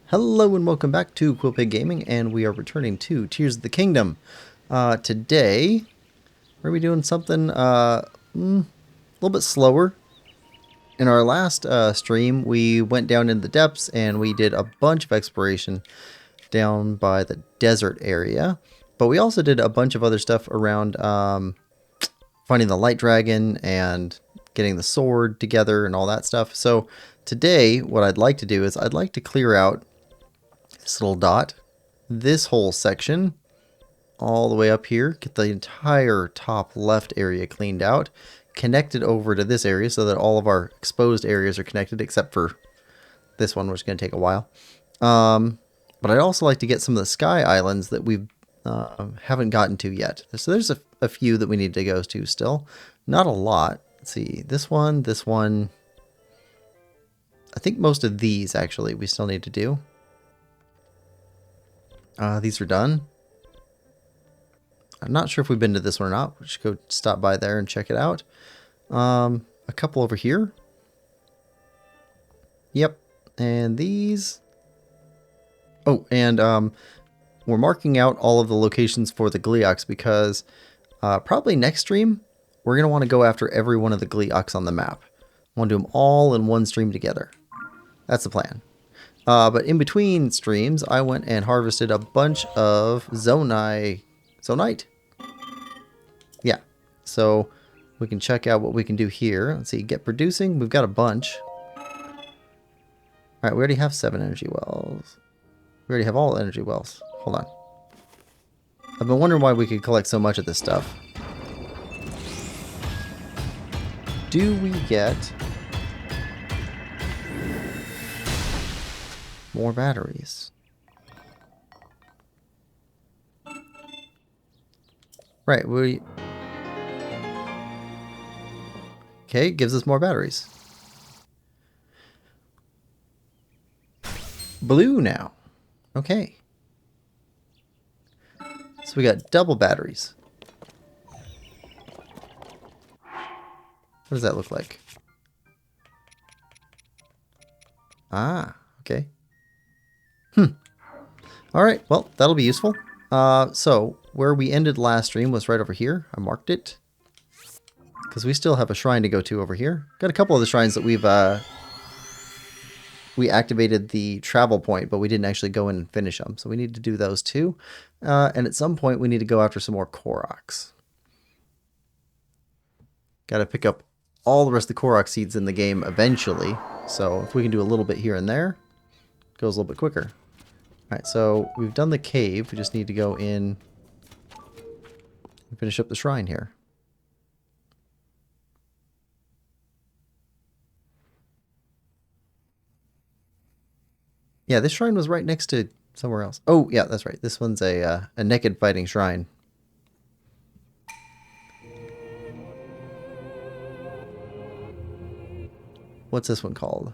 Hello and welcome back to Quillpig Gaming, and we are returning to Tears of the Kingdom. Today, we're going to be doing something a little bit slower. In our last stream, we went down in the depths and we did a bunch of exploration down by the desert area. But we also did a bunch of other stuff around finding the light dragon and getting the sword together and all that stuff. So today, what I'd like to do is I'd like to clear out this little dot, this whole section, all the way up here, get the entire top left area cleaned out, connected over to this area so that all of our exposed areas are connected except for this one, which is going to take a while. But I'd also like to get some of the sky islands that we haven't gotten to yet. So there's a few that we need to go to still. Not a lot. Let's see. This one. I think most of these, actually, we still need to do. These are done. I'm not sure if we've been to this one or not. We should go stop by there and check it out. A couple over here. Yep. And these. Oh, and we're marking out all of the locations for the Gleeoks because probably next stream, we're going to want to go after every one of the Gleeoks on the map. I want to do them all in one stream together. That's the plan. But in between streams, I went and harvested a bunch of zonite. Yeah, so we can check out what we can do here. Let's see, get producing. We've got a bunch. All right, we already have 7 energy wells. We already have all energy wells. Hold on. I've been wondering why we could collect so much of this stuff. Do we get more batteries? Right, okay, it gives us more batteries. Blue now. Okay. So we got double batteries. What does that look like? Ah, okay. Alright, well, that'll be useful. So, where we ended last stream was right over here. I marked it. Because we still have a shrine to go to over here. Got a couple of the shrines that we activated the travel point, but we didn't actually go in and finish them. So we need to do those too. And at some point, we need to go after some more Koroks. Got to pick up all the rest of the Korok seeds in the game eventually. So if we can do a little bit here and there, it goes a little bit quicker. Alright, so we've done the cave. We just need to go in and finish up the shrine here. Yeah, this shrine was right next to somewhere else. Oh, yeah, that's right. This one's a naked fighting shrine. What's this one called?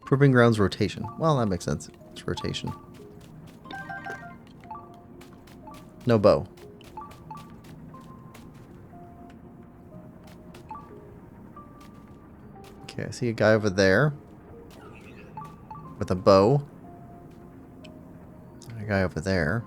Proving Grounds rotation. Well, that makes sense. It's rotation. No bow. Okay, I see a guy over there with a bow. A guy over there.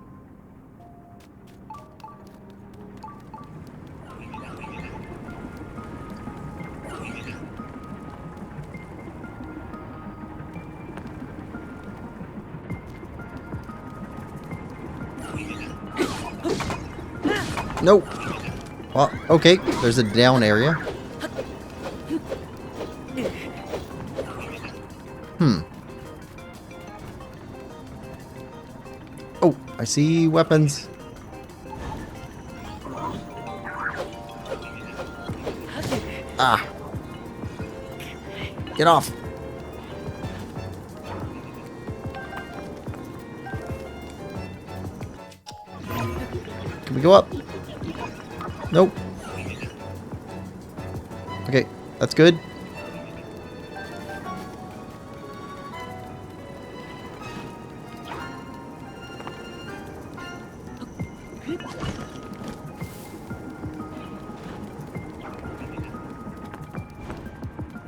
Nope. Well, okay, there's a down area. Oh, I see weapons. Ah. Get off. Can we go up? Nope. Okay, that's good.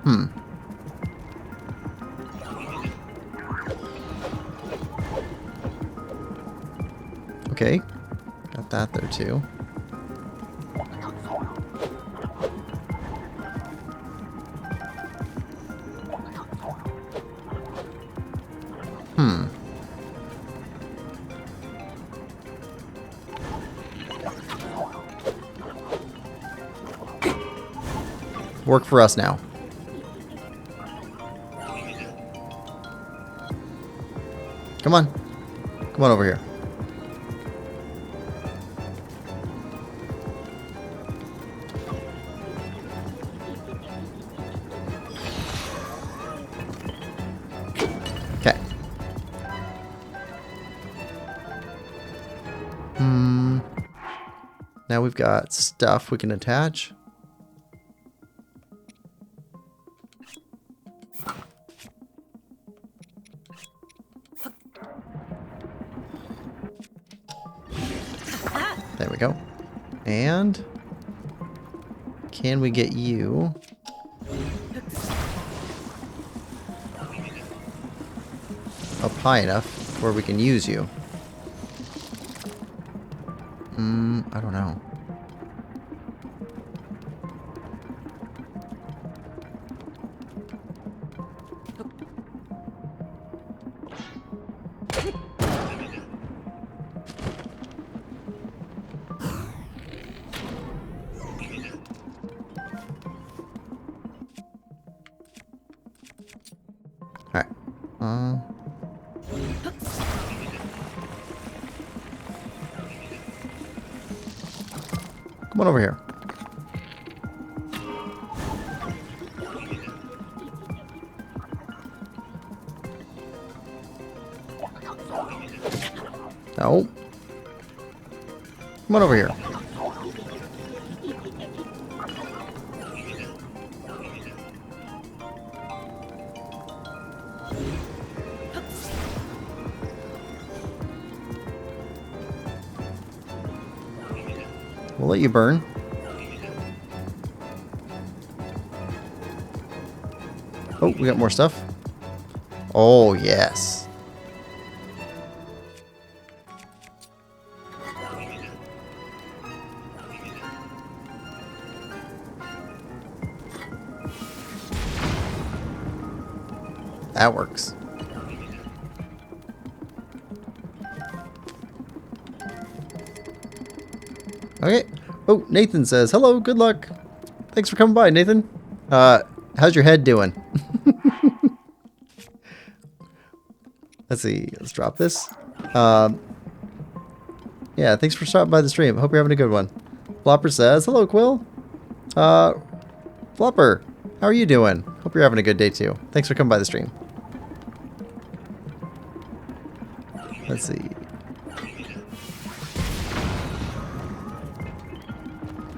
Hmm. Okay. Got that there too. Hmm. Work for us now. Come on. Come on over here. Okay. Now we've got stuff we can attach. There we go. And can we get you up high enough where we can use you? I don't know. Alright. Come on over here. No. Come on over here. We'll let you burn. Oh, we got more stuff. Oh, yes. That works. Okay. Oh, Nathan says, hello, good luck. Thanks for coming by, Nathan. How's your head doing? Let's see. Let's drop this. Yeah, thanks for stopping by the stream. Hope you're having a good one. Flopper says, hello, Quill. Flopper, how are you doing? Hope you're having a good day, too. Thanks for coming by the stream. Let's see.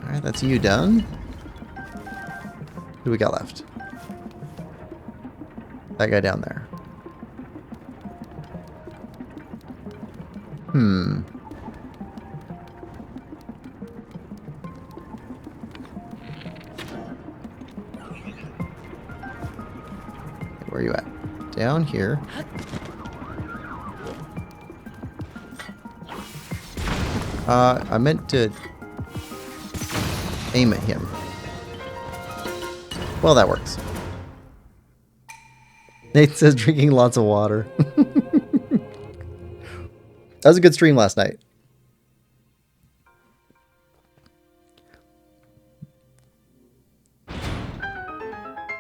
Alright, that's you done. Who we got left? That guy down there. Where are you at? Down here. I meant to aim at him. Well, that works. Nate says drinking lots of water. That was a good stream last night.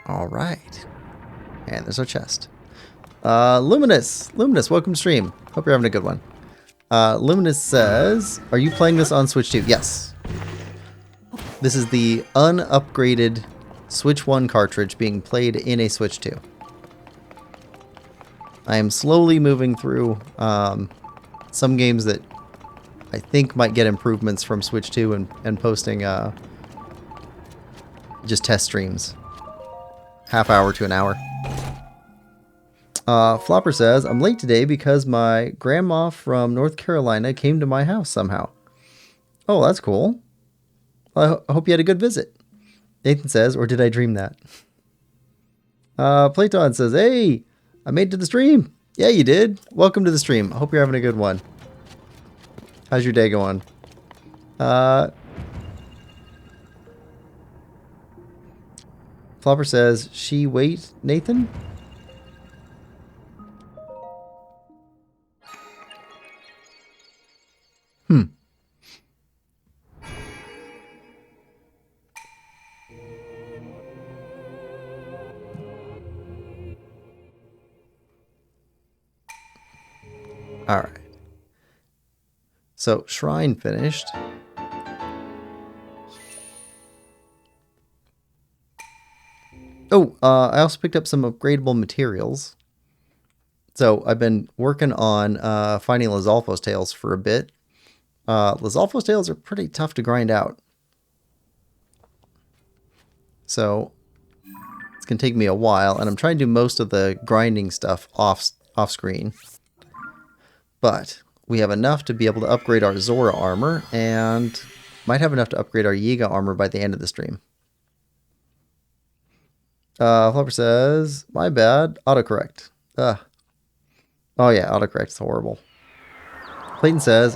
All right. And there's our chest. Luminous, welcome to stream. Hope you're having a good one. Luminous says, are you playing this on Switch 2? Yes. This is the unupgraded Switch 1 cartridge being played in a Switch 2. I am slowly moving through some games that I think might get improvements from Switch 2 and posting just test streams. Half hour to an hour. Flopper says, I'm late today because my grandma from North Carolina came to my house somehow. Oh, that's cool. Well, I hope you had a good visit. Nathan says, or did I dream that? Playton says, hey, I made it to the stream. Yeah, you did. Welcome to the stream. I hope you're having a good one. How's your day going? Flopper says, she wait, Nathan? Alright. So, shrine finished. Oh, I also picked up some upgradable materials. So, I've been working on finding Lizalfo's tails for a bit. Lizalfo's tails are pretty tough to grind out. So, it's going to take me a while, and I'm trying to do most of the grinding stuff off screen. But we have enough to be able to upgrade our Zora armor, and might have enough to upgrade our Yiga armor by the end of the stream. Flopper says, my bad, autocorrect. Oh yeah, autocorrect is horrible. Clayton says,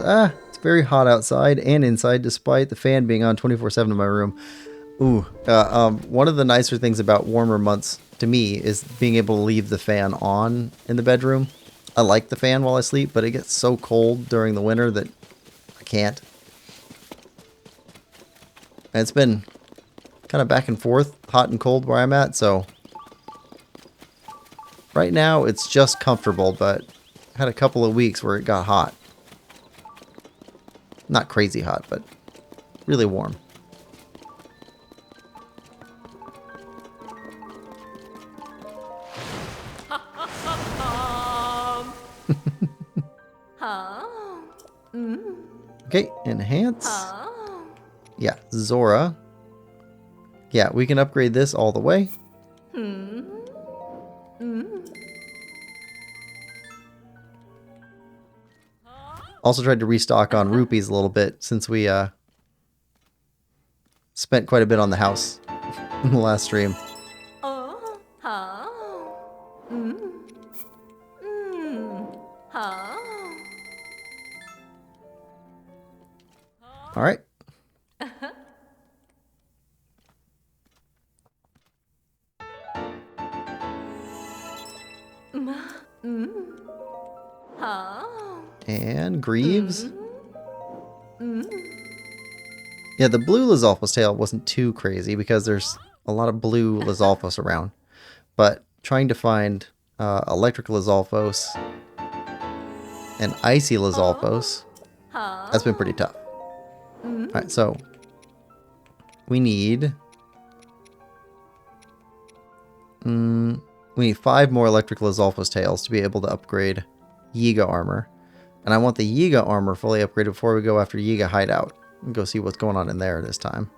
it's very hot outside and inside despite the fan being on 24/7 in my room. Ooh, one of the nicer things about warmer months to me is being able to leave the fan on in the bedroom. I like the fan while I sleep, but it gets so cold during the winter that I can't. And it's been kind of back and forth, hot and cold where I'm at, so right now it's just comfortable, but I had a couple of weeks where it got hot. Not crazy hot, but really warm. Okay, enhance. Yeah, Zora. Yeah, we can upgrade this all the way. Also tried to restock on rupees a little bit since we spent quite a bit on the house in the last stream. All right. And Greaves. Yeah, the blue Lizalfo's tail wasn't too crazy because there's a lot of blue Lizalfos around. But trying to find electric Lizalfos and icy Lizalfos, that's been pretty tough. Alright, so we need 5 more electric Lizalfos tails to be able to upgrade Yiga armor. And I want the Yiga armor fully upgraded before we go after Yiga hideout. And go see what's going on in there this time.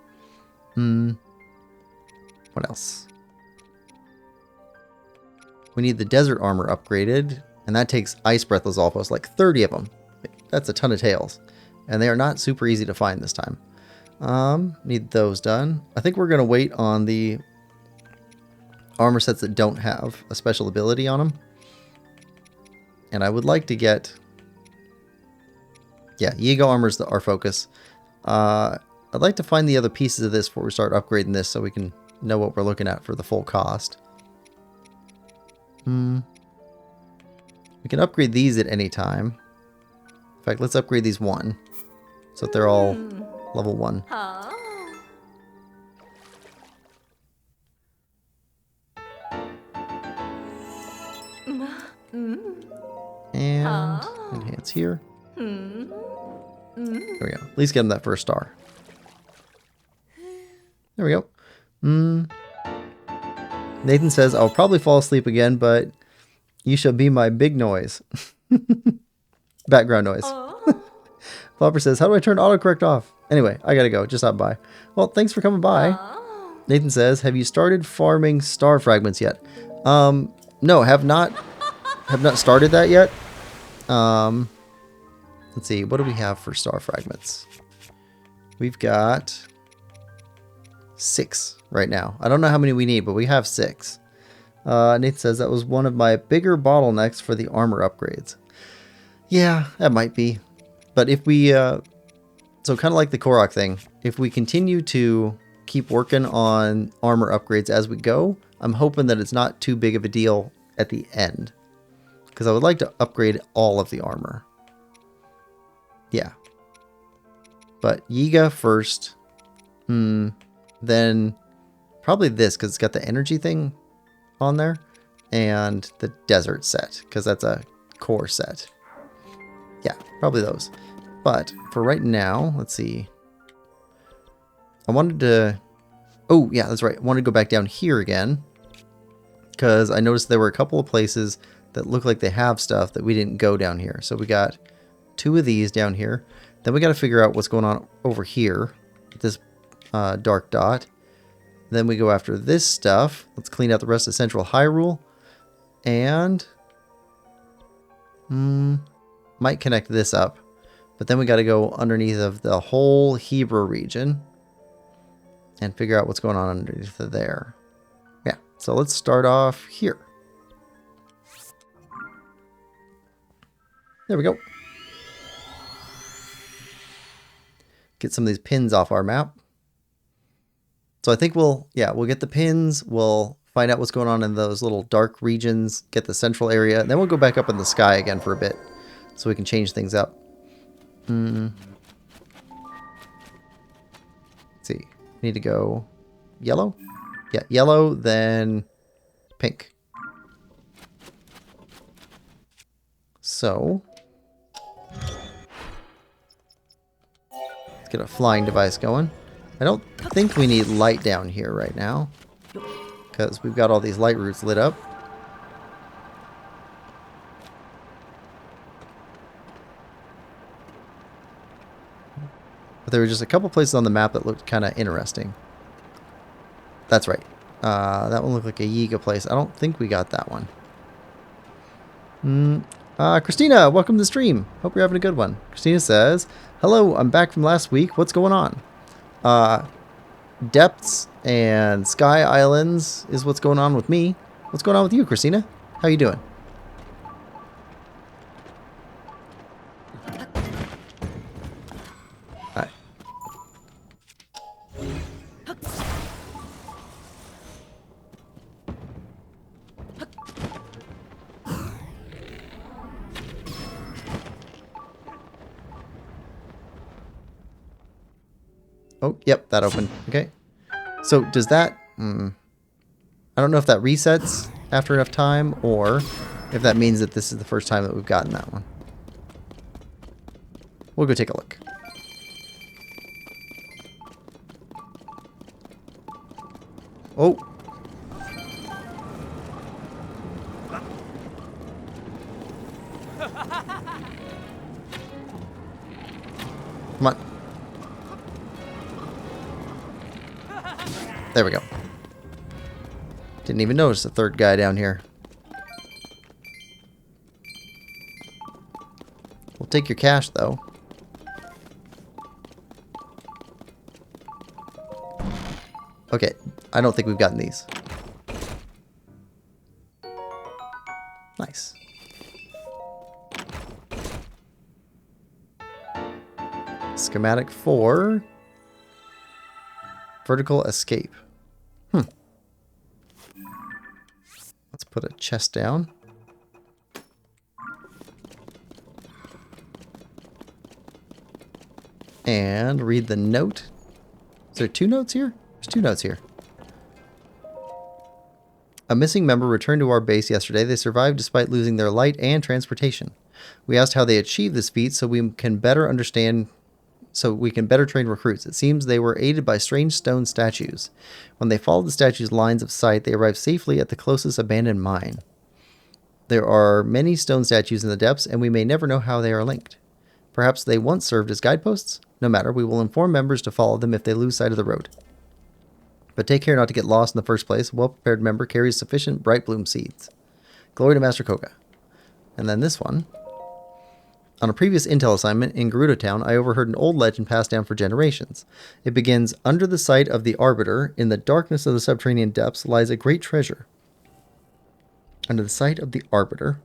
What else? We need the desert armor upgraded. And that takes Ice Breath Lizalfos, like 30 of them. That's a ton of tails. And they are not super easy to find this time. Need those done. I think we're going to wait on the armor sets that don't have a special ability on them. And I would like to get... Yeah, Yiga armor is our focus. I'd like to find the other pieces of this before we start upgrading this so we can know what we're looking at for the full cost. We can upgrade these at any time. In fact, let's upgrade these 1. So that they're all level 1. And enhance here. There we go. At least get him that first star. There we go. Nathan says, I'll probably fall asleep again, but you shall be my big noise. Background noise. Flopper says, how do I turn autocorrect off? Anyway, I gotta go. Just stop by. Well, thanks for coming by. Nathan says, have you started farming star fragments yet? No, have not started that yet. Let's see, what do we have for star fragments? We've got 6 right now. I don't know how many we need, but we have 6. Nathan says that was one of my bigger bottlenecks for the armor upgrades. Yeah, that might be. But if we, so kind of like the Korok thing, if we continue to keep working on armor upgrades as we go, I'm hoping that it's not too big of a deal at the end. Because I would like to upgrade all of the armor. Yeah. But Yiga first. Then probably this, because it's got the energy thing on there. And the desert set, because that's a core set. Yeah, probably those. But for right now, let's see. I wanted to... Oh, yeah, that's right. I wanted to go back down here again. Because I noticed there were a couple of places that look like they have stuff that we didn't go down here. So we got 2 of these down here. Then we got to figure out what's going on over here. This dark dot. Then we go after this stuff. Let's clean out the rest of Central Hyrule. And... might connect this up. But then we got to go underneath of the whole Hebra region. And figure out what's going on underneath of there. Yeah, so let's start off here. There we go. Get some of these pins off our map. So I think we'll get the pins. We'll find out what's going on in those little dark regions. Get the central area. And then we'll go back up in the sky again for a bit. So we can change things up. Let's see. Need to go yellow? Yeah, yellow, then pink. So, let's get a flying device going. I don't think we need light down here right now, because we've got all these light routes lit up. But there were just a couple places on the map that looked kind of interesting. That's right. That one looked like a Yiga place. I don't think we got that one. Christina, welcome to the stream. Hope you're having a good one. Christina says, hello, I'm back from last week. What's going on? Depths and Sky Islands is what's going on with me. What's going on with you, Christina? How you doing? Hi. Oh, yep, that opened. Okay. So does that... I don't know if that resets after enough time, or if that means that this is the first time that we've gotten that one. We'll go take a look. Oh. Come on. There we go. Didn't even notice the third guy down here. We'll take your cash, though. Okay, I don't think we've gotten these. Nice. Schematic for vertical escape. Let's put a chest down. And read the note. Is there 2 notes here? There's 2 notes here. A missing member returned to our base yesterday. They survived despite losing their light and transportation. We asked how they achieved this feat so we can better train recruits. It seems they were aided by strange stone statues. When they followed the statues' lines of sight, they arrived safely at the closest abandoned mine. There are many stone statues in the depths, and we may never know how they are linked. Perhaps they once served as guideposts? No matter, we will inform members to follow them if they lose sight of the road. But take care not to get lost in the first place. A well-prepared member carries sufficient bright bloom seeds. Glory to Master Koga. And then this one. On a previous intel assignment in Gerudo Town, I overheard an old legend passed down for generations. It begins, under the site of the Arbiter, in the darkness of the subterranean depths, lies a great treasure. Under the site of the Arbiter,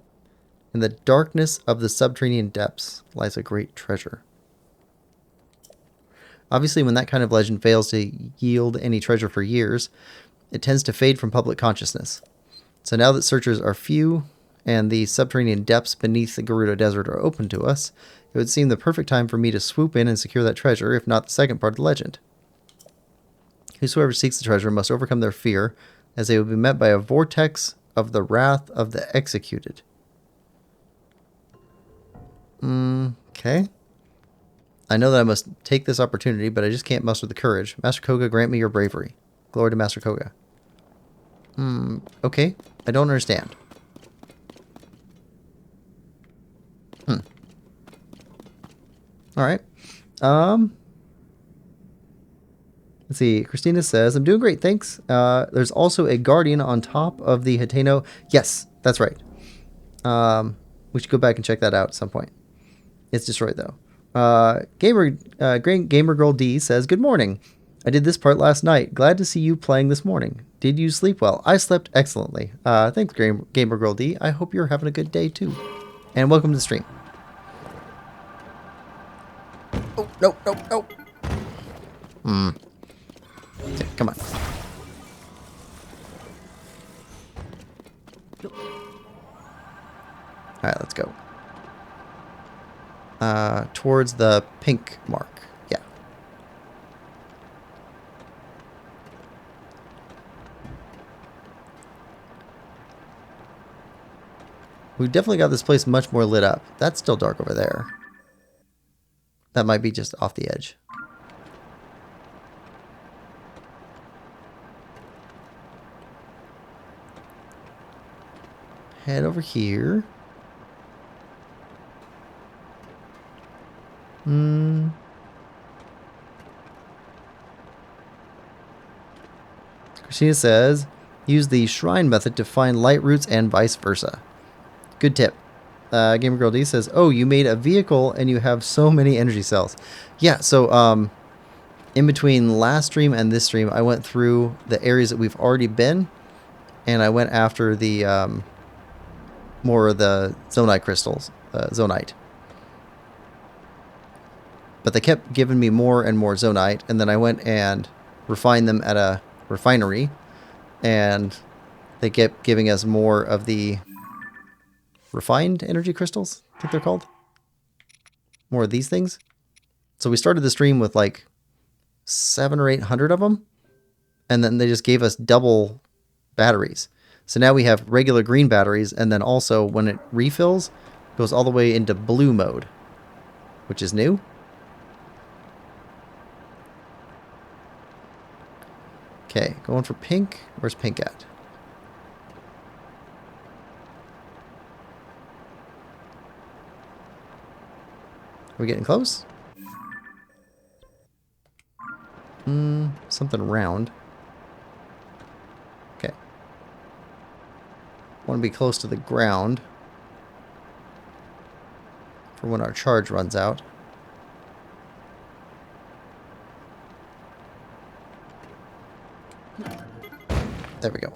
in the darkness of the subterranean depths, lies a great treasure. Obviously, when that kind of legend fails to yield any treasure for years, it tends to fade from public consciousness. So now that searchers are few and the subterranean depths beneath the Gerudo Desert are open to us, it would seem the perfect time for me to swoop in and secure that treasure, if not the second part of the legend. Whosoever seeks the treasure must overcome their fear, as they will be met by a vortex of the wrath of the executed. Okay. I know that I must take this opportunity, but I just can't muster the courage. Master Koga, grant me your bravery. Glory to Master Koga. Okay. I don't understand. Alright. Let's see. Christina says, I'm doing great, thanks. There's also a guardian on top of the Hateno. Yes, that's right. We should go back and check that out at some point. It's destroyed, though. Gamer Girl D says, good morning. I did this part last night. Glad to see you playing this morning. Did you sleep well? I slept excellently. Thanks, Gamer Girl D. I hope you're having a good day, too. And welcome to the stream. Oh, no. Okay, come on. Alright, let's go. Towards the pink mark. Yeah. We've definitely got this place much more lit up. That's still dark over there. That might be just off the edge. Head over here. Christina says, use the shrine method to find light roots and vice versa. Good tip. Gamer Girl D says, oh, you made a vehicle and you have so many energy cells. Yeah, so in between last stream and this stream, I went through the areas that we've already been, and I went after the more of the zonite crystals, zonite. But they kept giving me more and more zonite, and then I went and refined them at a refinery, and they kept giving us more of the refined energy crystals, I think they're called. More of these things. So we started the stream with like 700 or 800 of them, and then they just gave us double batteries. So now we have regular green batteries, and then also when it refills, it goes all the way into blue mode, which is new. Okay, going for pink. Where's pink at? Are we getting close? Something round. Okay. Want to be close to the ground for when our charge runs out. There we go.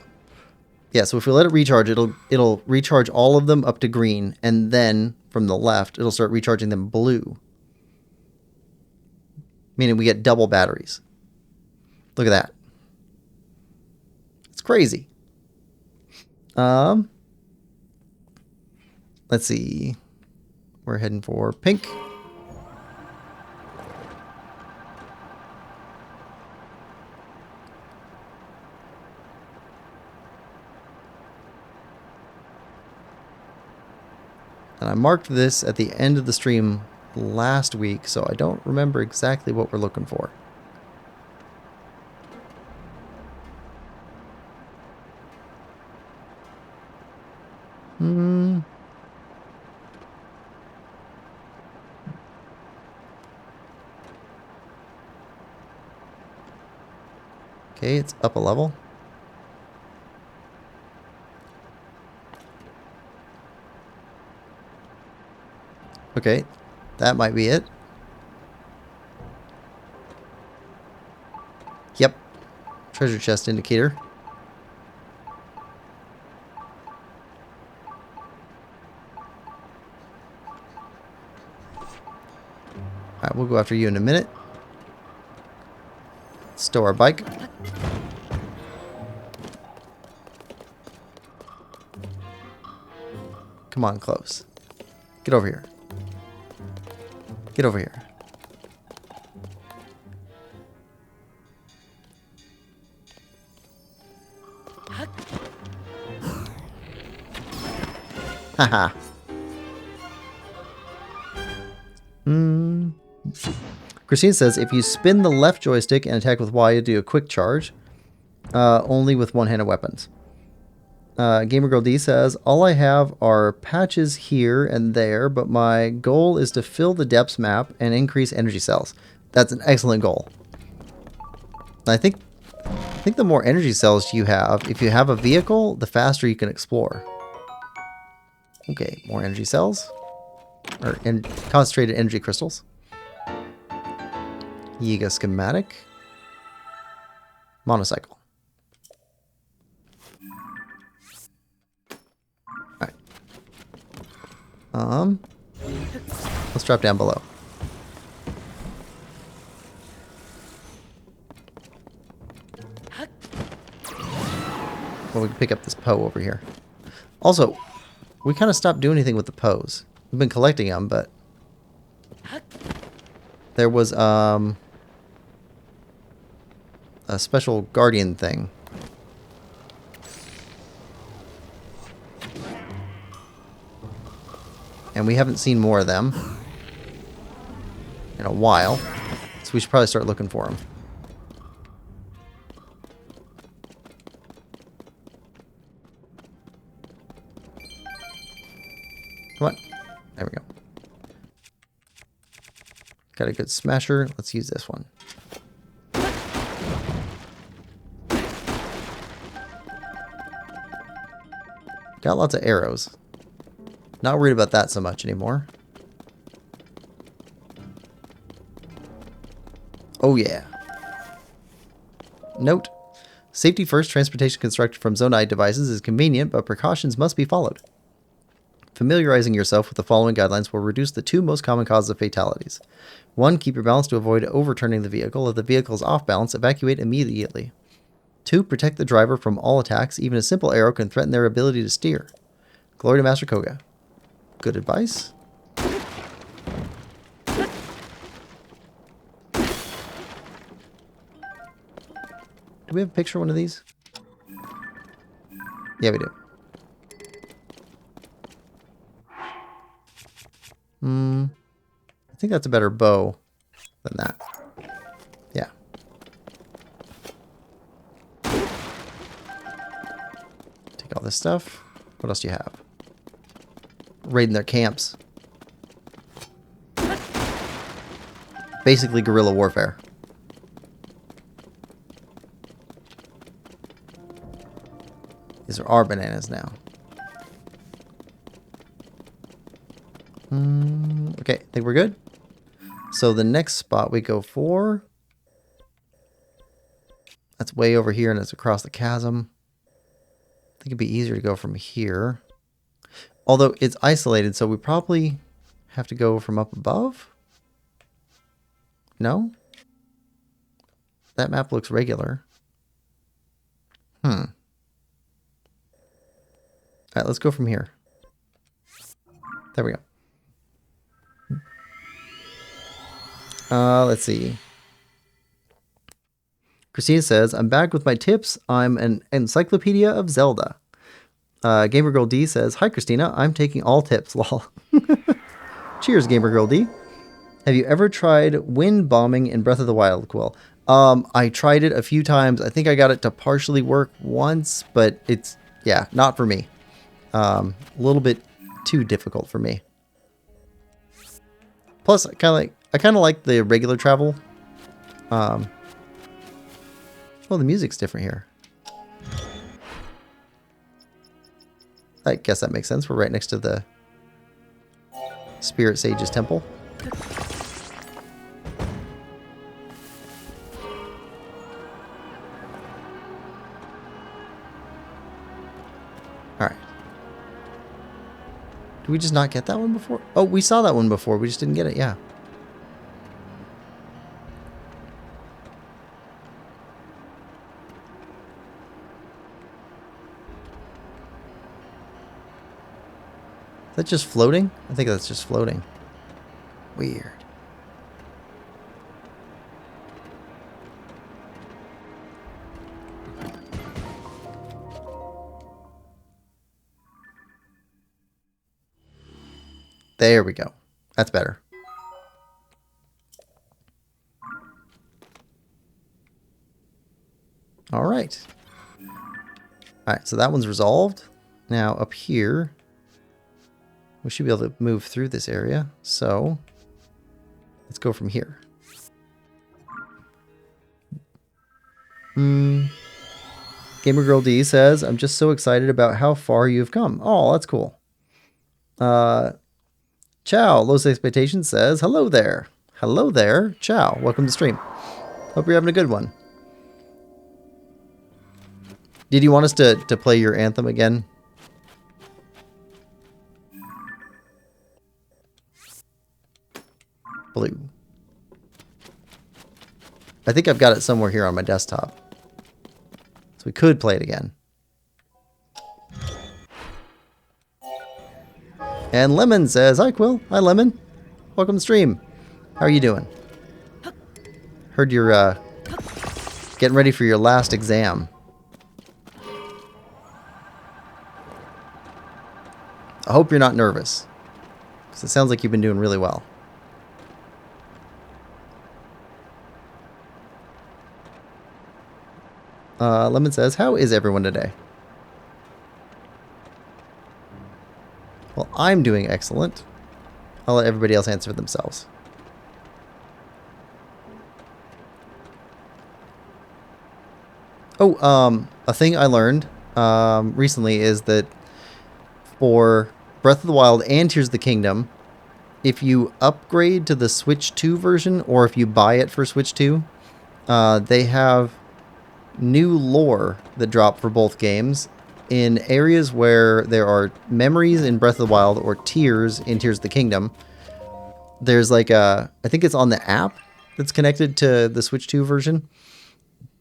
Yeah, so if we let it recharge, it'll recharge all of them up to green, and then from the left, it'll start recharging them blue. Meaning we get double batteries. Look at that. It's crazy. Let's see. We're heading for pink. And I marked this at the end of the stream last week, so I don't remember exactly what we're looking for. Okay, it's up a level. Okay, that might be it. Yep. Treasure chest indicator. we'll go after you in a minute. Stow our bike. Come on, close. Get over here. Get over here. Haha. Christine says, if you spin the left joystick and attack with Y, you do a quick charge. Only with one-handed weapons. Gamer Girl D says, all I have are patches here and there, but my goal is to fill the depths map and increase energy cells. That's an excellent goal. I think the more energy cells you have, if you have a vehicle, the faster you can explore. Okay, more energy cells. Or concentrated energy crystals. Yiga schematic. Monocycle. Alright. Let's drop down below. Well, we can pick up this Poe over here. Also, we kind of stopped doing anything with the Poes. We've been collecting them, but there was a special guardian thing. And we haven't seen more of them in a while, so we should probably start looking for them. Come on. There we go. Got a good smasher. Let's use this one. Got lots of arrows. Not worried about that so much anymore. Oh yeah. Note. Safety first, transportation constructed from Zonai devices is convenient, but precautions must be followed. Familiarizing yourself with the following guidelines will reduce the two most common causes of fatalities. 1. Keep your balance to avoid overturning the vehicle. If the vehicle is off balance, evacuate immediately. 2. Protect the driver from all attacks. Even a simple arrow can threaten their ability to steer. Glory to Master Koga. Good advice. Do we have a picture of one of these? Yeah, we do. I think that's a better bow than that. Yeah. Take all this stuff. What else do you have? Raiding their camps. Basically guerrilla warfare. These are our bananas now. Okay, I think we're good. So the next spot we go for, that's way over here and it's across the chasm. I think it'd be easier to go from here. Although it's isolated, so we probably have to go from up above? No? That map looks regular. Alright, let's go from here. There we go. Let's see. Christina says, I'm back with my tips. I'm an encyclopedia of Zelda. Gamer Girl D says, hi Christina, I'm taking all tips, lol. Cheers, Gamer Girl D. Have you ever tried wind bombing in Breath of the Wild, Quill? I tried it a few times. I think I got it to partially work once, but it's, yeah, not for me. A little bit too difficult for me. Plus, I kind of like the regular travel. Well, the music's different here. I guess that makes sense. We're right next to the Spirit Sage's temple. Alright. Did we just not get that one before? Oh, we saw that one before. We just didn't get it. Yeah. Is that just floating? I think that's just floating. Weird. There we go. That's better. All right. All right, so that one's resolved. Now up here, we should be able to move through this area. So let's go from here. Gamer Girl D says, I'm just so excited about how far you've come. Oh, that's cool. Chow, Low Expectations says, hello there. Hello there. Chow, welcome to stream. Hope you're having a good one. Did you want us to play your anthem again? Blue. I think I've got it somewhere here on my desktop. So we could play it again. And Lemon says, hi Quill. Hi Lemon. Welcome to stream. How are you doing? Heard you're getting ready for your last exam. I hope you're not nervous, because it sounds like you've been doing really well. Lemon says, how is everyone today? Well, I'm doing excellent. I'll let everybody else answer for themselves. Oh, a thing I learned recently is that for Breath of the Wild and Tears of the Kingdom, if you upgrade to the Switch 2 version, or if you buy it for Switch 2, they have new lore that drop for both games in areas where there are memories in Breath of the Wild or tears in Tears of the Kingdom. There's like I think it's on the app that's connected to the Switch 2 version.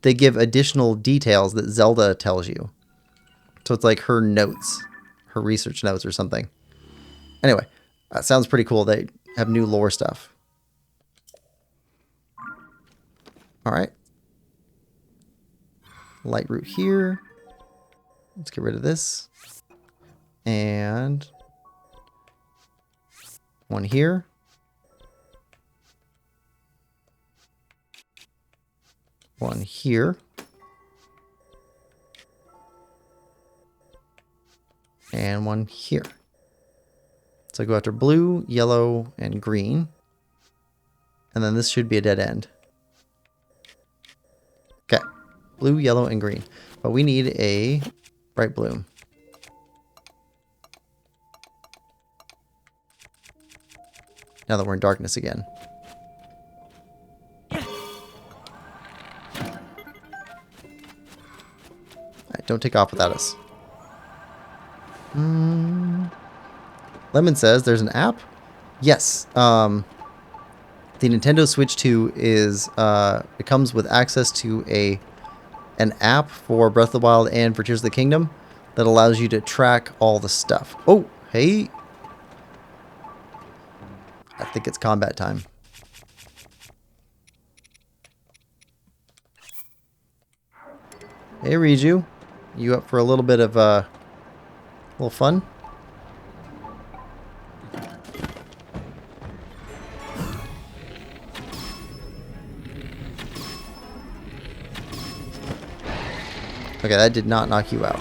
They give additional details that Zelda tells you. So it's like her notes, her research notes or something. Anyway, that sounds pretty cool. They have new lore stuff. All right. Light root here. Let's get rid of this. And one here. One here. And one here. So go after blue, yellow, and green. And then this should be a dead end. Okay. Blue, yellow, and green. But we need a bright bloom. Now that we're in darkness again. Alright, don't take off without us. Lemon says there's an app. Yes. The Nintendo Switch 2 is it comes with access to an app for Breath of the Wild and for Tears of the Kingdom that allows you to track all the stuff. Oh, hey. I think it's combat time. Hey, Riju. You up for a little bit of little fun? Okay, that did not knock you out.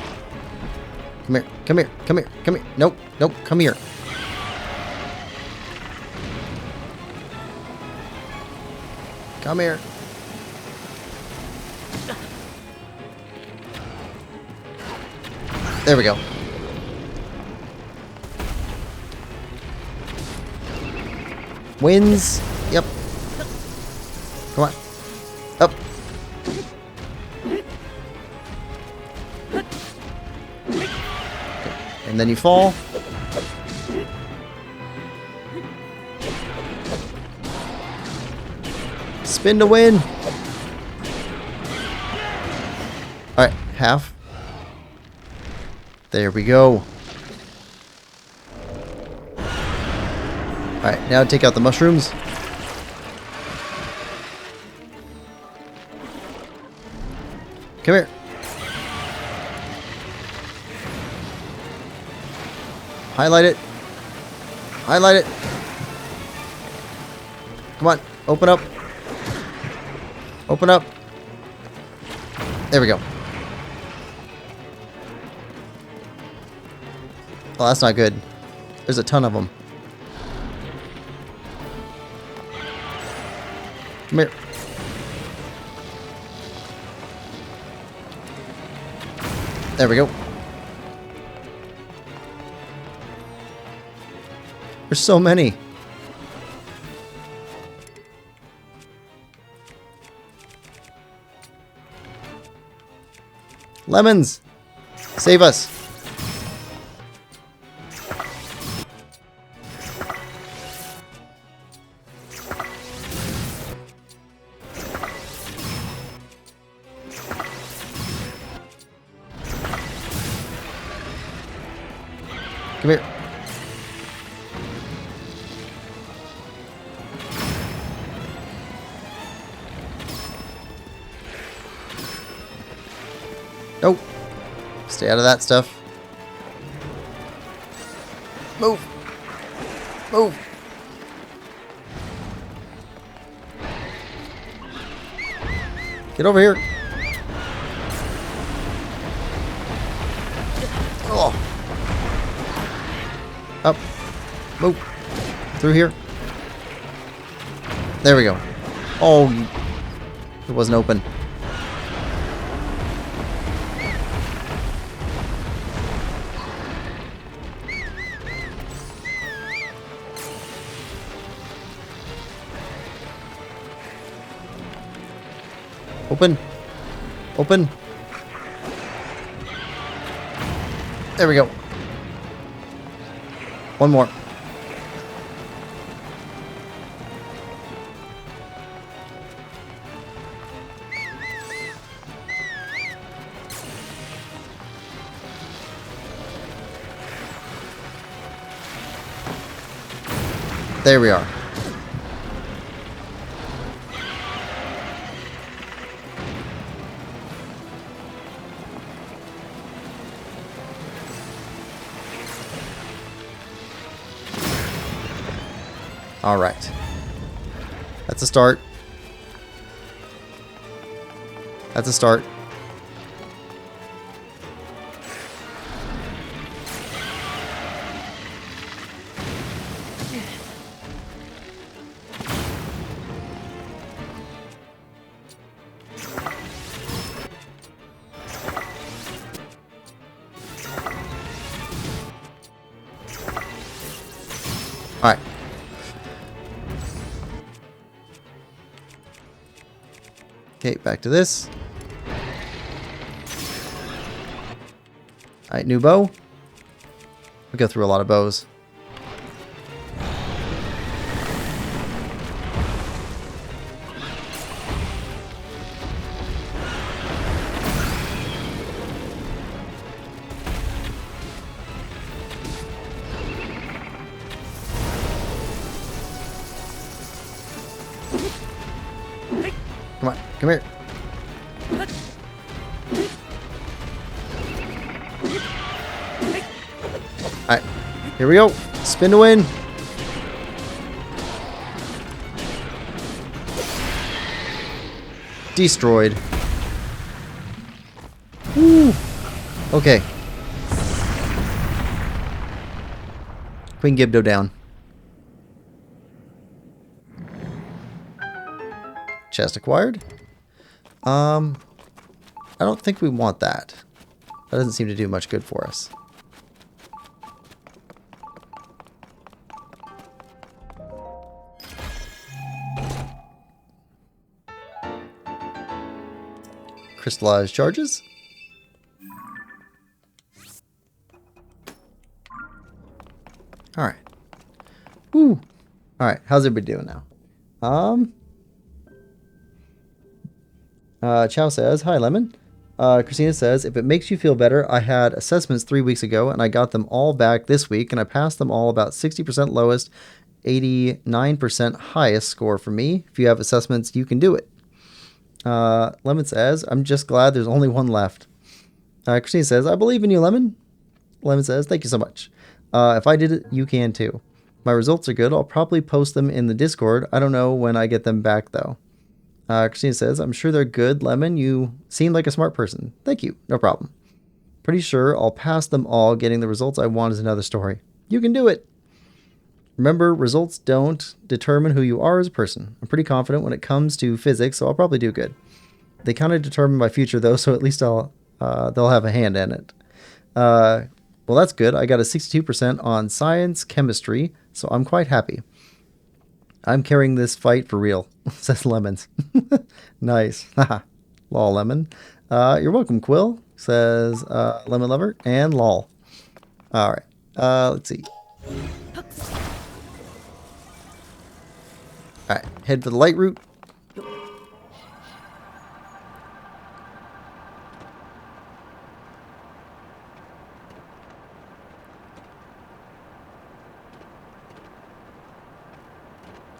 Come here, come here, come here, come here. Nope, nope, come here. Come here. There we go. Wins. Yep. Come on. Up. And then you fall. Spin to win. Alright, half. There we go. Alright, now take out the mushrooms. Come here. Highlight it. Highlight it. Come on. Open up. Open up. There we go. Oh, that's not good. There's a ton of them. Come here. There we go. There's so many. Lemons! Save us! Come here. Nope. Stay out of that stuff. Move. Move. Get over here. Oh. Up. Move. Through here. There we go. Oh. It wasn't open. Open. Open. There we go. One more. There we are. All right. That's a start. That's a start. All right. Okay, back to this. Alright, new bow. We go through a lot of bows. Come on, come here. Alright, here we go. Spin to win. Destroyed. Woo. Okay. Queen Gibdo down. Chest acquired. I don't think we want that. That doesn't seem to do much good for us. Crystallized charges. All right. Woo. All right. How's everybody doing now? Chow says, "Hi, Lemon." Christina says, "If it makes you feel better, I had assessments 3 weeks ago, and I got them all back this week, and I passed them all about 60% lowest 89% highest score for me. If you have assessments, you can do it. Lemon says, I'm just glad there's only one left. Christine says, I believe in you, Lemon. Lemon says, thank you so much. If I did it, you can too. My results are good. I'll probably post them in the Discord. I don't know when I get them back, though. Christine says, I'm sure they're good, Lemon. You seem like a smart person. Thank you. No problem. Pretty sure I'll pass them all. Getting the results I want is another story. You can do it. Remember, results don't determine who you are as a person. I'm pretty confident when it comes to physics, so I'll probably do good. They kind of determine my future, though, so at least they'll have a hand in it. Well, that's good. I got a 62% on science, chemistry, so I'm quite happy. I'm carrying this fight for real, says Lemons. Nice. Lol, Lemon. You're welcome, Quill, says Lemon Lover, and lol. All right. Let's see. All right. Head for the light route.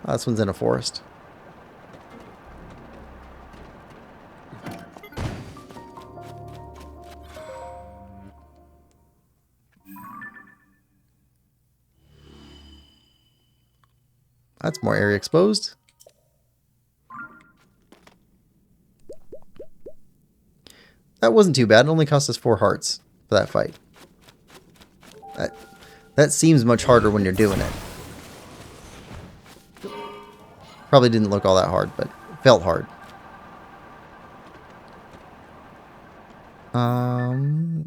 Oh, this one's in a forest. That's more area exposed. That wasn't too bad. It only cost us 4 hearts for that fight. That seems much harder when you're doing it. Probably didn't look all that hard, but it felt hard.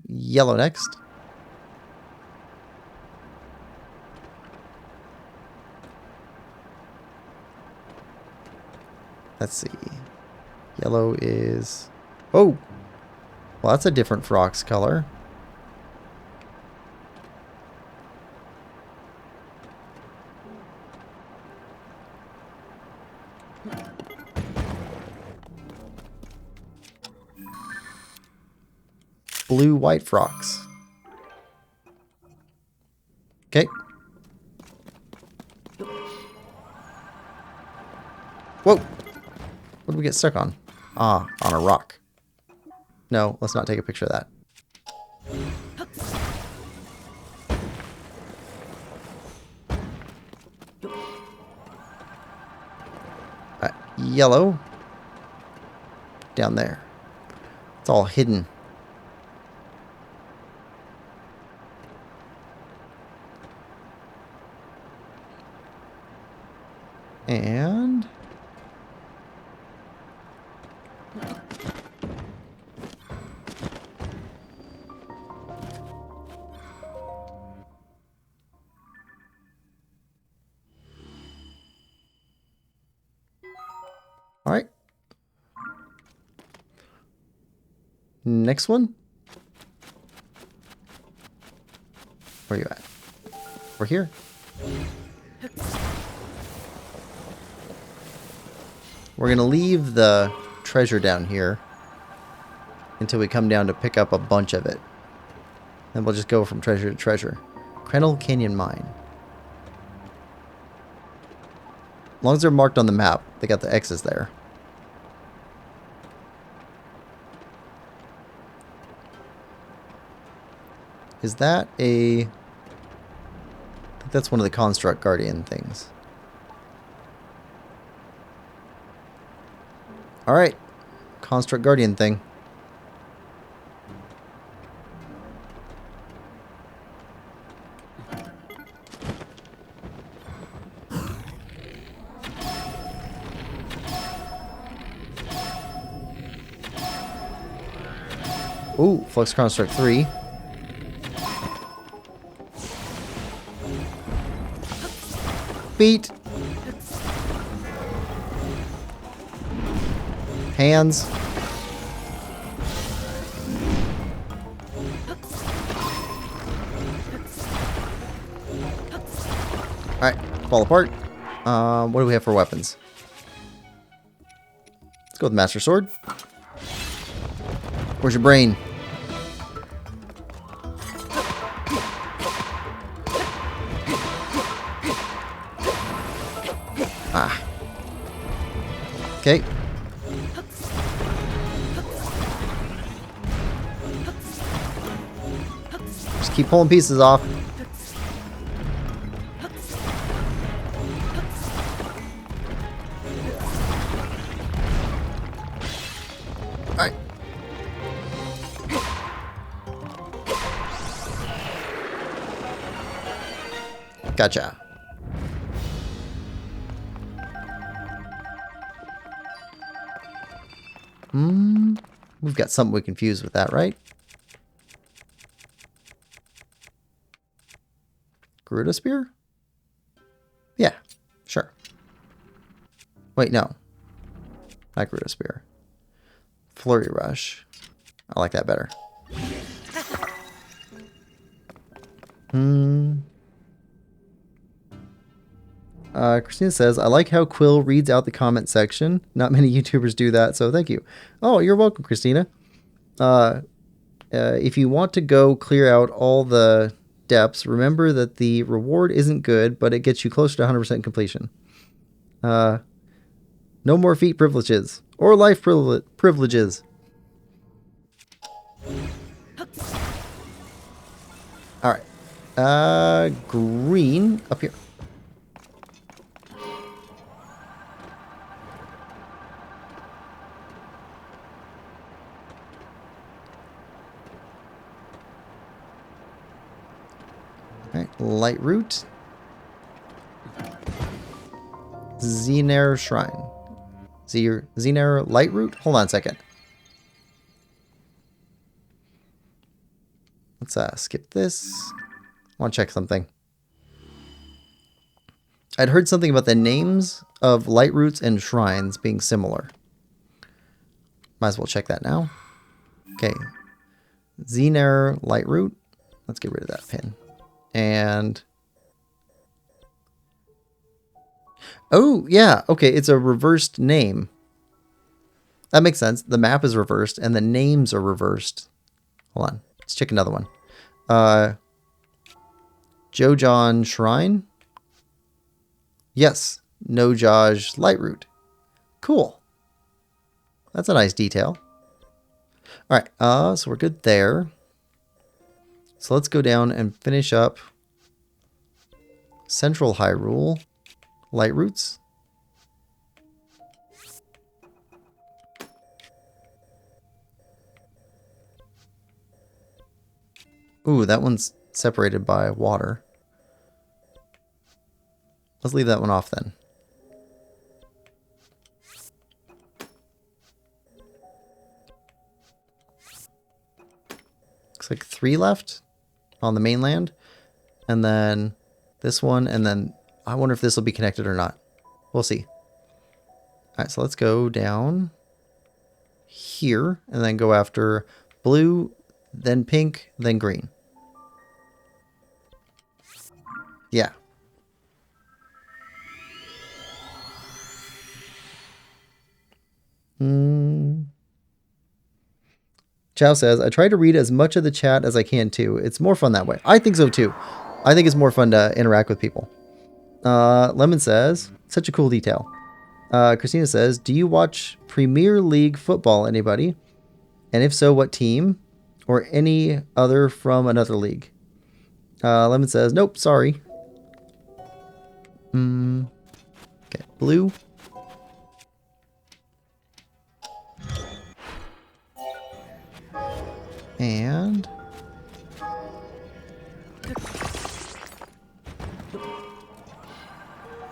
Yellow next. Let's see. Yellow is... Oh! Well, that's a different frog's color. Blue-white frogs. Okay. Whoa! What did we get stuck on? Ah, on a rock. No, let's not take a picture of that. Yellow. Down there. It's all hidden. And... all right. Next one. Where are you at? We're here. We're going to leave the treasure down here until we come down to pick up a bunch of it. Then we'll just go from treasure to treasure. Crennel Canyon Mine. As long as they're marked on the map, they got the X's there. Is that a... I think that's one of the Construct Guardian things. Alright. Construct Guardian thing. Ooh, Flux Construct 3. Feet. Hands. Alright, fall apart. What do we have for weapons? Let's go with Master Sword. Where's your brain? Okay. Just keep pulling pieces off. Alright. Gotcha. We've got something we can fuse with that, right? Garuda Spear? Yeah, sure. Wait, no. Not Garuda Spear. Flurry Rush. I like that better. Christina says, I like how Quill reads out the comment section. Not many YouTubers do that, so thank you. Oh, you're welcome, Christina. If you want to go clear out all the depths, remember that the reward isn't good, but it gets you closer to 100% completion. No more feat privileges. Or life privileges. Alright. Green up here. Alright, light root. Xenair Shrine. Xenair light root? Hold on a second. Let's skip this. I want to check something. I'd heard something about the names of light roots and shrines being similar. Might as well check that now. Okay. Xenair light root. Let's get rid of that pin. And oh, yeah. Okay, it's a reversed name. That makes sense. The map is reversed and the names are reversed. Hold on. Let's check another one. Jojon Shrine. Yes. Nojaj Lightroot. Cool. That's a nice detail. Alright, so we're good there. So let's go down and finish up Central Hyrule light roots. Ooh, that one's separated by water. Let's leave that one off then. Looks like 3 left on the mainland. And then this one, and then I wonder if this will be connected or not. We'll see. Alright, so let's go down here and then go after blue, then pink, then green. Yeah. Chow says, I try to read as much of the chat as I can too. It's more fun that way. I think so too. I think it's more fun to interact with people. Lemon says, such a cool detail. Christina says, do you watch Premier League football, anybody? And if so, what team? Or any other from another league? Lemon says, nope, sorry. Okay, blue. And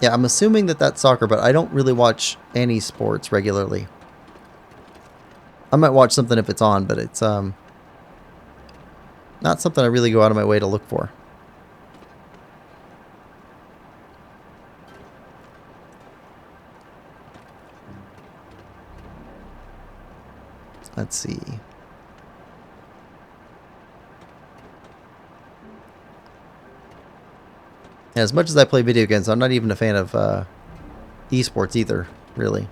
yeah, I'm assuming that that's soccer, but I don't really watch any sports regularly. I might watch something if it's on, but it's not something I really go out of my way to look for. Let's see. And as much as I play video games, I'm not even a fan of esports either, really.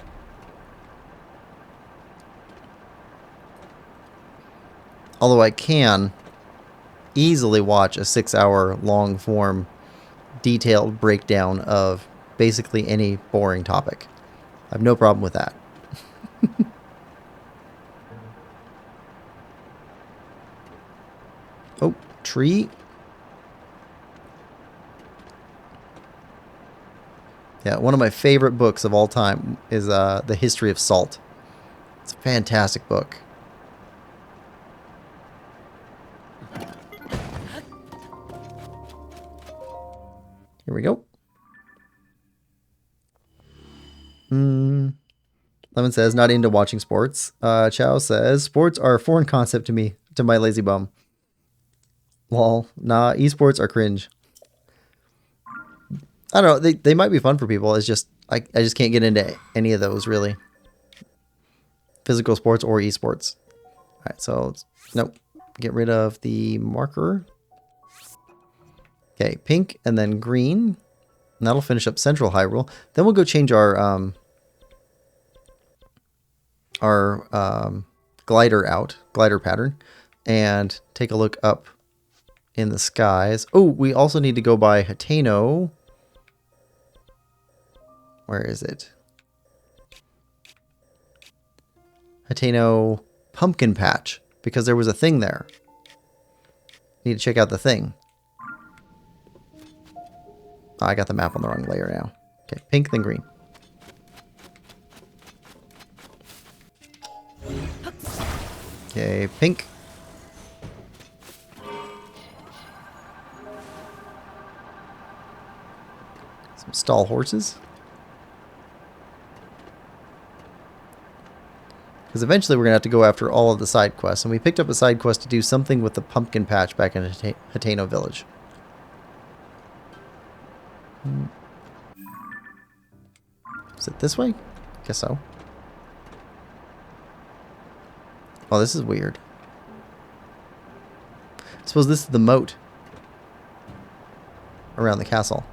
Although I can easily watch a 6-hour long form detailed breakdown of basically any boring topic. I have no problem with that. Oh, tree. Yeah, one of my favorite books of all time is The History of Salt. It's a fantastic book. Here we go. Lemon says, not into watching sports. Chow says, sports are a foreign concept to me, to my lazy bum. Lol. Nah, esports are cringe. I don't know. They might be fun for people. It's just, I just can't get into any of those, really. Physical sports or esports. All right, so, nope. Get rid of the marker. Okay, pink and then green. And that'll finish up Central Hyrule. Then we'll go change our glider pattern, and take a look up in the skies. Oh, we also need to go by Hateno. Where is it? Hateno Pumpkin Patch, because there was a thing there. Need to check out the thing. Oh, I got the map on the wrong layer now. Okay, pink then green. Okay, pink. Some stall horses. Because eventually we're going to have to go after all of the side quests. And we picked up a side quest to do something with the pumpkin patch back in Hateno Village. Is it this way? Guess so. Oh, this is weird. I suppose this is the moat around the castle.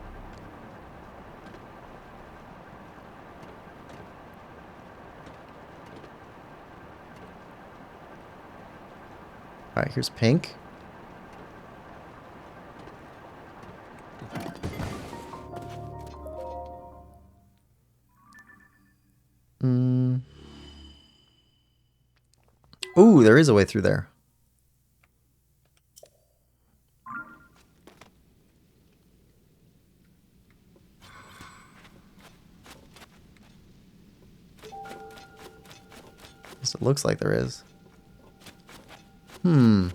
Alright, here's pink. Ooh, there is a way through there. At least it looks like there is. Well,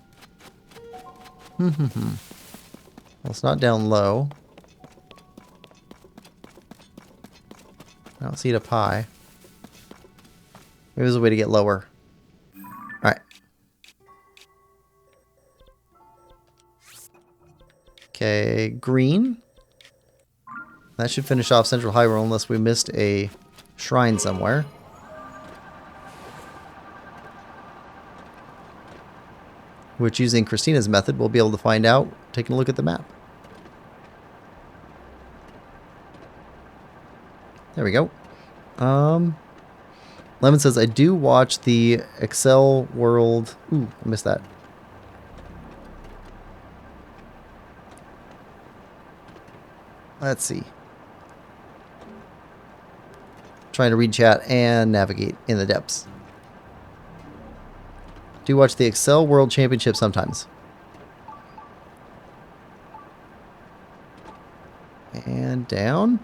it's not down low. I don't see it up high. Maybe there's a way to get lower. Alright. Okay, green. That should finish off Central Hyrule unless we missed a shrine somewhere. Which, using Christina's method, we'll be able to find out taking a look at the map. There we go. Lemon says, I do watch the Excel World... Ooh, I missed that. Let's see. Trying to read chat and navigate in the depths. Do watch the Excel World Championship sometimes. And down.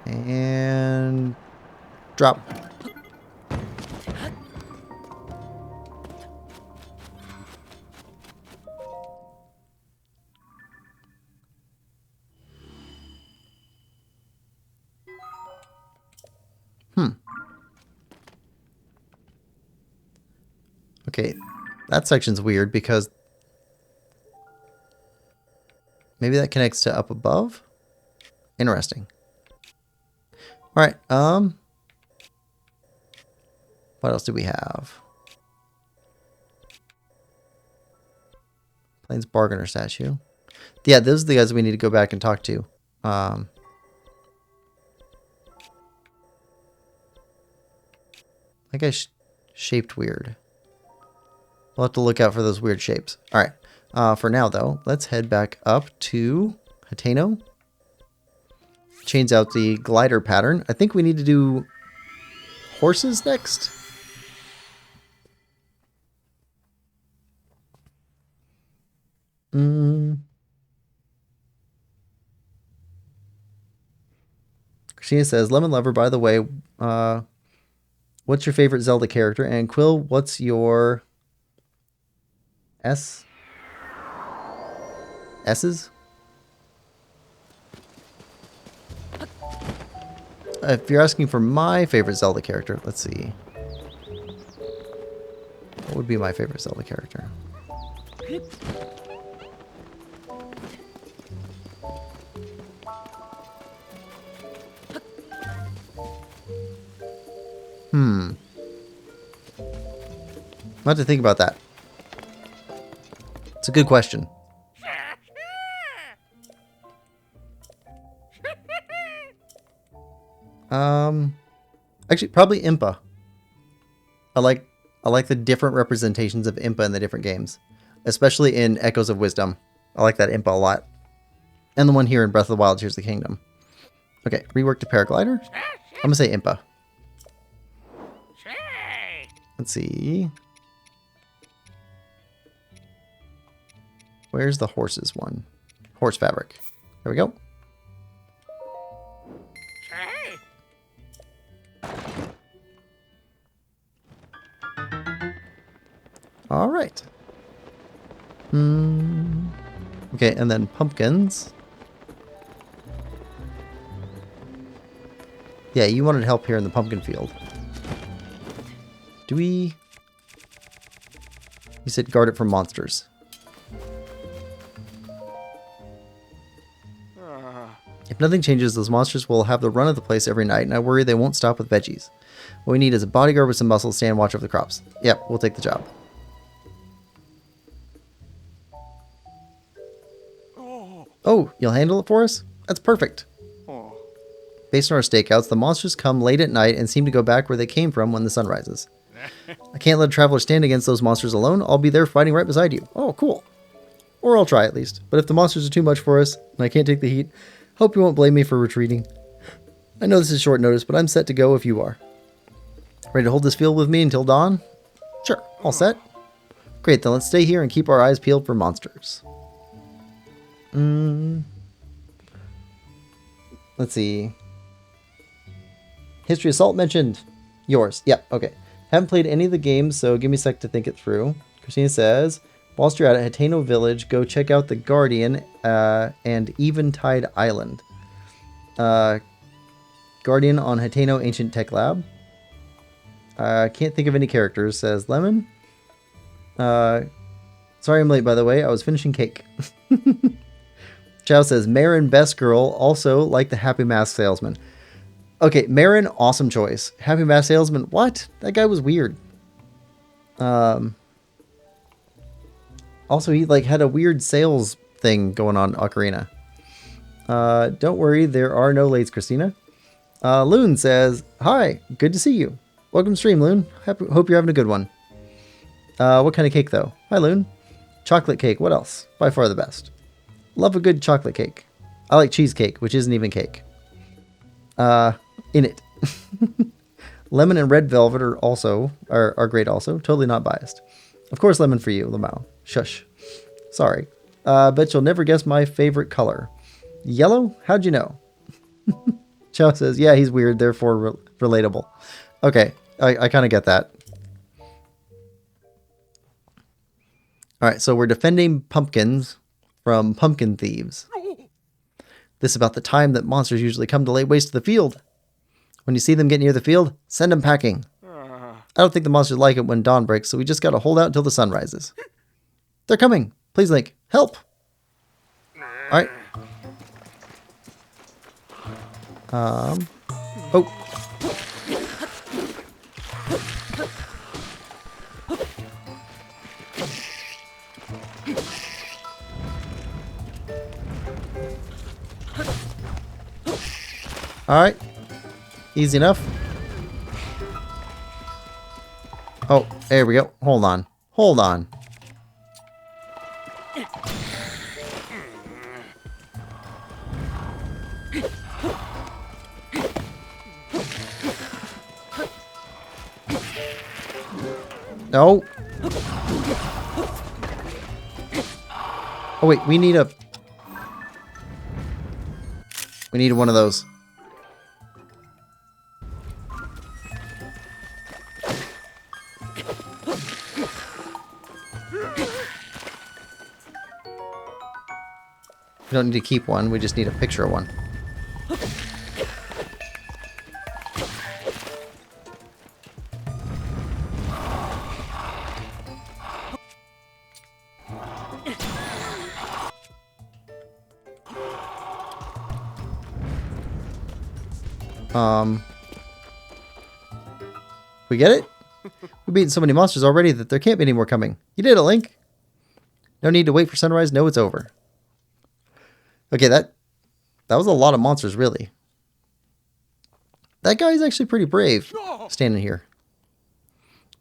And drop. Okay, that section's weird because maybe that connects to up above. Interesting. All right. What else do we have? Plains Bargainer statue. Yeah, those are the guys we need to go back and talk to. I think I shaped weird. We'll have to look out for those weird shapes. All right. For now, though, let's head back up to Hateno. Change out the glider pattern. I think we need to do horses next. Mm. Christina says, Lemon Lover, by the way, what's your favorite Zelda character? And Quill, what's your S? S's? If you're asking for my favorite Zelda character, let's see. What would be my favorite Zelda character? I'll have to think about that. It's a good question. Actually, probably Impa. I like the different representations of Impa in the different games, especially in Echoes of Wisdom. I like that Impa a lot, and the one here in Breath of the Wild, Tears of the Kingdom. Okay, rework to paraglider. I'm gonna say Impa. Let's see. Where's the horses one? Horse fabric. There we go. All right. Okay, and then pumpkins. Yeah, you wanted help here in the pumpkin field. Do we... You said guard it from monsters. If nothing changes, those monsters will have the run of the place every night, and I worry they won't stop with veggies. What we need is a bodyguard with some muscle to stand watch over the crops. Yep, we'll take the job. Oh, you'll handle it for us? That's perfect. Based on our stakeouts, the monsters come late at night and seem to go back where they came from when the sun rises. I can't let a traveler stand against those monsters alone. I'll be there fighting right beside you. Oh, cool. Or I'll try at least. But if the monsters are too much for us and I can't take the heat, hope you won't blame me for retreating. I know this is short notice, but I'm set to go if you are. Ready to hold this field with me until dawn? Sure. All set? Great, then let's stay here and keep our eyes peeled for monsters. Let's see. History Assault mentioned. Yours. Yep, okay. Haven't played any of the games, so give me a sec to think it through. Christina says, whilst you're at Hateno Village, go check out the Guardian and Eventide Island. Guardian on Hateno Ancient Tech Lab. Can't think of any characters, says Lemon. Sorry I'm late, by the way. I was finishing cake. Chow says, Marin, best girl, also like the Happy Mask Salesman. Okay, Marin, awesome choice. Happy Mask Salesman, what? That guy was weird. Also, he like had a weird sales thing going on Ocarina. Don't worry, there are no lates, Christina. Loon says, hi, good to see you. Welcome to stream, Loon. Hope you're having a good one. What kind of cake, though? Hi, Loon. Chocolate cake, what else? By far the best. Love a good chocolate cake. I like cheesecake, which isn't even cake. In it. Lemon and red velvet are great also. Totally not biased. Of course, lemon for you, Lamau. Shush. Sorry. Bet you'll never guess my favorite color. Yellow? How'd you know? Chow says, yeah, he's weird, therefore relatable. Okay, I kind of get that. Alright, so we're defending pumpkins from pumpkin thieves. This is about the time that monsters usually come to lay waste to the field. When you see them get near the field, send them packing. I don't think the monsters like it when dawn breaks, so we just gotta hold out until the sun rises. They're coming. Please, Link, help. Alright. Oh. Alright. Easy enough. Oh, there we go. Hold on. Hold on. No. Oh wait, we need one of those. We don't need to keep one, we just need a picture of one. We get it? We've beaten so many monsters already that there can't be any more coming. You did it, Link. No need to wait for sunrise. No, it's over. Okay, that was a lot of monsters, really. That guy's actually pretty brave, standing here.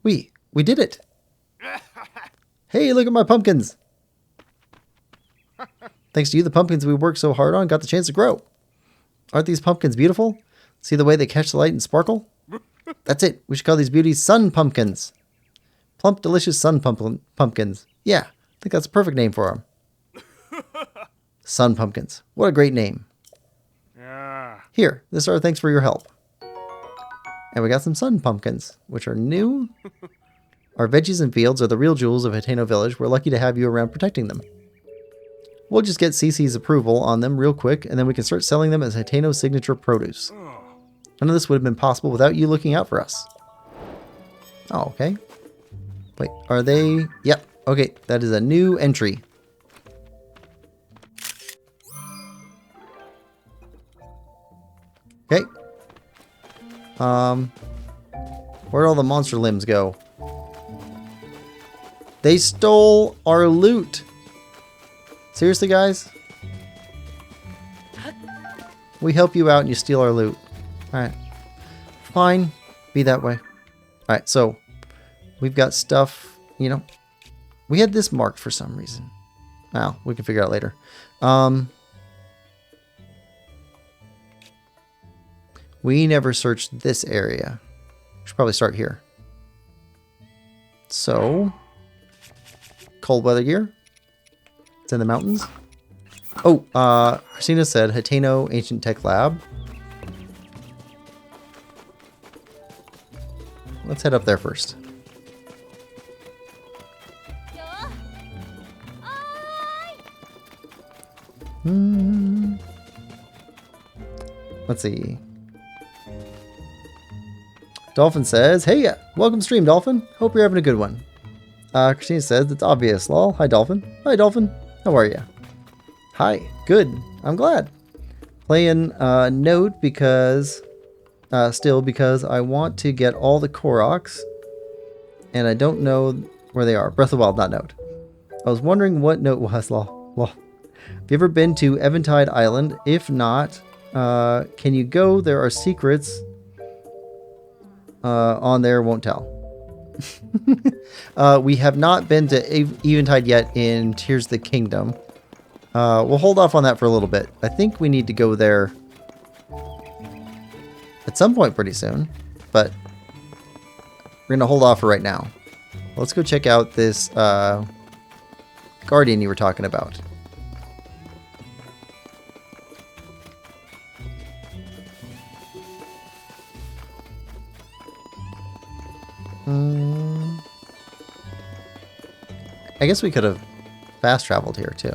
We did it. Hey, look at my pumpkins. Thanks to you, the pumpkins we worked so hard on got the chance to grow. Aren't these pumpkins beautiful? See the way they catch the light and sparkle? That's it. We should call these beauties sun pumpkins. Plump, delicious sun pumpkins. Yeah, I think that's a perfect name for them. Sun pumpkins. What a great name. Yeah. Here, this is our thanks for your help. And we got some sun pumpkins, which are new. Our veggies and fields are the real jewels of Hateno Village. We're lucky to have you around protecting them. We'll just get Cece's approval on them real quick, and then we can start selling them as Hateno signature produce. None of this would have been possible without you looking out for us. Oh, okay. Wait, are they... Yep, okay, that is a new entry. Okay. Where'd all the monster limbs go? They stole our loot. Seriously, guys? We help you out and you steal our loot. Alright. Fine. Be that way. Alright, so we've got stuff, you know. We had this marked for some reason. Well, we can figure it out later. We never searched this area. We should probably start here. So, cold weather gear. It's in the mountains. Oh, Christina said Hateno Ancient Tech Lab. Let's head up there first. Let's see. Dolphin says, hey, welcome to stream, Dolphin. Hope you're having a good one. Christina says, it's obvious, lol. Hi, Dolphin. Hi, Dolphin. How are you? Hi. Good. I'm glad. Playing Note because... still because I want to get all the Koroks. And I don't know where they are. Breath of the Wild, not Note. I was wondering what Note was, lol. Have you ever been to Eventide Island? If not, can you go? There are secrets on there, won't tell. We have not been to Eventide yet in Tears of the Kingdom. We'll hold off on that for a little bit. I think we need to go there at some point pretty soon, but we're going to hold off for right now. Let's go check out this Guardian you were talking about. I guess we could have fast traveled here too.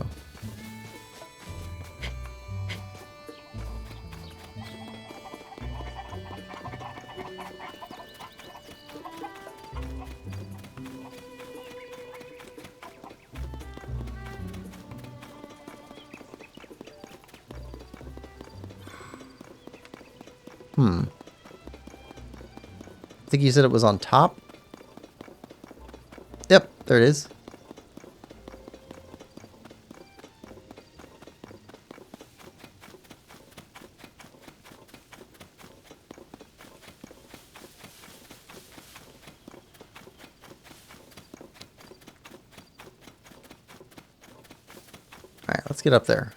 I think you said it was on top? Yep, there it is. Alright, let's get up there.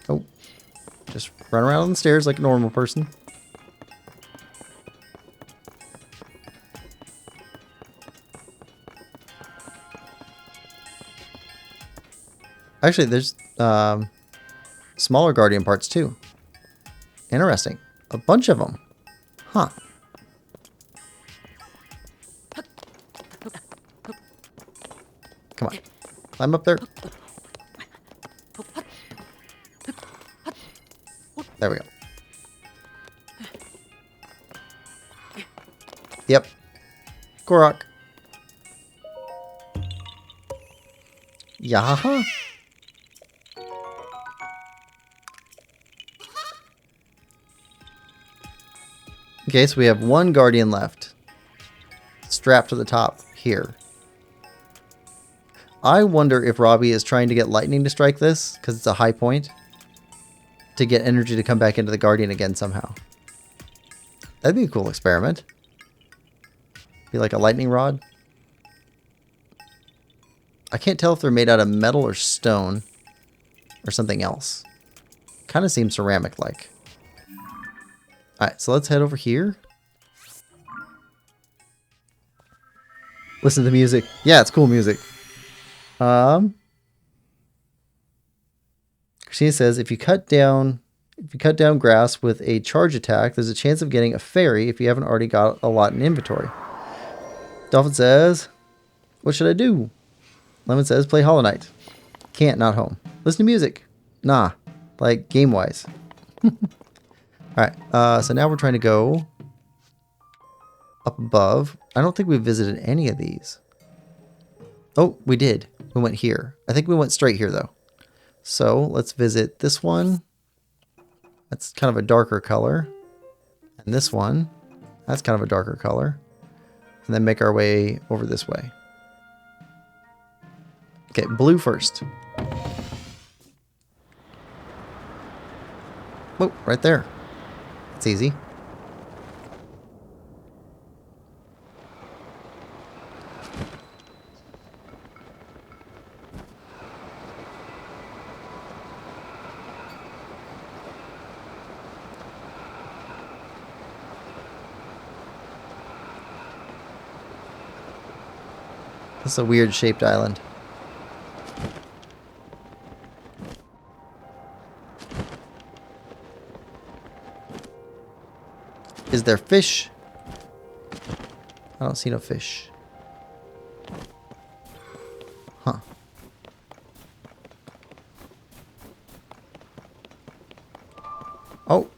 Oh, just run around on the stairs like a normal person. Actually, there's smaller guardian parts too. Interesting. A bunch of them. Huh. Come on. Climb up there. There we go. Yep. Korok. Yaha. Okay, so we have one guardian left. Strapped to the top here. I wonder if Robbie is trying to get lightning to strike this, because it's a high point, to get energy to come back into the guardian again somehow. That'd be a cool experiment. Be like a lightning rod. I can't tell if they're made out of metal or stone or something else. Kind of seems ceramic-like. Alright, so let's head over here. Listen to the music. Yeah, it's cool music. Christina says if you cut down grass with a charge attack, there's a chance of getting a fairy if you haven't already got a lot in inventory. Dolphin says, what should I do? Lemon says, play Hollow Knight. Can't, not home. Listen to music. Nah, like game-wise. Alright, so now we're trying to go up above. I don't think we visited any of these. Oh, we did. We went here. I think we went straight here, though. So let's visit this one. That's kind of a darker color. And this one, that's kind of a darker color. And then make our way over this way. Okay, blue first. Oh, right there. It's easy. This is a weird shaped island. Is there fish? I don't see no fish. Huh. Oh.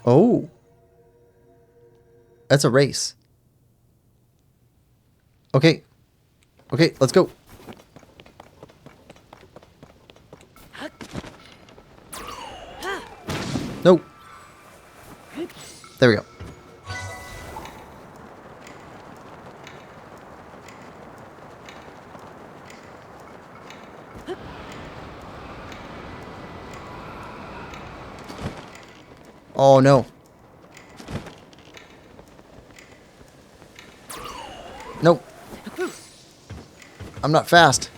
Oh. That's a race. Okay. Okay, let's go. No. There we go. Oh no. Nope. I'm not fast.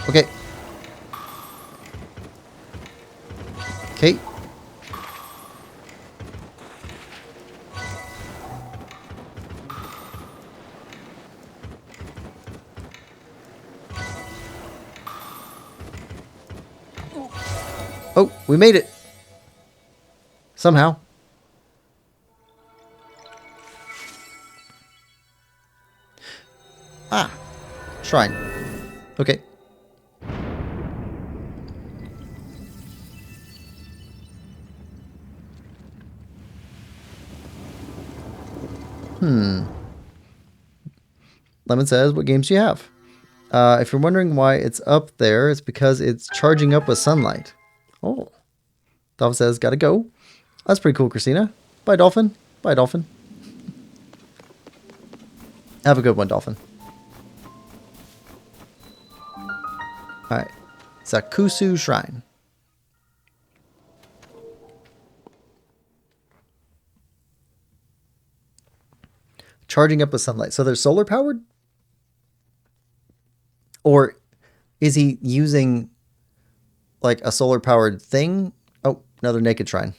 Okay. Okay. Oh, we made it. Somehow. Ah. Shrine. Okay. Lemon says, what games do you have? If you're wondering why it's up there, it's because it's charging up with sunlight. Oh. Dolphin says, gotta go. That's pretty cool, Christina. Bye, Dolphin. Bye, Dolphin. Have a good one, Dolphin. Alright. Sakusu Shrine. Charging up with sunlight. So they're solar powered? Or Is he using like a solar powered thing? Oh, another naked shrine.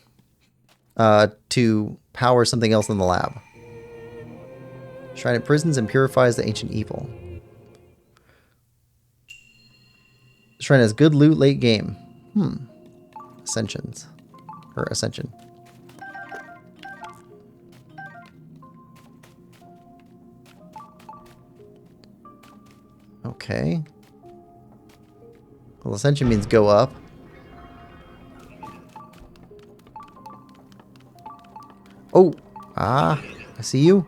To power something else in the lab. Shrine imprisons and purifies the ancient evil. Shrine has good loot late game. Ascensions. Or ascension. Okay. Well, ascension means go up. Oh! Ah! I see you.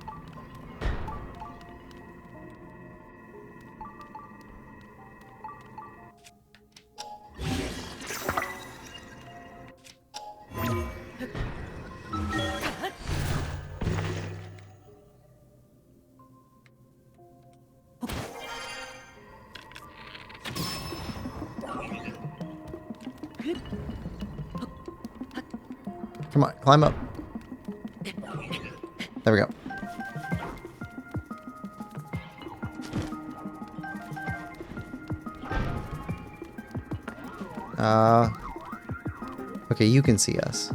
Come on, climb up. There we go. Okay, you can see us.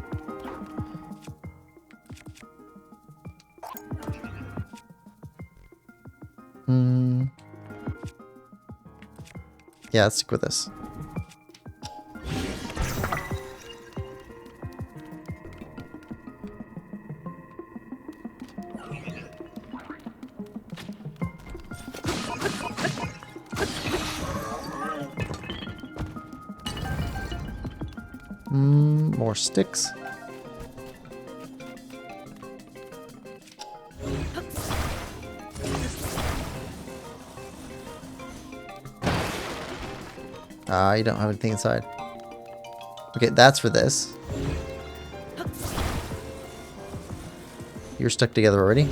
Yeah, let's stick with this. More sticks. You don't have anything inside. Okay, that's for this. You're stuck together already.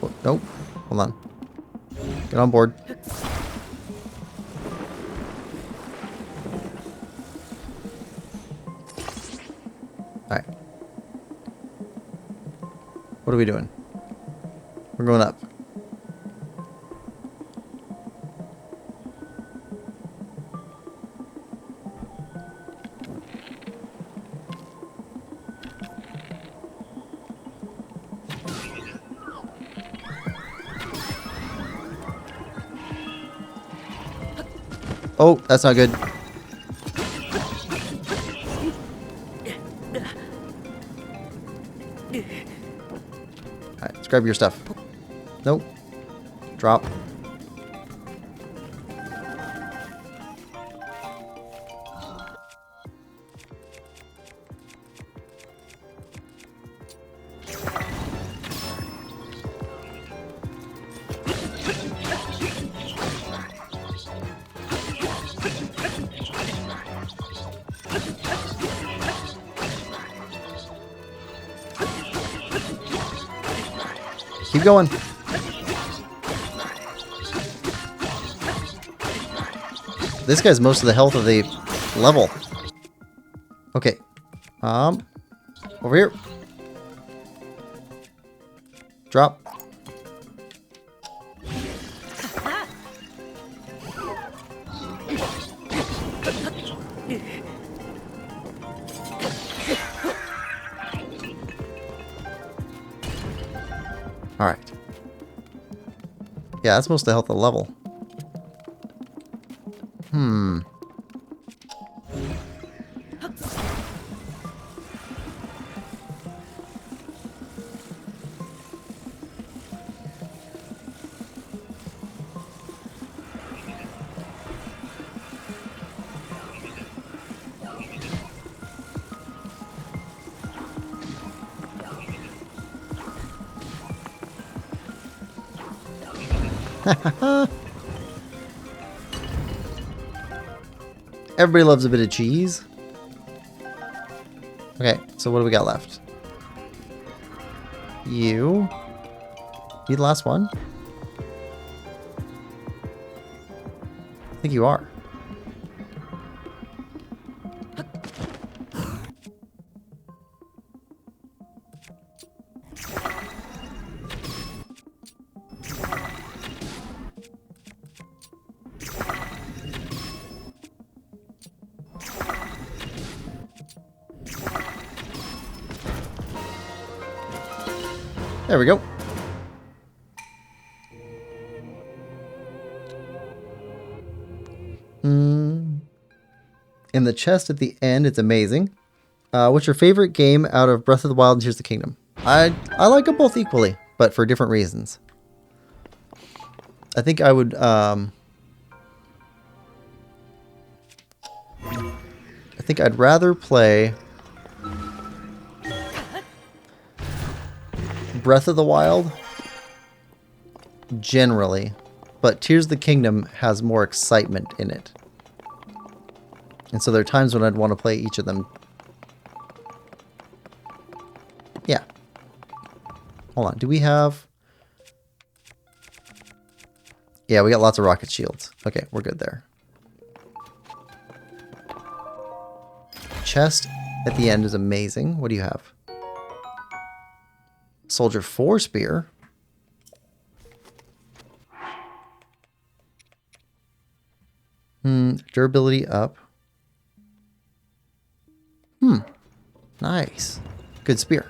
Oh, nope. Hold on. Get on board. Alright. What are we doing? We're going up. Oh, that's not good. Alright, let's grab your stuff. Nope. Drop. Keep going. This guy's most of the health of the level. Okay. Over here. Drop. Alright. Yeah, that's most of the health of the level. Everybody loves a bit of cheese. Okay, so what do we got left? You the last one? I think you are. There we go. In the chest at the end, it's amazing. What's your favorite game out of Breath of the Wild and Tears of the Kingdom? I like them both equally, but for different reasons. I think I would I think I'd rather play Breath of the Wild generally, but Tears of the Kingdom has more excitement in it. And so there are times when I'd want to play each of them. Yeah. Hold on. Do we have... Yeah, we got lots of rocket shields. Okay, we're good there. Chest at the end is amazing. What do you have? Soldier 4 spear. Durability up. Nice. Good spear.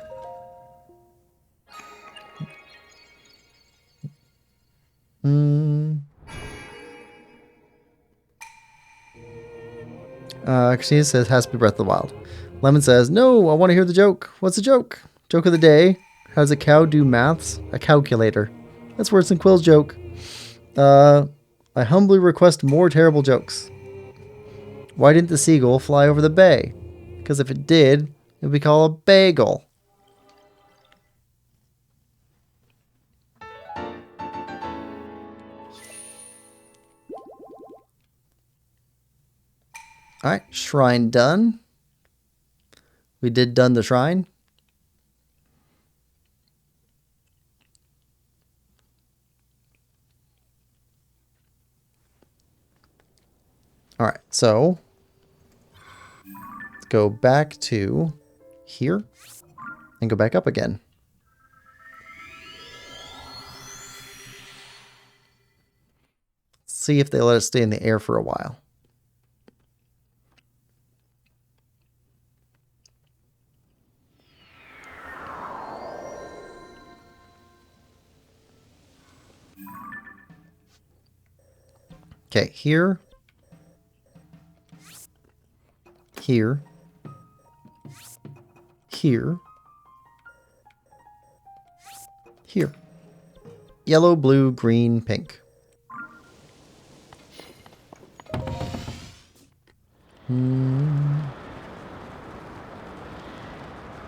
Christina says, has to be Breath of the Wild. Lemon says, no, I want to hear the joke. What's the joke? Joke of the day. How does a cow do maths? A calculator. That's worse than Quill's joke. I humbly request more terrible jokes. Why didn't the seagull fly over the bay? Because if it did, it would be called a bagel. Alright, shrine done. We did done the shrine. Alright, so let's go back to here and go back up again. See if they let us stay in the air for a while. Okay, here. Here. Here. Here. Yellow, blue, green, pink.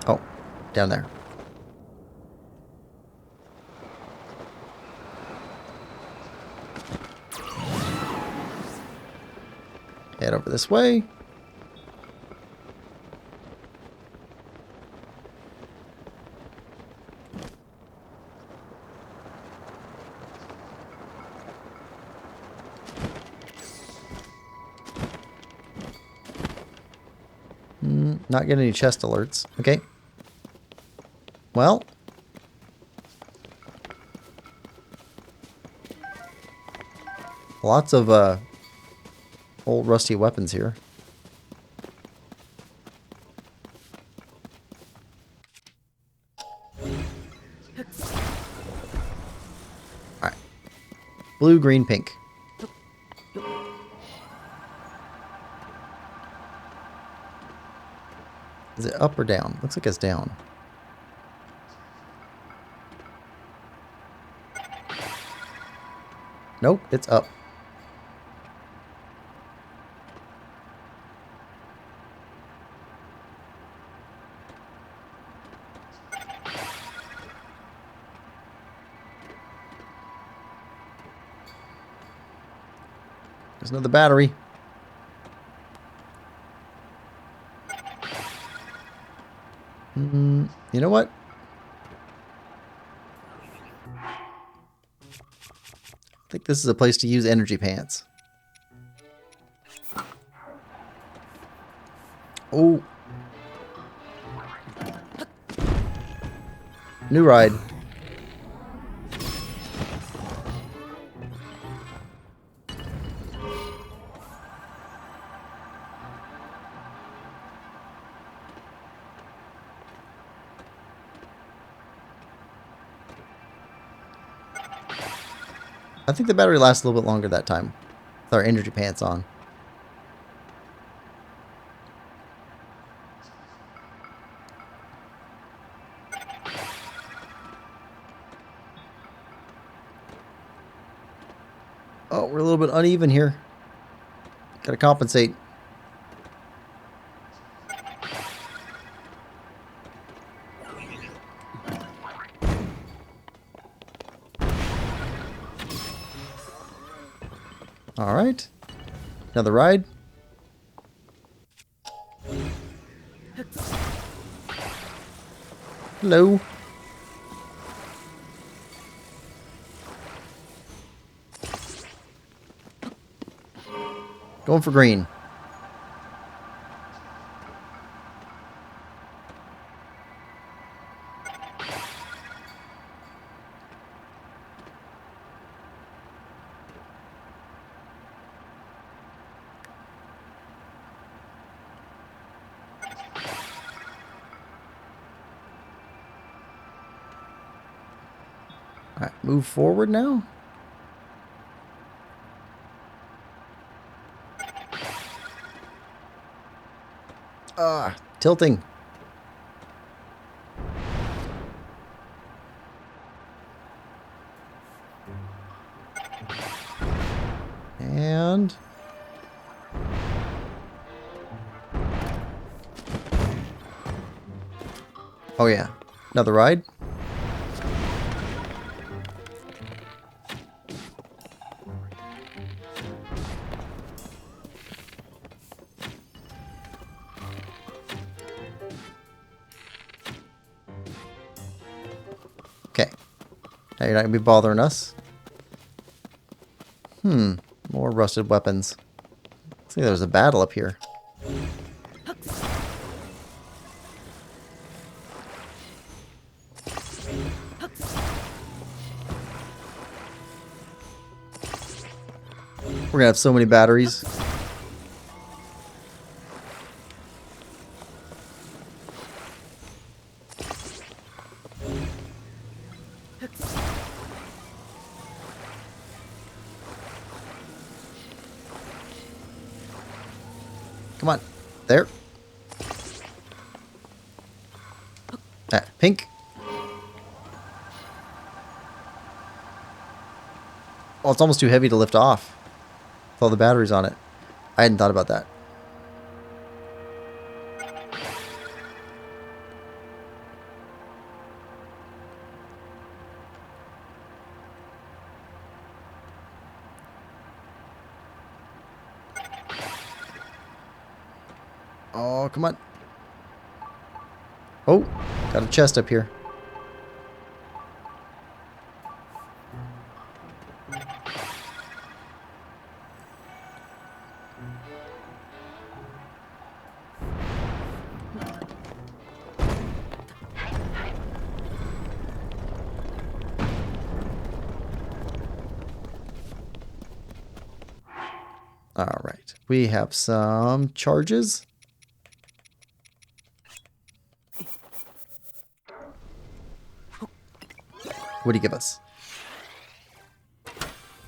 Oh, down there. Head over this way. Not getting any chest alerts. Okay. Well. Lots of old rusty weapons here. Alright. Blue, green, pink. Is it up or down? Looks like it's down. Nope, it's up. There's another battery. You know what? I think this is a place to use energy pants. Oh. New ride. I think the battery lasts a little bit longer that time with our energy pants on. Oh, we're a little bit uneven here. Gotta compensate. All right. Another ride. Hello. Going for green. All right, move forward now. Tilting. And oh yeah, another ride. Okay. Now you're not gonna be bothering us. More rusted weapons. Looks like there's a battle up here. We're gonna have so many batteries. Come on. There. Ah, pink. Oh, it's almost too heavy to lift off with all the batteries on it. I hadn't thought about that. Oh, come on. Oh, got a chest up here. All right. We have some charges. What do you give us?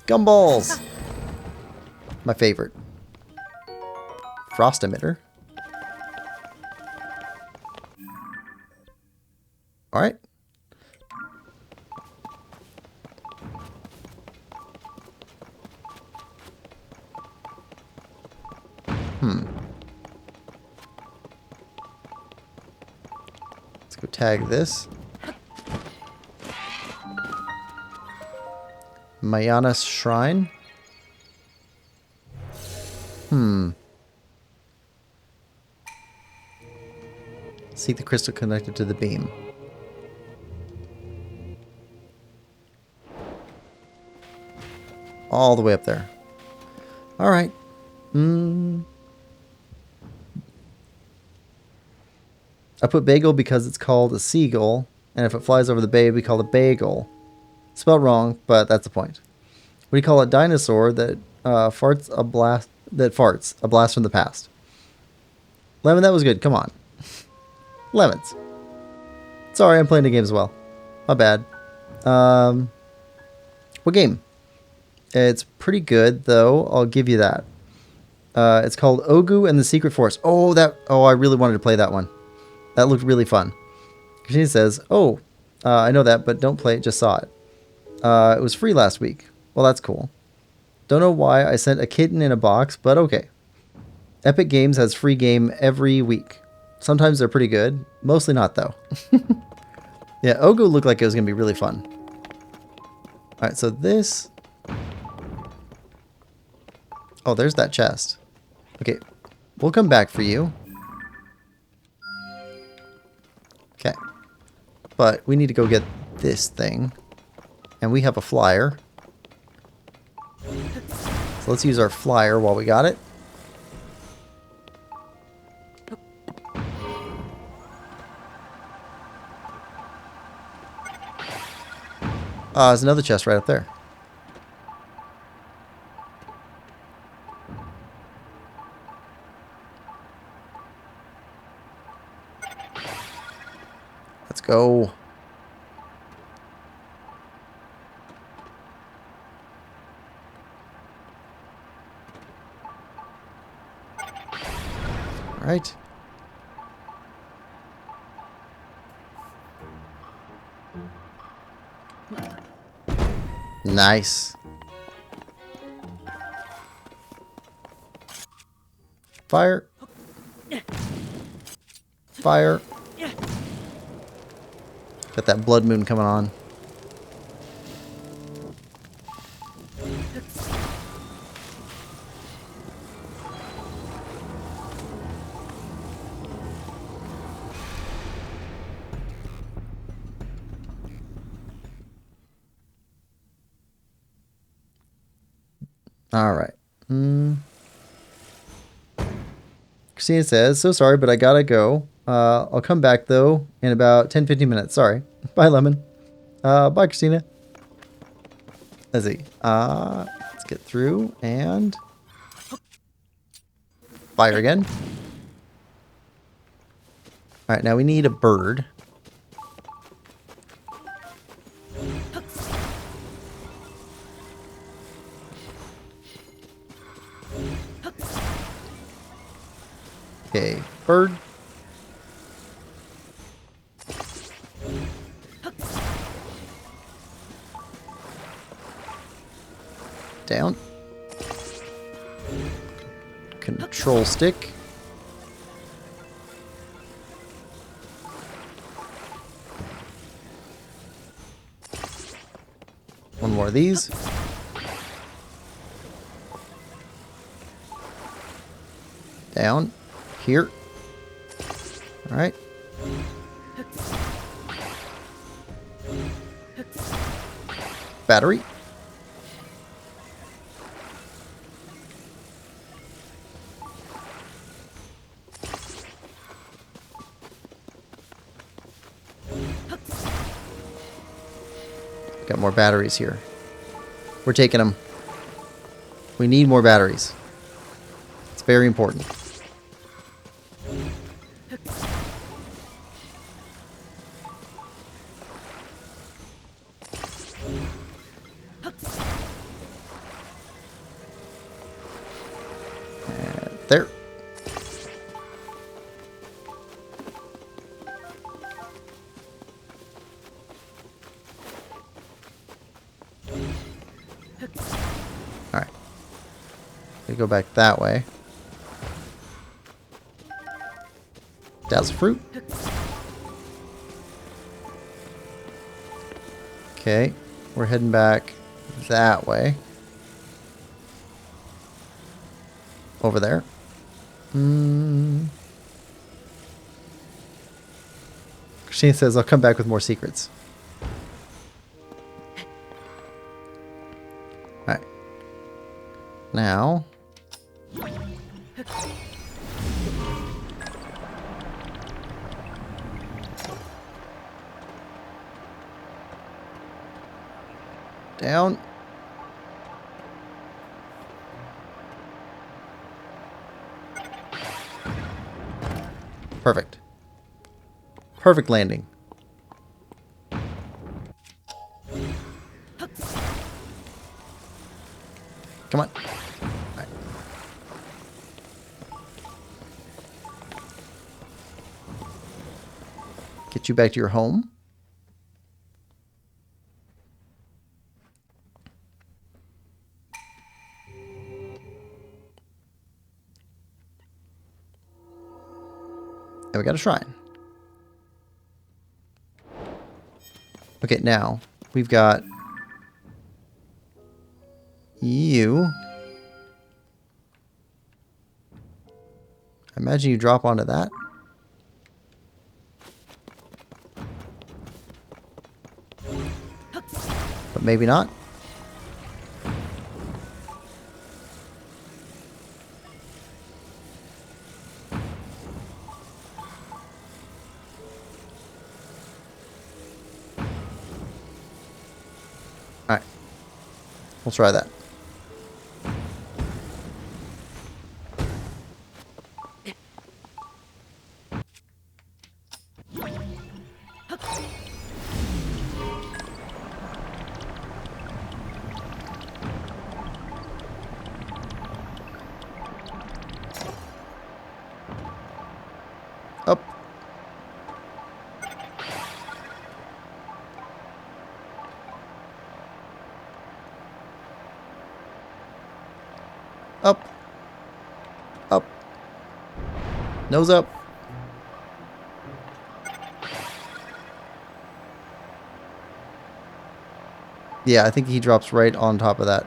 Gumballs! My favorite. Frost emitter. Alright. Let's go tag this. Mayana's Shrine. Seek the crystal connected to the beam. All the way up there. Alright. I put bagel because it's called a seagull, and if it flies over the bay, we call it bagel. Spelled wrong, but that's the point. What do you call a dinosaur that farts a blast? That farts a blast from the past. Lemon, that was good. Come on, lemons. Sorry, I'm playing the game as well. My bad. What game? It's pretty good, though. I'll give you that. It's called Ogu and the Secret Forest. Oh, I really wanted to play that one. That looked really fun. She says, "Oh, I know that, but don't play it. Just saw it. It was free last week. Well, that's cool. Don't know why I sent a kitten in a box, but okay. Epic Games has free game every week. Sometimes they're pretty good. Mostly not, though." Yeah, Ogu looked like it was going to be really fun. Alright, so this... Oh, there's that chest. Okay, we'll come back for you. Okay. But we need to go get this thing. And we have a flyer. So let's use our flyer while we got it. There's another chest right up there. Let's go. All right. Nice. Fire. Fire. Got that blood moon coming on. All right. Christina says, "So sorry, but I gotta go. I'll come back, though, in about 10-15 minutes. Sorry. Bye, Lemon. Bye, Christina." Let's see. Let's get through and... Fire again. Alright, now we need a bird. Okay, bird. Down. Control stick. One more of these. Down. Here. Alright. Battery. Got more batteries here. We're taking them. We need more batteries. It's very important. There. Alright. We go back that way. Dazzle fruit. Okay. We're heading back that way. Over there. Christine says, "I'll come back with more secrets." Alright. Now. Down. Perfect. Perfect landing. Get you back to your home. And we got a shrine. Okay, now we've got you. I imagine you drop onto that. But maybe not. Alright. We'll try that. Up. Up. Up. Nose up. Yeah, I think he drops right on top of that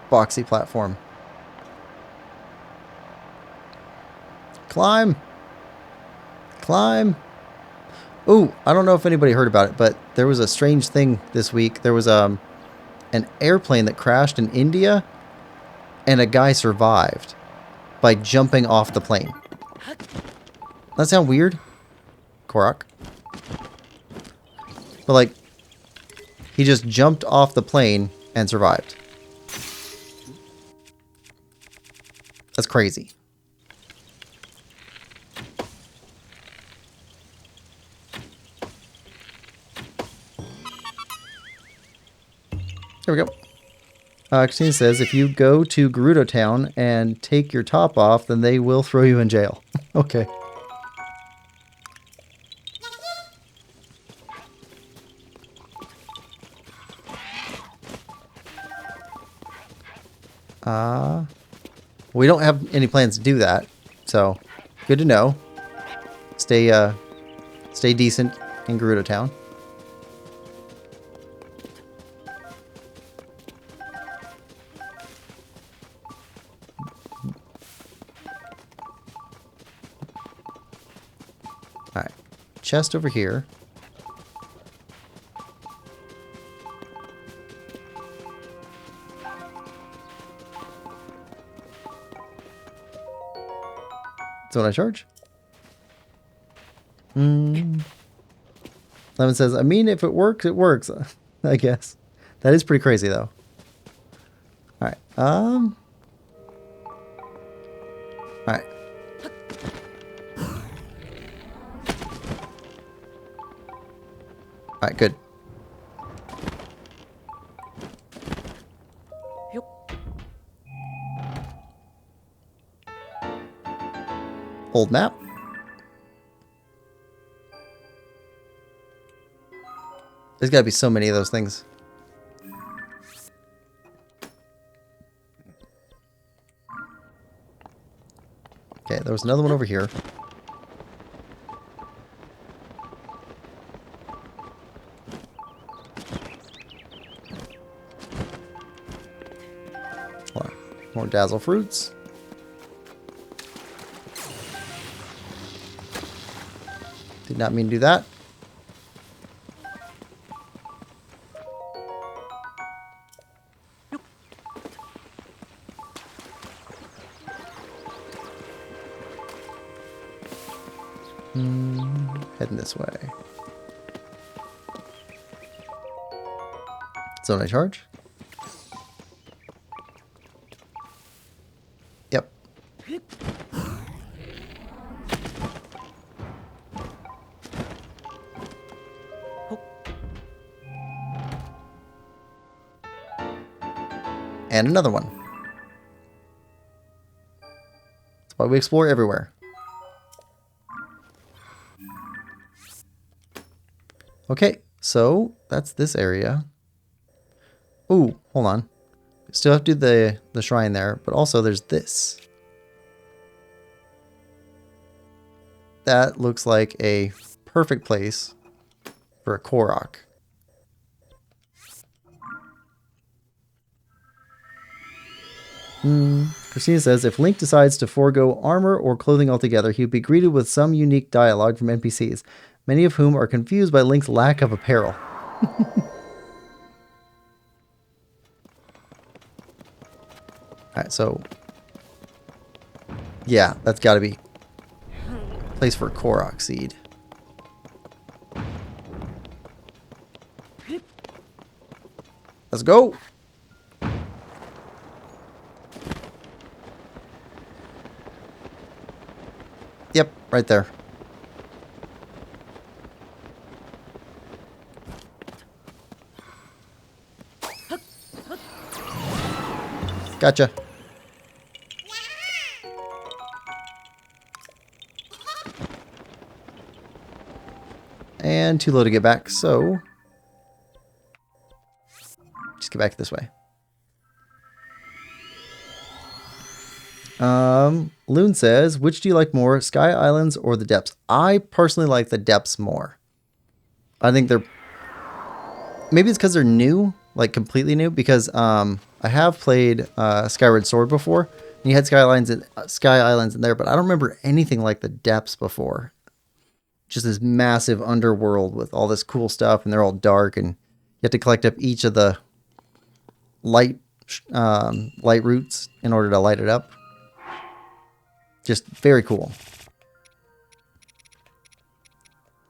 boxy platform. Climb. Climb. Ooh, I don't know if anybody heard about it, but there was a strange thing this week. There was an airplane that crashed in India, and a guy survived by jumping off the plane. That sound weird? Korok. But like, he just jumped off the plane and survived. That's crazy. There we go. Christina says, if you go to Gerudo Town and take your top off, then they will throw you in jail. Okay. We don't have any plans to do that, so good to know. Stay decent in Gerudo Town. Alright. Chest over here. That's what I charge. Lemon says, I mean, if it works, it works. I guess. That is pretty crazy, though. Alright. Alright. Alright, good. Old map. There's got to be so many of those things. Okay, there was another one over here. More dazzle fruits. Did not mean to do that. Heading this way. Zone I charge? Yep. And another one. That's why we explore everywhere. Okay, so that's this area. Ooh, hold on. Still have to do the shrine there, but also there's this. That looks like a perfect place for a Korok. Christina says, if Link decides to forego armor or clothing altogether, he would be greeted with some unique dialogue from NPCs, many of whom are confused by Link's lack of apparel. Alright, so... yeah, that's gotta be a place for a Korok seed. Let's go! Yep, right there. Gotcha. And too low to get back, so... just get back this way. Loon says, which do you like more, Sky Islands or the Depths? I personally like the Depths more. I think they're... maybe it's because they're new, like completely new, because I have played Skyward Sword before, and you had Sky Islands in there, but I don't remember anything like the Depths before. Just this massive underworld with all this cool stuff, and they're all dark, and you have to collect up each of the light roots in order to light it up. Just very cool.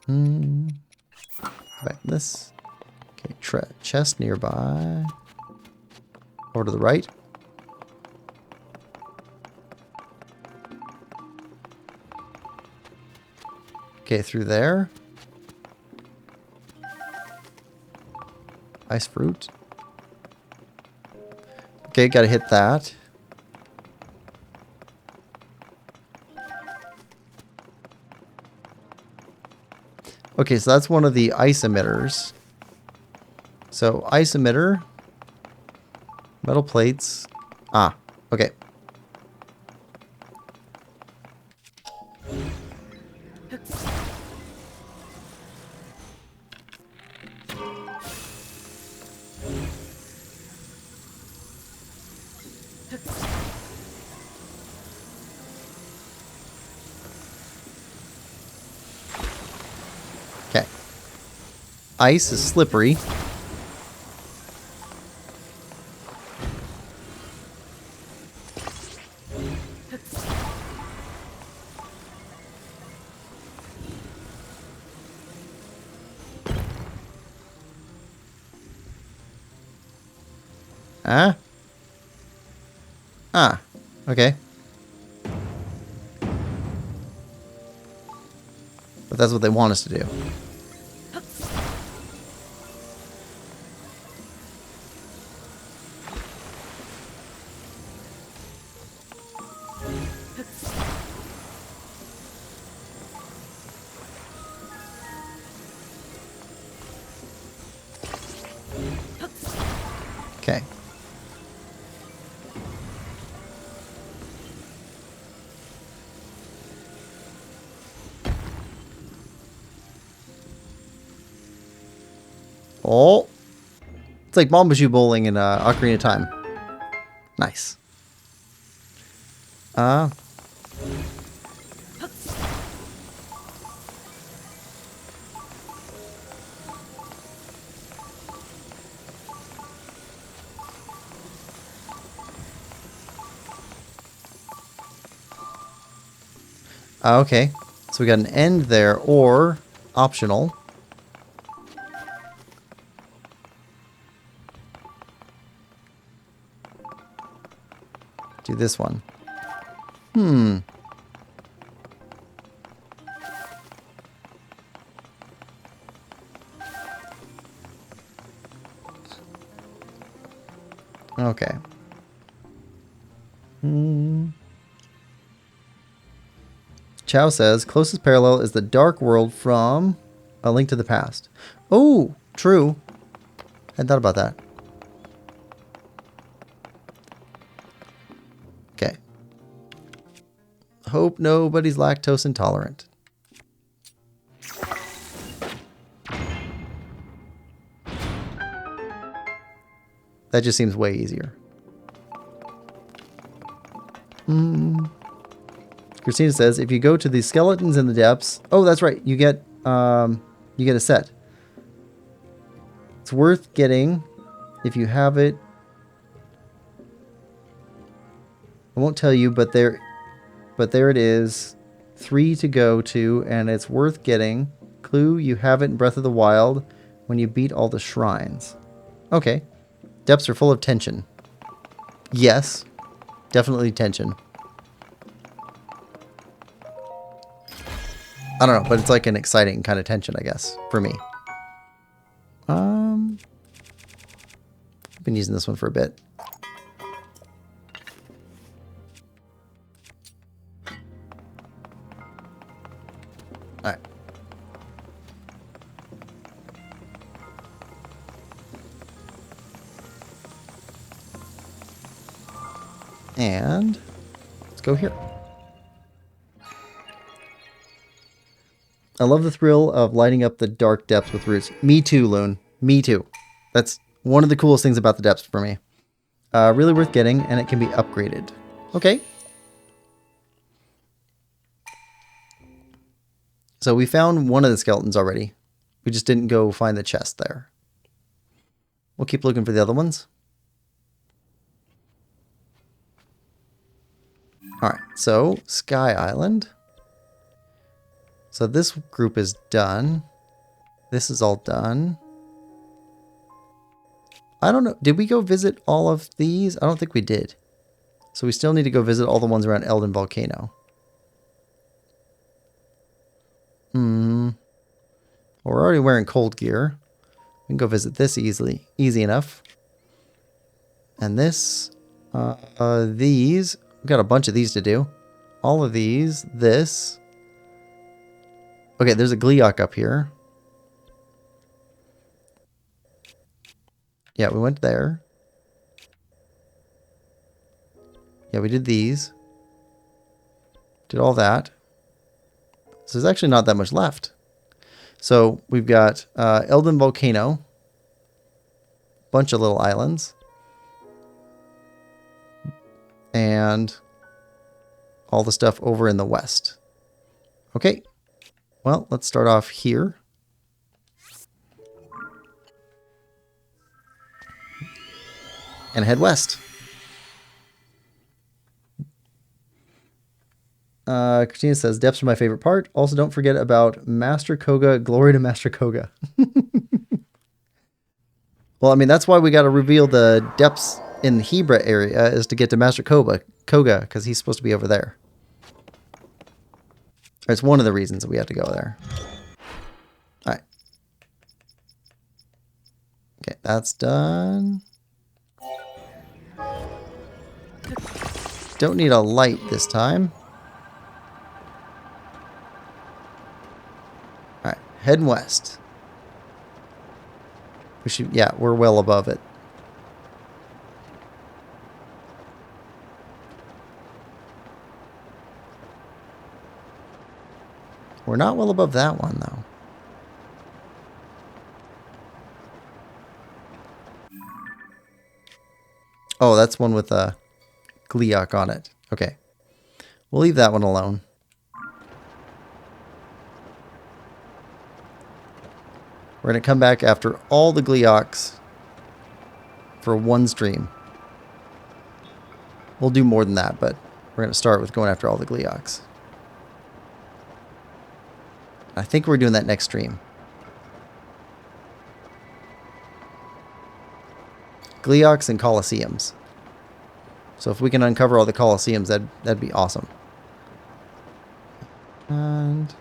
Back to this. Okay, chest nearby. Over to the right. Okay, through there. Ice fruit. Okay, gotta hit that. Okay, so that's one of the ice emitters. So, ice emitter. Metal plates. Ah, okay. Okay. Ice is slippery. Ah? Ah. Okay. But that's what they want us to do. Okay. Oh. It's like Bombashu bowling in Ocarina of Time. Nice. Okay. So we got an end there, or optional. Do this one. Okay. Chow says, closest parallel is the Dark World from A Link to the Past. Oh, true. Hadn't thought about that. Okay. Hope nobody's lactose intolerant. That just seems way easier. Christina says, if you go to the skeletons in the depths... Oh, that's right. You get a set. It's worth getting if you have it. I won't tell you, but there it is. 3 to go to, and it's worth getting. Clue, you have it in Breath of the Wild when you beat all the shrines. Okay. Depths are full of tension. Yes. Definitely tension. I don't know, but it's like an exciting kind of tension, I guess, for me. I've been using this one for a bit. Alright. And let's go here. I love the thrill of lighting up the dark depths with roots. Me too, Loon. Me too. That's one of the coolest things about the depths for me. Really worth getting, and it can be upgraded. Okay. So we found one of the skeletons already. We just didn't go find the chest there. We'll keep looking for the other ones. Alright, so Sky Island. So this group is done. This is all done. I don't know. Did we go visit all of these? I don't think we did. So we still need to go visit all the ones around Elden Volcano. Well, we're already wearing cold gear. We can go visit this easy enough. And this, these, we've got a bunch of these to do. All of these, this. Okay, there's a Gleeok up here. Yeah, we went there. Yeah, we did these. Did all that. So there's actually not that much left. So we've got Elden Volcano. Bunch of little islands. And all the stuff over in the west. Okay. Well, let's start off here. And head west. Christina says, depths are my favorite part. Also, don't forget about Master Koga. Glory to Master Koga. Well, I mean, that's why we got to reveal the depths in the Hebra area, is to get to Master Koga, because he's supposed to be over there. It's one of the reasons that we have to go there. Alright. Okay, that's done. Don't need a light this time. Alright, heading west. We should, yeah, we're well above it. We're not well above that one, though. Oh, that's one with a Gleeok on it. Okay. We'll leave that one alone. We're going to come back after all the Gleeoks for one stream. We'll do more than that, but we're going to start with going after all the Gleeoks. I think we're doing that next stream. Gleeoks and Colosseums. So if we can uncover all the Colosseums, that'd be awesome. And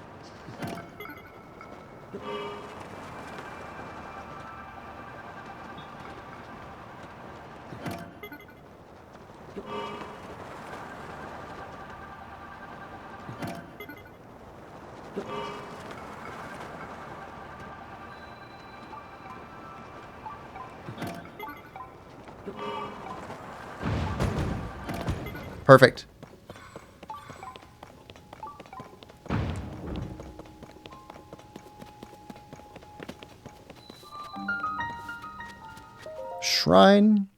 Perfect. Shrine.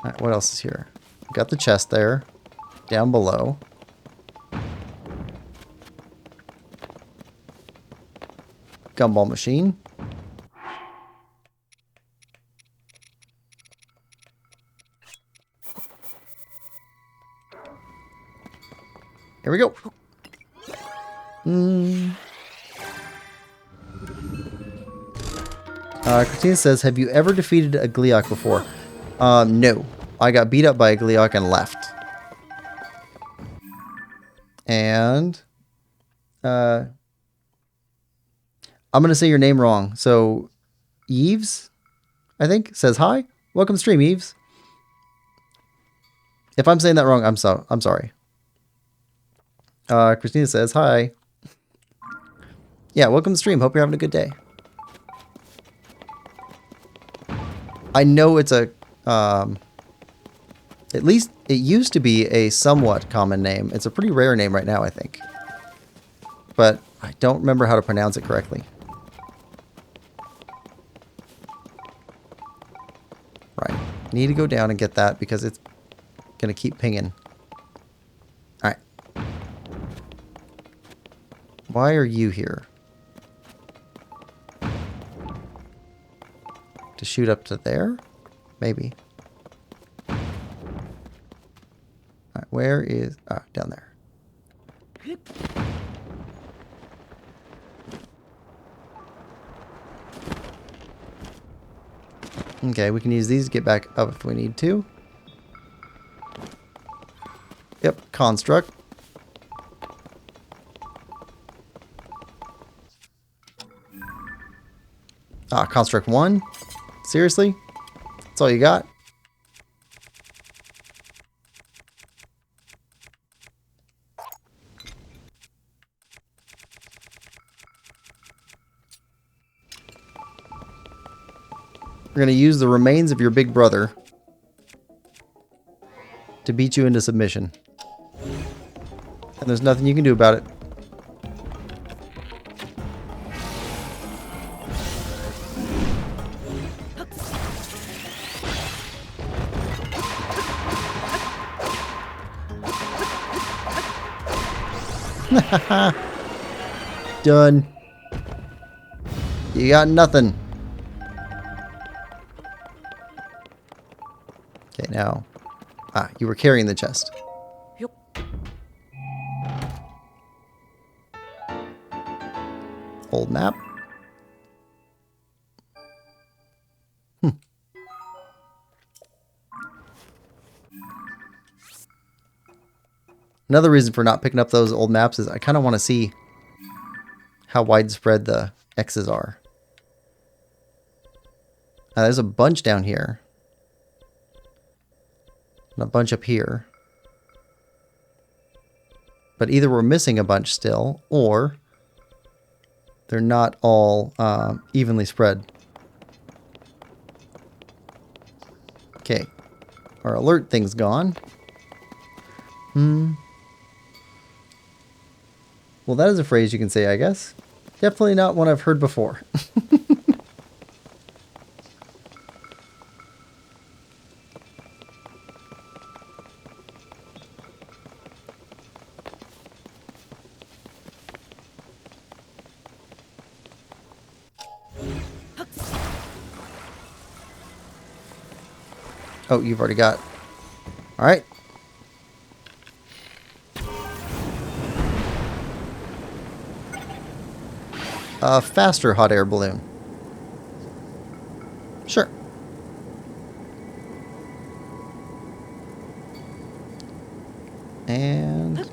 Alright, what else is here? Got the chest there. Down below. Gumball machine. Here we go. Christina says, have you ever defeated a Gleeok before? No. I got beat up by a Gleeok and left. And I'm going to say your name wrong. So Eves, I think, says hi. Welcome to stream, Eves. If I'm saying that wrong, I'm sorry. Christina says hi. Yeah, welcome to stream. Hope you're having a good day. I know it's a at least it used to be a somewhat common name. It's a pretty rare name right now, I think. But I don't remember how to pronounce it correctly. Right. Need to go down and get that because it's going to keep pinging. Alright. Why are you here? To shoot up to there? Maybe. Alright, where is... Ah, down there. Okay, we can use these to get back up if we need to. Yep, construct. Ah, construct 1? Seriously? That's all you got? We're going to use the remains of your big brother to beat you into submission. And there's nothing you can do about it. Done. You got nothing. Okay, now. Ah, you were carrying the chest. Yep. Old map. Another reason for not picking up those old maps is I kind of want to see how widespread the X's are. There's a bunch down here. And a bunch up here. But either we're missing a bunch still, or they're not all evenly spread. Okay. Our alert thing's gone. Well, that is a phrase you can say, I guess. Definitely not one I've heard before. Oh, you've already got... Alright. A faster hot air balloon. Sure. And...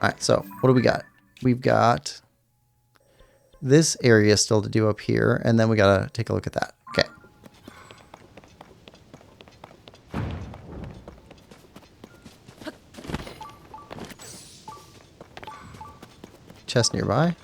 Alright, so what do we got? We've got this area still to do up here, and then we gotta take a look at that. Okay. chest nearby.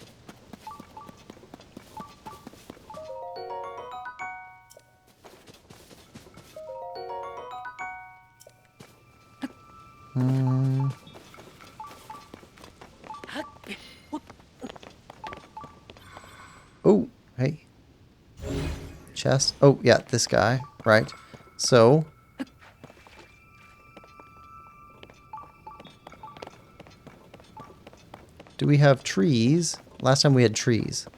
Oh, hey. Chest. Oh, yeah, this guy. Right. So. Do we have trees? Last time we had trees.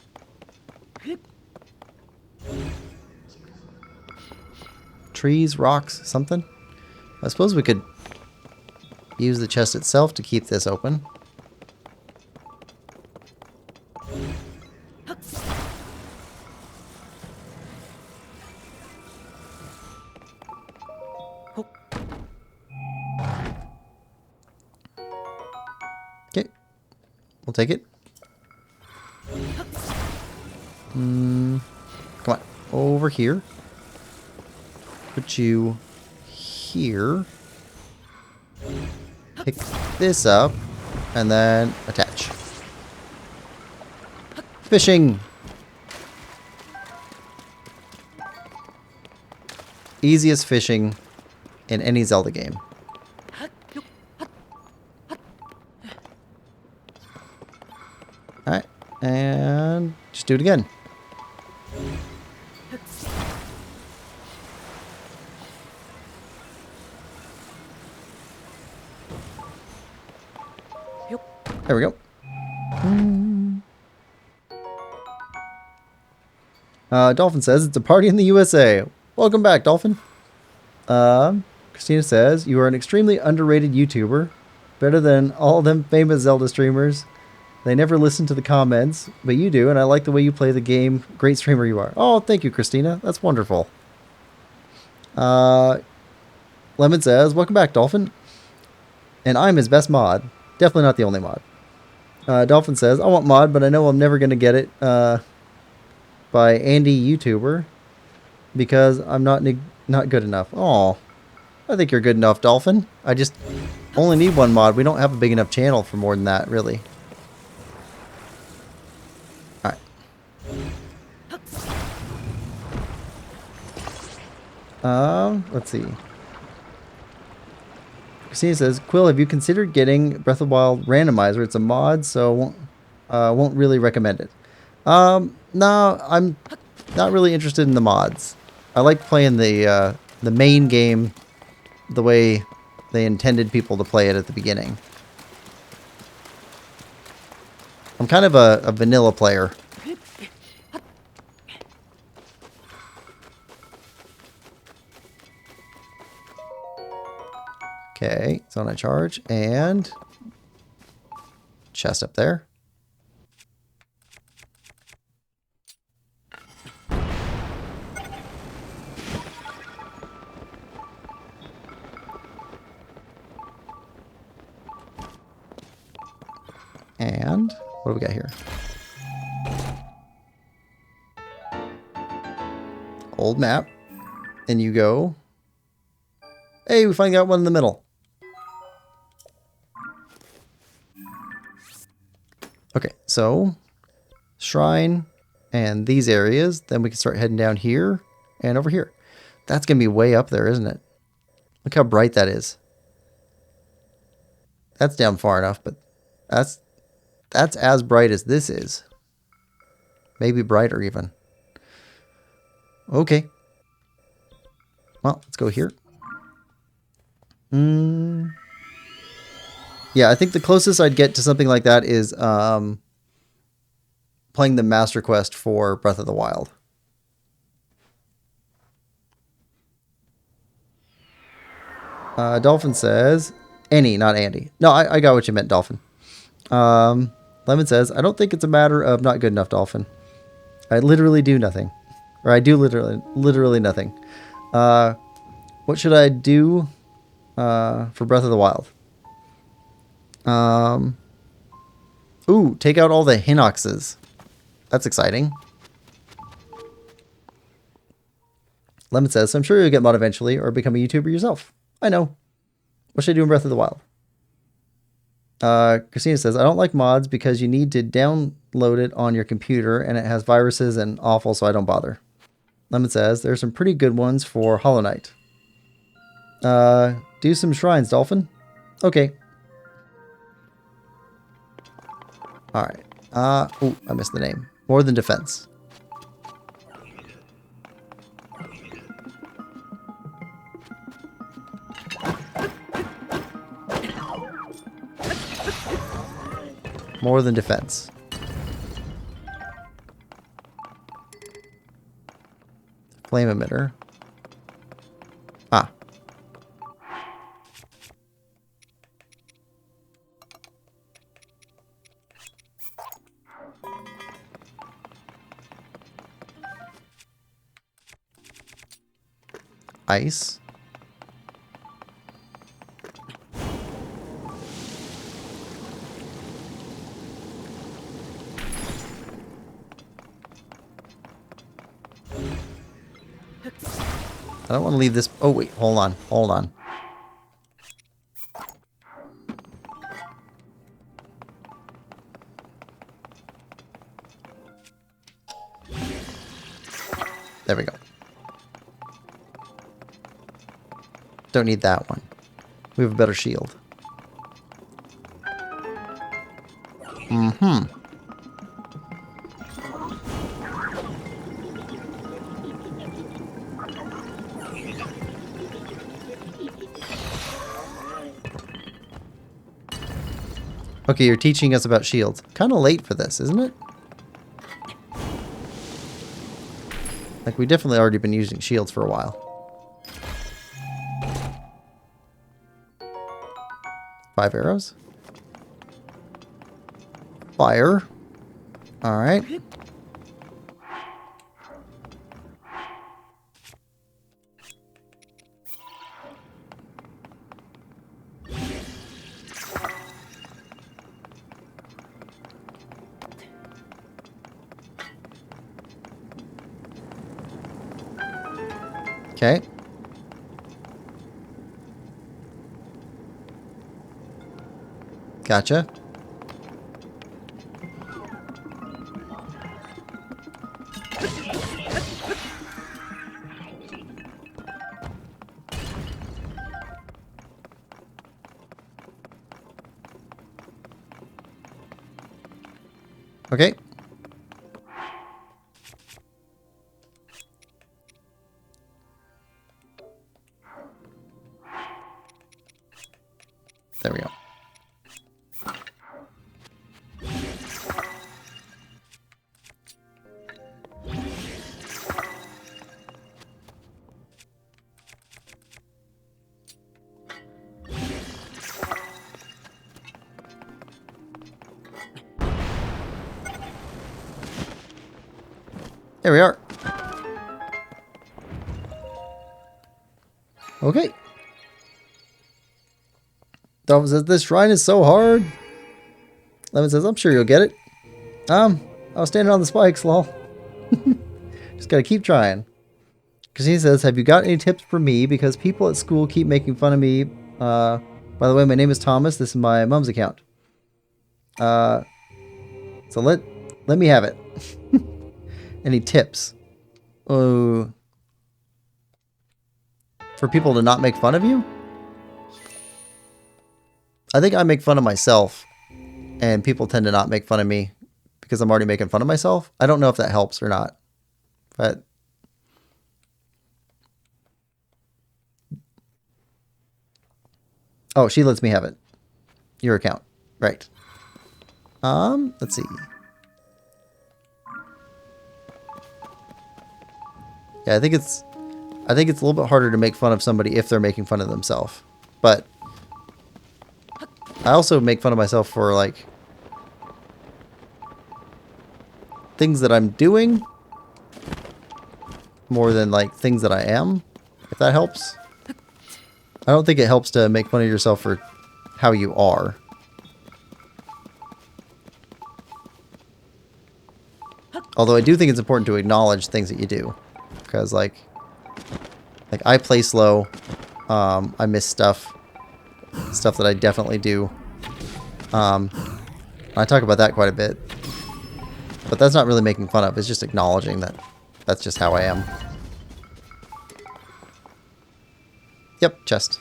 Trees, rocks, something? I suppose we could use the chest itself to keep this open. Okay. We'll take it. Come on. Over here. Put you here. Pick this up. And then attach. Fishing! Easiest fishing in any Zelda game. Alright. And just do it again. There we go. Dolphin says, it's a party in the USA. Welcome back, Dolphin. Christina says, you are an extremely underrated YouTuber. Better than all them famous Zelda streamers. They never listen to the comments, but you do, and I like the way you play the game. Great streamer you are. Oh, thank you, Christina. That's wonderful. Lemon says, welcome back, Dolphin. And I'm his best mod. Definitely not the only mod. Dolphin says, I want mod, but I know I'm never going to get it by Andy YouTuber because I'm not good enough. Oh, I think you're good enough, Dolphin. I just only need one mod. We don't have a big enough channel for more than that, really. Alright. Let's see. Christina says, Quill, have you considered getting Breath of the Wild randomizer? It's a mod, so won't really recommend it. No, I'm not really interested in the mods. I like playing the main game the way they intended people to play it at the beginning. I'm kind of a vanilla player. Okay, it's on a charge, and chest up there. And what do we got here? Old map. And you go. Hey, we finally got one in the middle. Okay, so shrine and these areas. Then we can start heading down here and over here. That's going to be way up there, isn't it? Look how bright that is. That's down far enough, but that's as bright as this is. Maybe brighter even. Okay. Well, let's go here. Yeah, I think the closest I'd get to something like that is playing the Master Quest for Breath of the Wild. Dolphin says, Annie, not Andy. No, I got what you meant, Dolphin. Lemon says, I don't think it's a matter of not good enough, Dolphin. I literally do nothing. Or I do literally nothing. What should I do for Breath of the Wild? Ooh, take out all the Hinoxes. That's exciting. Lemon says, so I'm sure you'll get mod eventually or become a YouTuber yourself. I know. What should I do in Breath of the Wild? Christina says, I don't like mods because you need to download it on your computer and it has viruses and awful, so I don't bother. Lemon says, there's some pretty good ones for Hollow Knight. Do some shrines, Dolphin. Okay. Alright. Oh, I missed the name. More than defense. More than defense. Flame emitter. Ah. Ice. I don't want to leave this. Oh, wait. Hold on. Hold on. There we go. Don't need that one. We have a better shield. Mm-hmm. Okay, you're teaching us about shields. Kind of late for this, isn't it? Like, we definitely already been using shields for a while. Five arrows. Fire. Alright. Okay. Gotcha. Okay. There we go. There we are. Okay. Dolphin says, this shrine is so hard. Lemon says, I'm sure you'll get it. I was standing on the spikes, lol. Just gotta keep trying. Christine says, have you got any tips for me? Because people at school keep making fun of me. By the way, my name is Thomas. This is my mom's account. So let me have it. Any tips? Oh, for people to not make fun of you? I think I make fun of myself, and people tend to not make fun of me because I'm already making fun of myself. I don't know if that helps or not, but oh, she lets me have it. Your account, right? Let's see. Yeah, I think it's a little bit harder to make fun of somebody if they're making fun of themselves, but I also make fun of myself for, like, things that I'm doing more than, like, things that I am, if that helps. I don't think it helps to make fun of yourself for how you are. Although I do think it's important to acknowledge things that you do. Because, like I play slow. I miss stuff. Stuff that I definitely do. I talk about that quite a bit. But that's not really making fun of. It's just acknowledging that that's just how I am. Yep, chest.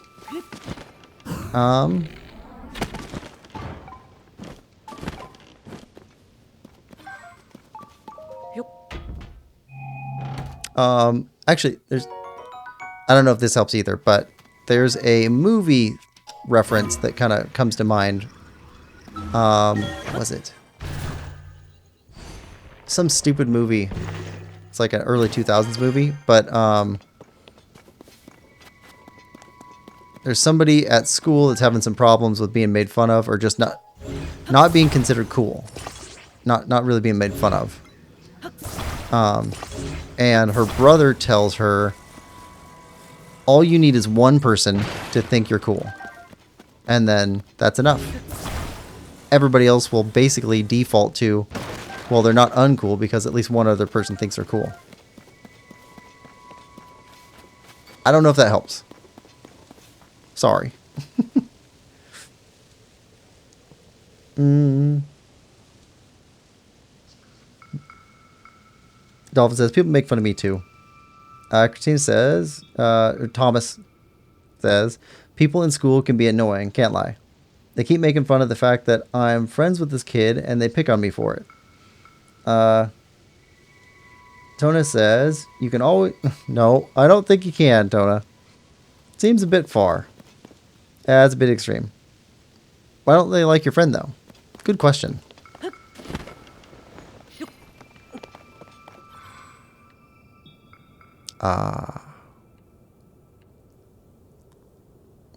Actually, I don't know if this helps either, but there's a movie reference that kind of comes to mind. What was it? Some stupid movie. It's like an early 2000s movie, but there's somebody at school that's having some problems with being made fun of, or just not being considered cool, not really being made fun of. And her brother tells her, all you need is one person to think you're cool, and then that's enough. Everybody else will basically default to, well, they're not uncool because at least one other person thinks they're cool. I don't know if that helps. Sorry. Dolphin says, people make fun of me too. Christine says, or Thomas says, people in school can be annoying, can't lie. They keep making fun of the fact that I'm friends with this kid and they pick on me for it. Tona says, you can always... No, I don't think you can, Tona. Seems a bit far. That's a bit extreme. Why don't they like your friend, though? Good question.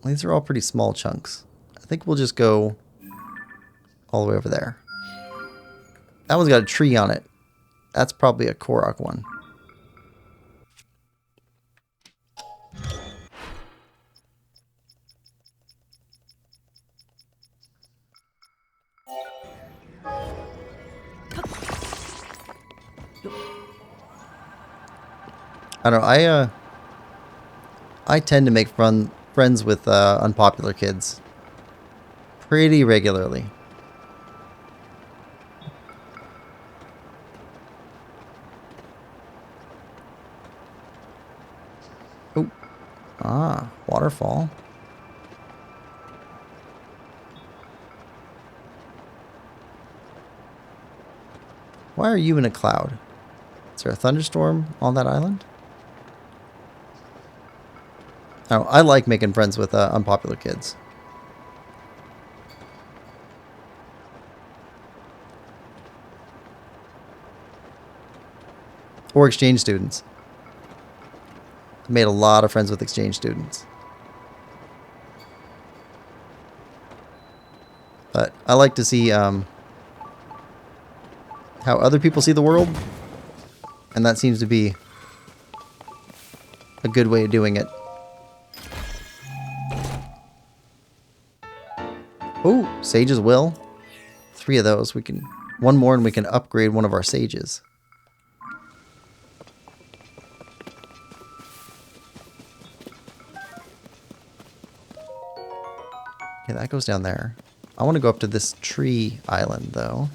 These are all pretty small chunks. I think we'll just go all the way over there. That one's got a tree on it. That's probably a Korok one. I don't know. I tend to make friends with unpopular kids pretty regularly. Oh, waterfall. Why are you in a cloud? Is there a thunderstorm on that island? Oh, I like making friends with unpopular kids. Or exchange students. I made a lot of friends with exchange students. But I like to see how other people see the world. And that seems to be a good way of doing it. Oh, Sage's Will. 3 of those. We can... One more and we can upgrade one of our sages. Okay, that goes down there. I want to go up to this tree island, though.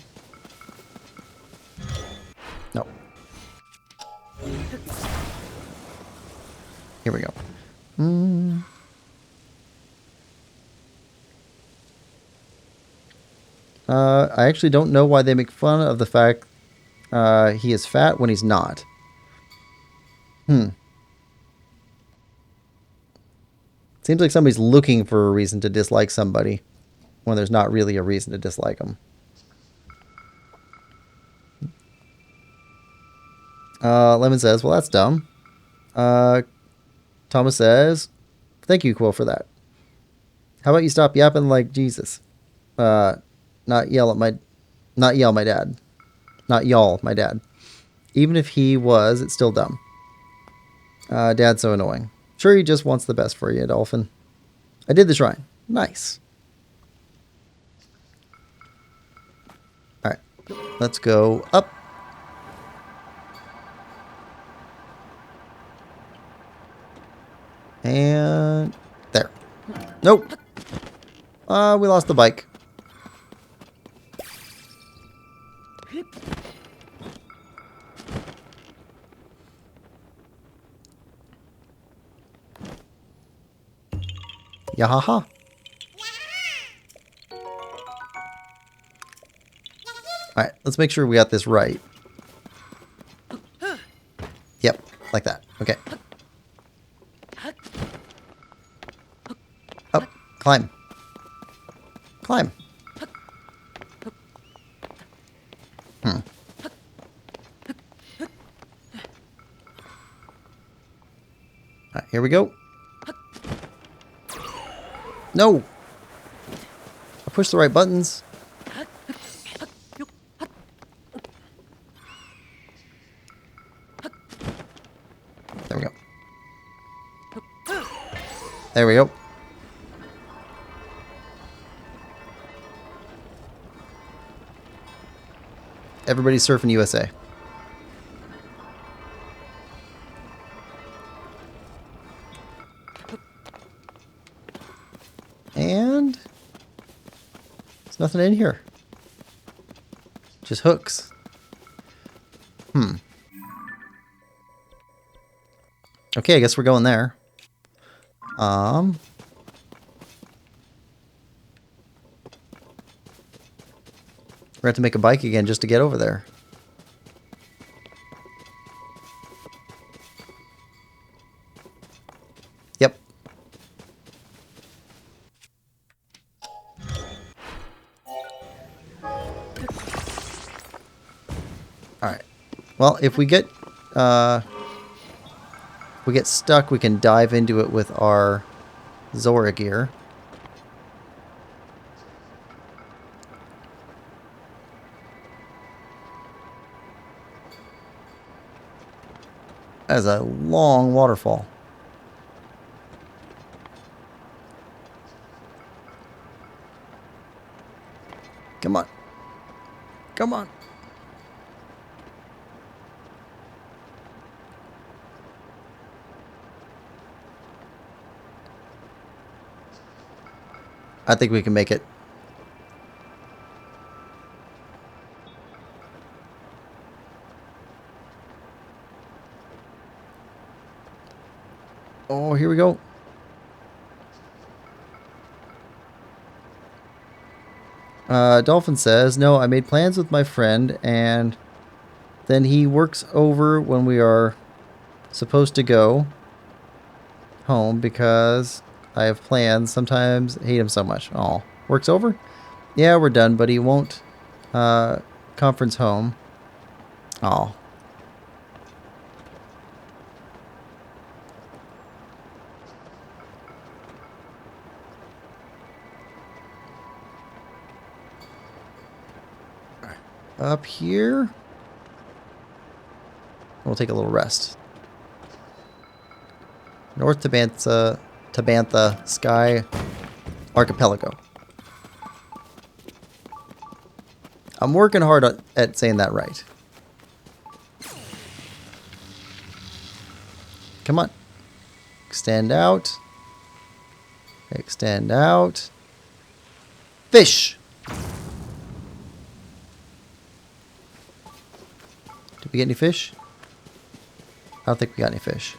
No. Here we go. I actually don't know why they make fun of the fact he is fat when he's not. Seems like somebody's looking for a reason to dislike somebody when there's not really a reason to dislike them. Lemon says, well, that's dumb. Thomas says, thank you, Quill, for that. How about you stop yapping like Jesus? Not yell, my dad. Not y'all, my dad. Even if he was, it's still dumb. Dad's so annoying. Sure, he just wants the best for you, Dolphin. I did the shrine. Nice. Alright. Let's go up. And there. Nope. We lost the bike. Yahaha. Alright, let's make sure we got this right. Yep, like that. Okay. Up, climb. Climb. Alright, here we go. No! I pushed the right buttons. There we go. There we go. Everybody's surfing USA. And there's nothing in here. Just hooks. Okay, I guess we're going there. We're gonna have to make a bike again just to get over there. Yep. Alright. Well, if we get stuck, we can dive into it with our Zora gear. That is a long waterfall. Come on. Come on. I think we can make it. Oh, here we go. Dolphin says, no, I made plans with my friend, and then he works over when we are supposed to go home because I have plans. Sometimes I hate him so much. Oh, works over? Yeah, we're done, but he won't conference home. Oh. Up here. We'll take a little rest. North Tabantha Sky Archipelago. I'm working hard at saying that right. Come on. Extend out. Extend out. Fish! Did we get any fish? I don't think we got any fish.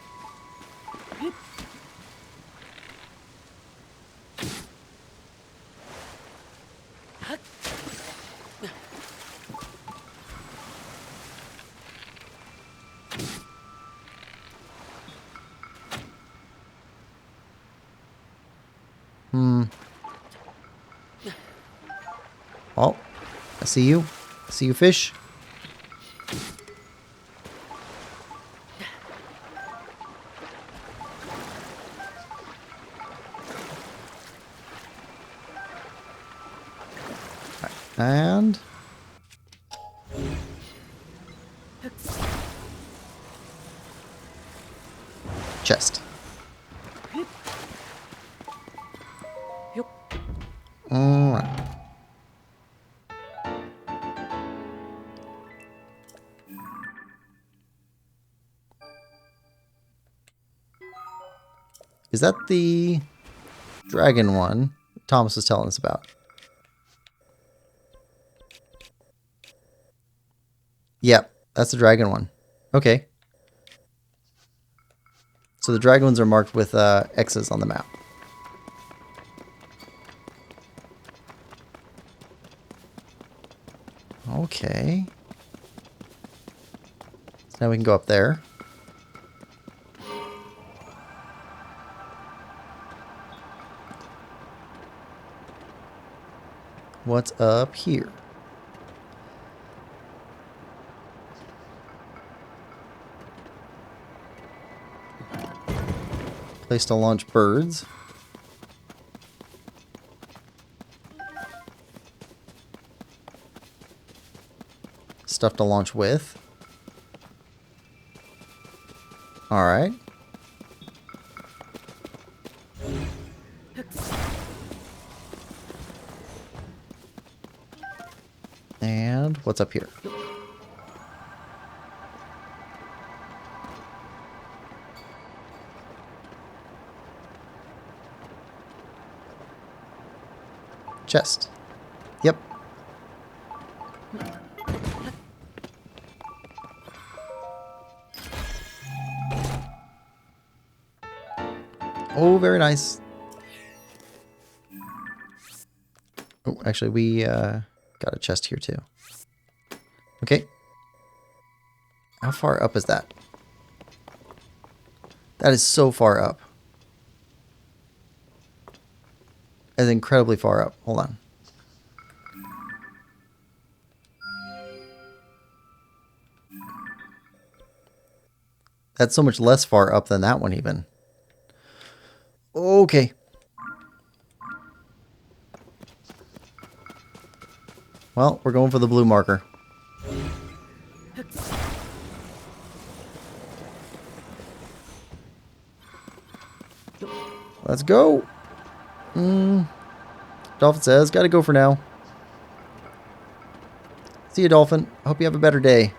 Oh, I see you. I see you, fish. And chest. All right. Is that the dragon one Thomas was telling us about? Yep, that's the dragon one. Okay. So the dragon ones are marked with X's on the map. Okay. So now we can go up there. What's up here? Place to launch birds. Stuff to launch with. Alright. And what's up here? Chest. Yep. Oh, very nice. Oh, actually, we got a chest here too. Okay. How far up is that? That is so far up. That is incredibly far up. Hold on. That's so much less far up than that one even. Okay. Well, we're going for the blue marker. Let's go. Dolphin says, gotta go for now. See you, Dolphin. Hope you have a better day.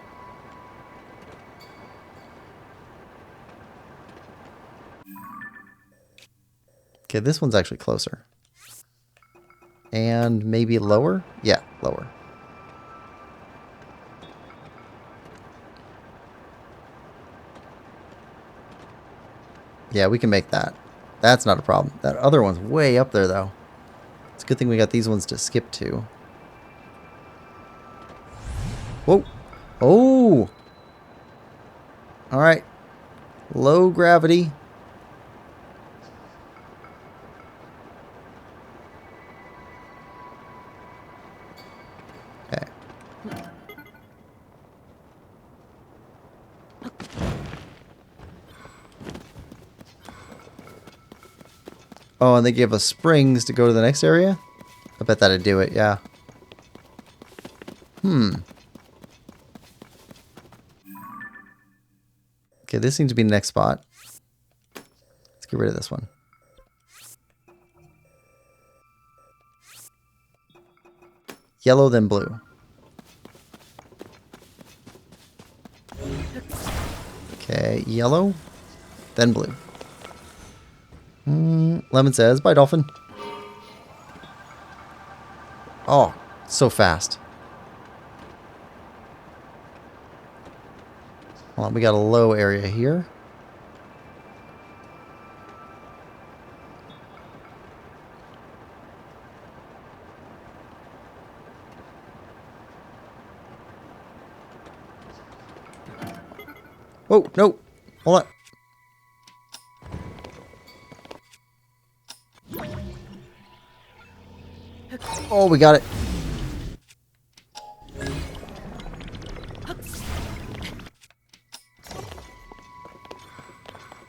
Okay, this one's actually closer. And maybe lower? Yeah, lower. Yeah, we can make that. That's not a problem. That other one's way up there, though. It's a good thing we got these ones to skip to. Whoa. Oh! Alright. Low gravity. Okay. Oh, and they give us springs to go to the next area? I bet that'd do it, yeah. Okay, this seems to be the next spot. Let's get rid of this one. Yellow, then blue. Okay, yellow, then blue. Lemon says, bye, Dolphin. Oh, so fast. Hold on, we got a low area here. Oh, no. Hold on. Oh, we got it.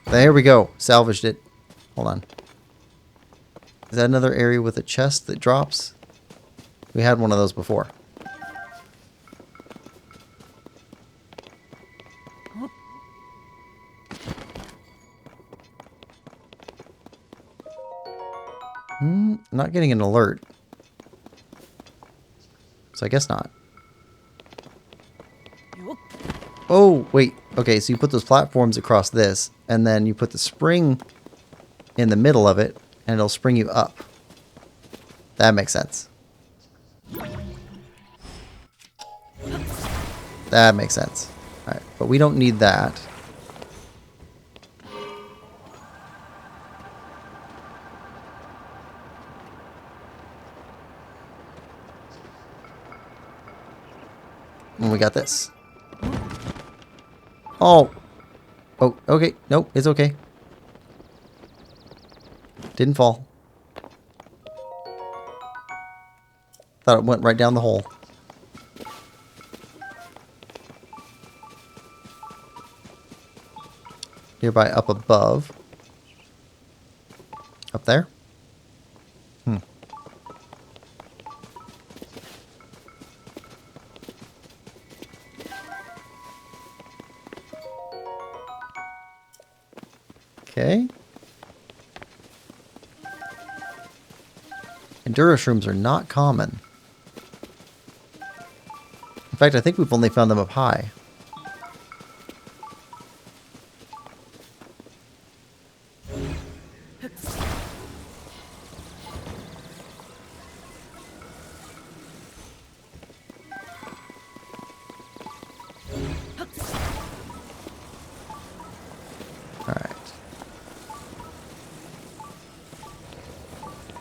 There we go. Salvaged it. Hold on. Is that another area with a chest that drops? We had one of those before. Not getting an alert. So I guess not. Oh, wait. Okay, so you put those platforms across this, and then you put the spring in the middle of it, and it'll spring you up. That makes sense. That makes sense. Alright, but we don't need that. And we got this. Oh! Oh, okay. Nope, it's okay. Didn't fall. Thought it went right down the hole. Nearby up above. Up there? Hmm. Okay. Enduro shrooms are not common. In fact, I think we've only found them up high. Alright.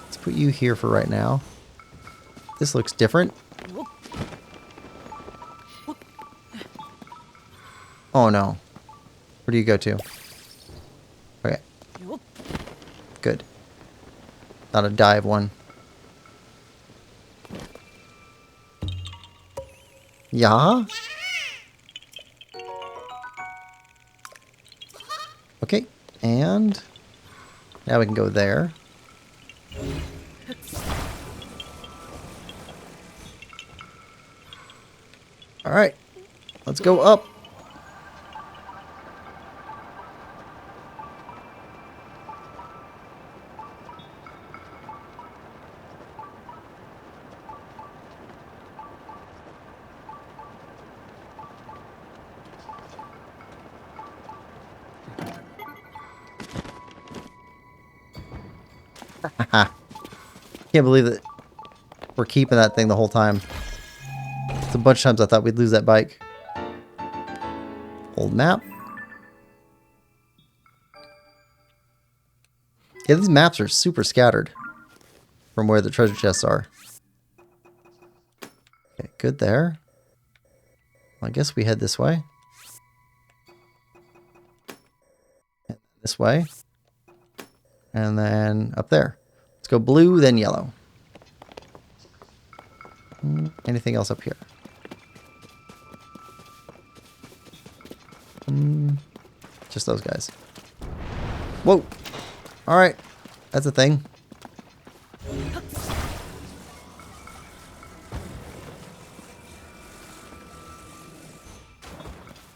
Let's put you here for right now. This looks different. Oh no. Where do you go to? Okay. Good. Not a dive one. Yeah? Okay. And now we can go there. Alright. Let's go up. Haha. Can't believe that we're keeping that thing the whole time. It's a bunch of times I thought we'd lose that bike. Old map. Yeah, these maps are super scattered from where the treasure chests are. Okay, good there. Well, I guess we head this way. This way. And then up there. Let's go blue, then yellow. Anything else up here? Just those guys. Whoa! Alright. That's a thing.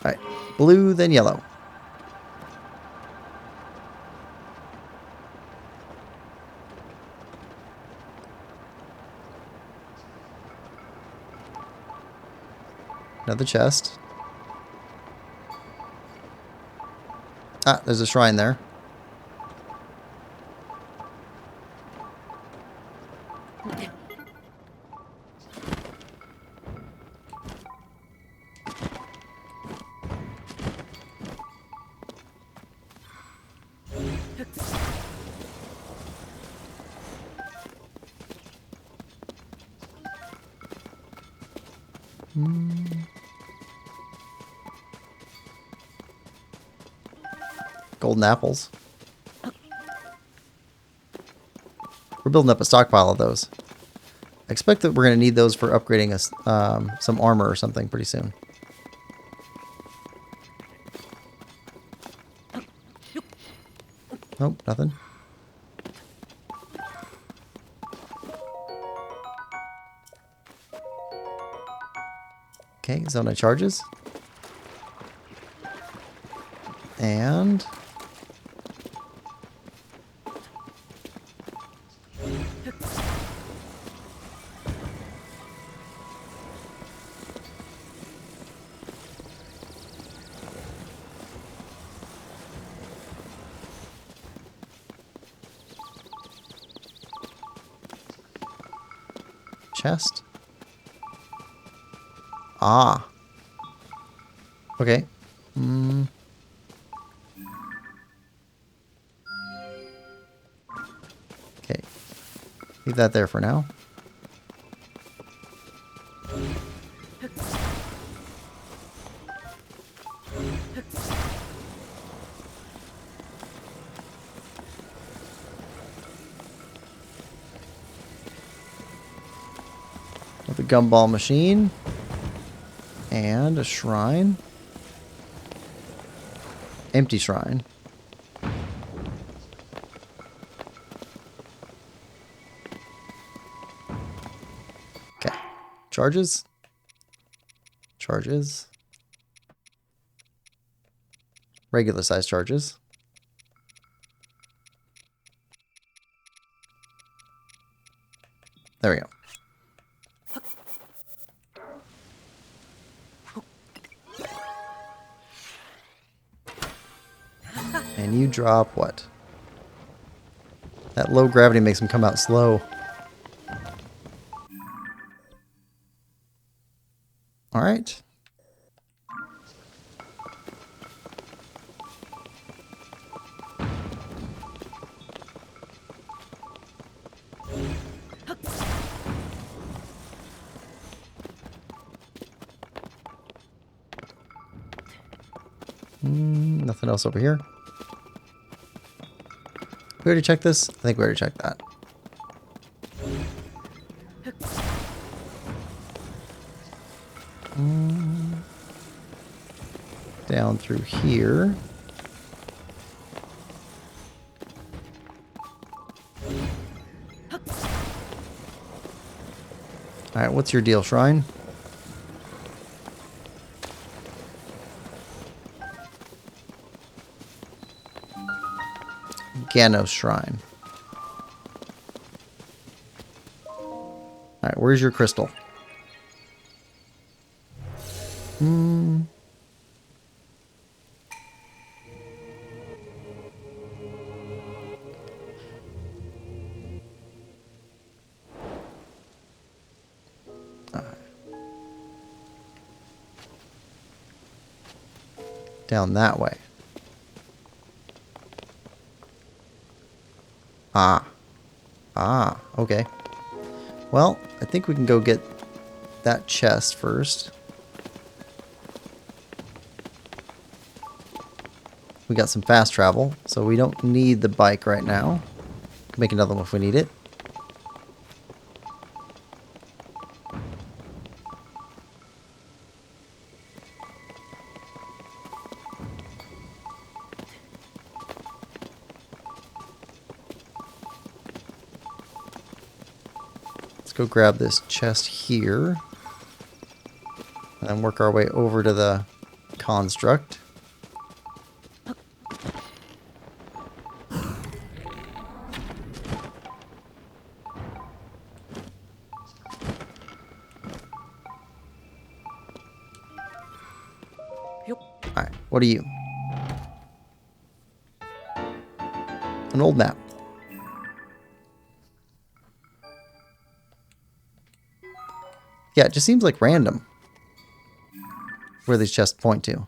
Alright. Blue, then yellow. Another chest. Ah, there's a shrine there. Golden apples. We're building up a stockpile of those. I expect that we're going to need those for upgrading us some armor or something pretty soon. Nope, nothing. Okay, zone of charges. And chest. Ah. Okay. Mm. Okay. Leave that there for now. With a gumball machine. And a shrine. Empty shrine. Okay. Charges. Charges. Regular size charges. There we go. And you drop what? That low gravity makes them come out slow. Alright. Nothing else over here. We already checked this? I think we already checked that. Down through here. Alright, what's your deal, Shrine? Ganos Shrine. Alright, where's your crystal? Down that way. Okay. Well, I think we can go get that chest first. We got some fast travel, so we don't need the bike right now. Can make another one if we need it. Let's go grab this chest here. And then work our way over to the construct. Alright, what are you? An old map. Yeah, it just seems like random where these chests point to.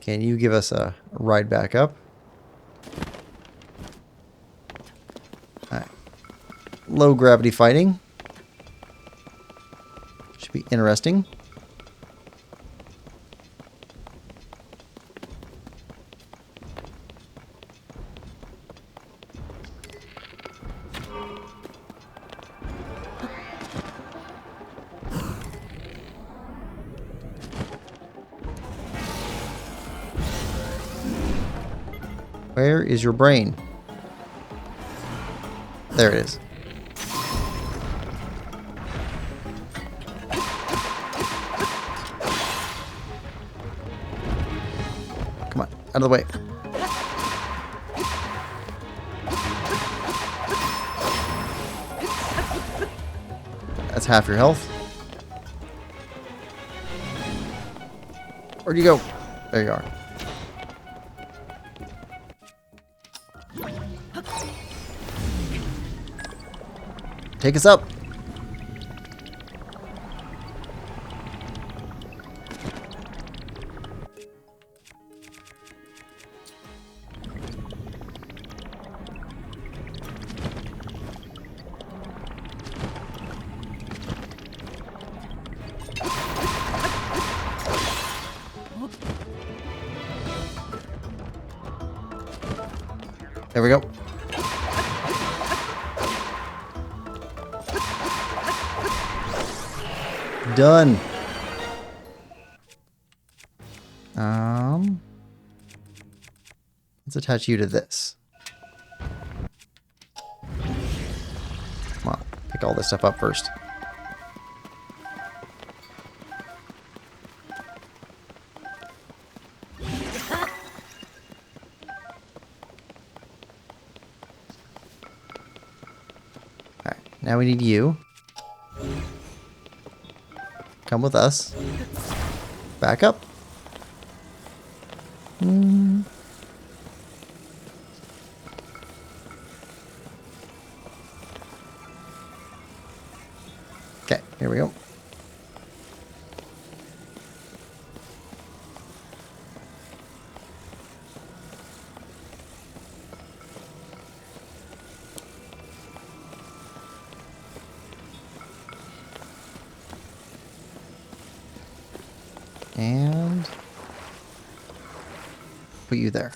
Can you give us a ride back up? Alright. Low gravity fighting. Should be interesting. Where is your brain? There it is. Come on, out of the way. That's half your health. Where'd you go? There you are. Take us up. There we go. Done. Let's attach you to this. Well, pick all this stuff up first. Alright, now we need you. Come with us. Back up. Okay, here we go. And put you there.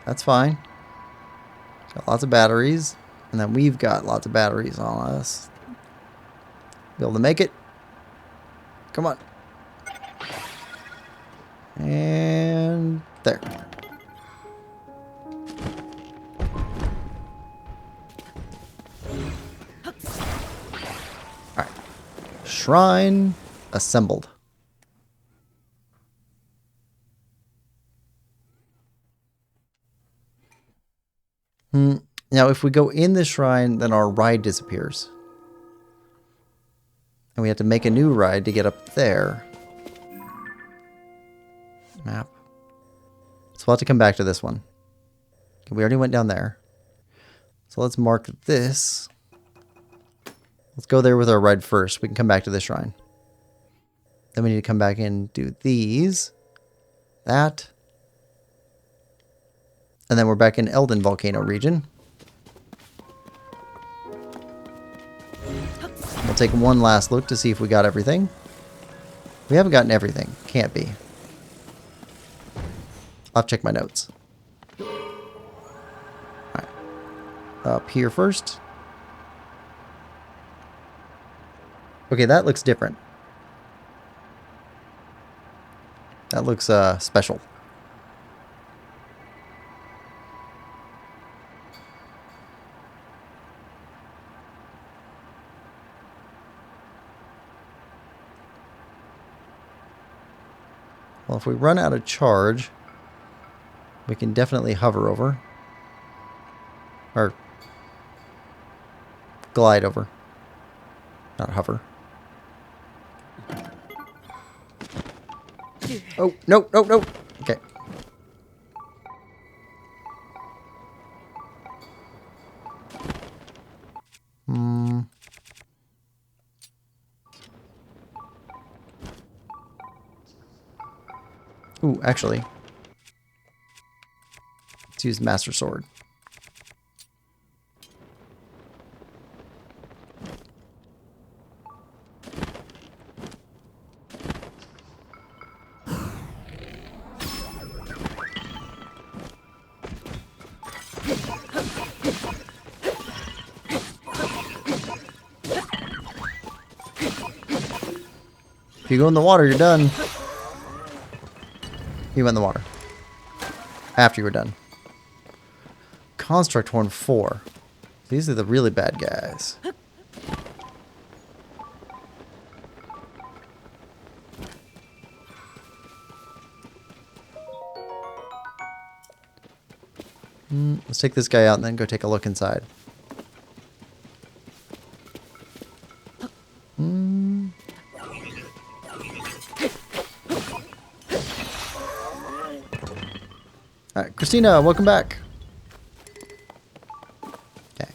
That's fine. Got lots of batteries. And then we've got lots of batteries on us. Be able to make it. Come on. And there. Alright. Shrine assembled. Now, if we go in the shrine, then our ride disappears. And we have to make a new ride to get up there. Map. So we'll have to come back to this one. Okay, we already went down there. So let's mark this. Let's go there with our ride first. We can come back to the shrine. Then we need to come back and do these. That. And then we're back in Elden Volcano region. We'll take one last look to see if we got everything. We haven't gotten everything. Can't be. I'll check my notes. Alright. Up here first. Okay, that looks different. That looks special. Well, if we run out of charge, we can definitely hover over. Or glide over. Not hover. Oh, no, no, no. Okay. Ooh, actually. Let's use Master Sword. If you go in the water, you're done. You went in the water. After you were done. Construct Horn 4. These are the really bad guys. Let's take this guy out and then go take a look inside. Alright, Christina, welcome back. Okay.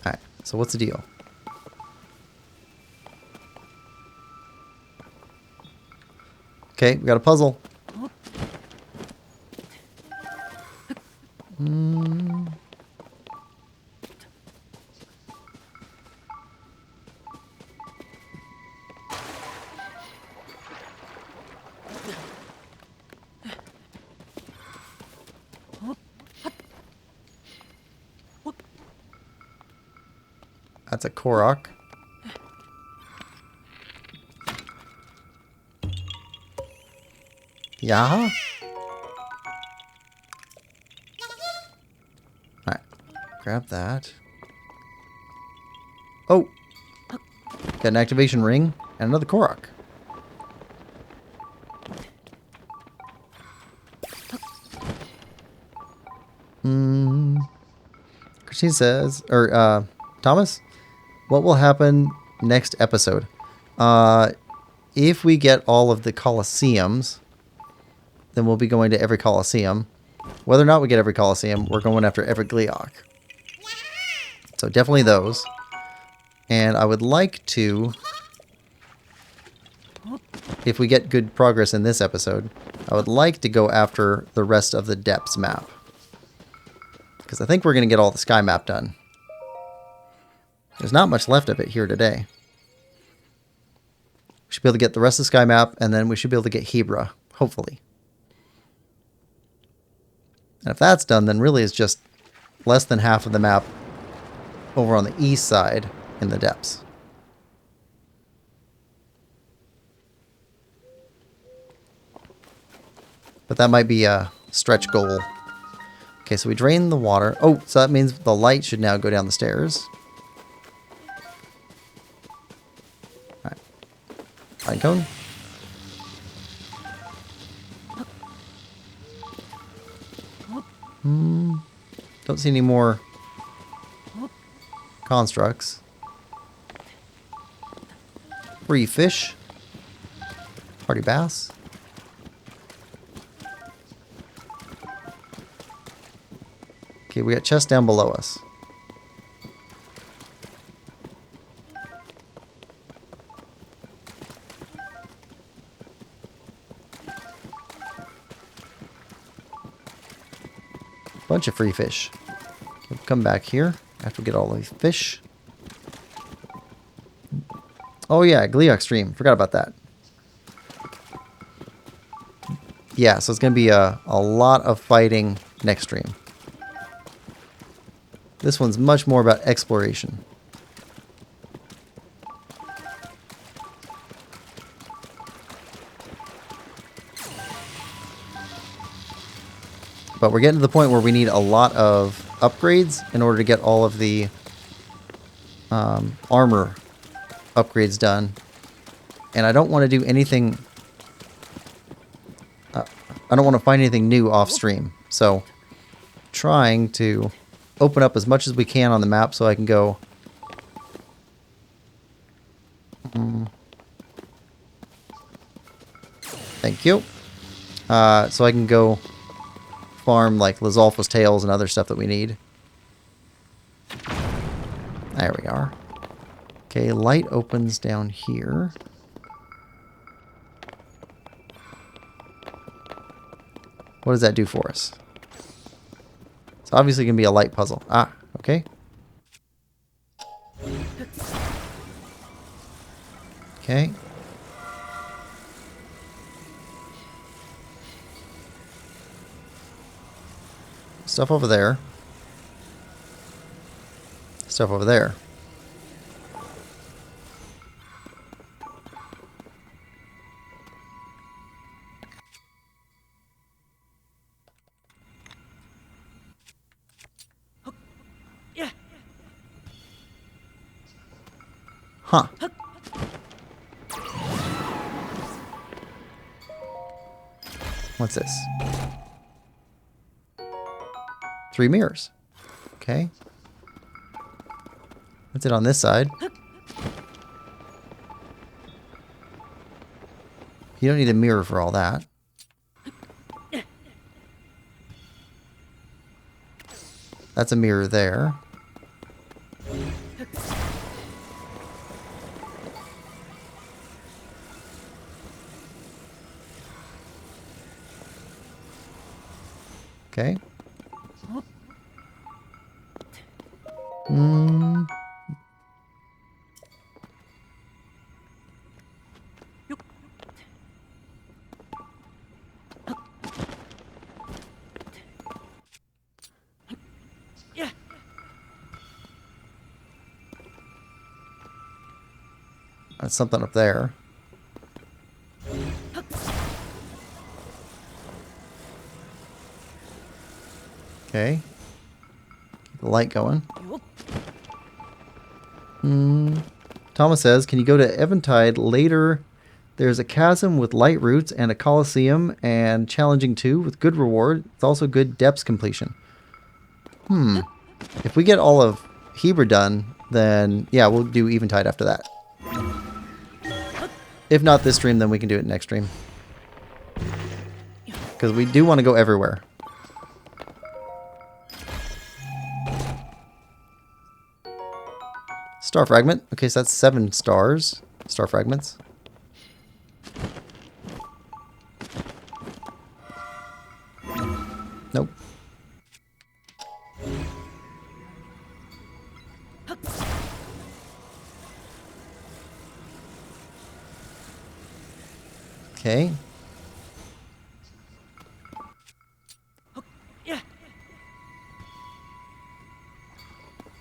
Alright, so what's the deal? Okay, we got a puzzle. That's a Korok. Yeah. Alright. Grab that. Oh! Got an activation ring and another Korok. Christine says, or Thomas, what will happen next episode? If we get all of the Colosseums, then we'll be going to every Colosseum. Whether or not we get every Colosseum, we're going after every Gleeok. So definitely those. And I would like to, if we get good progress in this episode, I would like to go after the rest of the Depths map. Because I think we're going to get all the Sky map done. There's not much left of it here today. We should be able to get the rest of the Sky map, and then we should be able to get Hebra, hopefully. And if that's done, then really it's just less than half of the map over on the east side in the Depths. But that might be a stretch goal. Okay, so we drain the water. Oh, so that means the light should now go down the stairs. Alright. Pine cone. Don't see any more constructs. Free fish. Party bass. Okay, we got chests down below us. Bunch of free fish. We'll come back here after we get all these fish. Oh yeah, Gleeok stream. Forgot about that. Yeah, so it's going to be a lot of fighting next stream. This one's much more about exploration. But we're getting to the point where we need a lot of upgrades in order to get all of the armor upgrades done. And I don't want to do anything... I don't want to find anything new off stream. So, trying to open up as much as we can on the map so I can go... Thank you. So I can go farm like Lizalfa's tails and other stuff that we need. There we are. Okay, light opens down here. What does that do for us? It's obviously going to be a light puzzle. Ah, okay. Okay. Stuff over there. Stuff over there. Huh. What's this? 3 mirrors. Okay. What's it on this side? You don't need a mirror for all that. That's a mirror there. Okay. That's something up there. Okay. Keep the light going. Thomas says, can you go to Eventide later? There's a chasm with light routes and a coliseum and challenging too with good reward. It's also good depths completion. If we get all of Hebra done, then yeah, we'll do Eventide after that. If not this stream, then we can do it next stream. Because we do want to go everywhere. Star fragment. Okay, so that's 7 stars. Star fragments. Nope. Okay.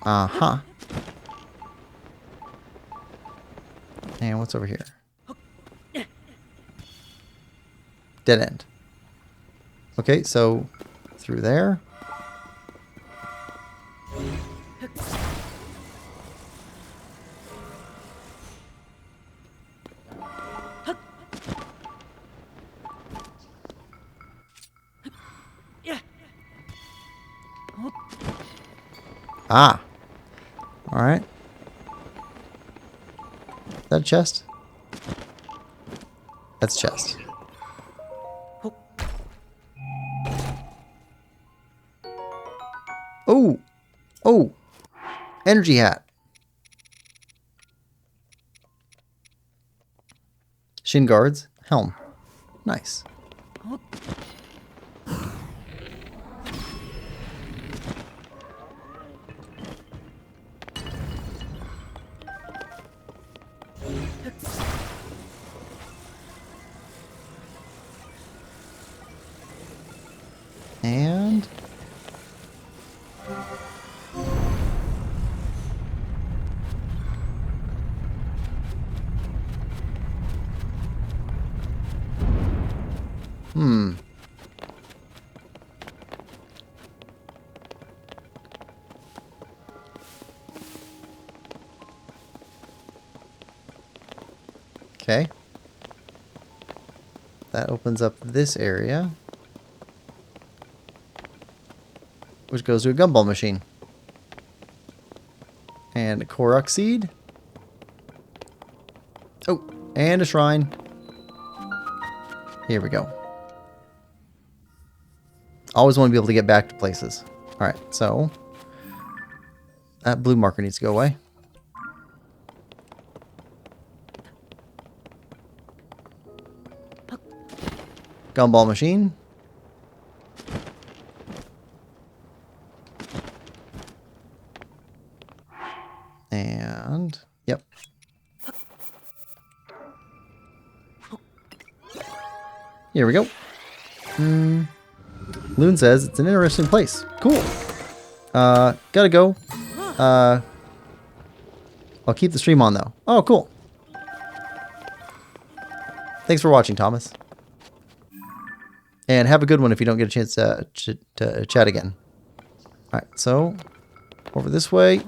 Uh-huh. And what's over here? Dead end. Okay, so through there. Ah. All right. Is that a chest? That's a chest. Oh. Oh. Energy hat. Shin guards. Helm. Nice. And okay. That opens up this area, which goes to a gumball machine. And a Korok seed. Oh, and a shrine. Here we go. Always want to be able to get back to places. Alright, so that blue marker needs to go away. Gumball machine. And yep. Here we go. Loon says it's an interesting place. Cool. Gotta go. I'll keep the stream on though. Oh, cool. Thanks for watching, Thomas. And have a good one if you don't get a chance to chat again. All right, so over this way.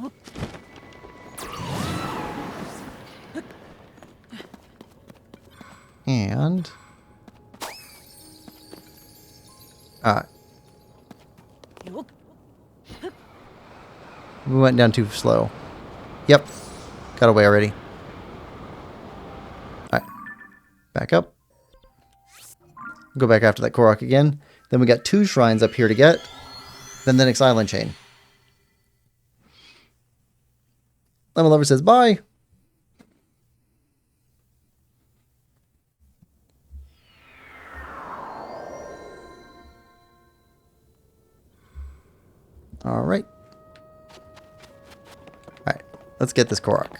And... Ah. We went down too slow. Yep. Got away already. Alright. Back up. Go back after that Korok again. Then we got 2 shrines up here to get. Then the next island chain. Lemon Lover says bye. Alright. Alright. Let's get this Korok.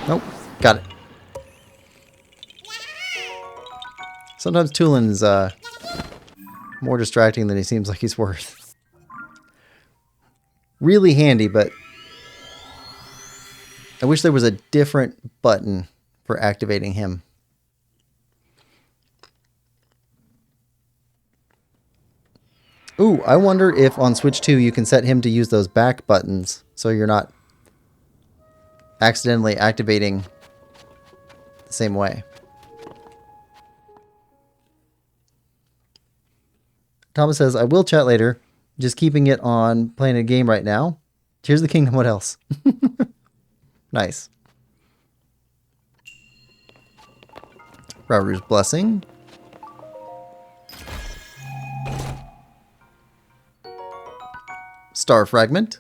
Nope. Got it. Sometimes Tulin's more distracting than he seems like he's worth. Really handy, but I wish there was a different button for activating him. Ooh, I wonder if on Switch 2 you can set him to use those back buttons so you're not accidentally activating the same way. Thomas says, I will chat later. Just keeping it on playing a game right now. Tears of the Kingdom, what else? Nice. Raru's Blessing. Star Fragment.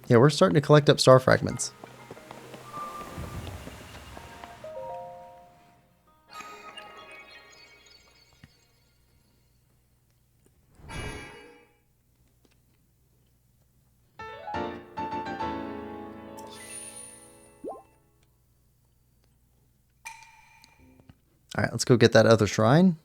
Yeah, we're starting to collect up star fragments. Alright, let's go get that other shrine.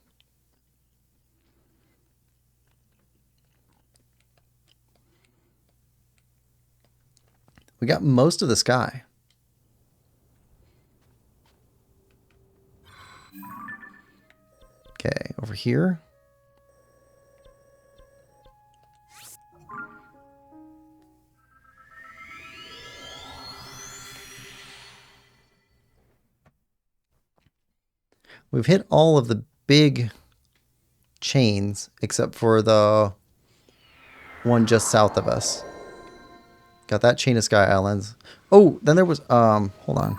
We got most of the sky. Okay, over here. We've hit all of the big chains except for the one just south of us. Got that chain of sky islands. Oh, then there was hold on.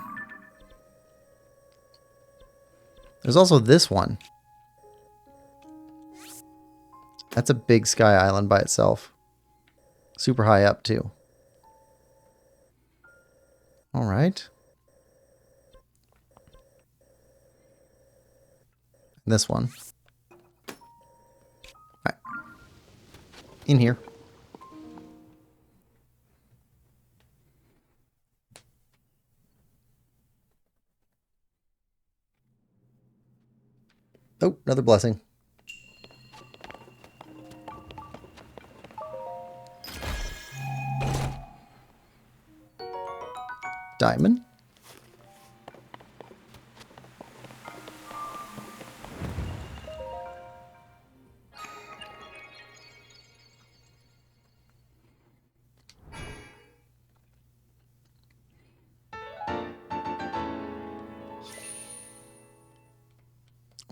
There's also this one. That's a big sky island by itself. Super high up too. All right. And this one. All right. In here. Oh, another blessing. Diamond.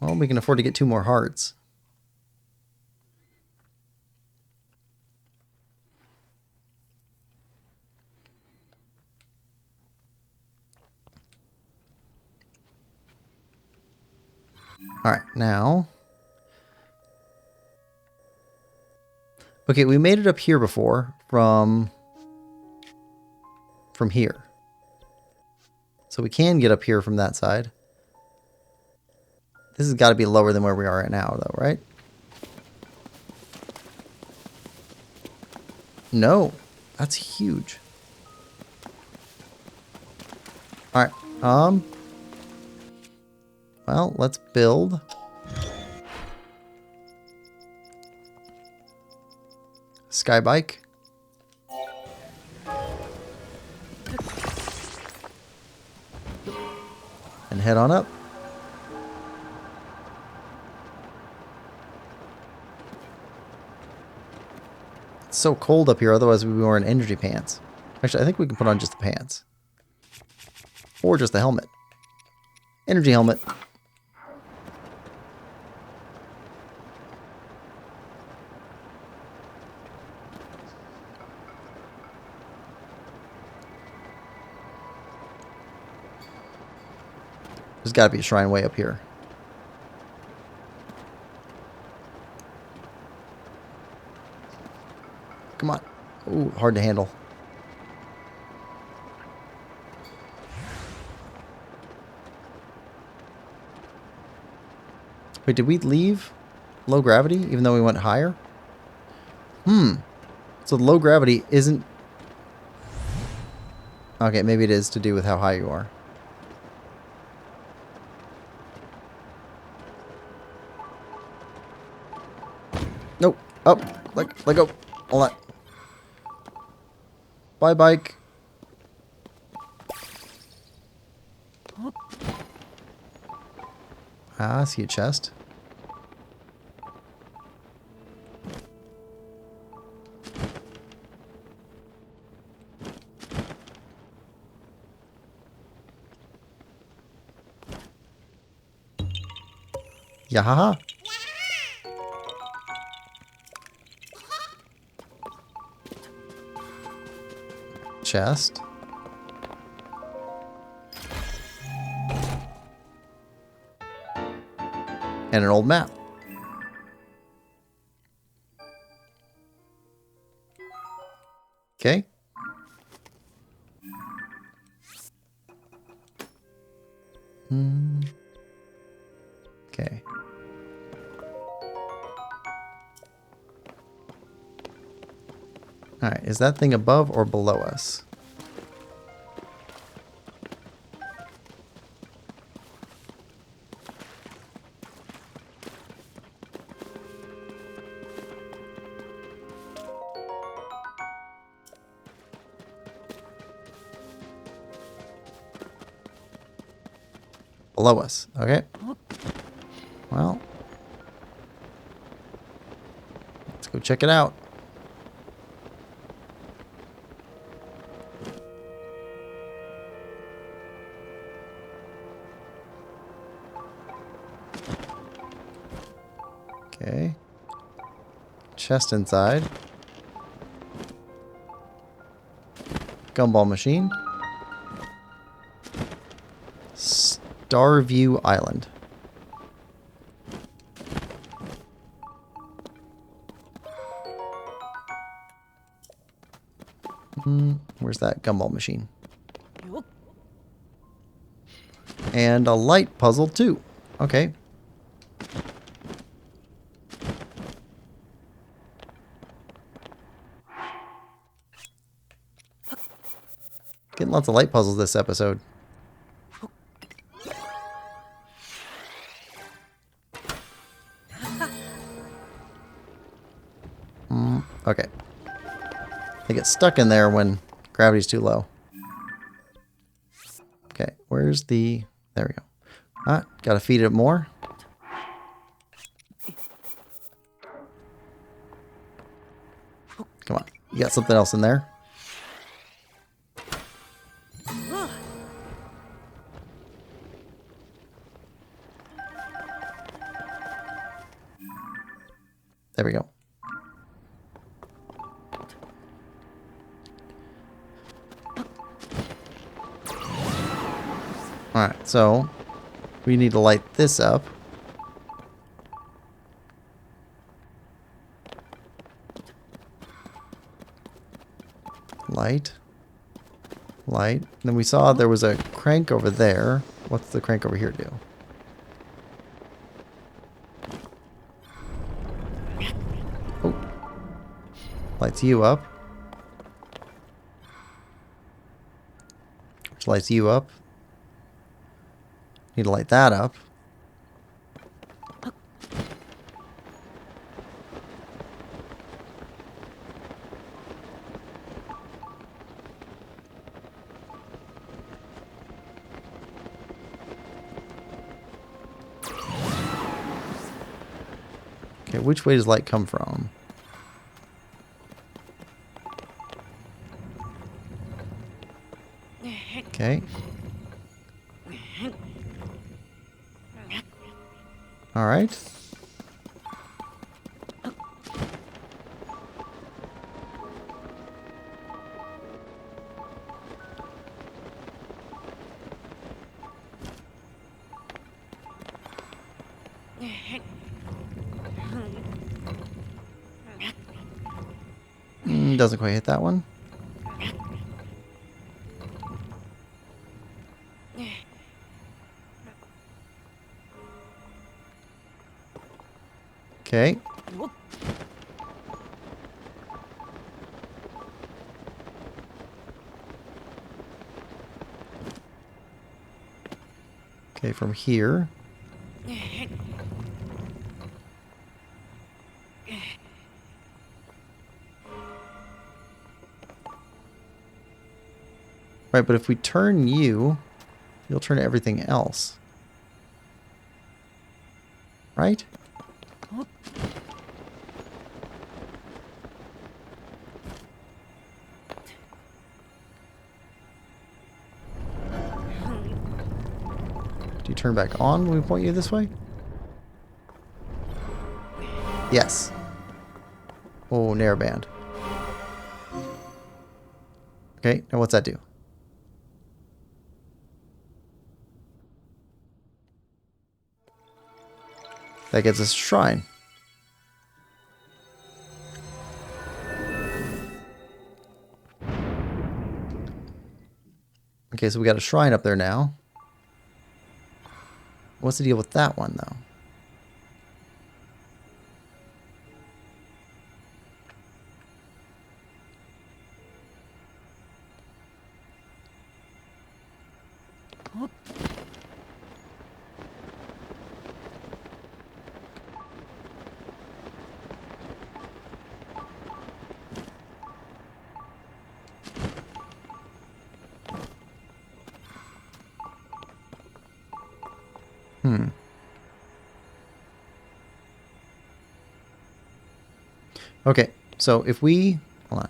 Well, we can afford to get 2 more hearts. All right, now. Okay, we made it up here before from here. So we can get up here from that side. This has got to be lower than where we are right now, though, right? No, that's huge. All right, well, let's build. Sky bike. And head on up. It's so cold up here, otherwise we'd be wearing energy pants. Actually, I think we can put on just the pants. Or just the helmet. Energy helmet. There's got to be a shrine way up here. Come on. Ooh, hard to handle. Wait, did we leave low gravity even though we went higher? So low gravity isn't... Okay, maybe it is to do with how high you are. Nope. Up. Let go. Hold on. Bye, bike. Ah, I see a chest. Yahaha. Chest. And an old map. Okay. Okay. Alright, is that thing above or below us? Below us. Okay. Well. Let's go check it out. Okay. Chest inside. Gumball machine. Starview Island. Where's that gumball machine? And a light puzzle too. Okay. Getting lots of light puzzles this episode. Okay. They get stuck in there when gravity's too low. Okay, where's the... There we go. Ah, gotta feed it more. Come on. You got something else in there? There we go. Alright, so we need to light this up. Light. Light. And then we saw there was a crank over there. What's the crank over here do? Oh. Lights you up. Which lights you up. Need to light that up. Okay, which way does light come from? Okay. All right. Doesn't quite hit that one. Okay. Okay, from here. Right, but if we turn you, you'll turn everything else. Right? Do you turn back on when we point you this way? Yes. Oh, narrowband. Okay, now what's that do? That gets us a shrine. Okay, so we got a shrine up there now. What's the deal with that one, though? Okay, so if we... Hold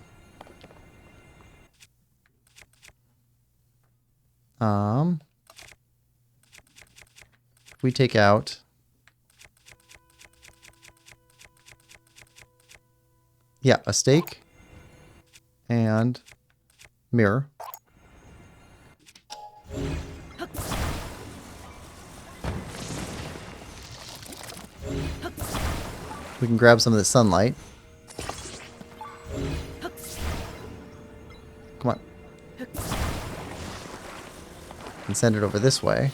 on. If we take out... Yeah, a stake and mirror. We can grab some of the sunlight. Come on. And send it over this way.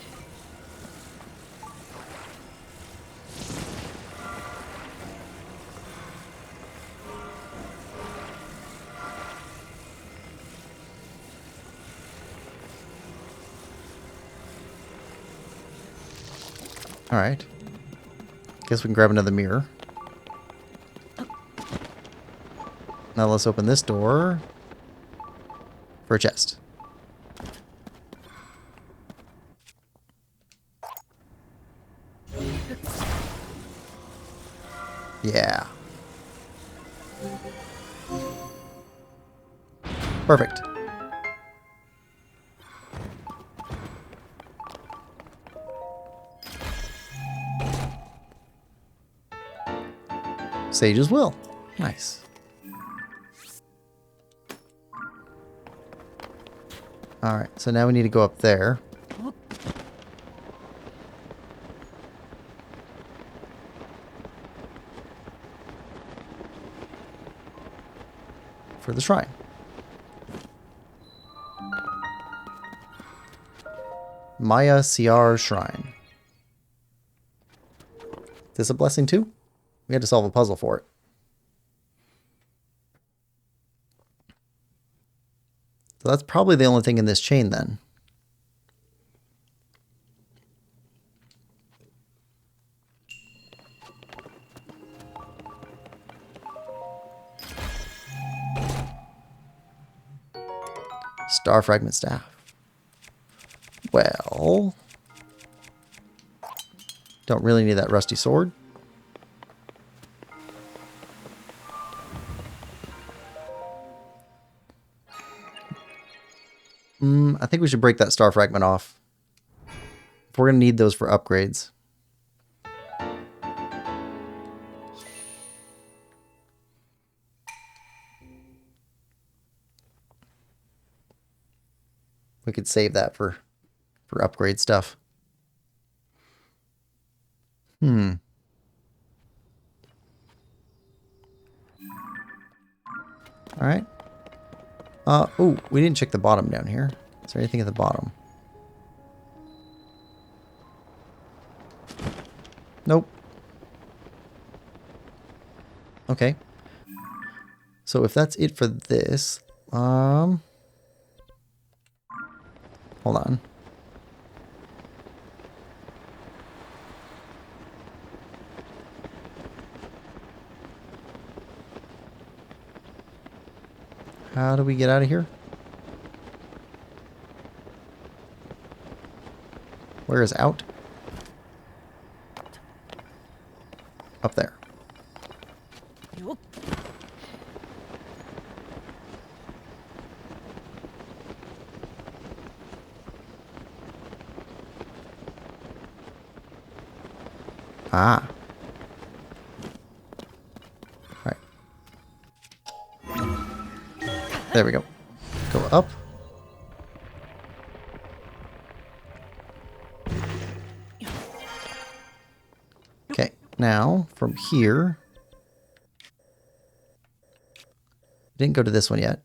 Alright. Guess we can grab another mirror. Now let's open this door for a chest. Yeah. Perfect. Sage's Will. Nice. Alright, so now we need to go up there. For the shrine. Maya CR Shrine. Is this a blessing too? We had to solve a puzzle for it. So that's probably the only thing in this chain then. Star Fragment Staff. Well... Don't really need that rusty sword. I think we should break that star fragment off. If we're going to need those for upgrades. We could save that for upgrade stuff. Alright. Oh, we didn't check the bottom down here. Is there anything at the bottom? Nope. Okay. So if that's it for this, hold on. How do we get out of here? Where is out? Up there. Ah. Alright. There we go. Go up. Okay, now from here. Didn't go to this one yet.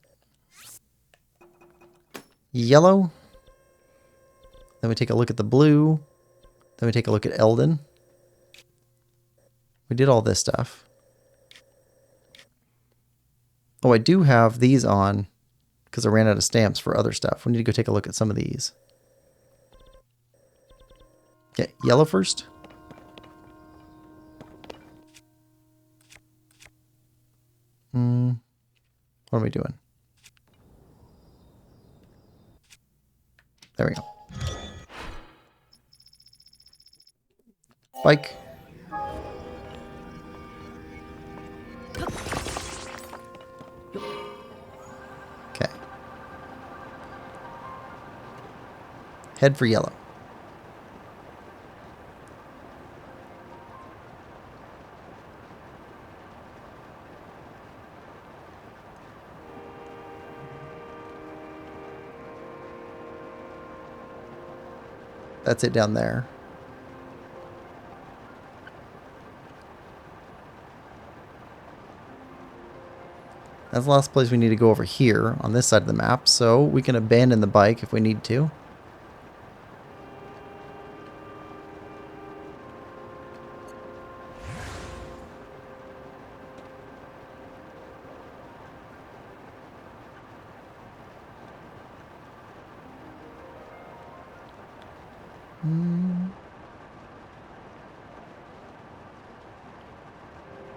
Yellow. Then we take a look at the blue. Then we take a look at Eldon. We did all this stuff. Oh, I do have these on because I ran out of stamps for other stuff. We need to go take a look at some of these. Okay, yellow first. What are we doing? There we go. Bike. Okay. Head for yellow. That's it down there. That's the last place we need to go over here on this side of the map, so we can abandon the bike if we need to.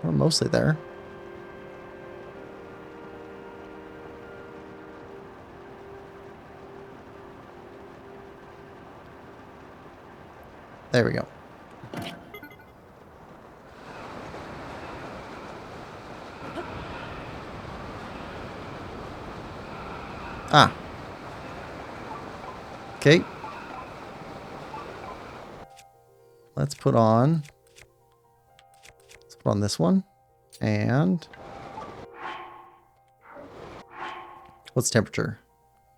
We're mostly there. There we go. Ah. Okay. Let's put on this one. And what's temperature?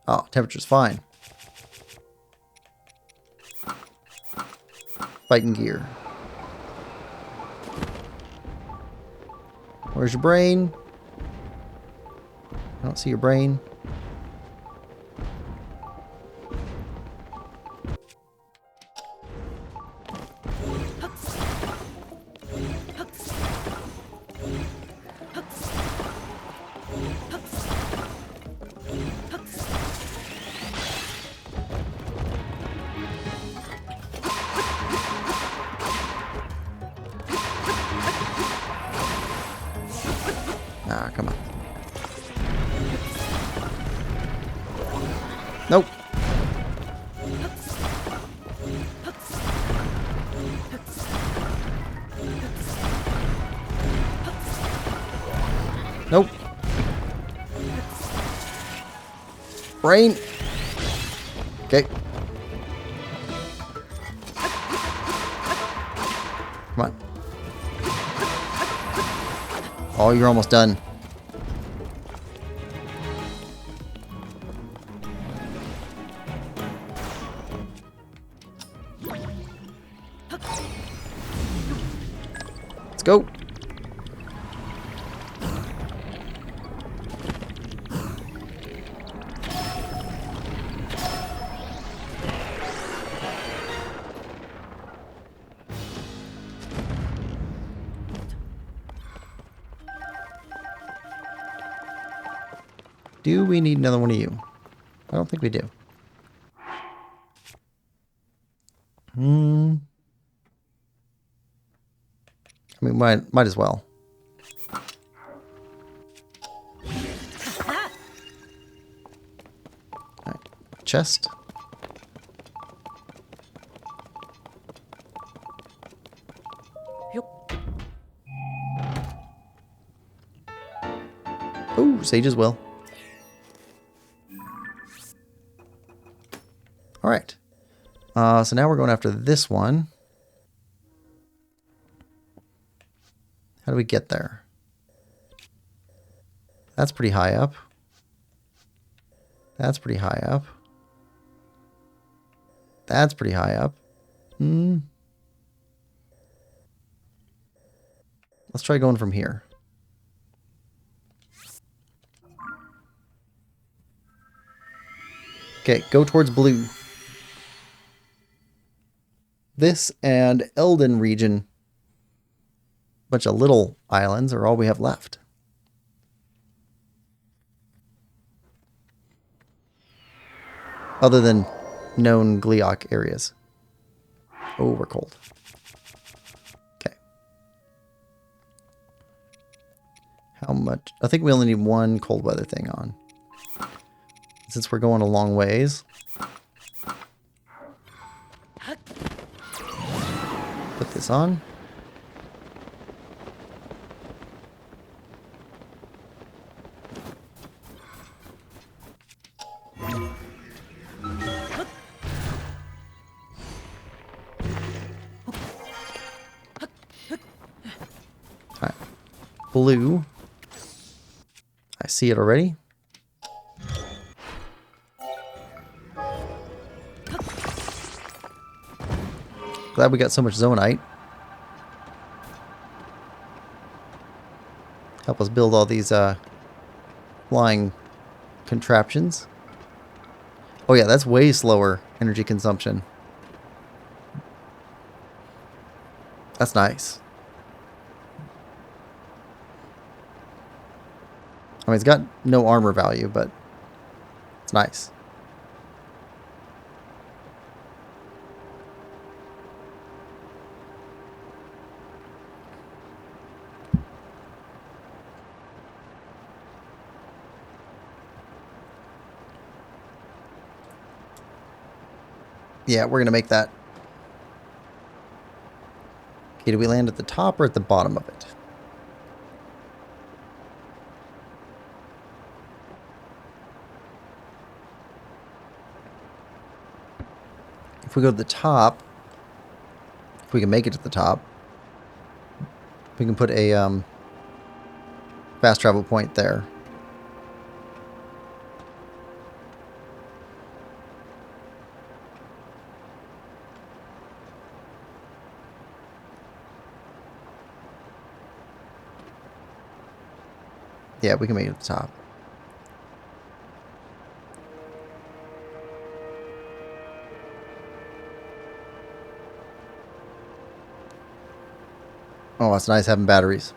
Oh, temperature's fine. Fighting gear. Where's your brain? I don't see your brain. Ah, come on. Nope. Nope. Brain. Okay. Come on. Oh, you're almost done. Let's go. Do we need another one of you? I don't think we do. I mean, might as well. Alright. Chest. Oh, Sage as well. Alright. So now we're going after this one. How do we get there? That's pretty high up. That's pretty high up. That's pretty high up. Let's try going from here. Okay, go towards blue. This and Elden region, bunch of little islands, are all we have left. Other than known Gleeok areas. Oh, we're cold. Okay. How much? I think we only need one cold weather thing on. Since we're going a long ways. Put this on. Alright. Blue. I see it already. Glad we got so much Zonite. Help us build all these flying contraptions. Oh yeah, that's way slower energy consumption. That's nice. I mean, it's got no armor value, but it's nice. Yeah, we're going to make that. Okay, do we land at the top or at the bottom of it? If we go to the top, if we can make it to the top, we can put a fast travel point there. Yeah, we can make it at the top. Oh, it's nice having batteries.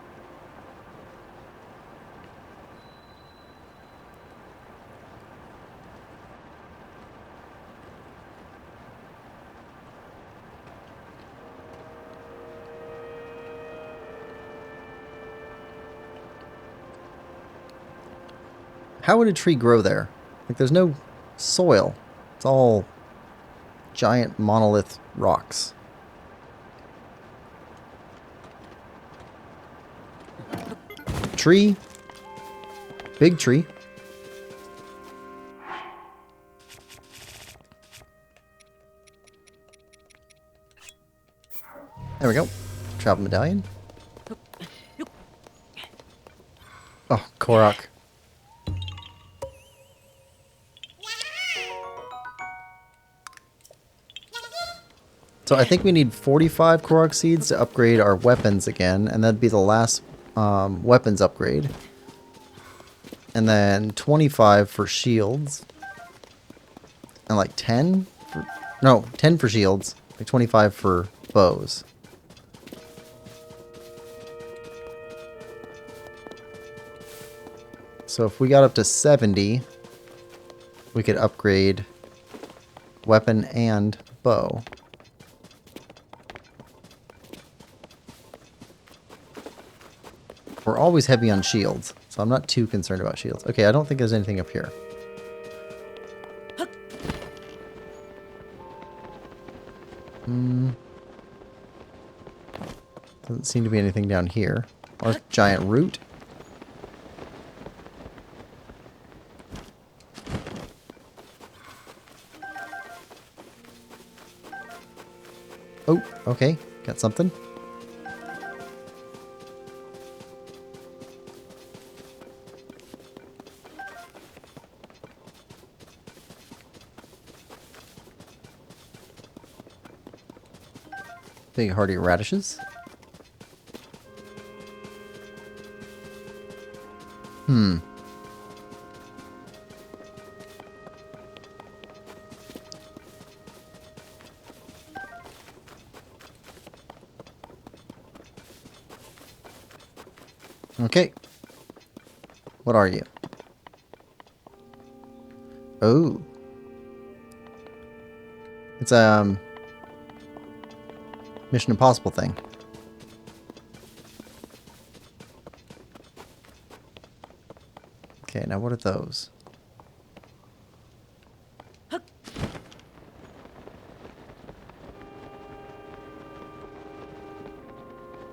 How would a tree grow there? Like, there's no soil. It's all giant monolith rocks. Tree. Big tree. we go. Travel medallion. Oh, Korok. So I think we need 45 Korok seeds to upgrade our weapons again, and that'd be the last weapons upgrade. And then 25 for shields. And like 10? No, 10 for shields. Like 25 for bows. So if we got up to 70, we could upgrade weapon and bow. We're always heavy on shields, so I'm not too concerned about shields. Okay, I don't think there's anything up here. Doesn't seem to be anything down here. Or giant root. Oh, okay. Got something. Big hearty radishes. Okay. What are you? Oh. It's Mission Impossible thing. Okay, now what are those?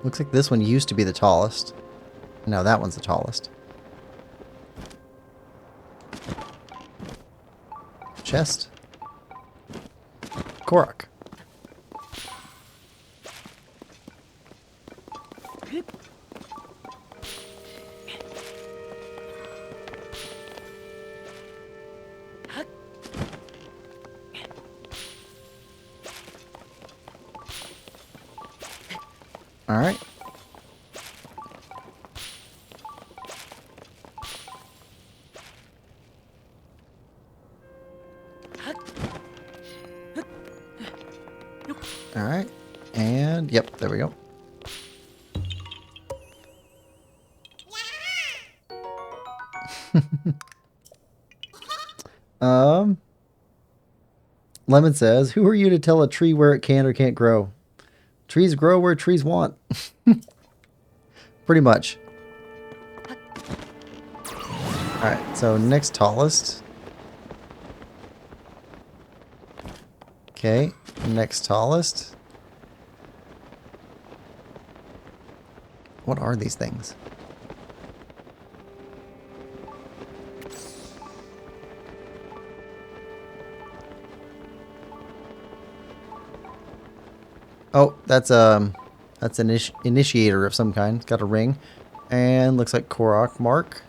Looks like this one used to be the tallest. Now that one's the tallest. Chest. Korok. All right. All right. And yep, there we go. Lemon says, "Who are you to tell a tree where it can or can't grow? Trees grow where trees want." Pretty much. Alright, so next tallest. Okay, next tallest. What are these things? Oh, that's an initiator of some kind. It's got a ring. And looks like Korok mark.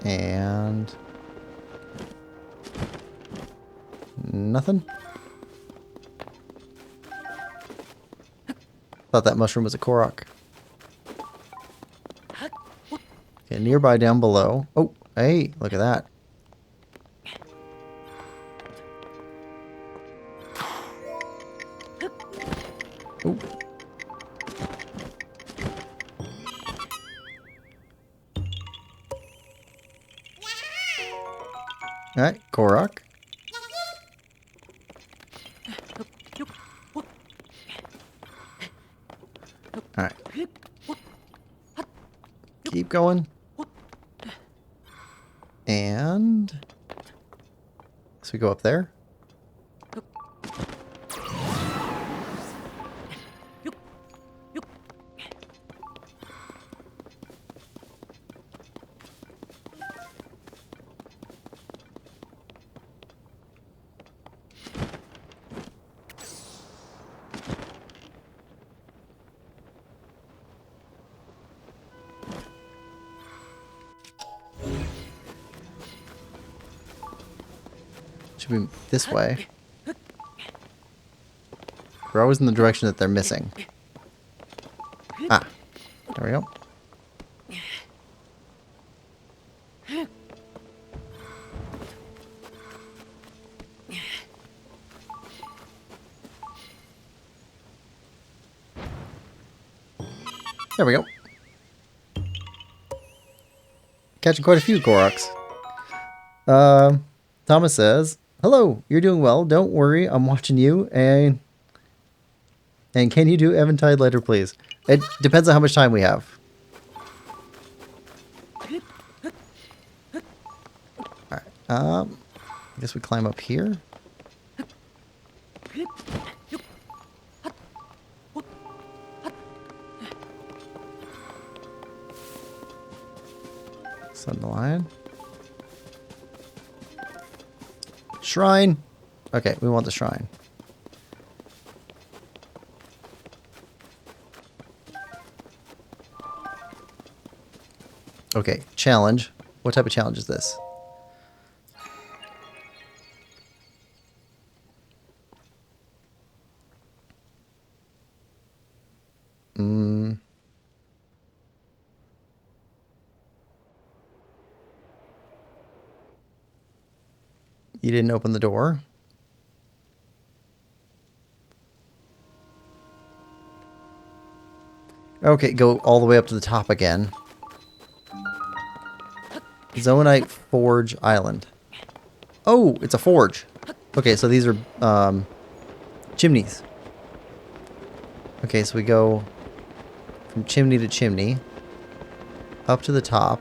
And nothing. Thought that mushroom was a Korok. Okay, nearby down below. Oh, hey, look at that. Oh. Alright, Korok. Alright. Keep going. And so we go up there. Should be this way. We're always in the direction that they're missing. Ah, there we go. There we go. Catching quite a few Koroks. Thomas says, "Hello, you're doing well. Don't worry, I'm watching you. And can you do Eventide later, please? It depends on how much time we have." Alright, I guess we climb up here. Lion. Shrine. Okay, we want the shrine. Okay, challenge. What type of challenge is this? You didn't open the door. Okay, go all the way up to the top again. Zonite Forge Island. Oh, it's a forge. Okay, so these are chimneys. Okay, so we go from chimney to chimney. Up to the top.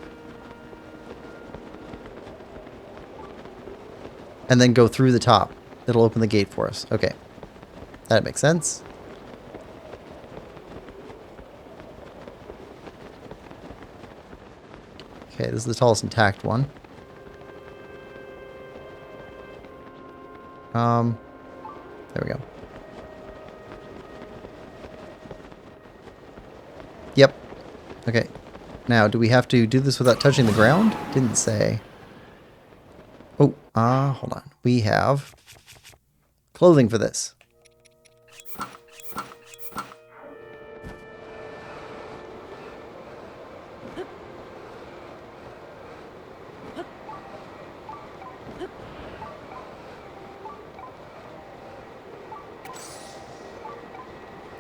And then go through the top. It'll open the gate for us. Okay. That makes sense. Okay, this is the tallest intact one. There we go. Yep. Okay. Now, do we have to do this without touching the ground? Didn't say. Oh, hold on. We have clothing for this.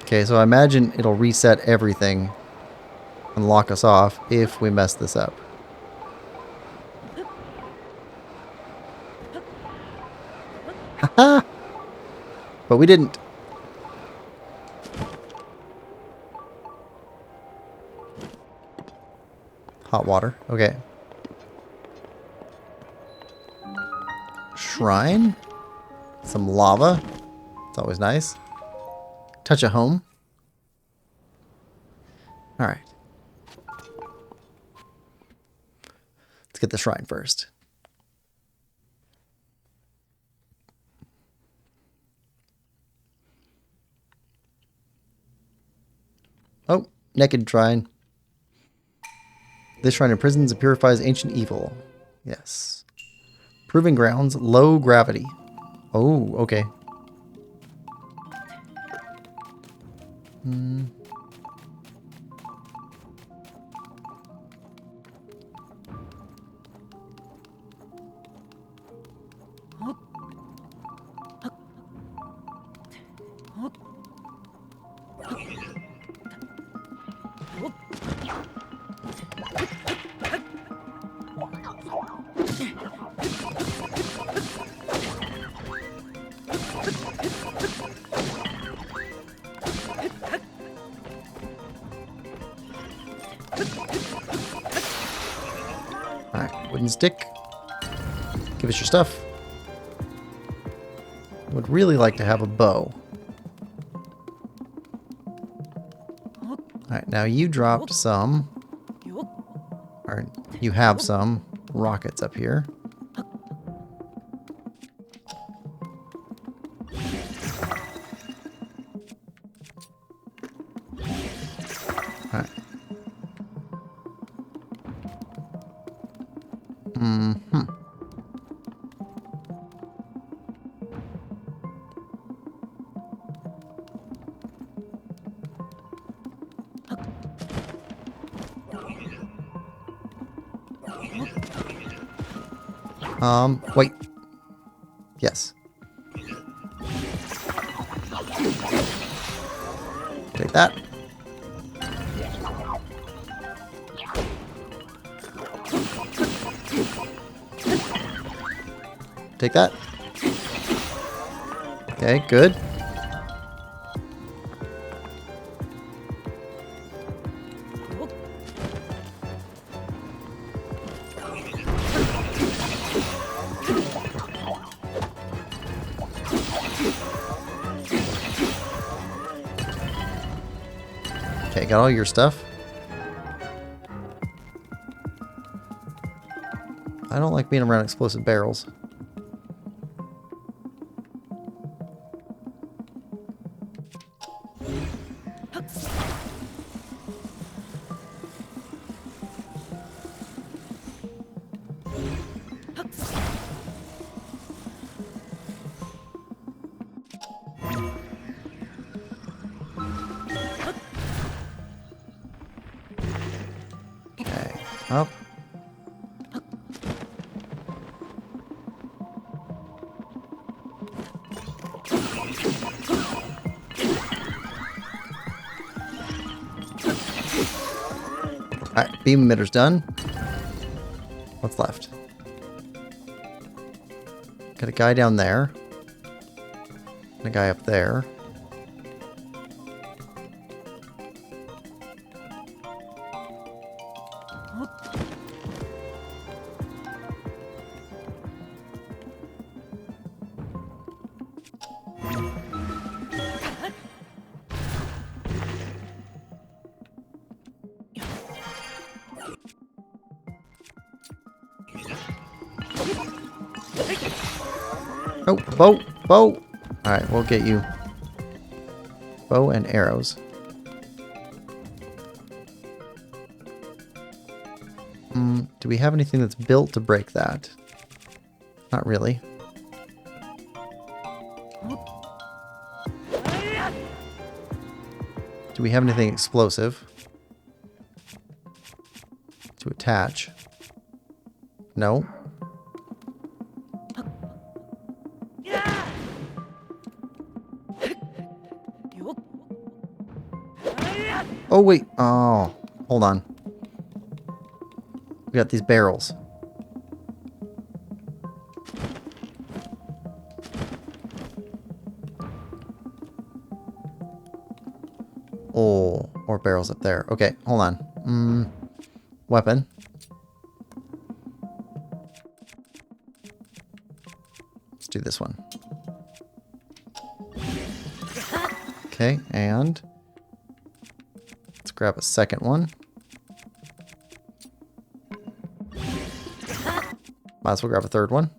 Okay, so I imagine it'll reset everything and lock us off if we mess this up. Haha! But we didn't. Hot water. Okay. Shrine. Some lava. It's always nice. Touch of home. Alright. Let's get the shrine first. Oh, naked shrine. This shrine imprisons and purifies ancient evil. Yes. Proving grounds, low gravity. Oh, okay. Alright, wooden stick. Give us your stuff. Would really like to have a bow. Alright, now you dropped some. Or you have some rockets up here. Alright. Wait. Yes. Take that. Take that. Okay, good. Okay, got all your stuff. I don't like being around explosive barrels. Okay, up. Alright, beam emitter's done. What's left? Got a guy down there. And a guy up there. Oh, bow! Bow! Alright, we'll get you. Bow and arrows. Do we have anything that's built to break that? Not really. Do we have anything explosive to attach? No. Oh, wait. Oh, hold on. We got these barrels. Oh, more barrels up there. Okay, hold on. Weapon. Let's do this one. Okay, and let's grab a second one. Might as well grab a third one.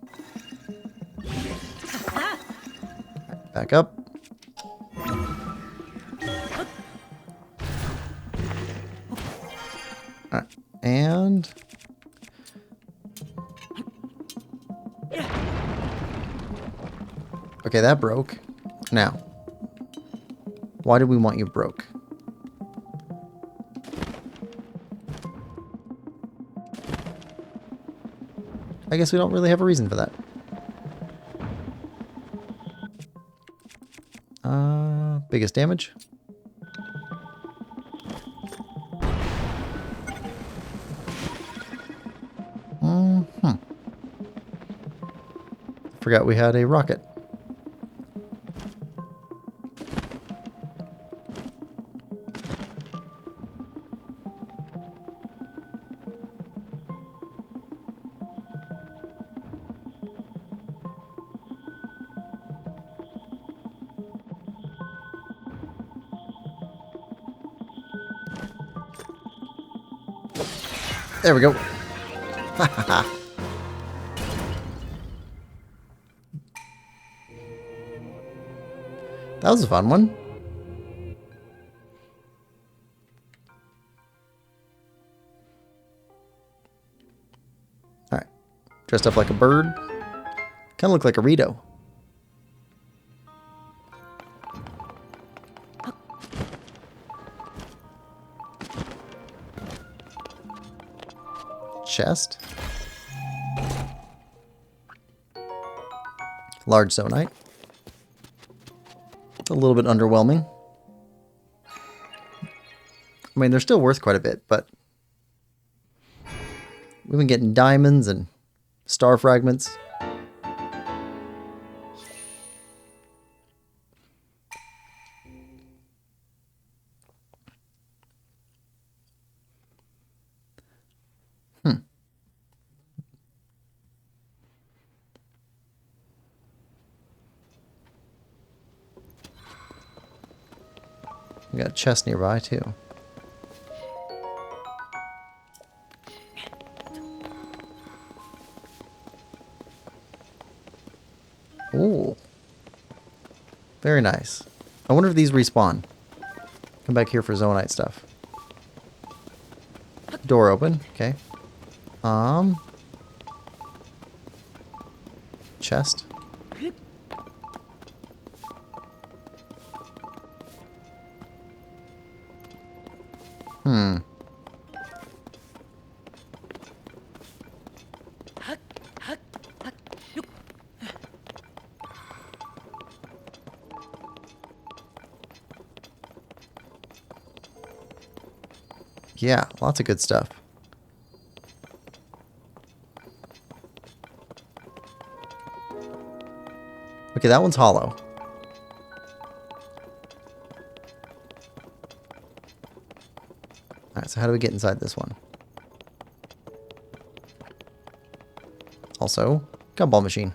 Back up. Alright, and okay, that broke. Now, why do we want you broke? I guess we don't really have a reason for that. Biggest damage. Forgot we had a rocket. There we go. That was a fun one. Alright. Dressed up like a bird. Kind of look like a Rito. Chest. large zonite. It's a little bit underwhelming. I mean, they're still worth quite a bit, but we've been getting diamonds and star fragments. We got a chest nearby, too. Ooh. Very nice. I wonder if these respawn. Come back here for zonite stuff. Door open. Okay. Chest. Yeah, lots of good stuff. Okay, that one's hollow. Alright, so how do we get inside this one? Also, gumball machine.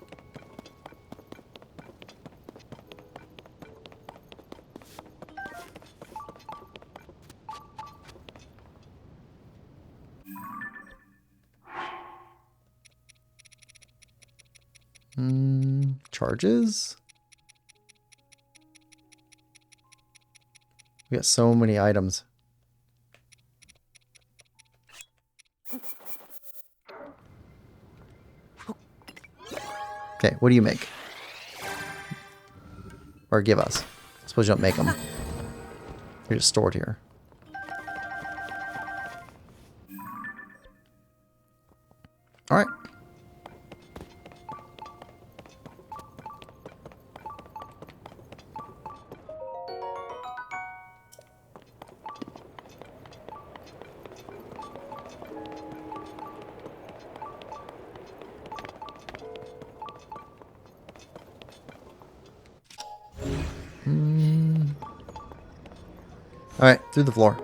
Charges? We got so many items. Okay, what do you make? Or give us. Suppose you don't make them. They're just stored here. Alright. Alright, through the floor.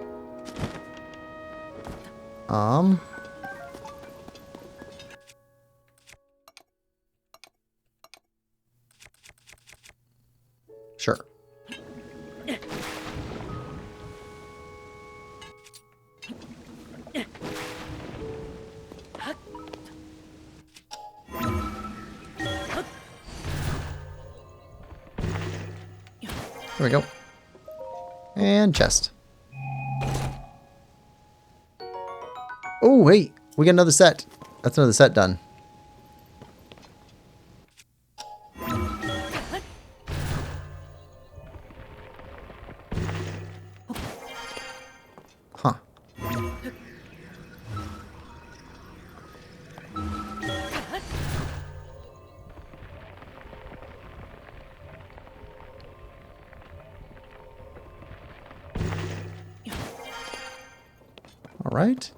Sure. There we go. And chest. Oh, wait. We got another set. That's another set done. Huh. All right.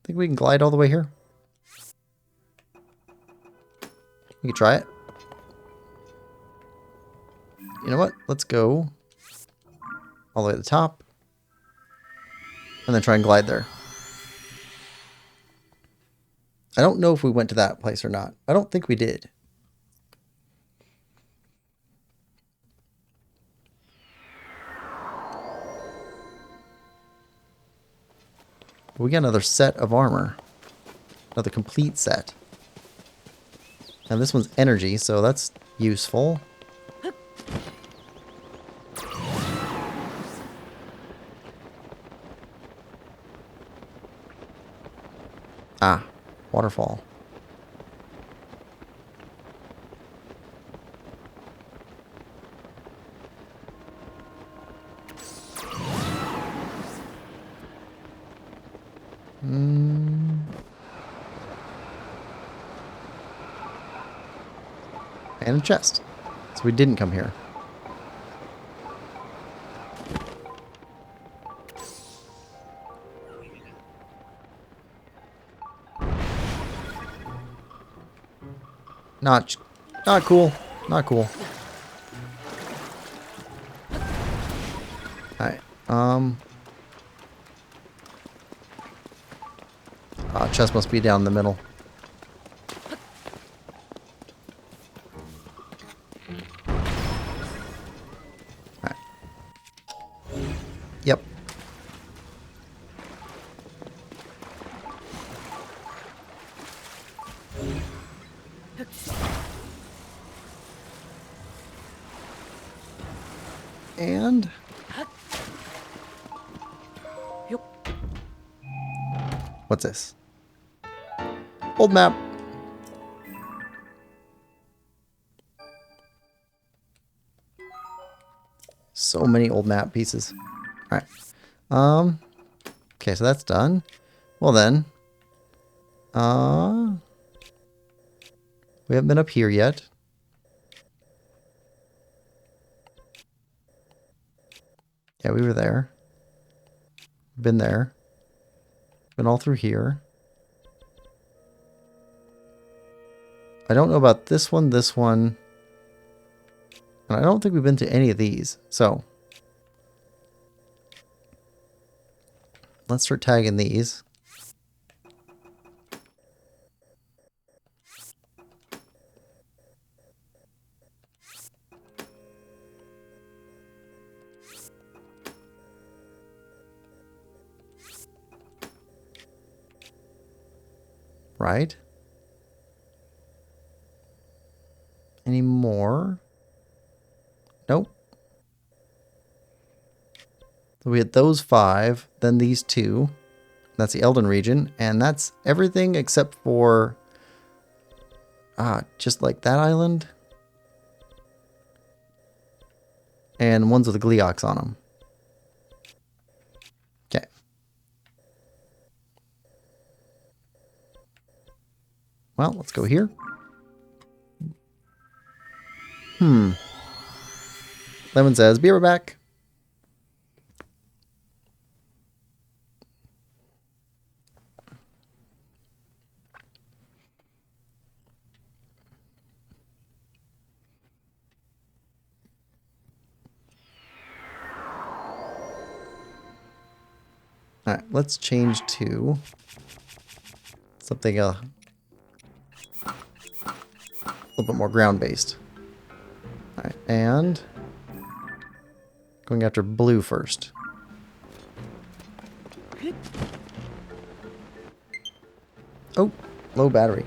Think we can glide all the way here? We can try it. You know what? Let's go all the way to the top. And then try and glide there. I don't know if we went to that place or not. I don't think we did. We got another set of armor. Another complete set. And this one's energy, so that's useful. Ah, waterfall. And a chest. So we didn't come here. Not cool. Not cool. Alright. Chest must be down the middle. Alright. Yep. And what's this? Old map. So many old map pieces. Alright. Okay, so that's done. Well then. We haven't been up here yet. Yeah, we were there. Been there. Been all through here. I don't know about this one, and I don't think we've been to any of these. So let's start tagging these. Right? Any more? Nope. So we had those 5, then these 2. That's the Elden region, and that's everything except for just like that island. And ones with the Gleeoks on them. Okay. Well, let's go here. Lemon says, be right back. Alright, let's change to something a little bit more ground-based. Alright, and going after blue first. Oh, low battery.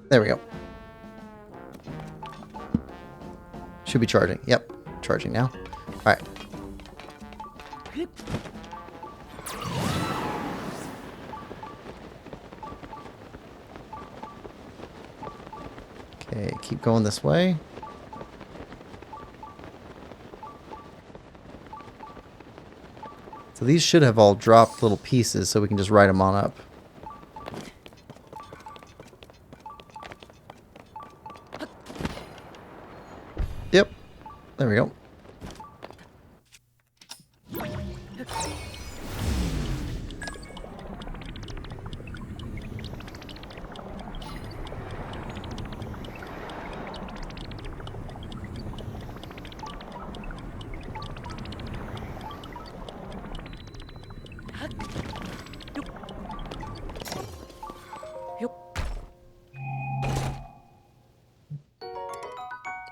There we go. Should be charging. Yep, charging now. All right. Okay, keep going this way. So these should have all dropped little pieces so we can just write them on up. Yep. There we go.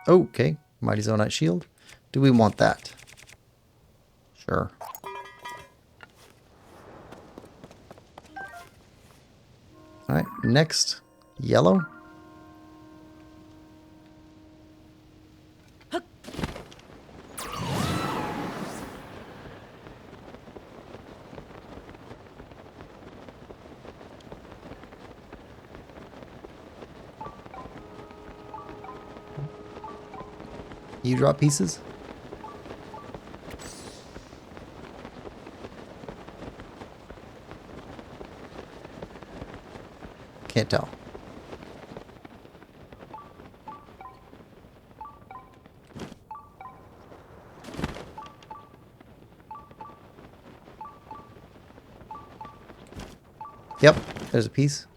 Okay, Mighty Zonite Shield. Do we want that? Sure. Alright, next. Yellow. You drop pieces? Can't tell. Yep, there's a piece.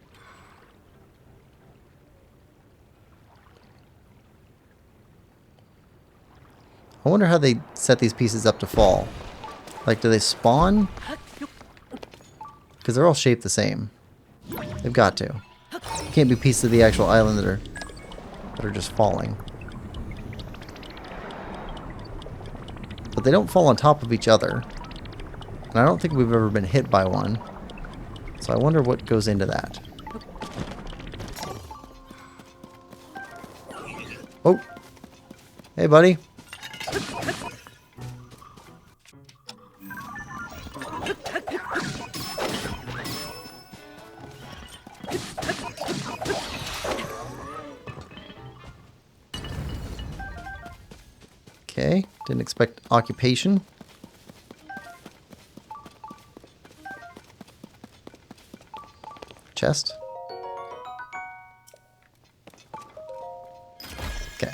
I wonder how they set these pieces up to fall. Like, do they spawn? Because they're all shaped the same. They've got to. Can't be pieces of the actual island that are just falling. But they don't fall on top of each other. And I don't think we've ever been hit by one. So I wonder what goes into that. Oh. Hey, buddy. Okay. Didn't expect occupation. Chest. Okay.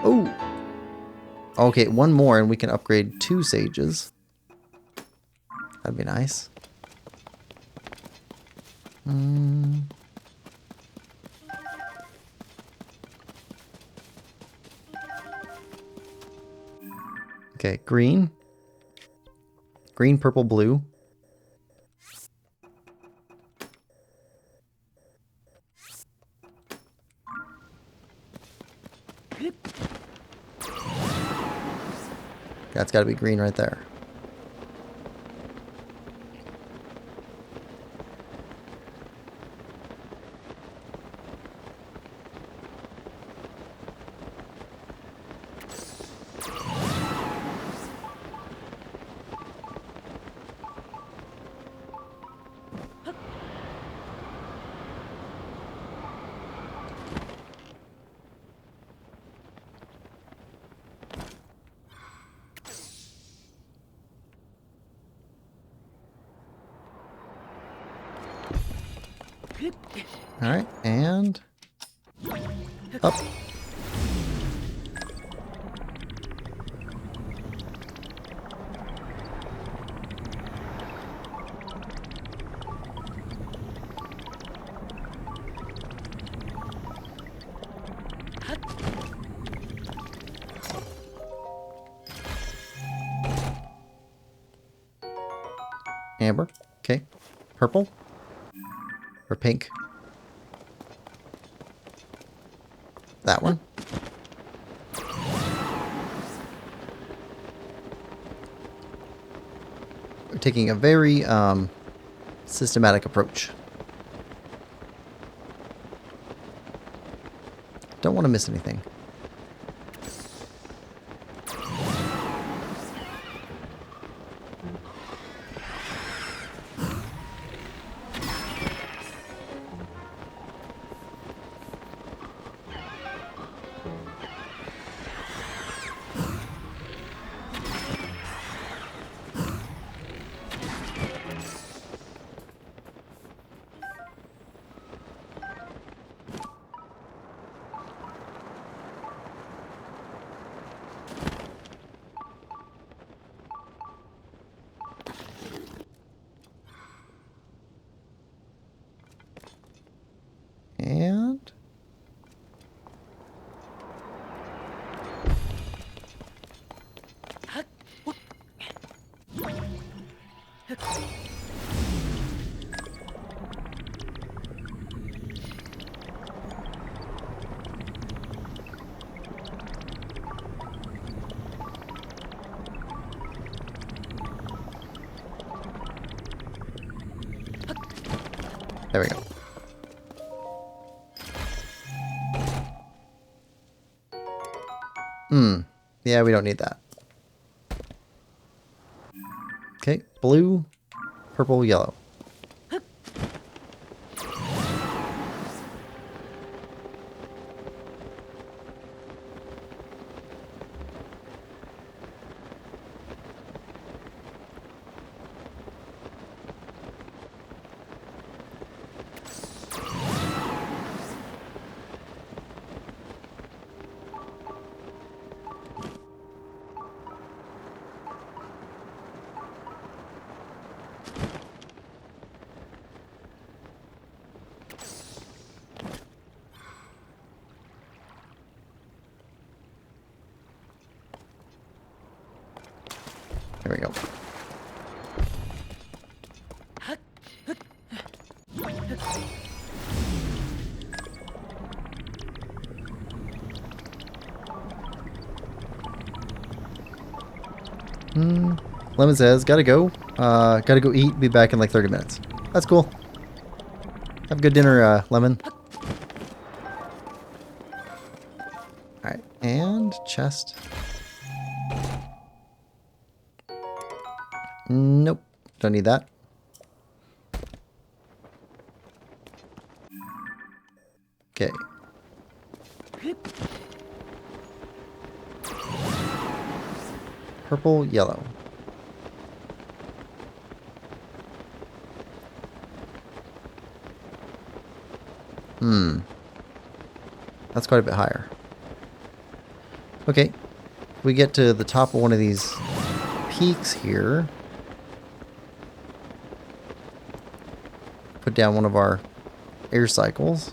Oh! Okay, one more and we can upgrade 2 sages. That'd be nice. Okay, green. Green, purple, blue. That's got to be green right there. Alright, and up. Amber. Okay. Purple. Or pink. That one. We're taking a very systematic approach. Don't want to miss anything. And there we go. Yeah, we don't need that. Okay, blue, purple, yellow. Lemon says, gotta go. Gotta go eat. Be back in like 30 minutes. That's cool. Have a good dinner, Lemon. Alright, and chest. Nope. Don't need that. Okay. Purple, yellow. That's quite a bit higher. Okay. We get to the top of one of these peaks here. Put down one of our air cycles.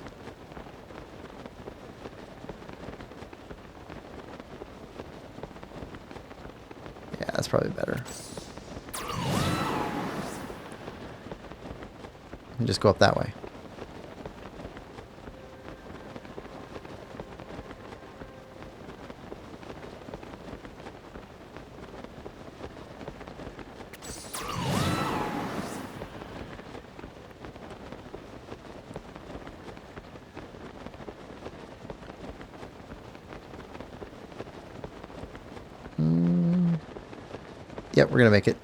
Yeah, that's probably better. And just go up that way. Yep, we're gonna make it.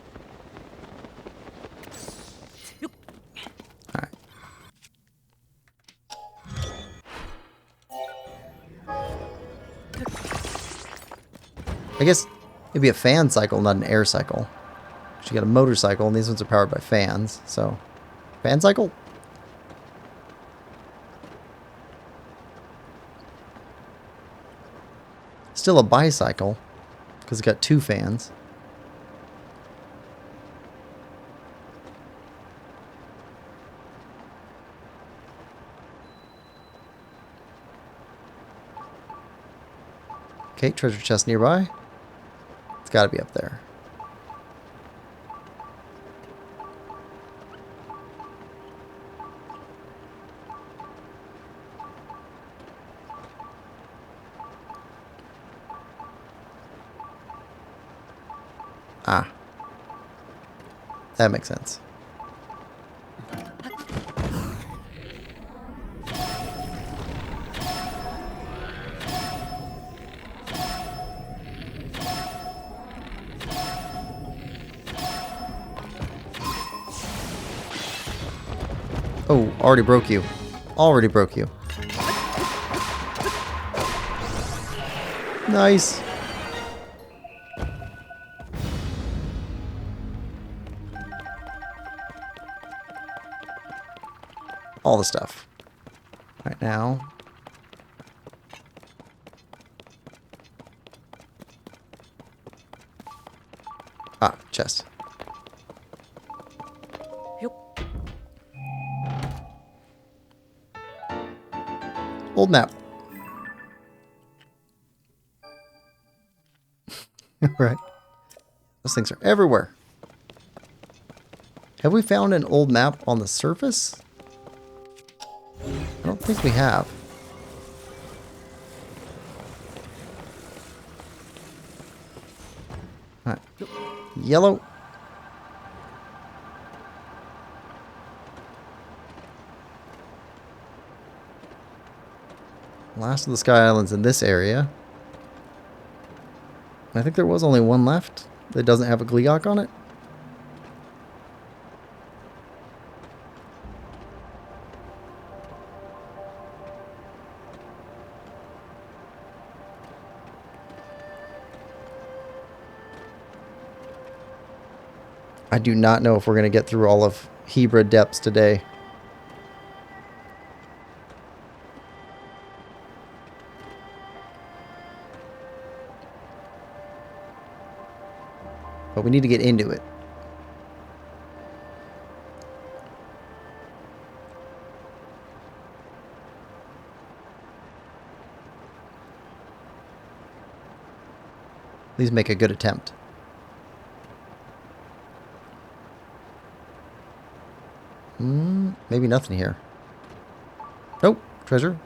Alright. I guess it'd be a fan cycle, not an air cycle. You got a motorcycle, and these ones are powered by fans, so... Fan cycle? Still a bicycle, because it's got two fans. Okay, treasure chest nearby. It's got to be up there. Ah. That makes sense. Oh, already broke you. Already broke you. Nice. All the stuff. Right now. Ah, chest. Old map. Right. Those things are everywhere. Have we found an old map on the surface? I don't think we have. Alright. Yellow. Last of the Sky Islands in this area. I think there was only one left that doesn't have a Gleeok on it. I do not know if we're going to get through all of Hebra depths today. But we need to get into it. Please make a good attempt. maybe nothing here. Nope, treasure.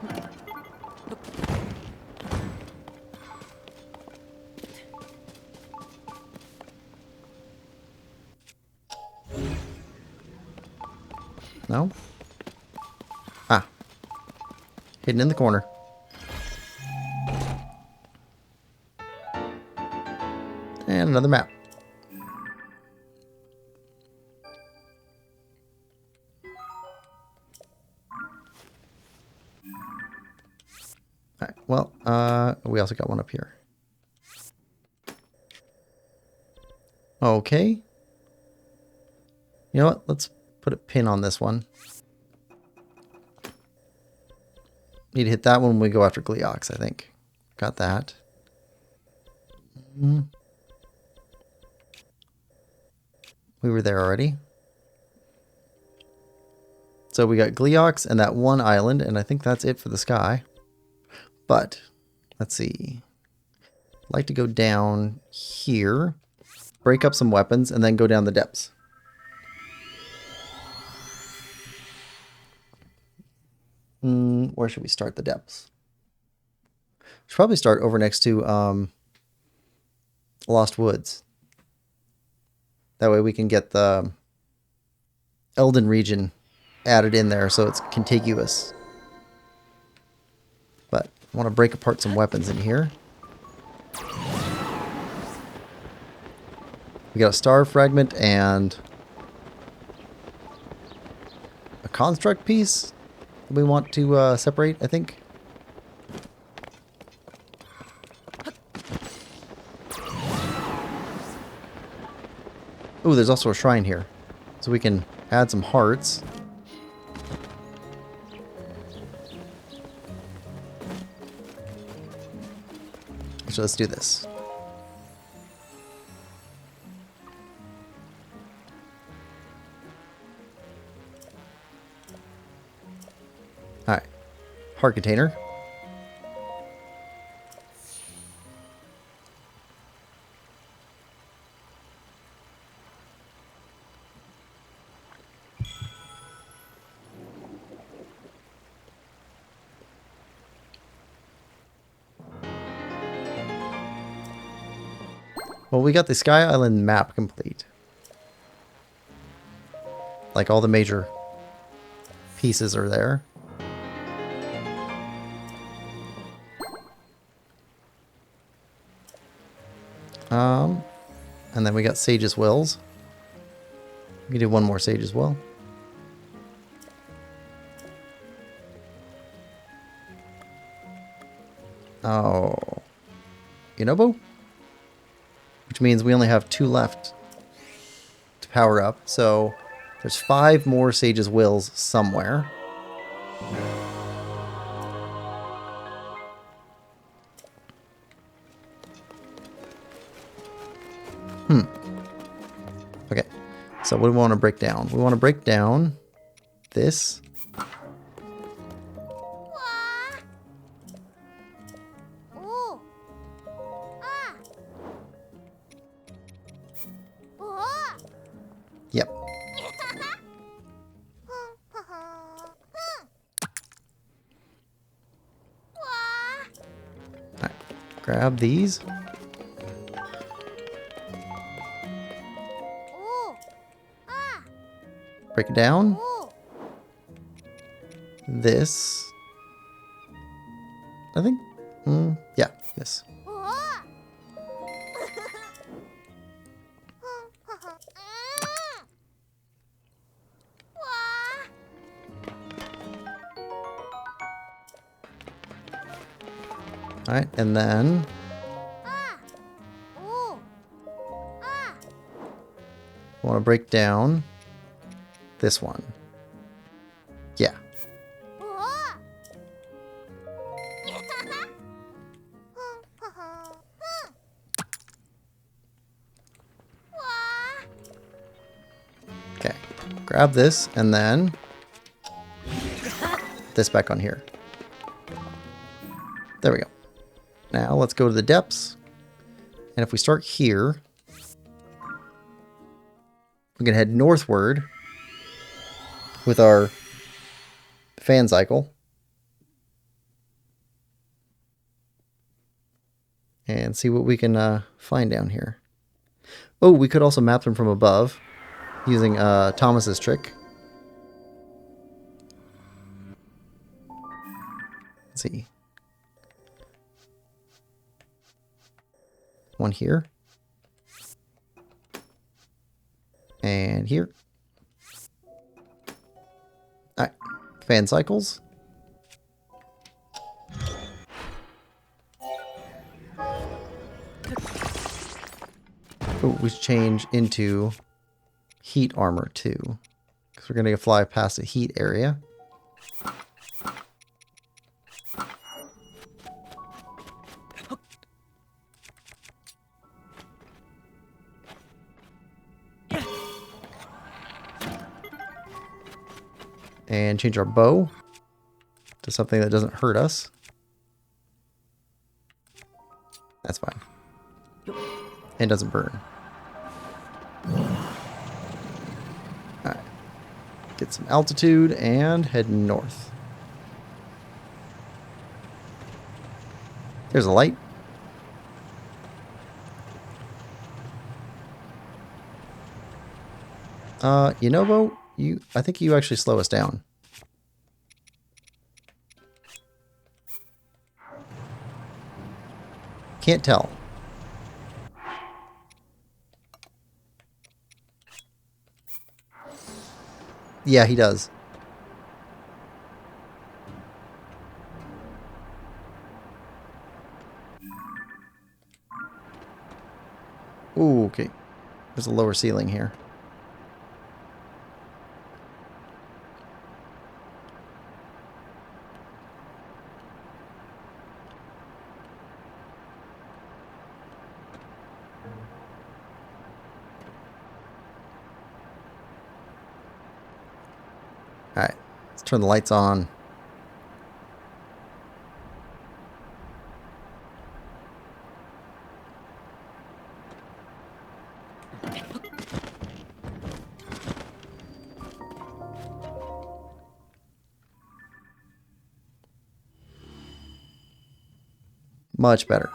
No? Ah. Hidden in the corner. And another map. Alright, well, we also got one up here. Okay. You know what? Let's put a pin on this one. Need to hit that one when we go after Gleeox, I think. Got that. We were there already. So we got Gleeox and that one island, and I think that's it for the sky. But, let's see. I'd like to go down here, break up some weapons, and then go down the depths. Where should we start the depths? Should probably start over next to Lost Woods. That way we can get the Elden region added in there so it's contiguous. But I want to break apart some weapons in here. We got a star fragment and a construct piece that we want to separate, I think. Ooh, there's also a shrine here. So we can add some hearts. So let's do this. Alright. Heart container. Well, we got the Sky Island map complete. Like all the major pieces are there. And then we got Sage's Wills. We can do one more Sage's Will. Oh. Yunobo? Which means we only have 2 left to power up. So there's 5 more Sage's Wills somewhere. Okay. So what do we want to break down? We want to break down this. Yep. Alright. Grab these. Break it down. This. I think. Yeah, this. Alright, and then I want to break down this one. Yeah. Okay. Grab this and then this back on here. There we go. Now let's go to the depths. And if we start here, we're going to head northward with our fan cycle. And see what we can find down here. Oh, we could also map them from above using Thomas's trick. Let's see. One here. And here. Alright. Fan cycles. Oh, we should change into heat armor too. Because we're going to fly past a heat area. And change our bow to something that doesn't hurt us. That's fine. And doesn't burn. Alright. Get some altitude and head north. There's a light. You know, Bo, I think you actually slow us down. Can't tell. Yeah, he does. Ooh, okay. There's a lower ceiling here. Alright, let's turn the lights on. Much better.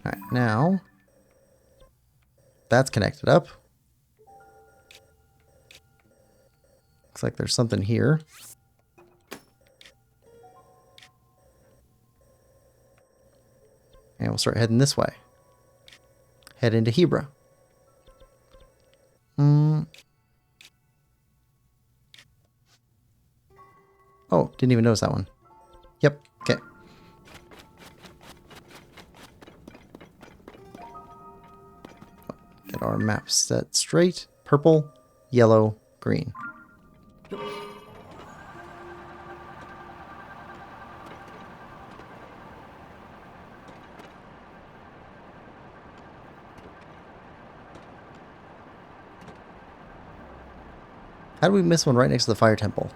Alright, now that's connected up. Looks like there's something here. And we'll start heading this way. Head into Hebra. Oh, didn't even notice that one. Yep, okay. Get our map set straight. Purple, yellow, green. How did we miss one right next to the fire temple?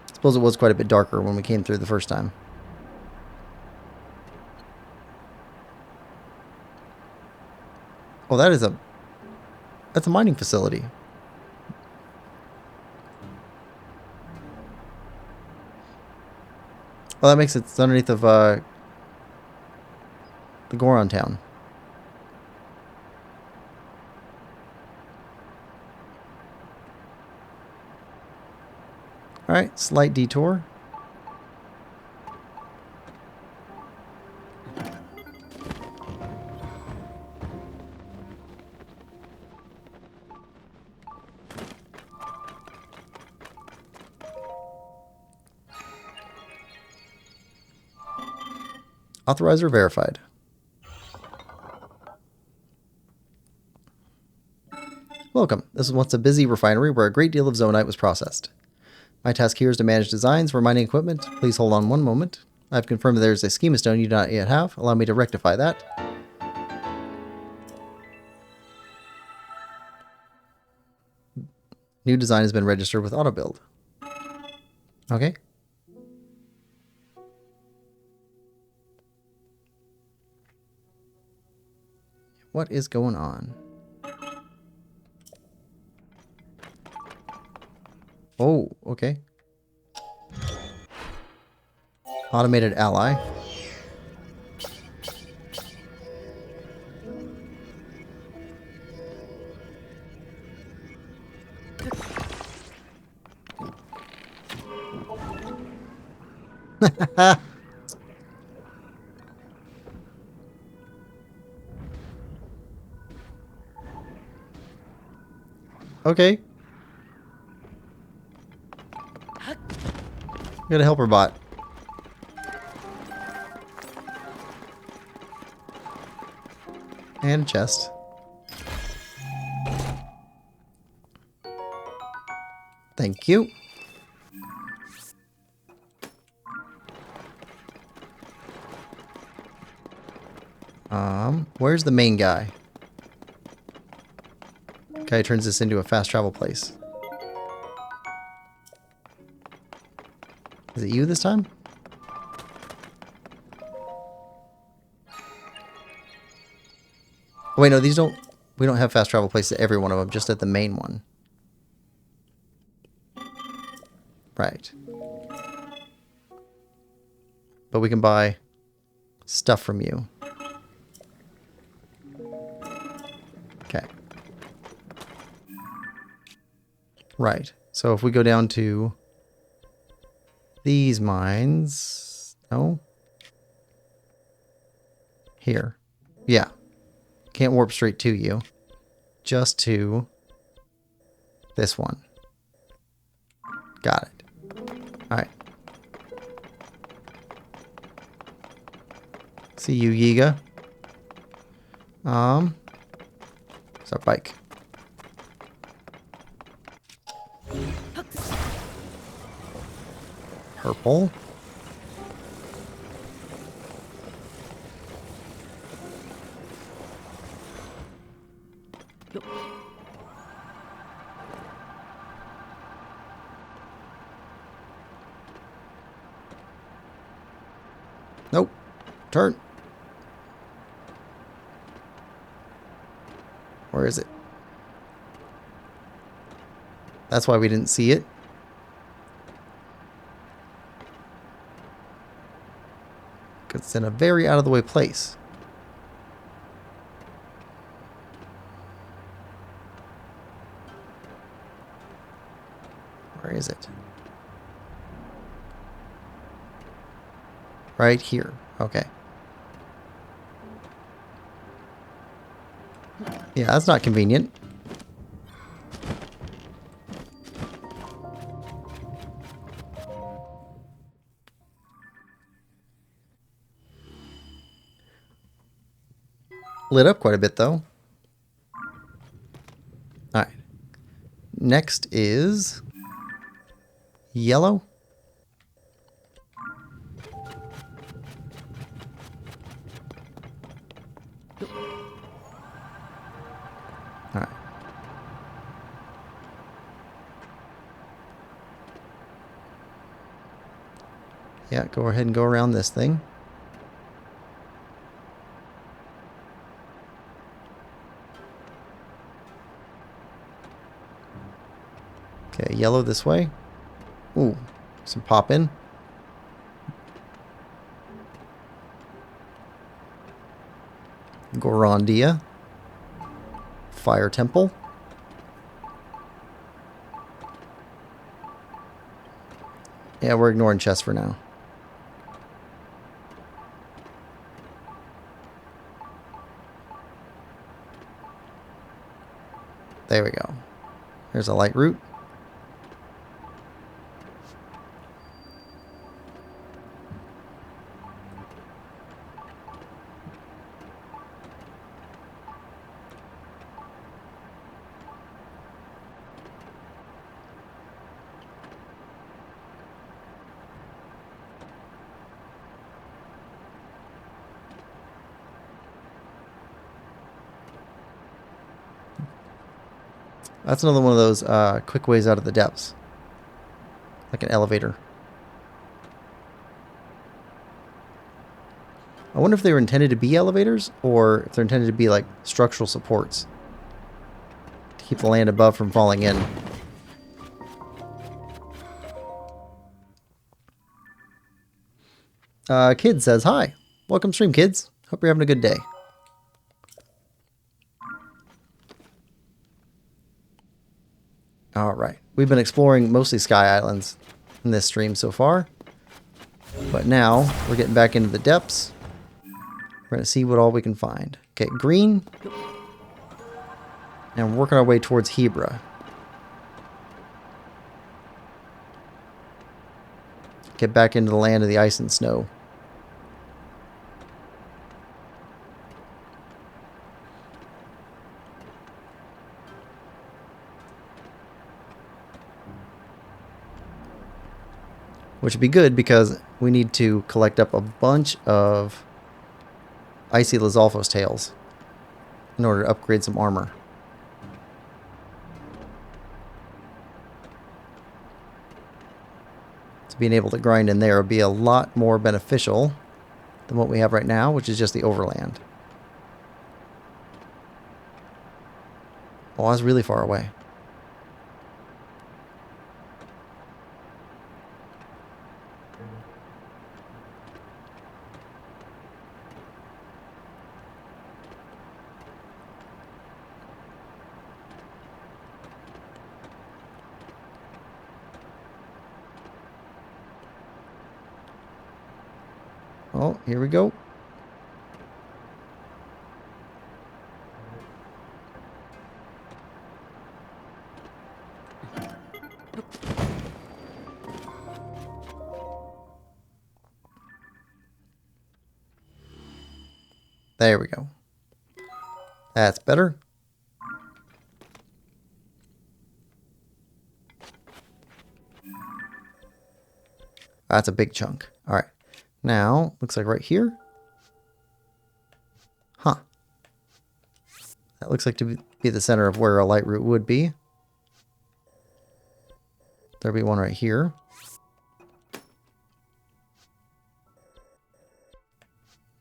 I suppose it was quite a bit darker when we came through the first time. Oh, that's a mining facility. Well, that makes it underneath of the Goron town. Alright, slight detour. Authorizer verified. Welcome. This is once a busy refinery where a great deal of zonaite was processed. My task here is to manage designs for mining equipment. Please hold on one moment. I've confirmed that there is a schema stone you do not yet have. Allow me to rectify that. New design has been registered with AutoBuild. Okay. What is going on? Oh, okay. Automated ally. Okay. Got a helper bot. And a chest. Thank you. Where's the main guy? Guy turns this into a fast travel place. Is it you this time? Oh, wait, no, these don't... We don't have fast travel places at every one of them, just at the main one. Right. But we can buy stuff from you. Okay. Right. So if we go down to these mines... No? Here. Yeah. Can't warp straight to you. Just to this one. Got it. Alright. See you, Yiga. It's our bike. Purple. Nope. Turn. Where is it? That's why we didn't see it. Because it's in a very out of the way place. Where is it? Right here. Okay. Yeah, that's not convenient. Lit up quite a bit, though. Alright. Next is... yellow. Alright. Yeah, go ahead and go around this thing. Okay, yellow this way. Ooh, some pop in. Gorondia. Fire Temple. Yeah, we're ignoring chests for now. There we go. There's a light route. That's another one of those quick ways out of the depths. Like an elevator. I wonder if they were intended to be elevators or if they're intended to be like structural supports to keep the land above from falling in. Kid says, hi. Welcome stream, kids. Hope you're having a good day. Alright. We've been exploring mostly Sky Islands in this stream so far. But now, we're getting back into the depths. We're going to see what all we can find. Okay, green. And we're working our way towards Hebra. Get back into the land of the ice and snow. Which would be good because we need to collect up a bunch of Icy Lizalfos tails in order to upgrade some armor. So being able to grind in there would be a lot more beneficial than what we have right now, which is just the overland. Oh, I was really far away. Oh, here we go. There we go. That's better. That's a big chunk. All right. Now, looks like right here. Huh. That looks like to be the center of where a light route would be. There'll be one right here.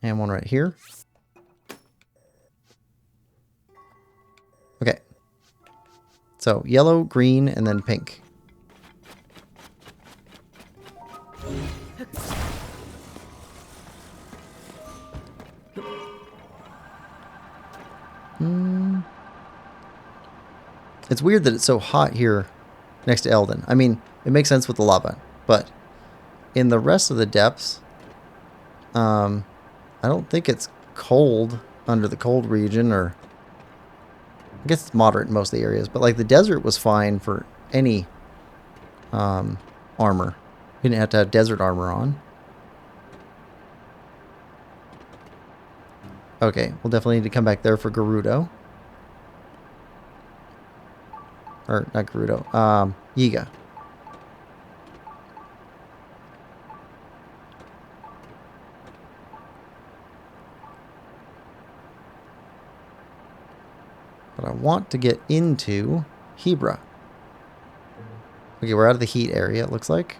And one right here. Okay. So, yellow, green, and then pink. It's weird that it's so hot here next to Eldon. I mean, it makes sense with the lava, but in the rest of the depths, I don't think it's cold under the cold region, or I guess it's moderate in most of the areas, but like the desert was fine for any armor. You didn't have to have desert armor on. Okay, we'll definitely need to come back there for Gerudo. Or, not Gerudo. Yiga. But I want to get into Hebra. Okay, we're out of the heat area, it looks like.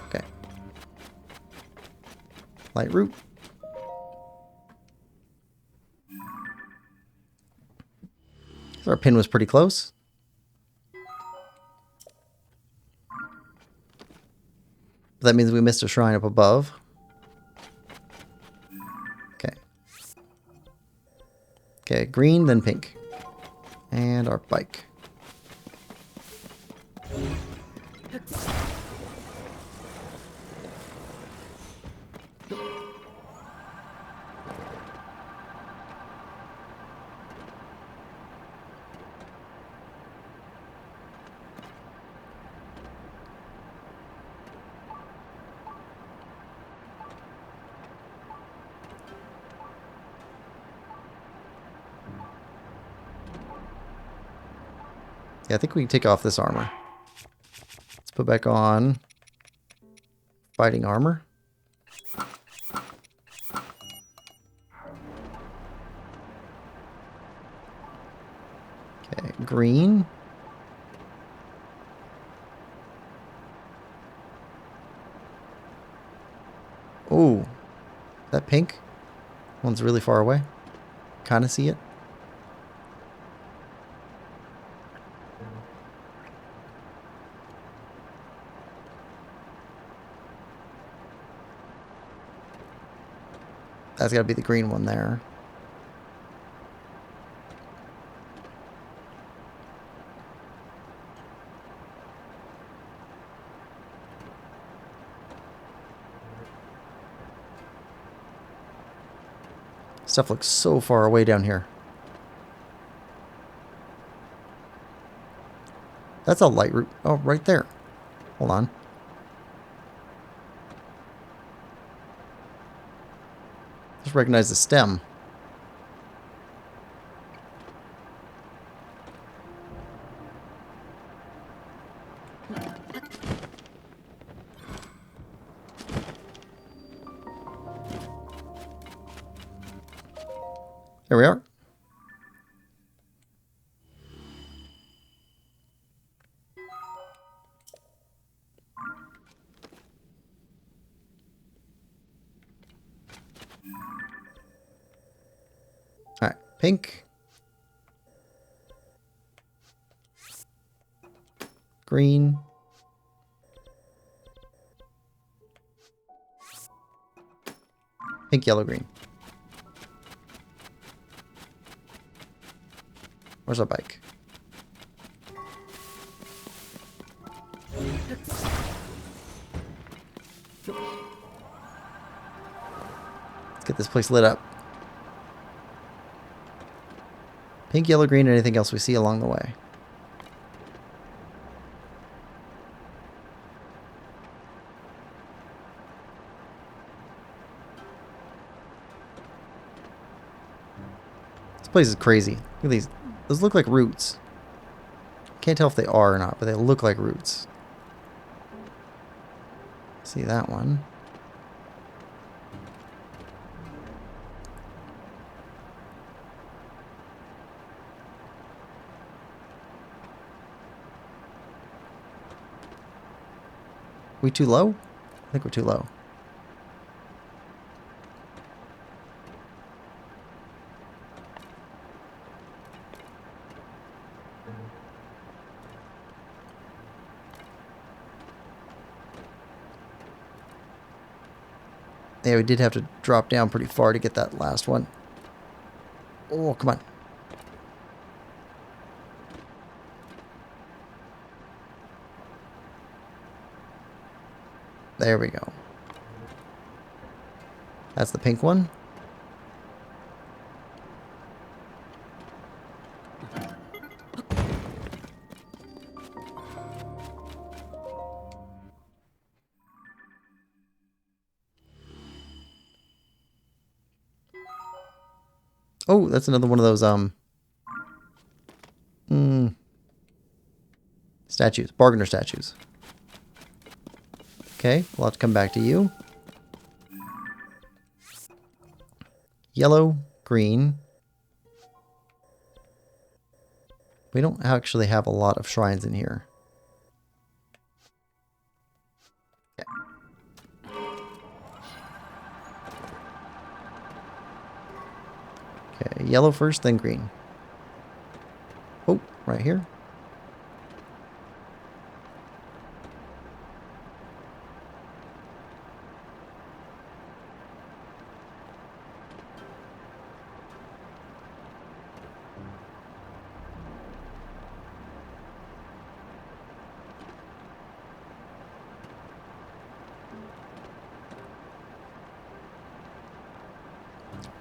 Okay. Light root. So our pin was pretty close. But that means we missed a shrine up above. Okay. Okay, green, then pink. And our bike. Yeah, I think we can take off this armor. Let's put back on fighting armor. Okay, green. Oh, that pink one's really far away. Kind of see it. That's got to be the green one there. Stuff looks so far away down here. That's a light route. Oh, right there. Hold on. Just recognize the stem. There we are. All right, pink. Green. Pink, yellow, green. Where's our bike? Let's get this place lit up. Pink, yellow, green, and anything else we see along the way. This place is crazy. Look at these. Those look like roots. Can't tell if they are or not, but they look like roots. See that one. We too low? I think we're too low. Yeah, we did have to drop down pretty far to get that last one. Oh, come on. There we go. That's the pink one. Oh, that's another one of those statues, bargainer statues. Okay, we'll have to come back to you. Yellow, green. We don't actually have a lot of shrines in here. Okay, yellow first, then green. Oh, right here.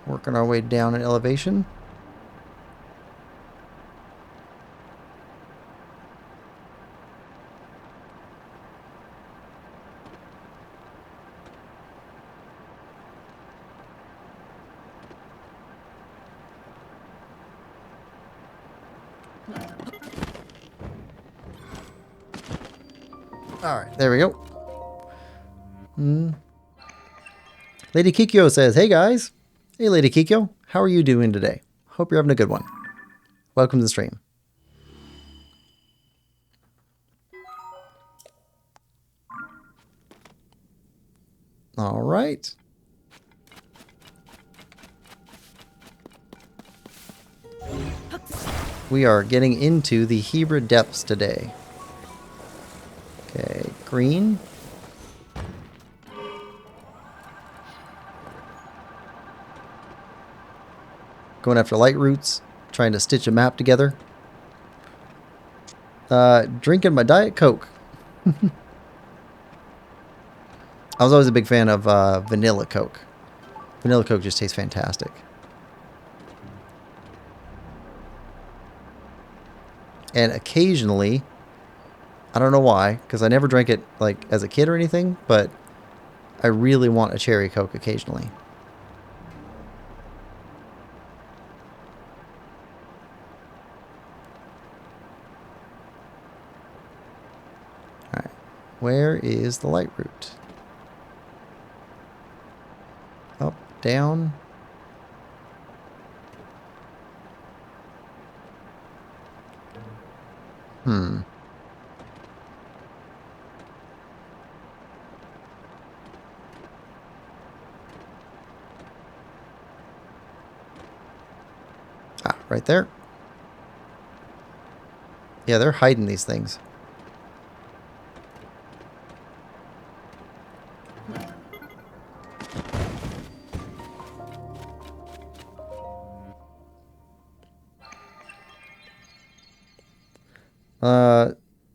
Working our way down in elevation. Alright, there we go. Lady Kikyo says, hey guys. Hey Lady Kikyo, how are you doing today? Hope you're having a good one. Welcome to the stream. All right. We are getting into the Hebra depths today. Okay, green. Going after light roots, trying to stitch a map together. Drinking my Diet Coke. I was always a big fan of vanilla Coke. Vanilla Coke just tastes fantastic. And occasionally, I don't know why, because I never drank it like as a kid or anything, but I really want a cherry Coke occasionally. Alright, where is the light route? Up, down. Hmm. Ah, right there. Yeah, they're hiding these things.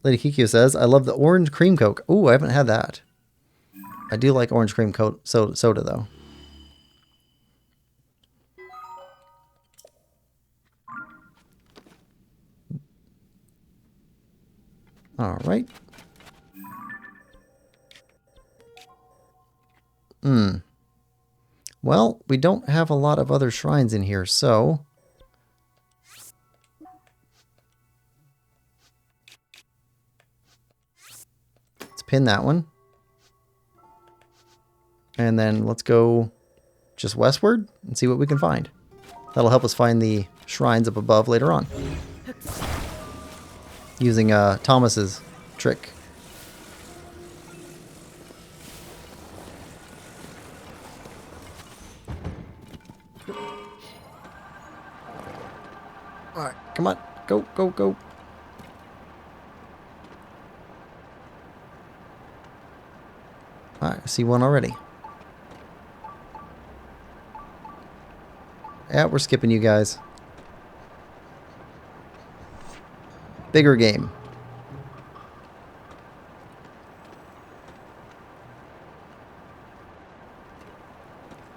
Lady Kikyo says, I love the orange cream Coke. Ooh, I haven't had that. I do like orange cream soda, though. All right. Well, we don't have a lot of other shrines in here, so... let's pin that one. And then let's go just westward and see what we can find. That'll help us find the shrines up above later on. Using Thomas's trick. Alright, come on. Go, go, go. Alright, I see one already. Yeah, we're skipping you guys. Bigger game.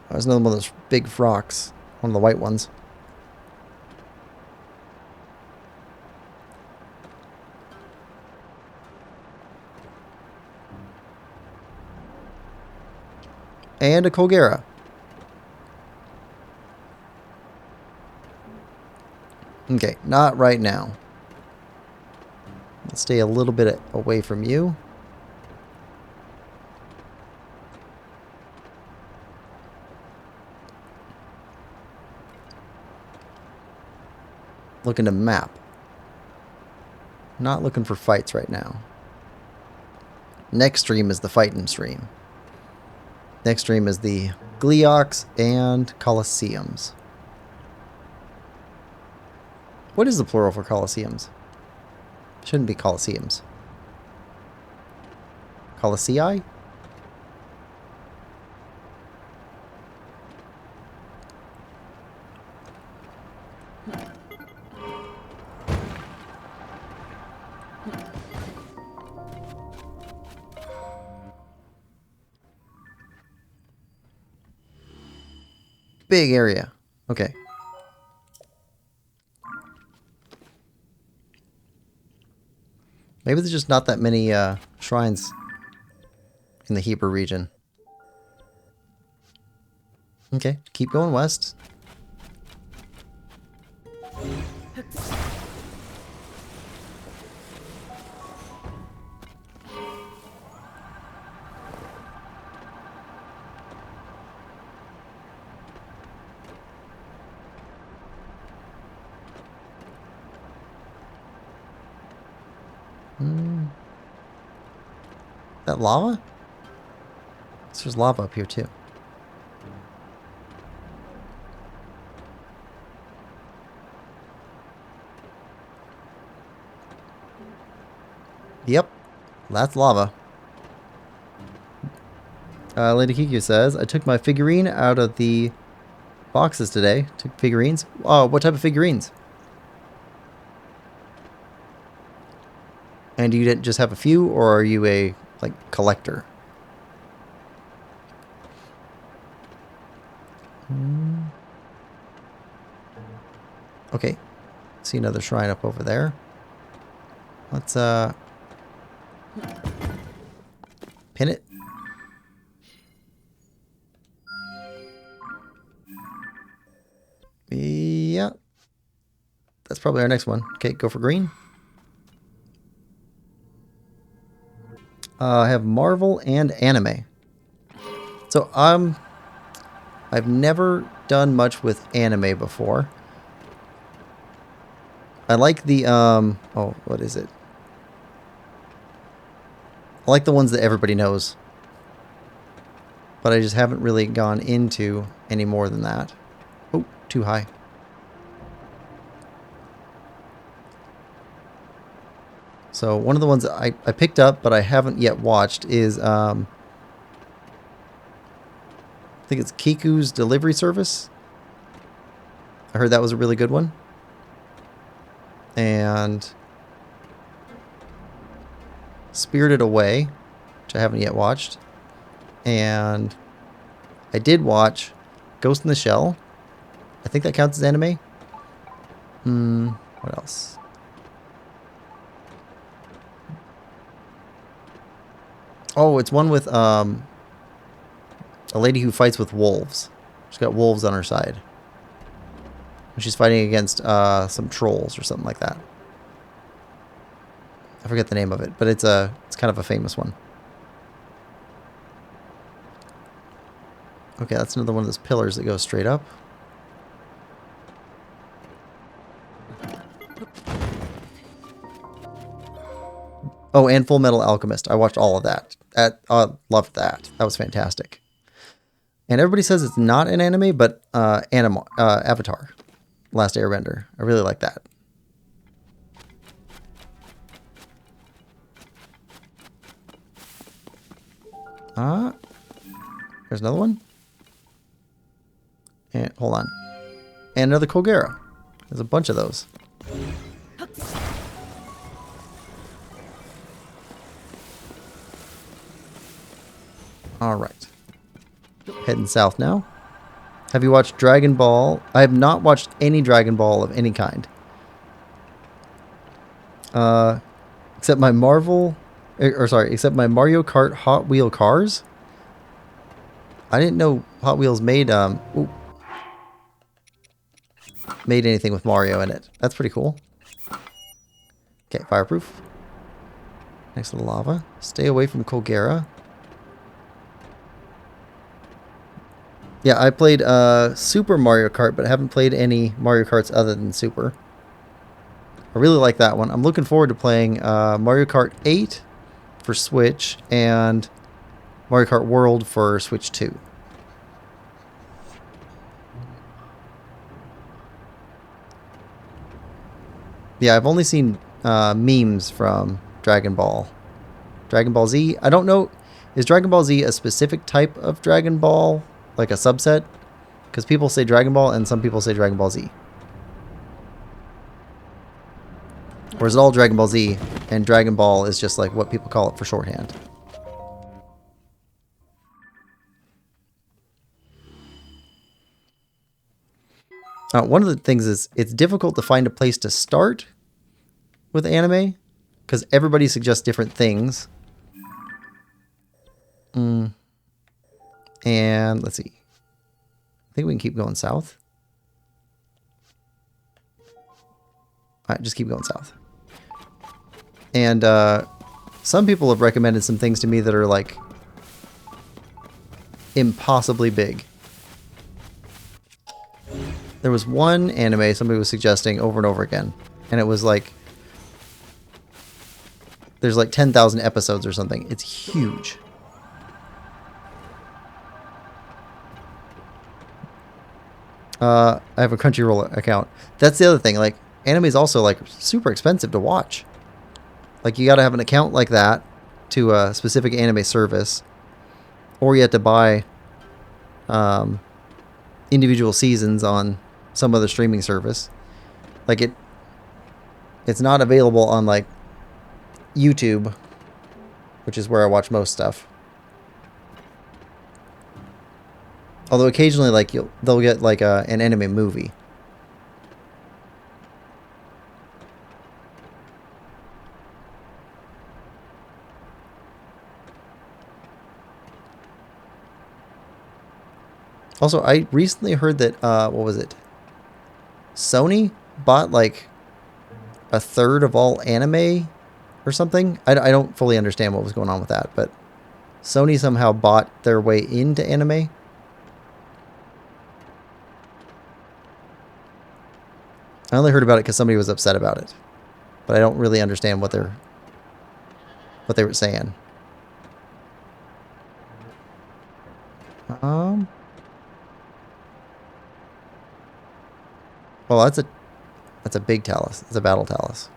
There's another one of those big frocks. One of the white ones. And a Colgera. Okay, not right now. Let's stay a little bit away from you. Looking to map. Not looking for fights right now. Next stream is the fighting stream. Next stream is the Gleeoks and Colosseums. What is the plural for Colosseums? Shouldn't be Colosseums. Colossii? Big area. Okay. Maybe there's just not that many shrines in the Hebra region. Okay, keep going west. That lava? So there's lava up here too. Yep, that's lava. Lady Kiku says, I took my figurine out of the boxes today. Took figurines. Oh, what type of figurines? And you didn't just have a few, or are you a like collector? Okay. See another shrine up over there. Let's pin it. Yeah. That's probably our next one. Okay, go for green. I have Marvel and anime. So I've never done much with anime before. I like the oh, what is it? I like the ones that everybody knows. But I just haven't really gone into any more than that. Oh, too high. So one of the ones that I picked up but I haven't yet watched is I think it's Kiku's Delivery Service. I heard that was a really good one. And Spirited Away, which I haven't yet watched. And I did watch Ghost in the Shell. I think that counts as anime. What else? Oh, it's one with a lady who fights with wolves. She's got wolves on her side. And she's fighting against some trolls or something like that. I forget the name of it, but it's kind of a famous one. Okay, that's another one of those pillars that goes straight up. Oh, and Full Metal Alchemist. I watched all of that. Loved that. That was fantastic. And everybody says it's not an anime, but Avatar, Last Airbender. I really like that. There's another one. And hold on. And another Kogera. There's a bunch of those. All right. Heading south now. Have you watched Dragon Ball? I have not watched any Dragon Ball of any kind. Except my except my Mario Kart Hot Wheel cars. I didn't know Hot Wheels made made anything with Mario in it. That's pretty cool. Okay, fireproof. Next to the lava. Stay away from Kogera. Yeah, I played Super Mario Kart, but I haven't played any Mario Karts other than Super. I really like that one. I'm looking forward to playing Mario Kart 8 for Switch and Mario Kart World for Switch 2. Yeah, I've only seen memes from Dragon Ball. Dragon Ball Z. I don't know. Is Dragon Ball Z a specific type of Dragon Ball? Like a subset? Because people say Dragon Ball and some people say Dragon Ball Z. Or is it all Dragon Ball Z and Dragon Ball is just like what people call it for shorthand? One of the things is it's difficult to find a place to start with anime because everybody suggests different things. And let's see. I think we can keep going south. All right, just keep going south. And some people have recommended some things to me that are like impossibly big. There was one anime somebody was suggesting over and over again, and it was like there's like 10,000 episodes or something. It's huge. I have a Crunchyroll account. That's the other thing. Like, anime is also like super expensive to watch. Like, you got to have an account like that to a specific anime service, or you have to buy um, individual seasons on some other streaming service. Like it's not available on like YouTube, which is where I watch most stuff. Although occasionally, like they'll get like an anime movie. Also, I recently heard that what was it? Sony bought like a third of all anime or something. I don't fully understand what was going on with that, but Sony somehow bought their way into anime. I only heard about it because somebody was upset about it, but I don't really understand what they were saying. Um. Well, that's a big talus. It's a battle talus.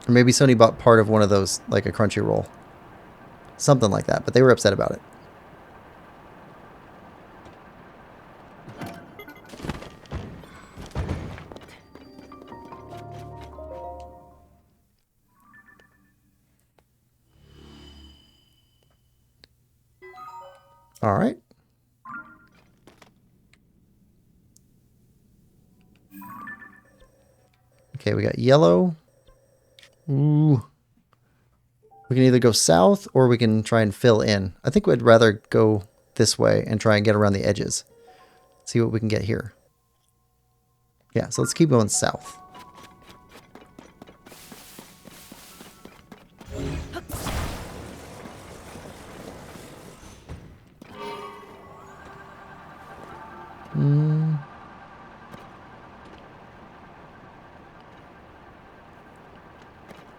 Or maybe Sony bought part of one of those, like a Crunchyroll. Something like that, but they were upset about it. All right. Okay, we got yellow. Ooh. We can either go south or we can try and fill in. I think we'd rather go this way and try and get around the edges. See what we can get here. Yeah, so let's keep going south.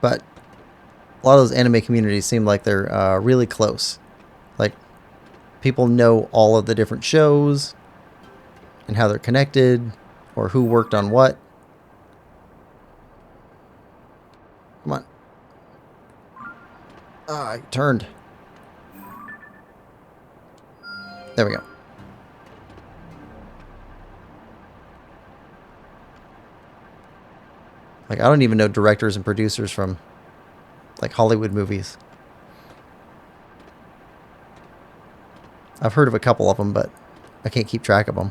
But a lot of those anime communities seem like they're really close. Like, people know all of the different shows and how they're connected or who worked on what. Come on. Ah, I turned. There we go. Like, I don't even know directors and producers from, like, Hollywood movies. I've heard of a couple of them, but I can't keep track of them.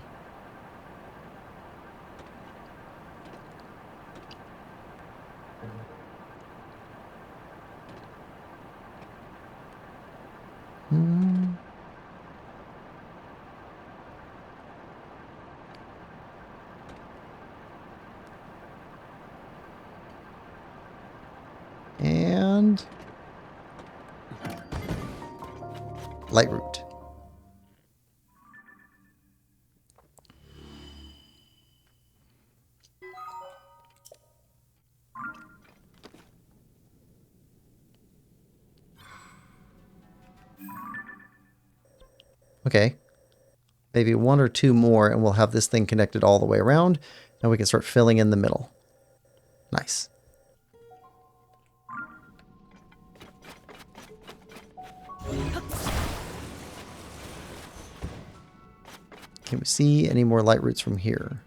And light root. Okay. Maybe one or two more and we'll have this thing connected all the way around and we can start filling in the middle. Nice. Can we see any more light roots from here?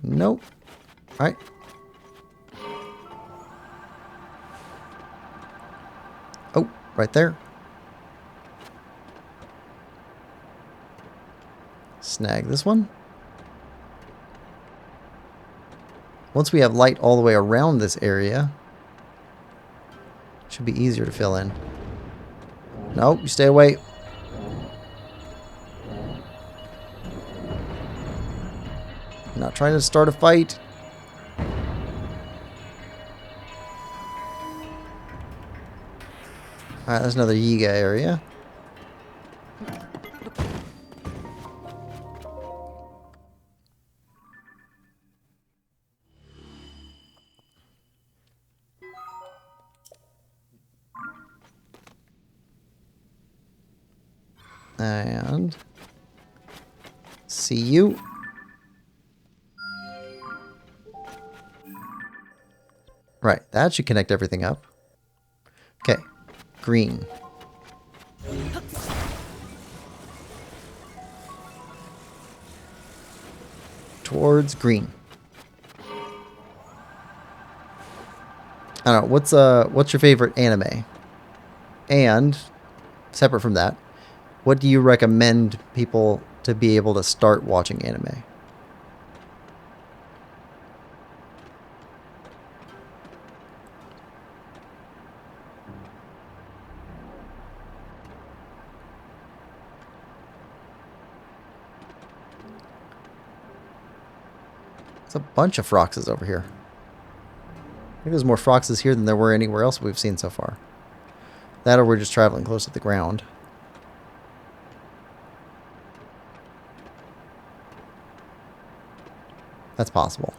Nope. All right. Oh, right there. Snag this one. Once we have light all the way around this area, it should be easier to fill in. No, you stay away. I'm not trying to start a fight. Alright, there's another Yiga area. And see you. Right, that should connect everything up. Okay, green. Towards green. I don't know, what's your favorite anime? And separate from that, what do you recommend people to be able to start watching anime? There's a bunch of Froxes over here. I think there's more Froxes here than there were anywhere else we've seen so far. That or we're just traveling close to the ground. That's possible.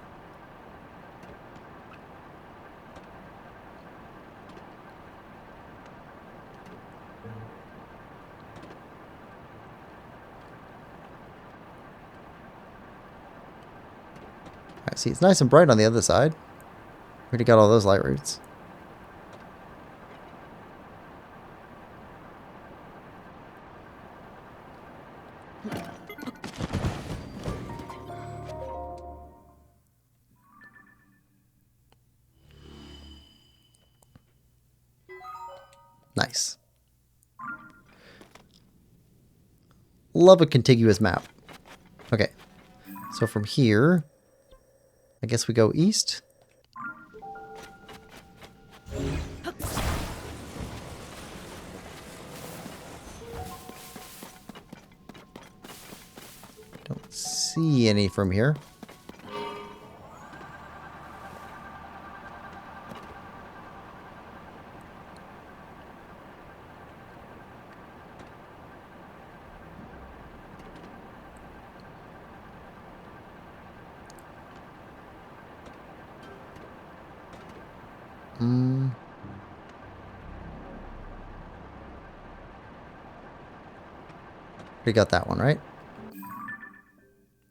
Alright, see, it's nice and bright on the other side. Already got all those light roots. Nice. Love a contiguous map. Okay. So from here, I guess we go east. Don't see any from here. We got that one, right?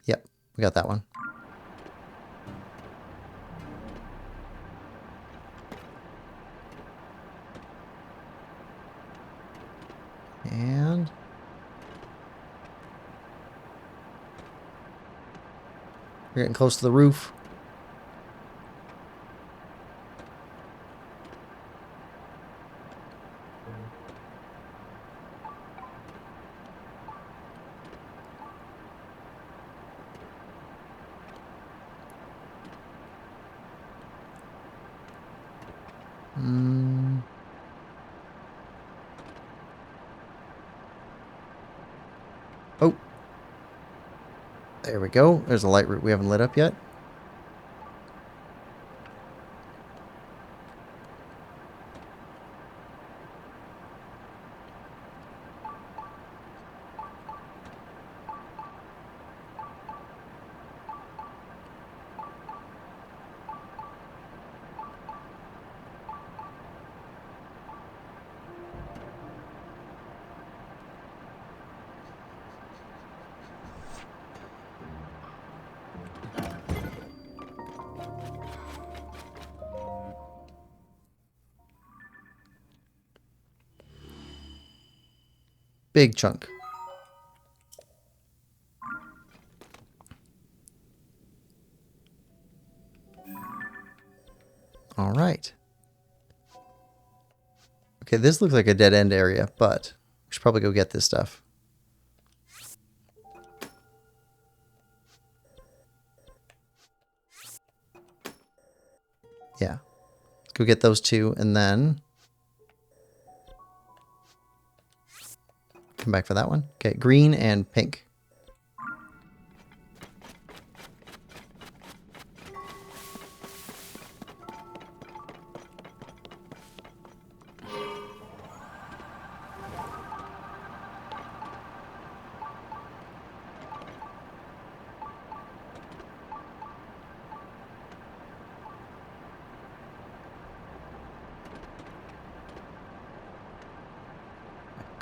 Yep, we got that one. And we're getting close to the roof. Oh. There we go. There's a light route we haven't lit up yet. Big chunk. All right. Okay, this looks like a dead end area, but we should probably go get this stuff. Yeah. Let's go get those two and then come back for that one. Okay, green and pink.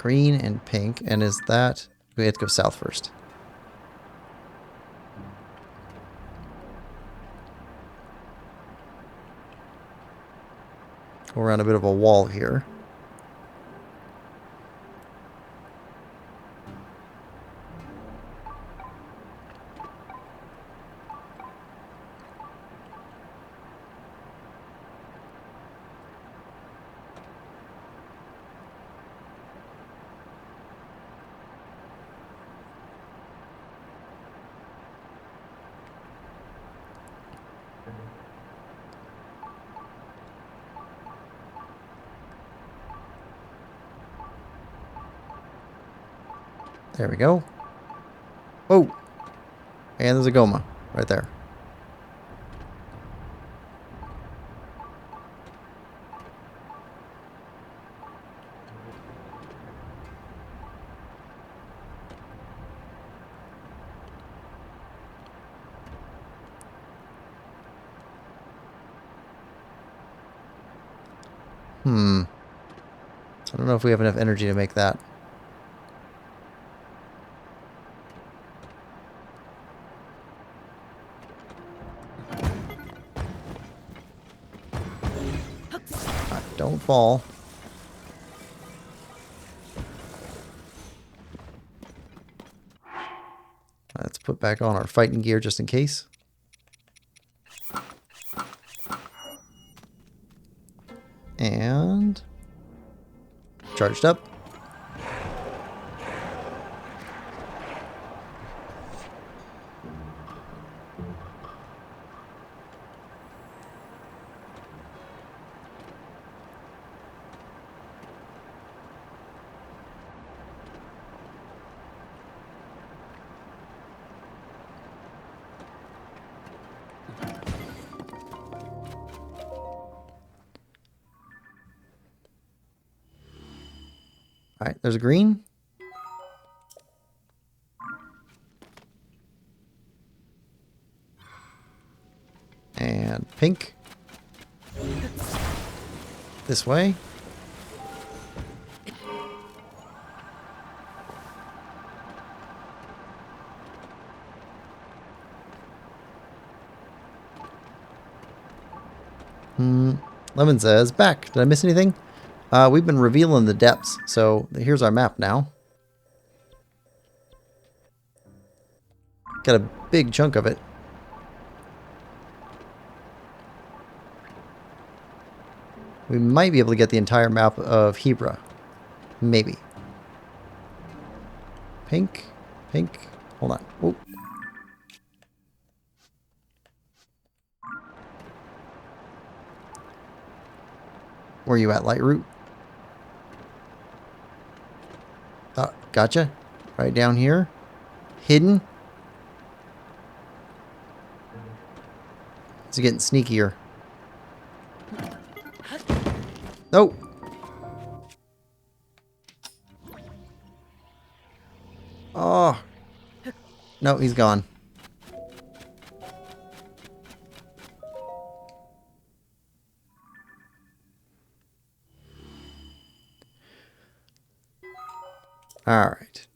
green and pink. And is that... We have to go south first. We're on a bit of a wall here. There we go. Oh! And there's a Goma right there. I don't know if we have enough energy to make that. Don't fall. Let's put back on our fighting gear just in case. And charged up. All right, there's a green. And pink. This way. Lemon says, back. Did I miss anything? We've been revealing the depths, so here's our map now. Got a big chunk of it. We might be able to get the entire map of Hebra. Maybe. Pink. Pink. Hold on. Whoa. Where are you at, Lightroot? Oh, gotcha. Right down here. Hidden. It's getting sneakier. Nope. Oh. No, he's gone. All right.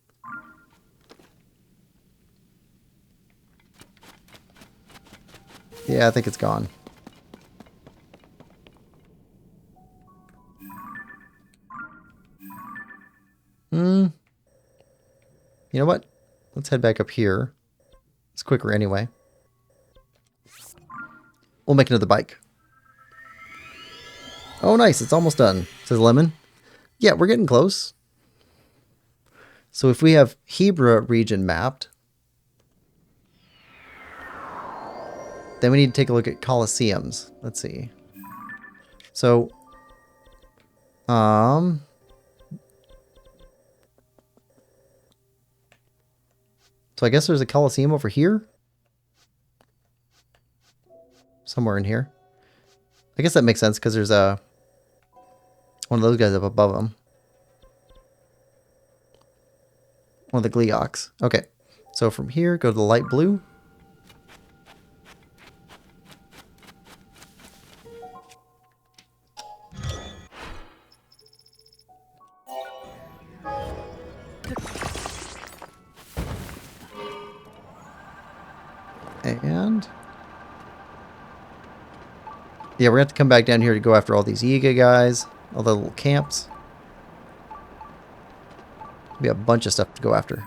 Yeah, I think it's gone. You know what? Let's head back up here. It's quicker anyway. We'll make another bike. Oh, nice. It's almost done, says Lemon. Yeah, we're getting close. So if we have Hebra region mapped, then we need to take a look at Colosseums. Let's see. So, so I guess there's a Colosseum over here? Somewhere in here. I guess that makes sense because there's one of those guys up above them. One of the Gleeoks. Okay. So from here, go to the light blue. And yeah, we're gonna have to come back down here to go after all these Yiga guys, all the little camps. We have a bunch of stuff to go after.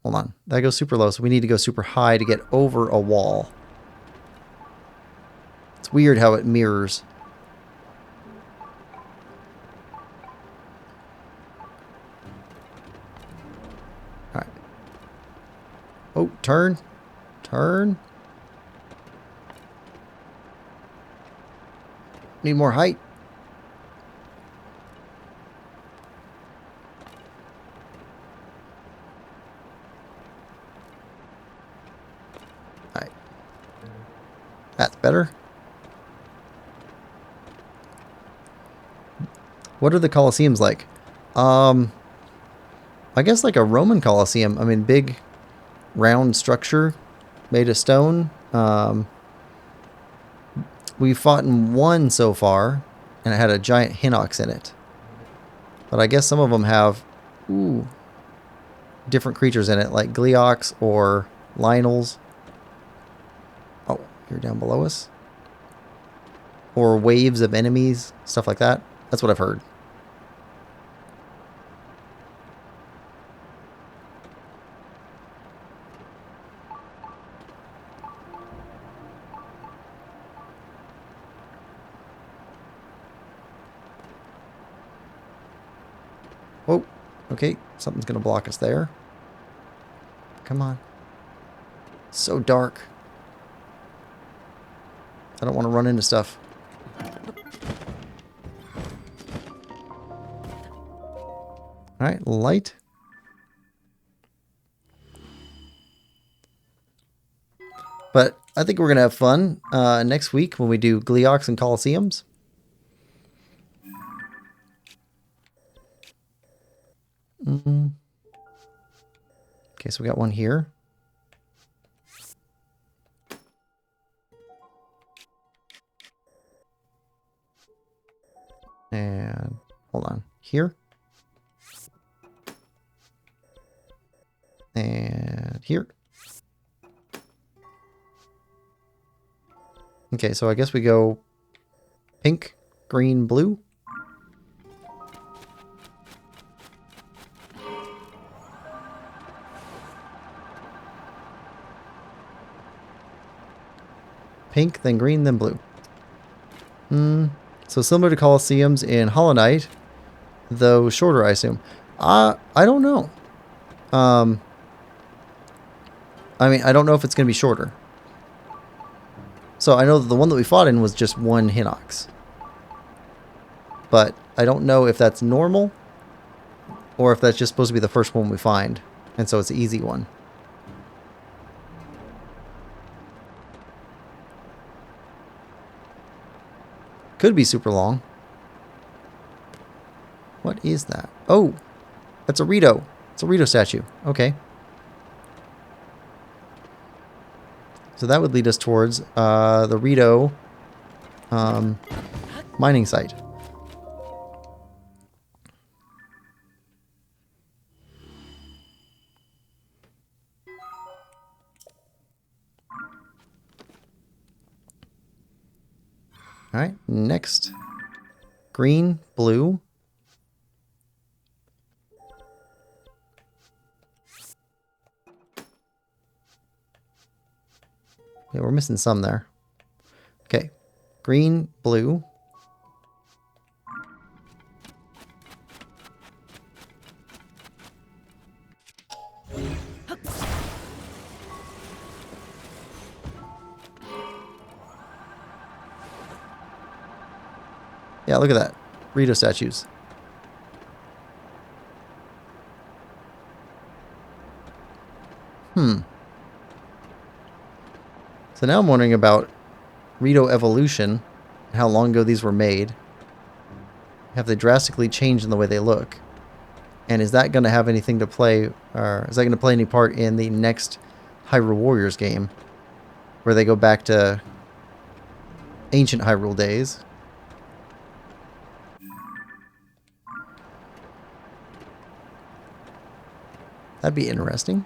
Hold on. That goes super low, so we need to go super high to get over a wall. It's weird how it mirrors. Alright. Oh, turn. Turn. Need more height. Alright. That's better. What are the Colosseums like? I guess like a Roman Colosseum. I mean, big round structure made of stone. We fought in one so far, and it had a giant Hinox in it. But I guess some of them have different creatures in it, like Gleox or Lionels. Oh, you're down below us? Or waves of enemies, stuff like that. That's what I've heard. Oh, okay. Something's going to block us there. Come on. So dark. I don't want to run into stuff. Alright, light. But I think we're going to have fun next week when we do Gleox and Colosseums. Okay, so we got one here. And hold on. Here. And here. Okay, so I guess we go pink, green, blue. Pink, then green, then blue. So similar to Colosseums in Hollow Knight, though shorter, I assume. I don't know. I mean, I don't know if it's going to be shorter. So I know that the one that we fought in was just one Hinox. But I don't know if that's normal or if that's just supposed to be the first one we find. And so it's an easy one. Could be super long. What is that? Oh, that's a Rito. It's a Rito statue. Okay. So that would lead us towards the Rito mining site. All right, next. Green, blue. Yeah, we're missing some there. Okay, green, blue. Yeah, look at that. Rito statues. So now I'm wondering about Rito evolution, how long ago these were made. Have they drastically changed in the way they look? And is that going to have anything to play, or is that going to play any part in the next Hyrule Warriors game, where they go back to ancient Hyrule days? That'd be interesting.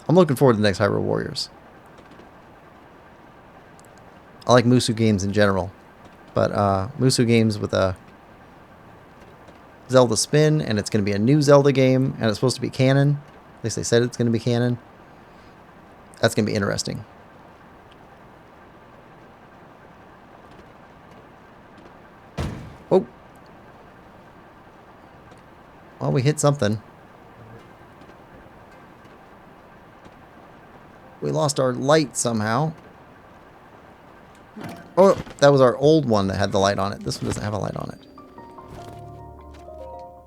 I'm looking forward to the next Hyrule Warriors. I like Musu games in general, but Musu games with a Zelda spin, and it's going to be a new Zelda game, and it's supposed to be canon. At least they said it's going to be canon. That's going to be interesting. Oh. Well, we hit something. We lost our light somehow. Oh, that was our old one that had the light on it. This one doesn't have a light on it.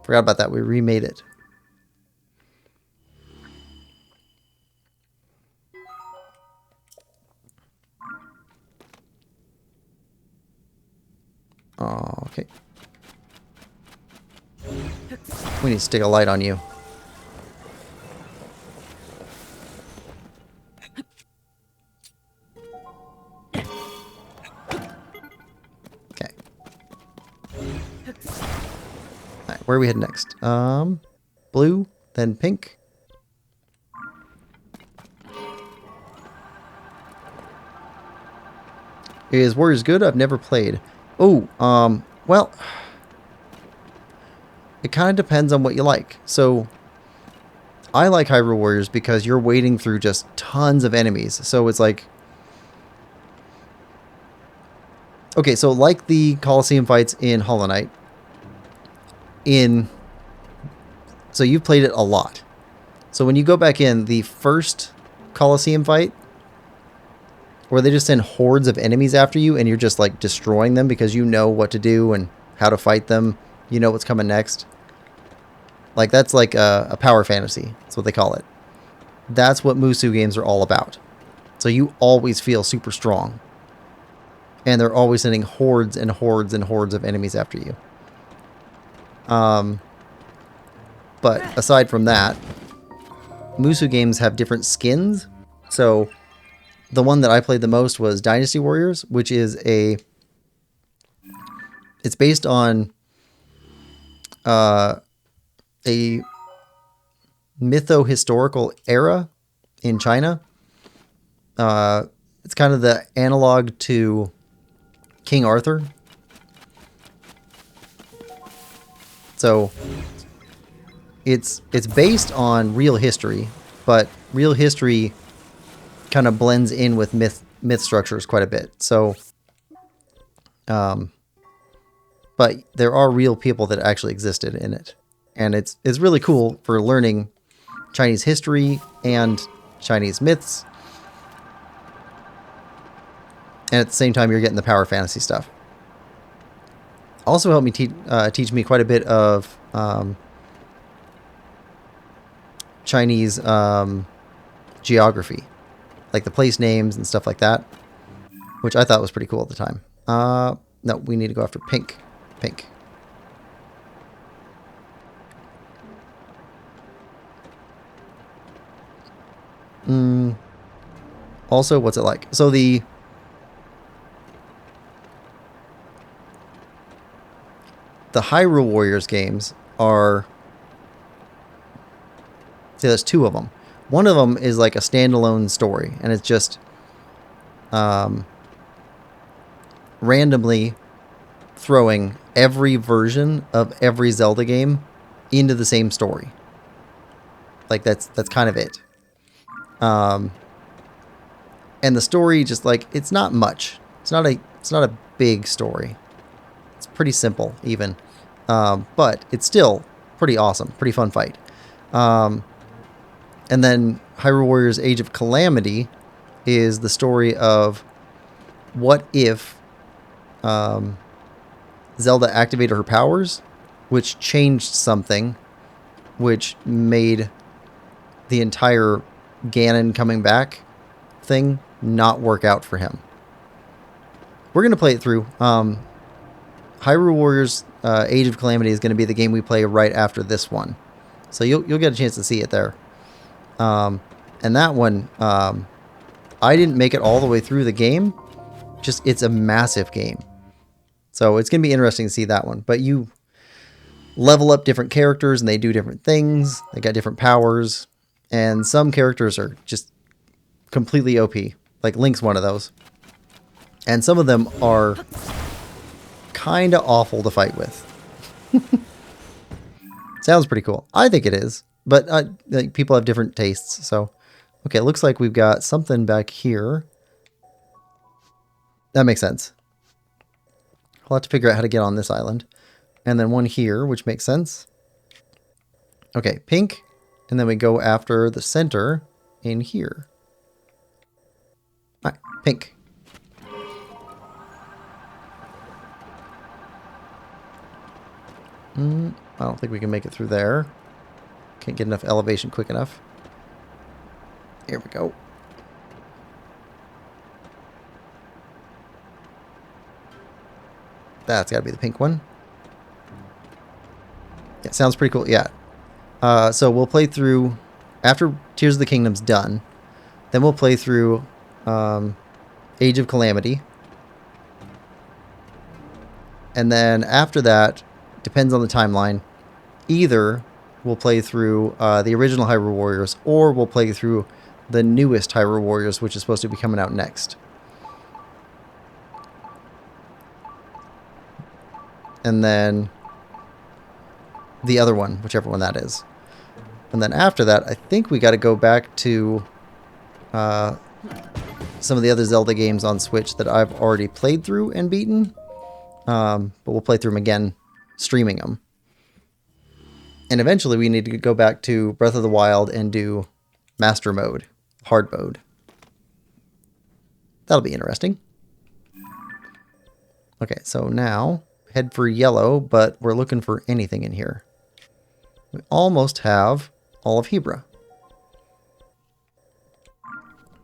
Forgot about that. We remade it. Oh, okay. We need to stick a light on you. Okay. Alright, where are we heading next? Blue, then pink. Is Warriors good? I've never played. Oh, well, it kind of depends on what you like. So, I like Hyrule Warriors because you're wading through just tons of enemies. So it's like... Okay, so like the Colosseum fights in Hollow Knight, so you've played it a lot. So when you go back in, the first Colosseum fight, where they just send hordes of enemies after you and you're just like destroying them because you know what to do and how to fight them. You know what's coming next. Like that's like a power fantasy. That's what they call it. That's what Musu games are all about. So you always feel super strong. And they're always sending hordes and hordes and hordes of enemies after you. But aside from that, Musu games have different skins. So the one that I played the most was Dynasty Warriors, which is it's based on a mytho-historical era in China. It's kind of the analog to King Arthur. So it's based on real history, but real history kind of blends in with myth structures quite a bit. So, but there are real people that actually existed in it, and it's really cool for learning Chinese history and Chinese myths, and at the same time you're getting the power fantasy stuff. Also helped me teach me quite a bit of Chinese geography, like the place names and stuff like that, which I thought was pretty cool at the time. No, we need to go after pink. Pink. Also, what's it like? So the Hyrule Warriors games are... See, there's two of them. One of them is like a standalone story, and it's just randomly throwing every version of every Zelda game into the same story. Like that's kind of it. And the story just like it's not much. It's not a big story. It's pretty simple even. But it's still pretty awesome, pretty fun fight. And then Hyrule Warriors Age of Calamity is the story of what if Zelda activated her powers, which changed something, which made the entire Ganon coming back thing not work out for him. We're going to play it through. Hyrule Warriors Age of Calamity is going to be the game we play right after this one. So you'll get a chance to see it there. And that one, I didn't make it all the way through the game. Just, it's a massive game. So it's going to be interesting to see that one. But level up different characters and they do different things. They got different powers. And some characters are just completely OP. Like Link's one of those. And some of them are kind of awful to fight with. Sounds pretty cool. I think it is. But like people have different tastes. So, okay, it looks like we've got something back here. That makes sense. I'll have to figure out how to get on this island. And then one here, which makes sense. Okay, pink. And then we go after the center in here. All right, pink. I don't think we can make it through there. Can't get enough elevation quick enough. Here we go. That's got to be the pink one. Yeah, sounds pretty cool. Yeah. So we'll play through after Tears of the Kingdom's done. Then we'll play through Age of Calamity. And then after that, depends on the timeline, either we'll play through the original Hyrule Warriors or we'll play through the newest Hyrule Warriors, which is supposed to be coming out next. And then the other one, whichever one that is. And then after that, I think we got to go back to some of the other Zelda games on Switch that I've already played through and beaten. But we'll play through them again, streaming them. And eventually we need to go back to Breath of the Wild and do Master Mode, Hard Mode. That'll be interesting. Okay, so now head for yellow, but we're looking for anything in here. We almost have all of Hebra.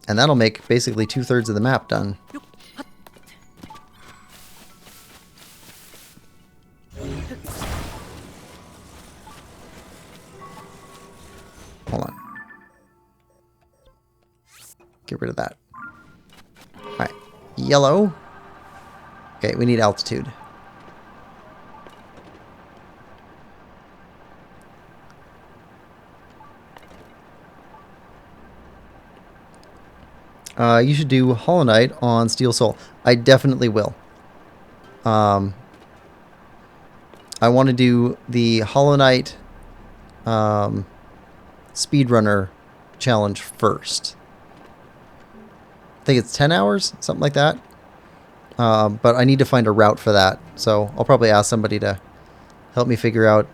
And that'll make basically 2/3 of the map done. Hold on. Get rid of that. Alright. Yellow. Okay, we need altitude. You should do Hollow Knight on Steel Soul. I definitely will. I want to do the Hollow Knight speedrunner challenge first. I think it's 10 hours, something like that. But I need to find a route for that. So I'll probably ask somebody to help me figure out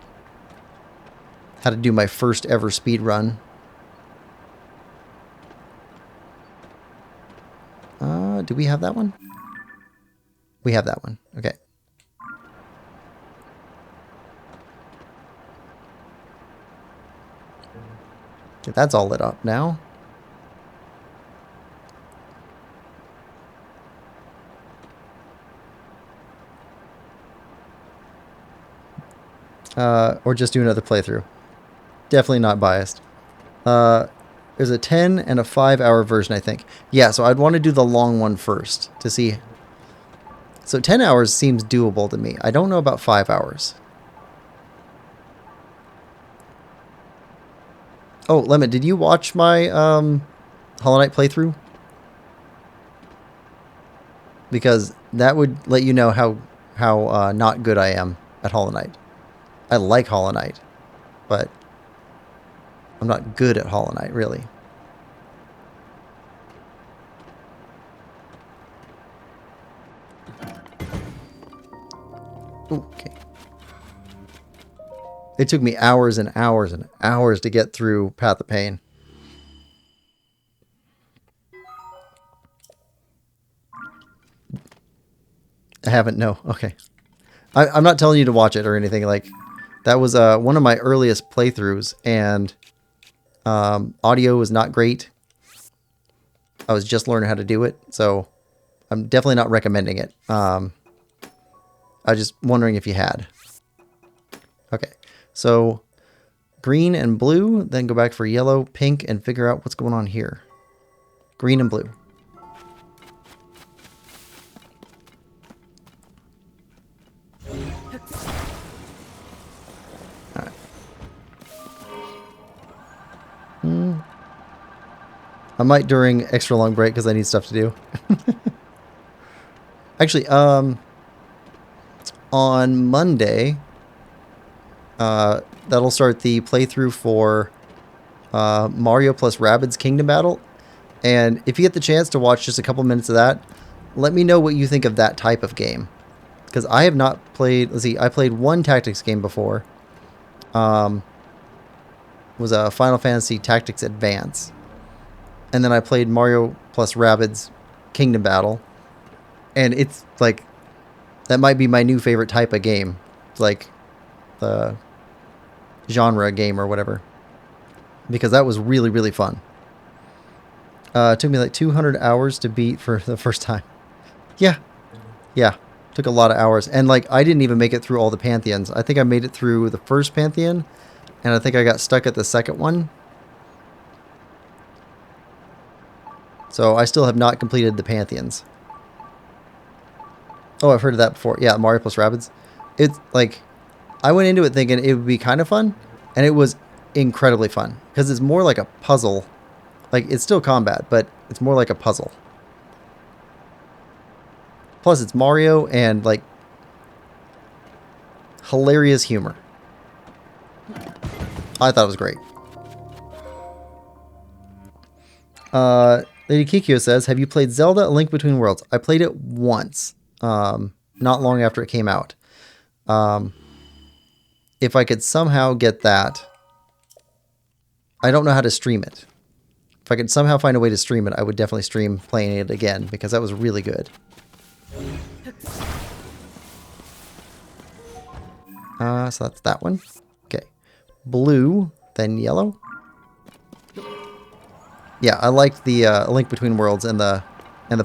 how to do my first ever speed run. Do we have that one? We have that one. Okay. Okay, that's all lit up now. Or just do another playthrough. Definitely not biased. There's a 10 and a 5-hour version, I think. Yeah, so I'd want to do the long one first to see. So 10 hours seems doable to me. I don't know about 5 hours. Oh, Lemon, did you watch my Hollow Knight playthrough? Because that would let you know how not good I am at Hollow Knight. I like Hollow Knight, but I'm not good at Hollow Knight, really. Ooh, okay. It took me hours and hours and hours to get through Path of Pain. I haven't, no. Okay. I'm not telling you to watch it or anything. Like, that was one of my earliest playthroughs, and audio was not great. I was just learning how to do it, so I'm definitely not recommending it. I was just wondering if you had. Okay, so green and blue, then go back for yellow, pink, and figure out what's going on here. Green and blue. might during extra long break because I need stuff to do. Actually, on Monday, that'll start the playthrough for Mario plus Rabbids Kingdom Battle. And if you get the chance to watch just a couple minutes of that, let me know what you think of that type of game. Because I have not played... Let's see, I played one tactics game before. It was a Final Fantasy Tactics Advance. And then I played Mario plus Rabbids Kingdom Battle. And it's like... That might be my new favorite type of game. It's like the genre game or whatever. Because that was really, really fun. It took me like 200 hours to beat for the first time. Yeah. Yeah. Took a lot of hours. And like, I didn't even make it through all the Pantheons. I think I made it through the first Pantheon. And I think I got stuck at the second one. So I still have not completed the Pantheons. Oh, I've heard of that before. Yeah, Mario plus Rabbids. It's like, I went into it thinking it would be kind of fun. And it was incredibly fun. Because it's more like a puzzle. Like, it's still combat, but it's more like a puzzle. Plus, it's Mario and, like, hilarious humor. I thought it was great. Lady Kikyo says, have you played Zelda A Link Between Worlds? I played it once, not long after it came out. If I could somehow get that, I don't know how to stream it. If I could somehow find a way to stream it, I would definitely stream playing it again, because that was really good. So that's that one. Okay. Blue, then yellow. Yeah, I liked the A Link Between Worlds and the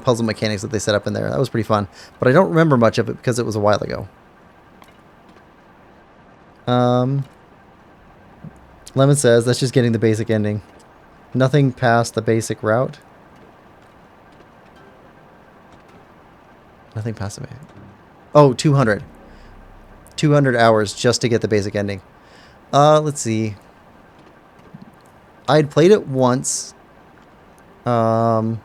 puzzle mechanics that they set up in there. That was pretty fun. But I don't remember much of it because it was a while ago. Lemon says, that's just getting the basic ending. Nothing past the basic route. Nothing past the basic. Oh, 200. 200 hours just to get the basic ending. Let's see. I had played it once. I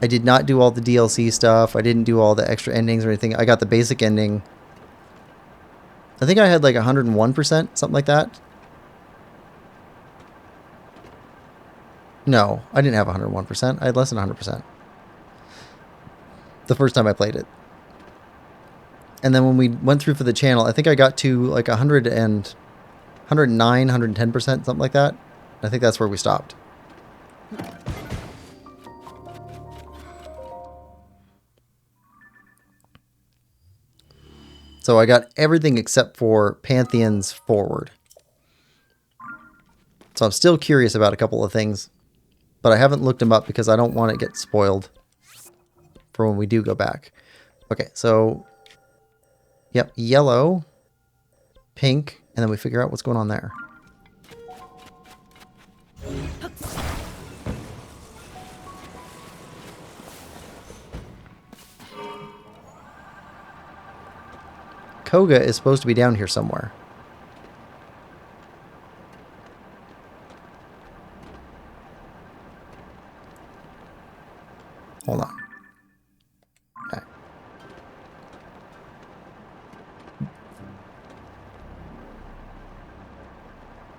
did not do all the DLC stuff. I didn't do all the extra endings or anything. I got the basic ending. I think I had like 101%, something like that. No, I didn't have 101%. I had less than 100%. The first time I played it. And then when we went through for the channel, I think I got to like 109, 110%, something like that. I think that's where we stopped. So I got everything except for Pantheons forward. So I'm still curious about a couple of things, but I haven't looked them up because I don't want to get spoiled for when we do go back. Okay, so yep, yellow, pink, and then we figure out what's going on there. Koga is supposed to be down here somewhere. Hold on. Okay.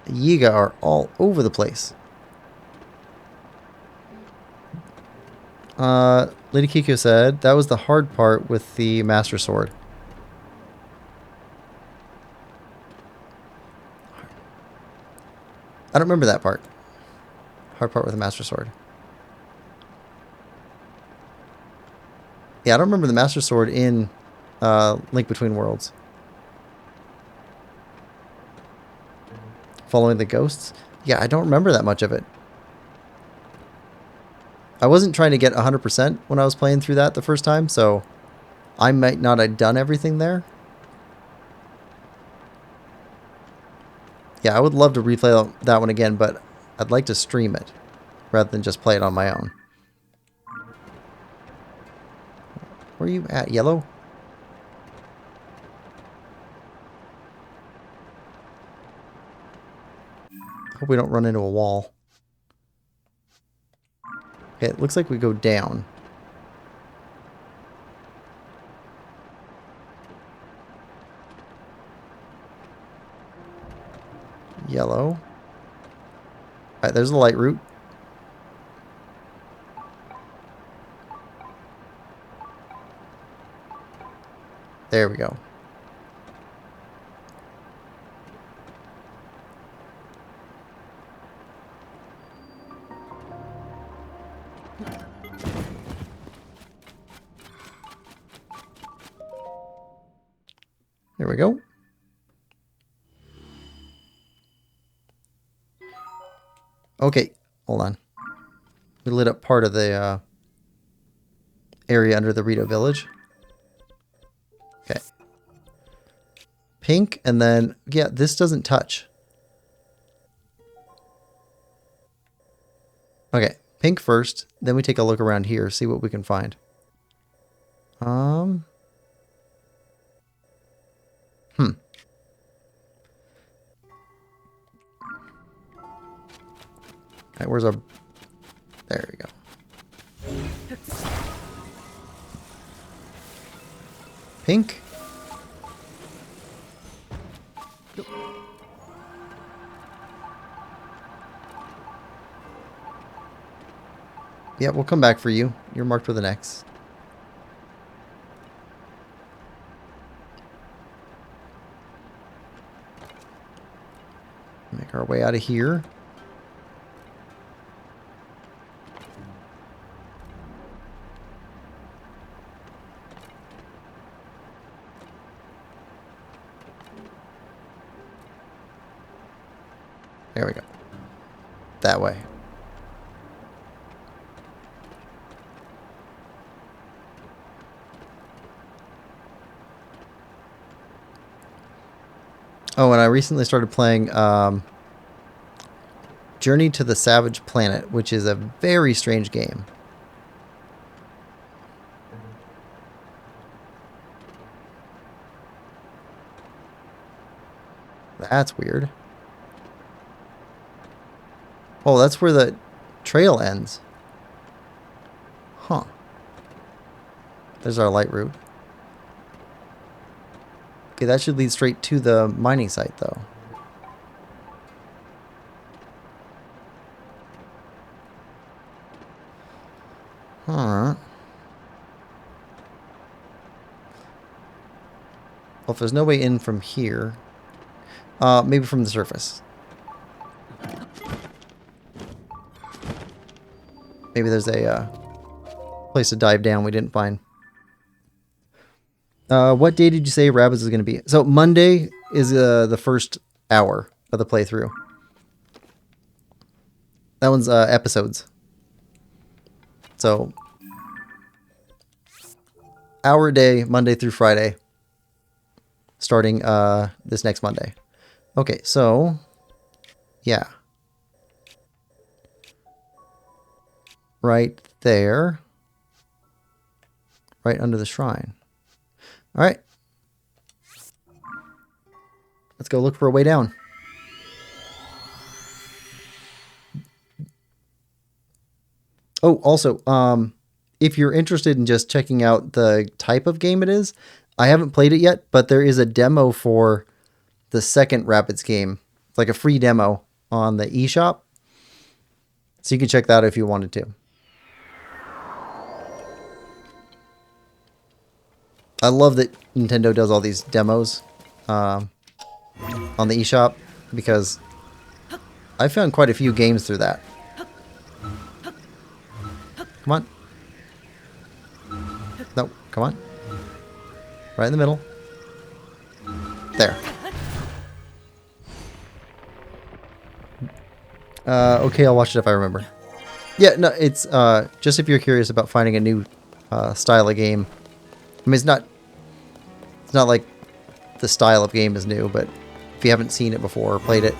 The Yiga are all over the place. Lady Kiko said that was the hard part with the Master Sword. I don't remember that part. Hard part with the Master Sword. Yeah, I don't remember the Master Sword in Link Between Worlds. Following the ghosts? Yeah, I don't remember that much of it. I wasn't trying to get 100% when I was playing through that the first time, so I might not have done everything there. Yeah, I would love to replay that one again, but I'd like to stream it rather than just play it on my own. Where are you at, yellow? Hope we don't run into a wall. Okay, it looks like we go down. Yellow. Alright, there's the light route. There we go. There we go. Okay, hold on. We lit up part of the area under the Rito village. Okay. Pink, and then, yeah, this doesn't touch. Okay, pink first, then we take a look around here, see what we can find. Alright, where's our... There we go. Pink. Yeah, we'll come back for you. You're marked with an X. Make our way out of here. There we go. That way. Oh, and I recently started playing Journey to the Savage Planet, which is a very strange game. That's weird. Oh, that's where the trail ends. Huh. There's our light route. Okay, that should lead straight to the mining site, though. Huh. Well, if there's no way in from here, maybe from the surface. Maybe there's a place to dive down we didn't find. What day did you say Rabbids is going to be? So Monday is the first hour of the playthrough. That one's episodes. So hour a day, Monday through Friday, starting this next Monday. Okay, so yeah. Right there. Right under the shrine. All right. Let's go look for a way down. Oh, also, if you're interested in just checking out the type of game it is, I haven't played it yet, but there is a demo for the second Rabbids game. It's like a free demo on the eShop. So you can check that out if you wanted to. I love that Nintendo does all these demos on the eShop because I found quite a few games through that. Come on. No, come on. Right in the middle. There. Okay, I'll watch it if I remember. Yeah, no, it's just if you're curious about finding a new style of game. I mean, it's not like the style of game is new, but if you haven't seen it before or played it.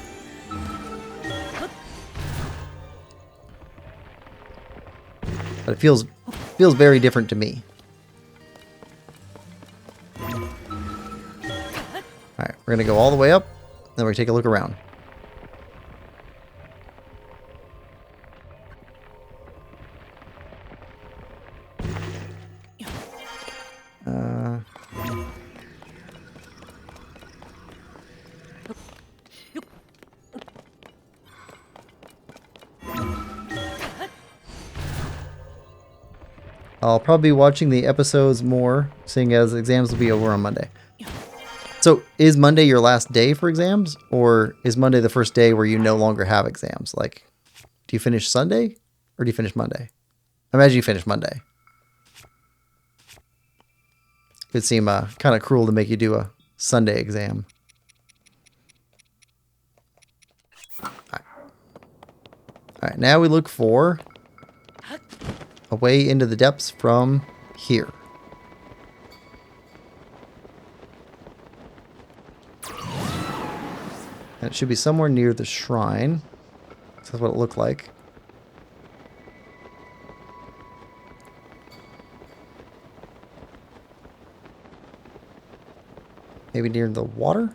But it feels very different to me. Alright, we're going to go all the way up, then we're going to take a look around. I'll probably be watching the episodes more, seeing as exams will be over on Monday. So is Monday your last day for exams? Or is Monday the first day where you no longer have exams? Like, do you finish Sunday or do you finish Monday? I imagine you finish Monday. It would seem kind of cruel to make you do a Sunday exam. Alright, now we look for a way into the depths from here. And it should be somewhere near the shrine. That's what it looked like. Maybe near the water?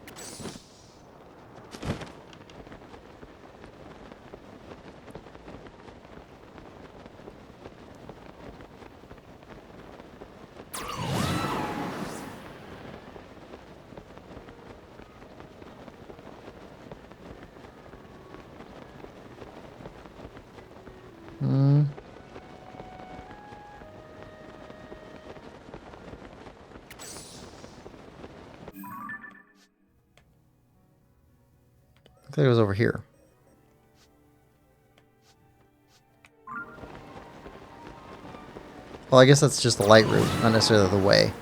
I think it was over here. Well, I guess that's just the light route, not necessarily the way.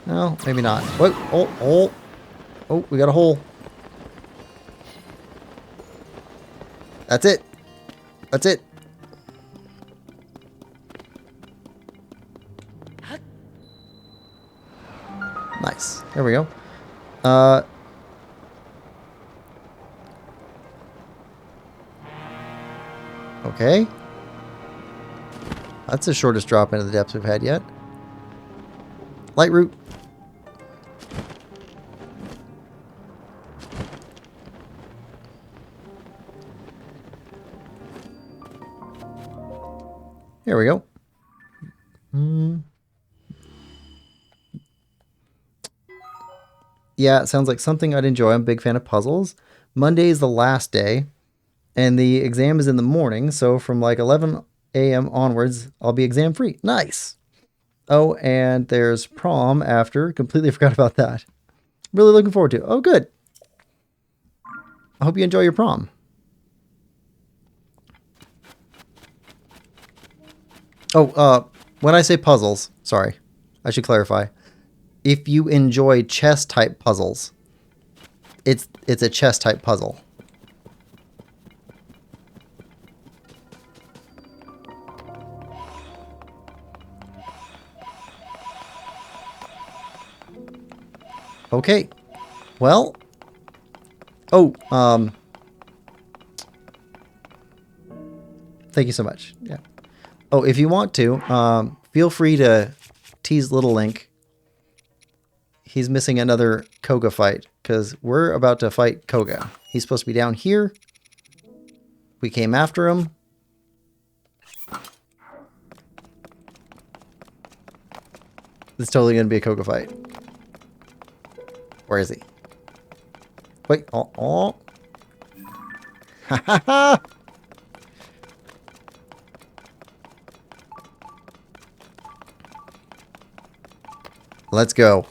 No, maybe not. Whoa, oh, we got a hole. That's it. That's it. Nice. There we go. Okay. That's the shortest drop into the depths we've had yet. Light route. Here we go. Yeah, it sounds like something I'd enjoy. I'm a big fan of puzzles. Monday is the last day, and the exam is in the morning, so from like 11 a.m. onwards, I'll be exam free. Nice. Oh, and there's prom after. Completely forgot about that. Really looking forward to it. Oh, good. I hope you enjoy your prom. Oh, when I say puzzles, sorry, I should clarify. If you enjoy chess type puzzles, it's a chess type puzzle. Okay. Well. Oh, thank you so much. Yeah. Oh, if you want to, feel free to tease Little Link. He's missing another Koga fight, because we're about to fight Koga. He's supposed to be down here. We came after him. It's totally going to be a Koga fight. Where is he? Wait, oh. Ha ha ha! Let's go.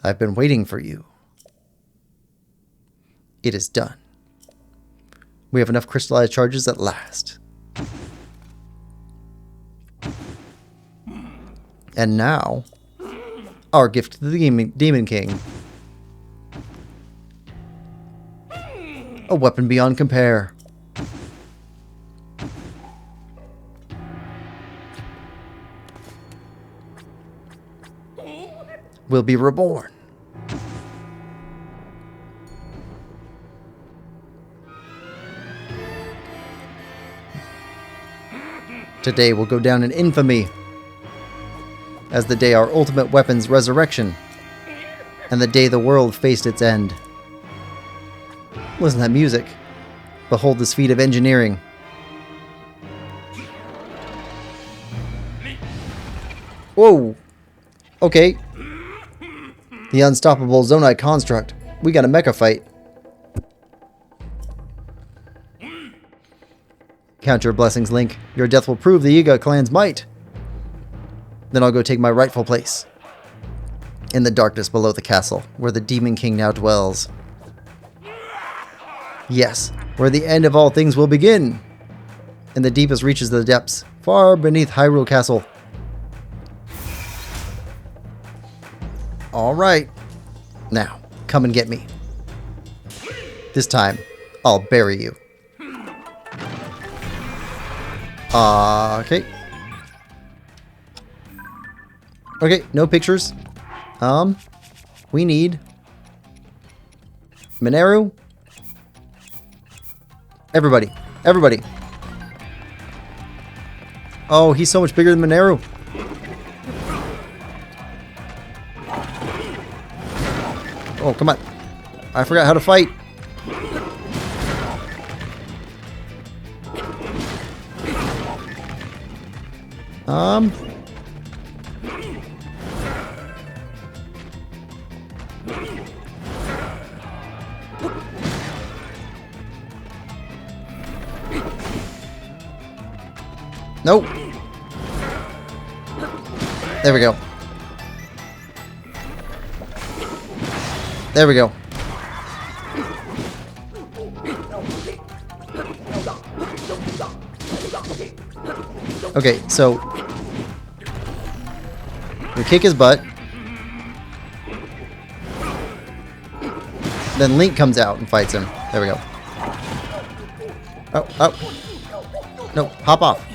I've been waiting for you. It is done. We have enough crystallized charges at last. And now, our gift to the Demon King. A weapon beyond compare. Will be reborn. Today will go down in infamy as the day our ultimate weapon's resurrection and the day the world faced its end. Listen to that music. Behold this feat of engineering. Whoa. Okay. The unstoppable Zonite construct. We got a mecha fight. Count your blessings, Link. Your death will prove the Yiga clan's might. Then I'll go take my rightful place. In the darkness below the castle, where the Demon King now dwells. Yes, where the end of all things will begin. In the deepest reaches of the depths, far beneath Hyrule Castle. Alright. Now, come and get me. This time, I'll bury you. Okay. Okay, no pictures. We need Mineru. Everybody. Everybody. Oh, he's so much bigger than Mineru. Oh, come on. I forgot how to fight. Nope. There we go. There we go. Okay, so we kick his butt. Then Link comes out and fights him. There we go. Oh, oh. No, hop off.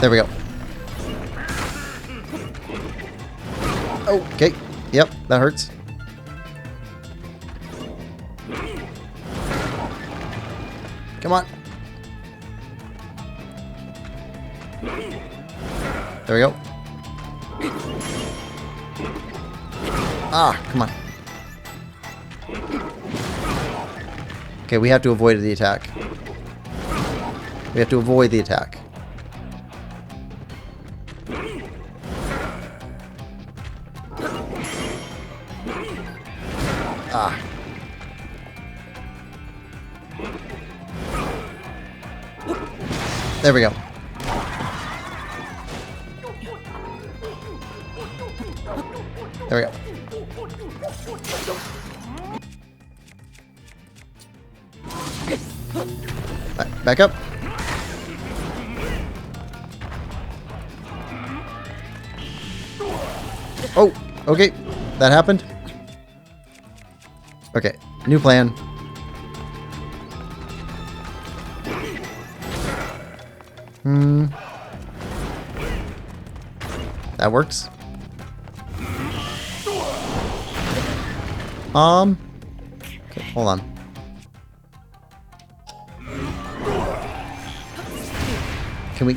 There we go. Okay. Yep, that hurts. Come on. There we go. Ah, come on. Okay, we have to avoid the attack. We have to avoid the attack. Ah. There we go. There we go. Right, back up. Oh, okay. That happened. Okay, new plan. That works. Okay, hold on. Can we...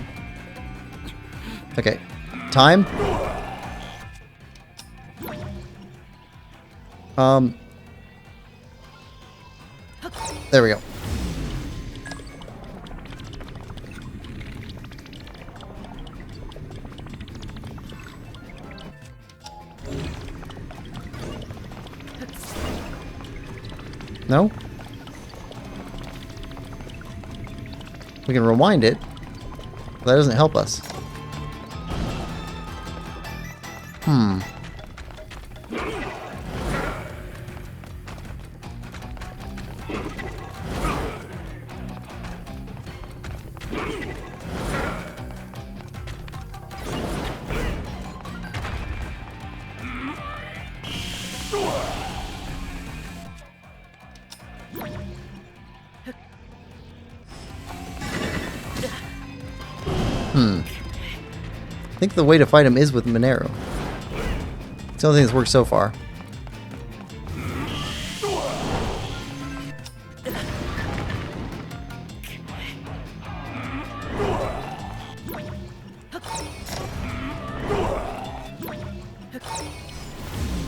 Okay, time. There we go. No? We can rewind it. But that doesn't help us. I think the way to fight him is with Mineru. It's the only thing that's worked so far.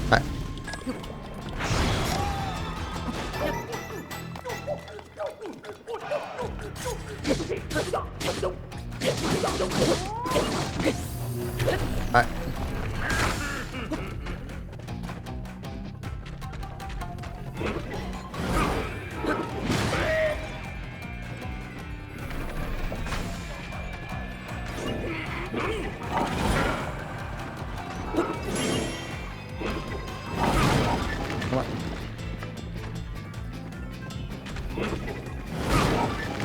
Alright. Alright.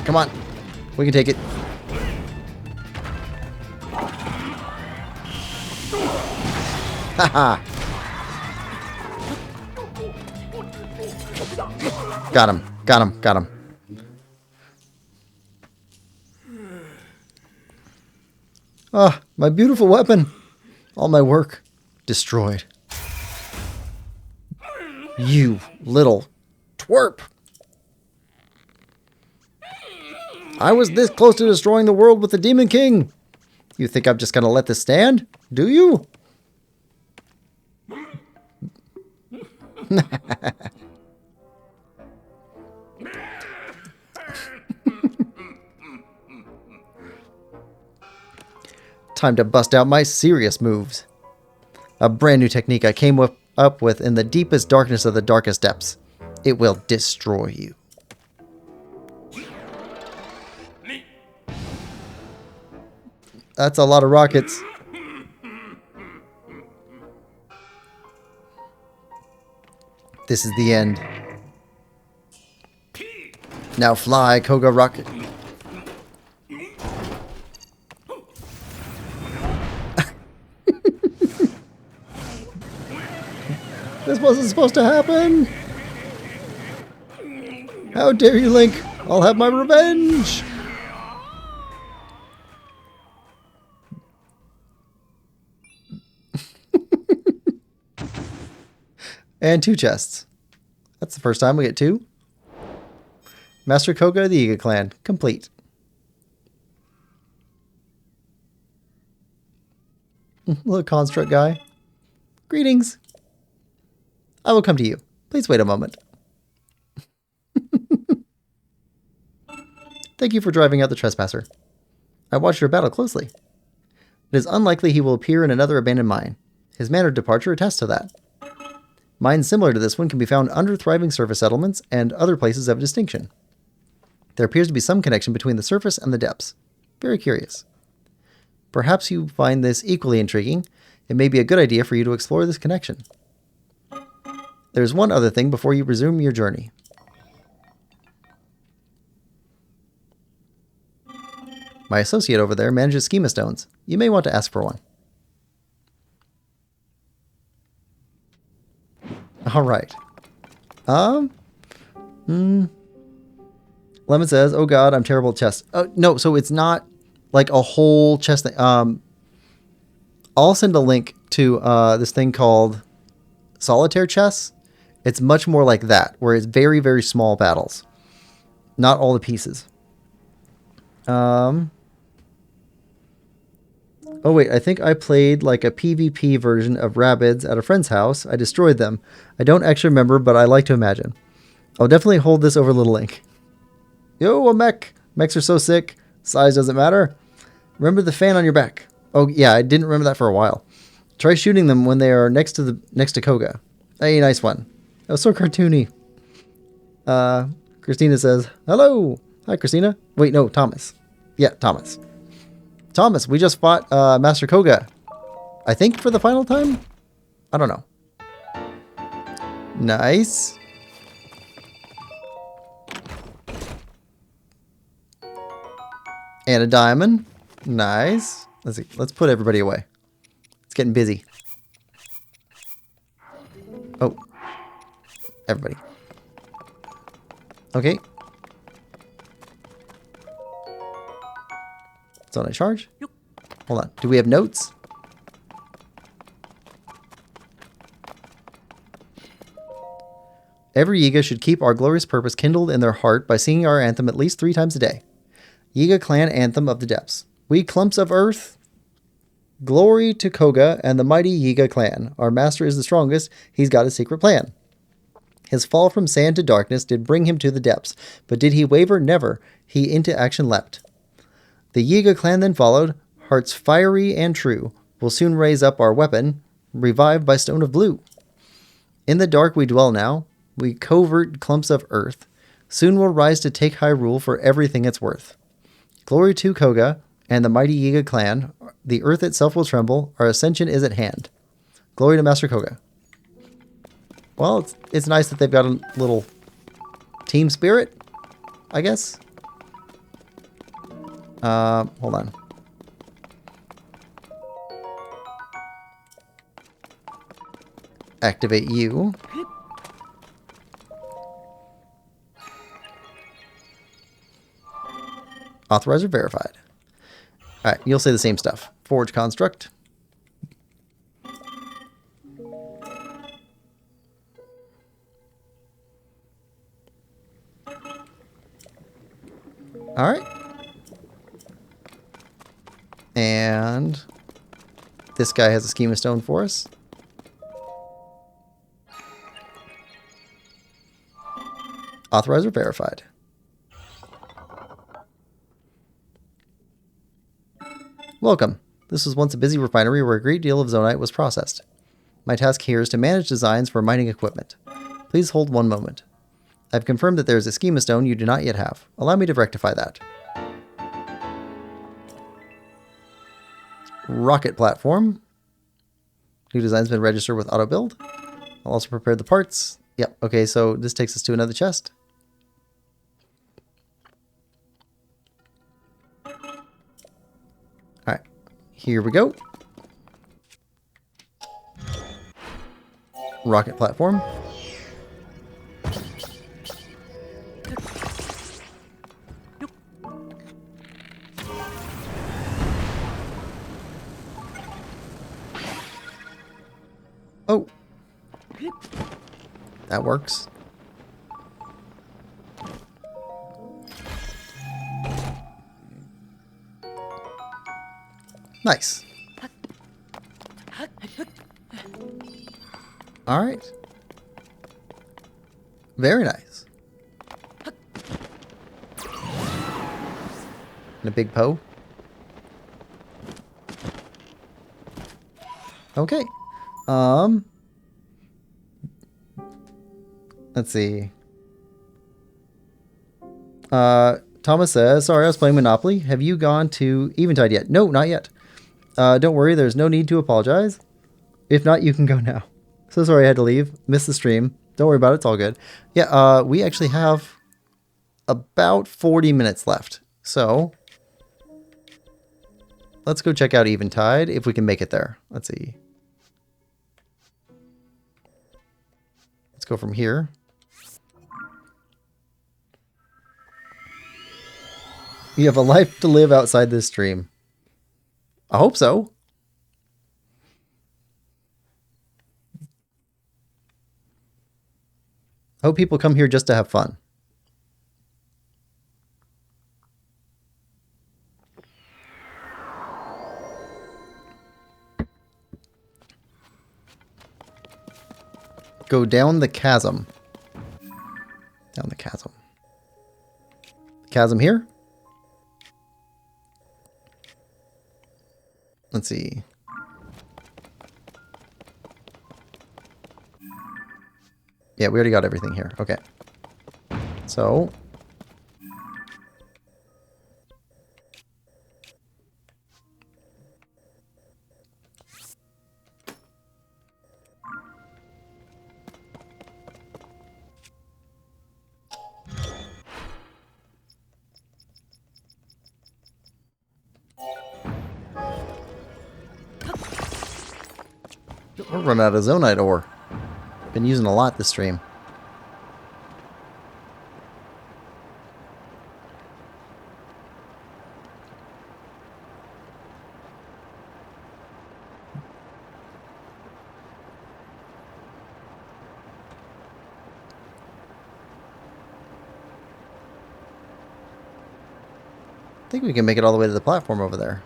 Come on. We can take it. Haha. Got him. Got him. Got him. Ah, my beautiful weapon. All my work destroyed. You little twerp. I was this close to destroying the world with the Demon King. You think I'm just going to let this stand? Do you? Time to bust out my serious moves. A brand new technique I came up with in the deepest darkness of the darkest depths. It will destroy you. That's a lot of rockets. This is the end. Now fly, Koga rocket. This wasn't supposed to happen. How dare you, Link? I'll have my revenge. And 2 chests. That's the first time we get 2. Master Koga, the Yiga clan, complete. Little construct guy. Greetings. I will come to you. Please wait a moment. Thank you for driving out the trespasser. I watched your battle closely. It is unlikely he will appear in another abandoned mine. His manner of departure attests to that. Mines similar to this one can be found under thriving surface settlements and other places of distinction. There appears to be some connection between the surface and the depths. Very curious. Perhaps you find this equally intriguing. It may be a good idea for you to explore this connection. There's one other thing before you resume your journey. My associate over there manages schema stones. You may want to ask for one. All right. Lemon says, "Oh God, I'm terrible at chess." No, so it's not like a whole chess thing. I'll send a link to this thing called Solitaire Chess. It's much more like that, where it's very, very small battles. Not all the pieces. Oh wait, I think I played like a PvP version of Rabbids at a friend's house. I destroyed them. I don't actually remember, but I like to imagine. I'll definitely hold this over Little Link. Yo, a mech. Mechs are so sick. Size doesn't matter. Remember the fan on your back. Oh yeah, I didn't remember that for a while. Try shooting them when they are next to Koga. Hey, nice one. That was so cartoony. Christina says, "Hello." Hi, Christina. Wait, no, Thomas. Yeah, Thomas. Thomas, we just fought Master Koga. I think for the final time? I don't know. Nice. And a diamond. Nice. Let's see. Let's put everybody away. It's getting busy. Oh. Everybody. Okay. It's on a charge. Hold on. Do we have notes? Every Yiga should keep our glorious purpose kindled in their heart by singing our anthem at least 3 times a day. Yiga Clan Anthem of the Depths. We clumps of earth. Glory to Koga and the mighty Yiga Clan. Our master is the strongest. He's got a secret plan. His fall from sand to darkness did bring him to the depths. But did he waver? Never. He into action leapt. The Yiga clan then followed, hearts fiery and true. Will soon raise up our weapon, revived by stone of blue. In the dark we dwell now, we covert clumps of earth. Soon we'll rise to take high rule for everything it's worth. Glory to Koga and the mighty Yiga clan. The earth itself will tremble. Our ascension is at hand. Glory to Master Koga. Well, it's nice that they've got a little team spirit, I guess. Hold on. Activate you. Authorizer verified. Alright, you'll say the same stuff. Forge construct. Alright. And this guy has a schema stone for us. Authorizer verified. Welcome. This was once a busy refinery where a great deal of zonite was processed. My task here is to manage designs for mining equipment. Please hold one moment. I've confirmed that there is a schema stone you do not yet have. Allow me to rectify that. Rocket platform. New design's been registered with auto build. I'll also prepare the parts. Yep, okay, so this takes us to another chest. Alright, here we go. Rocket platform. Oh. That works. Nice. All right. Very nice. And a big Poe. Okay. Let's see. Thomas says, sorry, I was playing Monopoly. Have you gone to Eventide yet? No, not yet. Don't worry, there's no need to apologize. If not, you can go now. So sorry I had to leave. Missed the stream. Don't worry about it, it's all good. Yeah, we actually have about 40 minutes left. So let's go check out Eventide if we can make it there. Let's see. Let's go from here. You have a life to live outside this stream. I hope so. I hope people come here just to have fun. Go down the chasm. Down the chasm. Chasm here? Let's see. Yeah, we already got everything here. Okay. So. We're running out of zonite ore. Been using a lot this stream. I think we can make it all the way to the platform over there.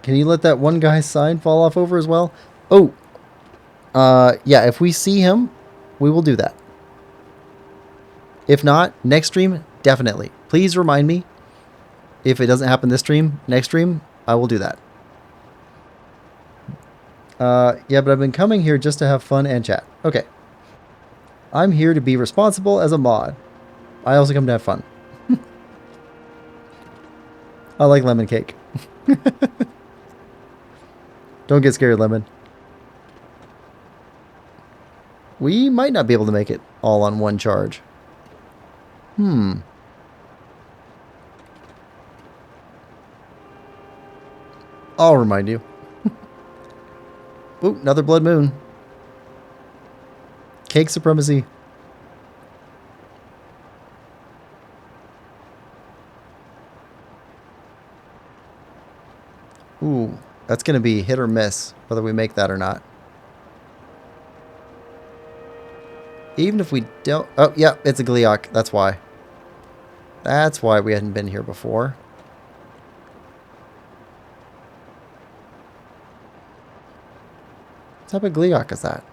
Can you let that one guy's sign fall off over as well? Oh, yeah, if we see him, we will do that. If not, next stream, definitely. Please remind me. If it doesn't happen this stream, next stream, I will do that. Yeah, but I've been coming here just to have fun and chat. Okay. I'm here to be responsible as a mod. I also come to have fun. I like lemon cake. Don't get scared, Lemon. We might not be able to make it all on one charge. I'll remind you. Ooh, another blood moon. Cake supremacy. Ooh, that's going to be hit or miss, whether we make that or not. Even if we don't... Oh, yeah, it's a Gleeok. That's why. That's why we hadn't been here before. What type of Gleeok is that?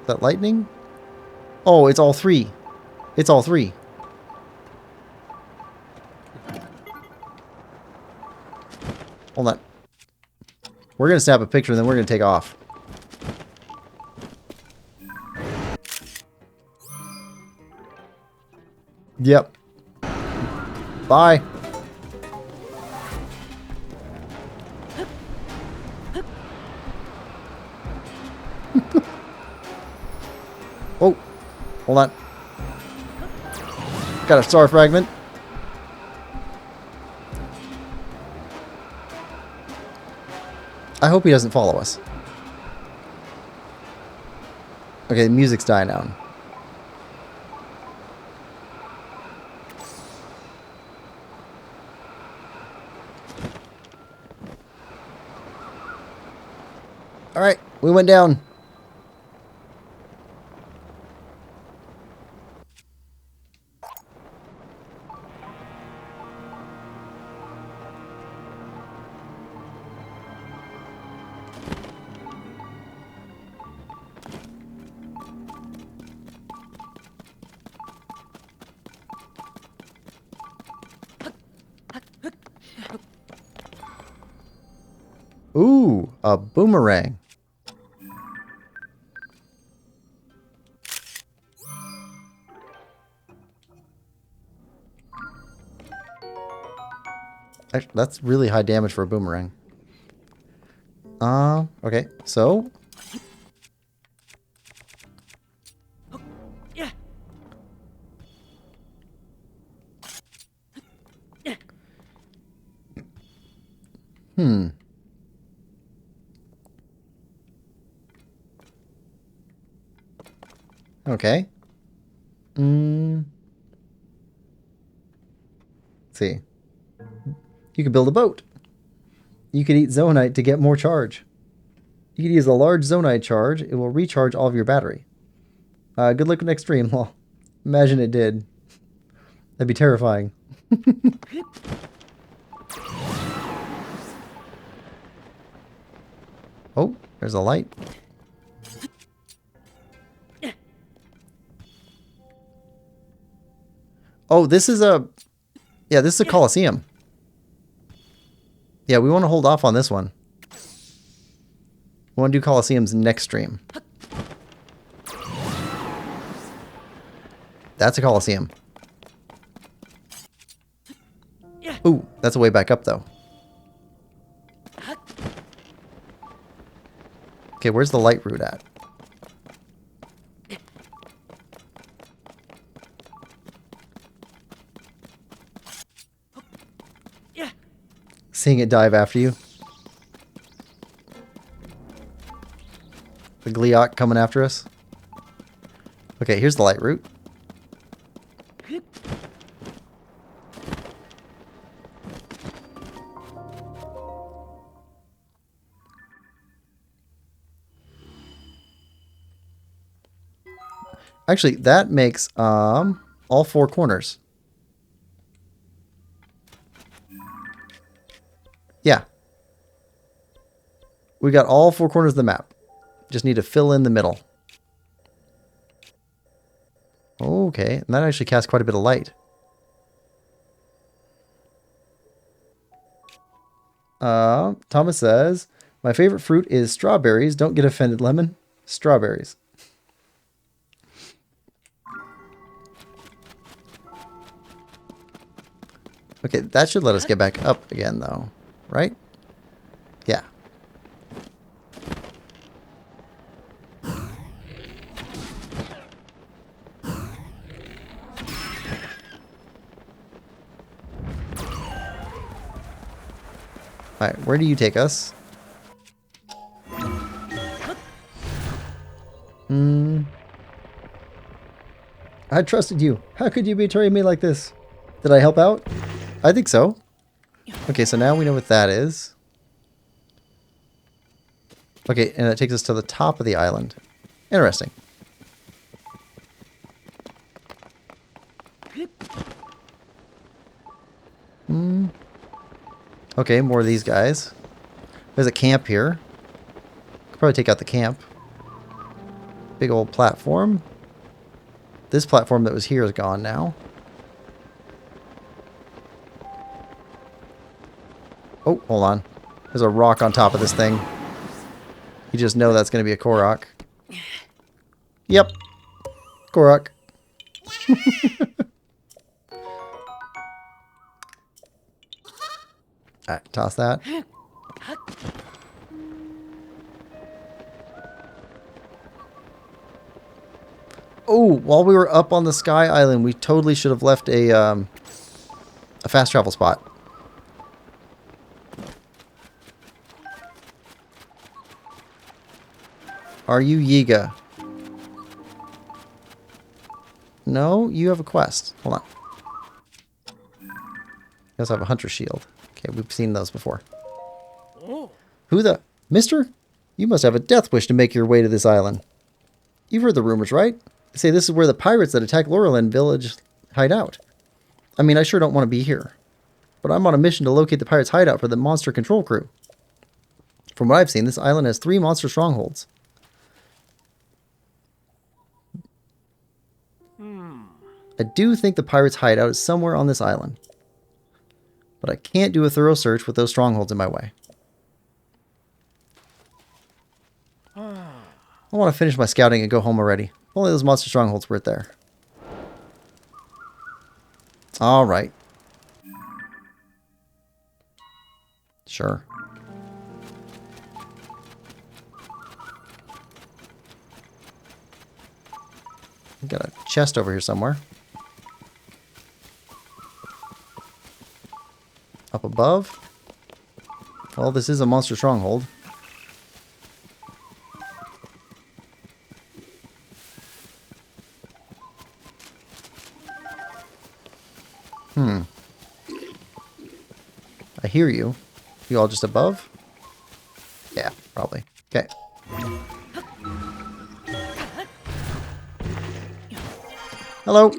Is that lightning? Oh, it's all three. It's all three. Hold on. We're going to snap a picture and then we're going to take off. Yep. Bye. Oh, hold on. Got a star fragment. I hope he doesn't follow us. Okay, the music's dying down. Alright, we went down. Ooh, a boomerang. Actually, that's really high damage for a boomerang. Okay, so... Okay. Let's see. You could build a boat. You could eat Zonite to get more charge. You could use a large Zonite charge. It will recharge all of your battery. Good luck next stream. Well, imagine it did. That'd be terrifying. Oh, there's a light. Oh, this is a... Yeah, this is a Coliseum. Yeah, we want to hold off on this one. We want to do Coliseums next stream. That's a Coliseum. Ooh, that's a way back up, though. Okay, where's the light route at? Seeing it dive after you. The Gleeok coming after us. Okay, here's the light route. Actually, that makes all four corners. Yeah. We got all four corners of the map. Just need to fill in the middle. Okay, and that actually casts quite a bit of light. Thomas says, my favorite fruit is strawberries. Don't get offended, Lemon. Strawberries. Okay, that should let us get back up again, though. Right? Yeah. Alright, where do you take us? I trusted you. How could you betray me like this? Did I help out? I think so. Okay, so now we know what that is. Okay, and it takes us to the top of the island. Interesting. Okay, more of these guys. There's a camp here. Could probably take out the camp. Big old platform. This platform that was here is gone now. Oh, hold on. There's a rock on top of this thing. You just know that's going to be a Korok. Yep. Korok. Alright, toss that. Oh, while we were up on the Sky Island, we totally should have left a fast travel spot. Are you Yiga? No, you have a quest. Hold on. You also have a hunter shield. Okay, we've seen those before. Who the... Mister? You must have a death wish to make your way to this island. You've heard the rumors, right? They say this is where the pirates that attacked Laurelin village hide out. I mean, I sure don't want to be here. But I'm on a mission to locate the pirates' hideout for the monster control crew. From what I've seen, this island has 3 monster strongholds. I do think the pirates' hideout is somewhere on this island. But I can't do a thorough search with those strongholds in my way. I want to finish my scouting and go home already. If only those monster strongholds weren't there. Alright. Sure. Got a chest over here somewhere. Up above. Well, this is a monster stronghold. I hear you. You all just above? Yeah, probably. Okay. Hello.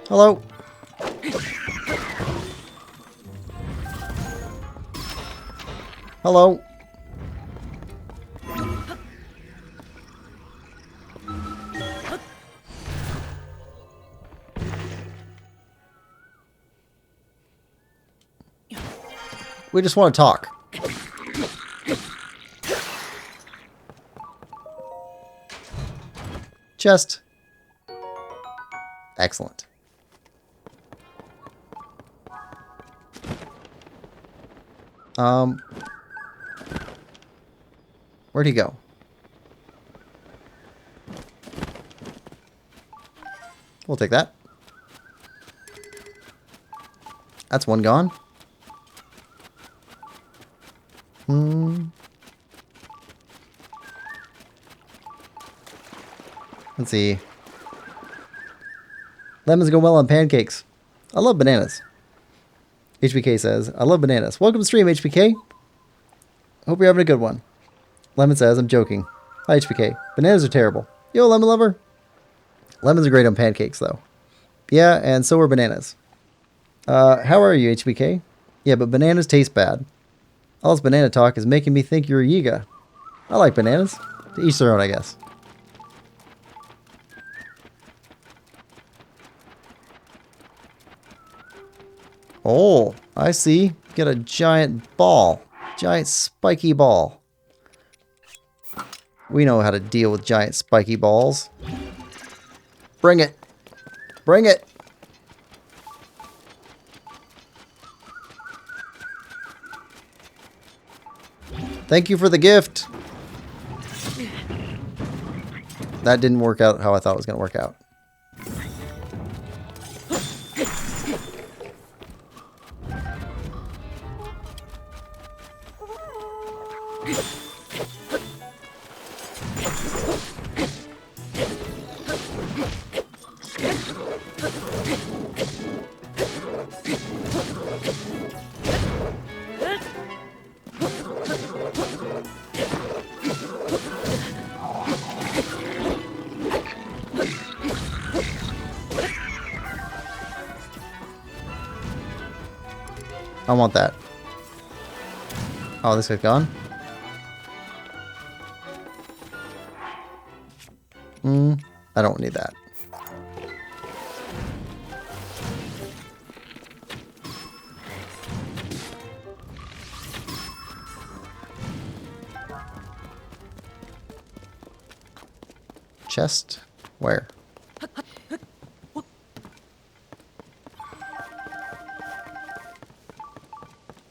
Hello. Hello. We just want to talk. Chest. Excellent. Where'd he go? We'll take that. That's one gone. Let's see. Lemons go well on pancakes. I love bananas. HBK says, I love bananas. Welcome to stream, HBK. Hope you're having a good one. Lemon says, I'm joking. Hi, HBK. Bananas are terrible. Yo, lemon lover. Lemons are great on pancakes, though. Yeah, and so are bananas. How are you, HBK? Yeah, but bananas taste bad. All this banana talk is making me think you're a Yiga. I like bananas. To each their own, I guess. Oh, I see. Get a giant ball. Giant spiky ball. We know how to deal with giant spiky balls. Bring it. Bring it. Thank you for the gift. That didn't work out how I thought it was going to work out. I want that. Oh, this guy's gone? I don't need that. Chest? Where?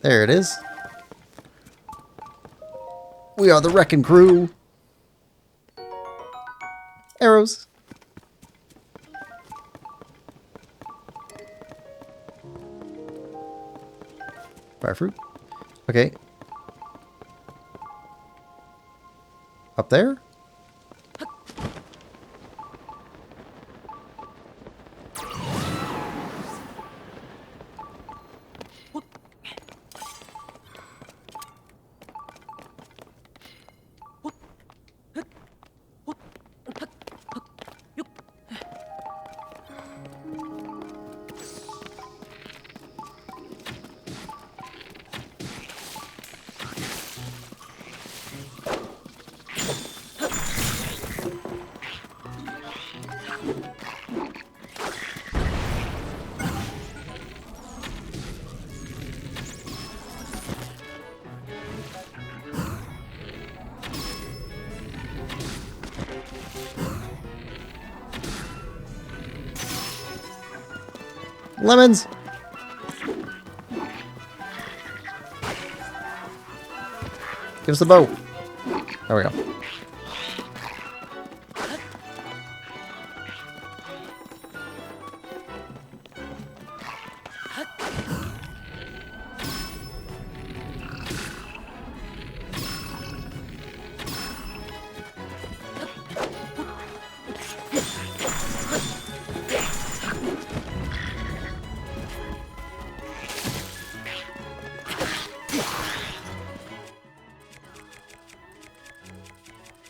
There it is. We are the wrecking crew. Arrows. Fire fruit. Okay. Up there? Lemons! Give us the bow. There we go.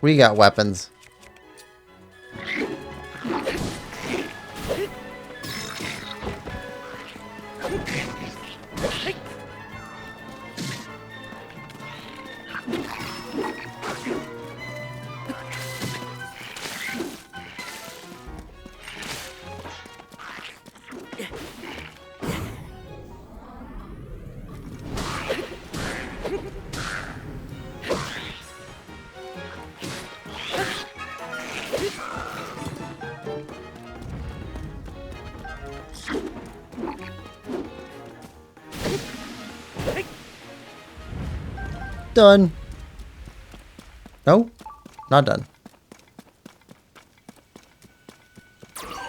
We got weapons. Done. No? Not done.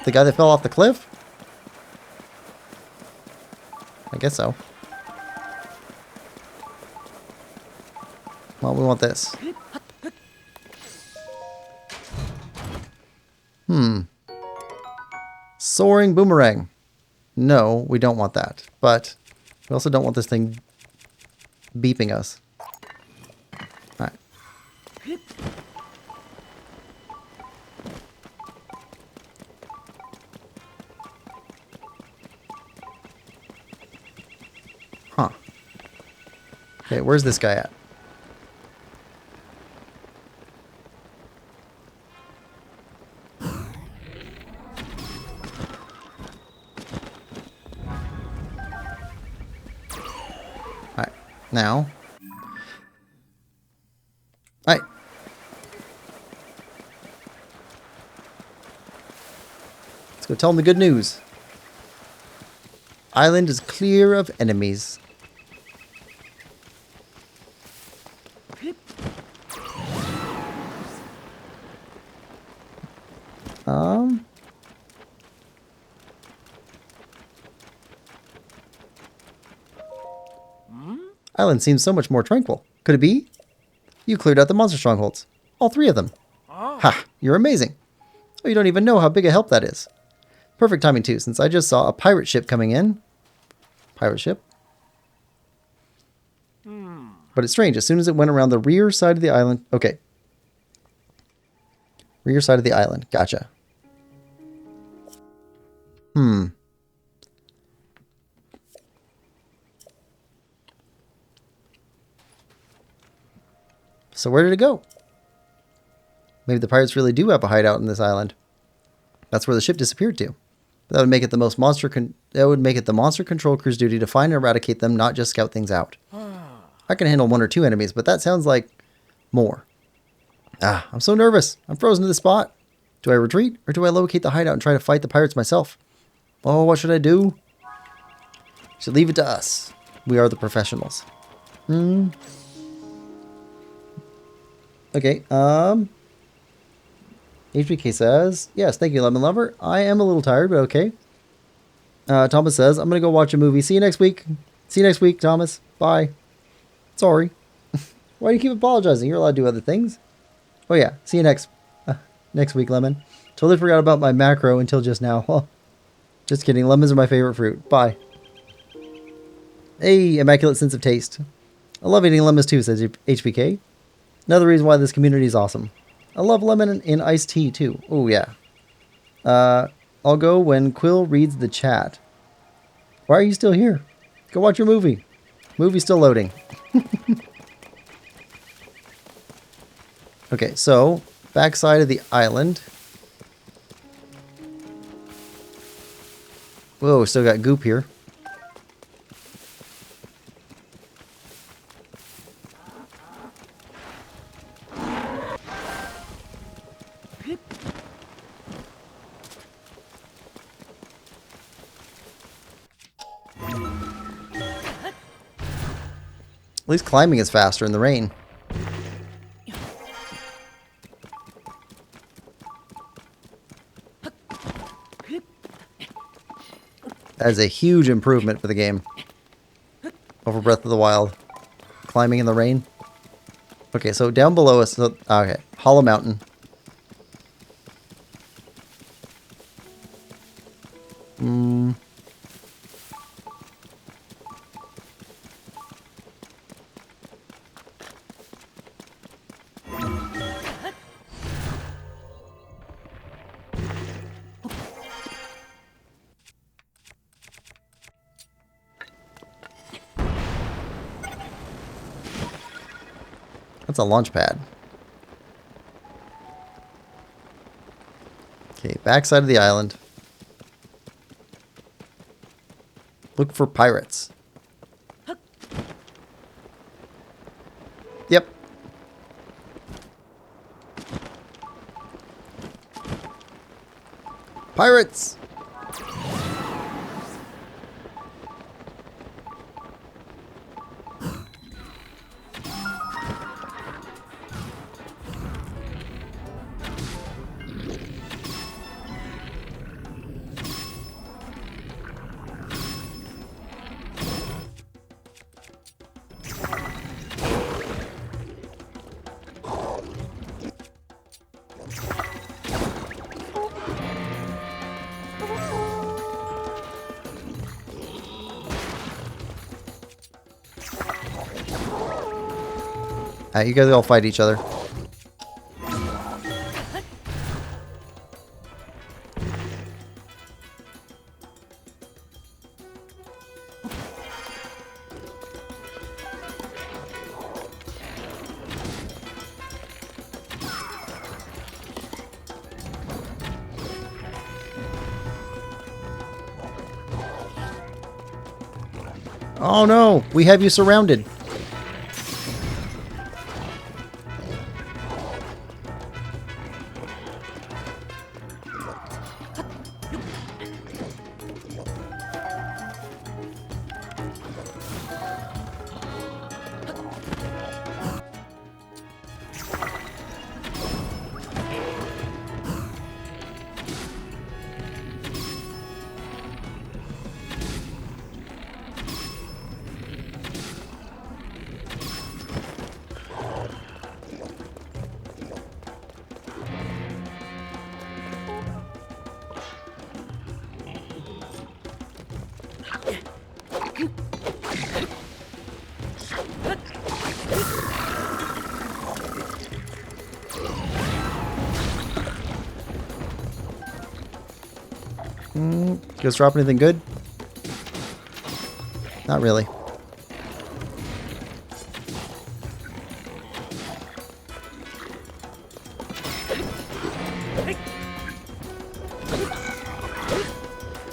The guy that fell off the cliff? I guess so. Well, we want this. Soaring boomerang. No, we don't want that. But we also don't want this thing beeping us. Alright. Okay, where's this guy at? Alright, now. Alright. Let's go tell him the good news. Island is clear of enemies. Island seems so much more tranquil. Could it be? You cleared out the monster strongholds. All 3 of them. Oh. Ha! You're amazing. Oh, you don't even know how big a help that is. Perfect timing too, since I just saw a pirate ship coming in. Pirate ship? But it's strange. As soon as it went around the rear side of the island... Okay. Rear side of the island. Gotcha. So where did it go? Maybe the pirates really do have a hideout in this island. That's where the ship disappeared to. That would make it the monster control crew's duty to find and eradicate them, not just scout things out. I can handle 1 or 2 enemies, but that sounds like more. I'm so nervous. I'm frozen to the spot. Do I retreat or do I locate the hideout and try to fight the pirates myself? Oh, what should I do? Should leave it to us. We are the professionals. Okay, HBK says, yes, thank you, Lemon Lover. I am a little tired, but okay. Thomas says, I'm going to go watch a movie. See you next week. See you next week, Thomas. Bye. Sorry. Why do you keep apologizing? You're allowed to do other things. Oh, yeah. See you next week, Lemon. Totally forgot about my macro until just now. Oh, just kidding. Lemons are my favorite fruit. Bye. Hey, immaculate sense of taste. I love eating lemons too, says HBK. Another reason why this community is awesome. I love lemon in iced tea too. Oh, yeah. I'll go when Quill reads the chat. Why are you still here? Go watch your movie. Movie's still loading. Okay, so backside of the island. Whoa, still got goop here. At least climbing is faster in the rain. That is a huge improvement for the game over Breath of the Wild. Climbing in the rain. Okay, so down below us... Okay, Hollow Mountain. That's a launch pad. Okay, backside of the island. Look for pirates. Yep. Pirates! You guys all fight each other. Oh no, we have you surrounded. Just drop anything good? Not really.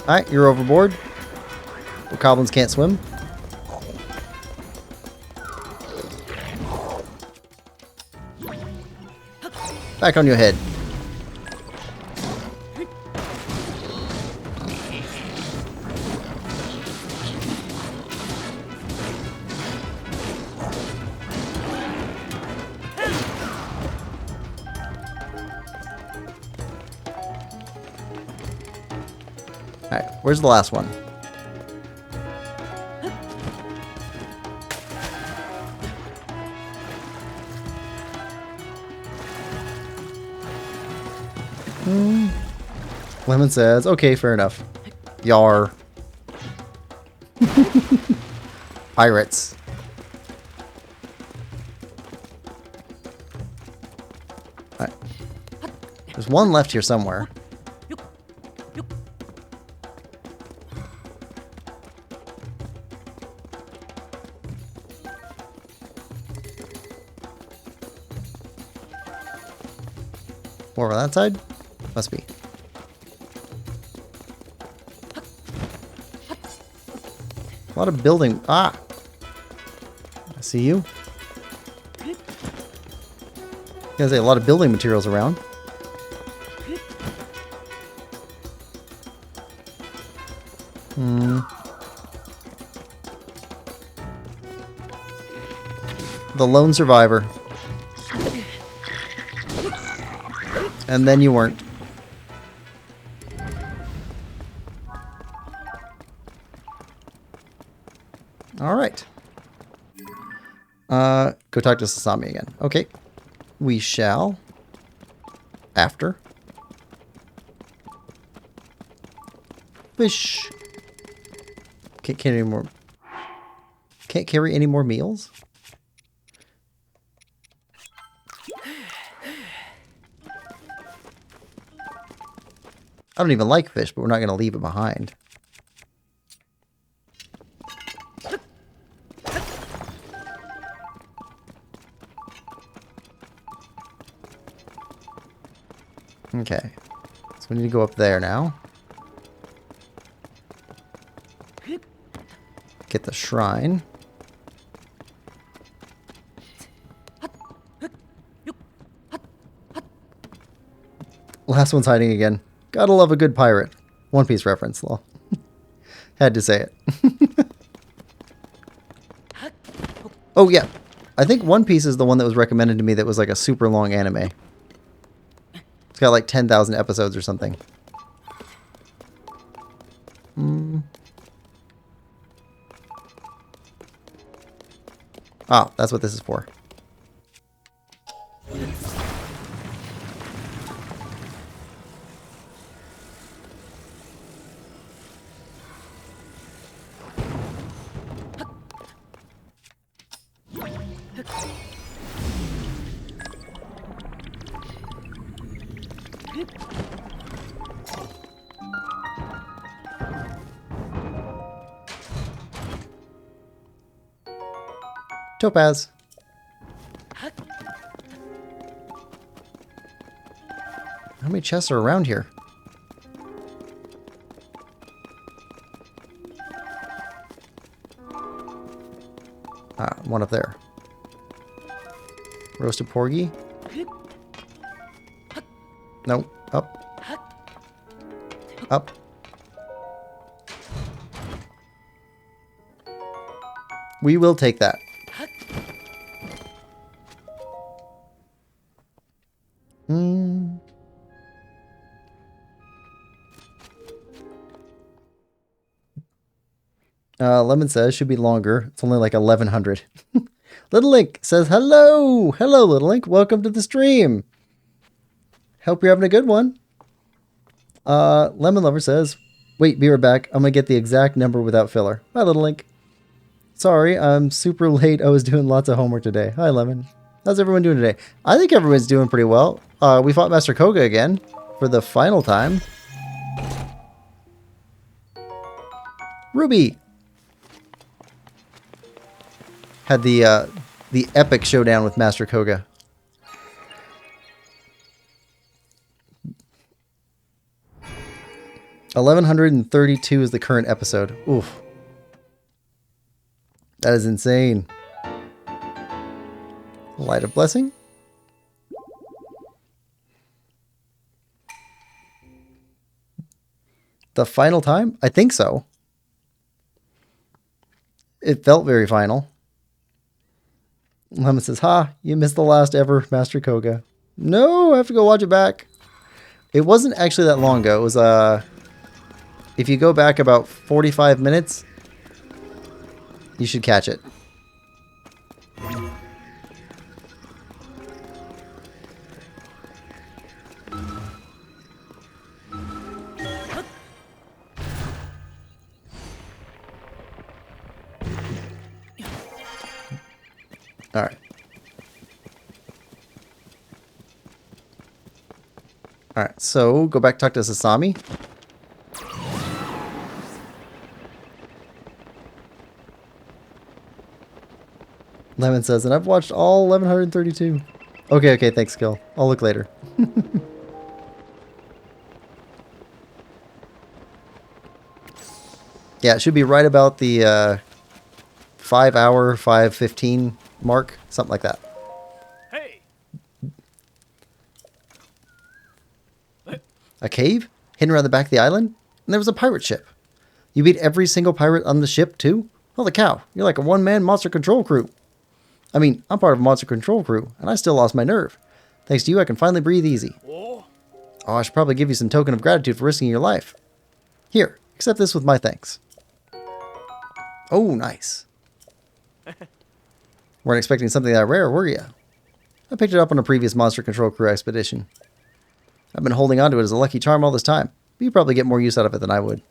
Alright, you're overboard. The goblins can't swim. Back on your head. Alright, where's the last one? Lemon says, okay, fair enough. Yar. Pirates. Alright. There's one left here somewhere. More on that side? Must be. A lot of building. Ah! I see you. There's a lot of building materials around. The lone survivor. And then you weren't. Alright. Go talk to Sasami again. Okay. We shall. After. Fish. Can't carry any more. Can't carry any more meals? I don't even like fish, but we're not going to leave it behind. Okay. So we need to go up there now. Get the shrine. Last one's hiding again. Gotta love a good pirate. One Piece reference, lol. Had to say it. Oh, yeah. I think One Piece is the one that was recommended to me that was like a super long anime. It's got like 10,000 episodes or something. Oh, that's what this is for. Topaz. How many chests are around here? One up there. Roasted porgy. No. Up. Up. We will take that. Lemon says should be longer. It's only like 1100. Little Link says hello. Hello, Little Link. Welcome to the stream. Hope you're having a good one. Lemon Lover says, wait, be right back. I'm going to get the exact number without filler. Hi, Little Link. Sorry, I'm super late. I was doing lots of homework today. Hi, Lemon. How's everyone doing today? I think everyone's doing pretty well. We fought Master Koga again for the final time. Ruby had the epic showdown with Master Koga. $1,132 is the current episode. Oof. That is insane. Light of Blessing. The final time? I think so. It felt very final. Lemon says, ha, you missed the last ever Master Koga. No, I have to go watch it back. It wasn't actually that long ago. It was, if you go back about 45 minutes, you should catch it. All right. All right, so go back, talk to Sasami. Lemon says, and I've watched all 1132. Okay, thanks, Gil. I'll look later. Yeah, it should be right about the 5 hour, 5:15 mark, something like that. Hey. A cave hidden around the back of the island, and there was a pirate ship. You beat every single pirate on the ship too? Holy cow, you're like a one-man monster control crew. I mean, I'm part of a monster control crew, and I still lost my nerve. Thanks to you, I can finally breathe easy. Oh, I should probably give you some token of gratitude for risking your life. Here, accept this with my thanks. Oh, nice. Weren't expecting something that rare, were you? I picked it up on a previous monster control crew expedition. I've been holding on to it as a lucky charm all this time, but you probably get more use out of it than I would.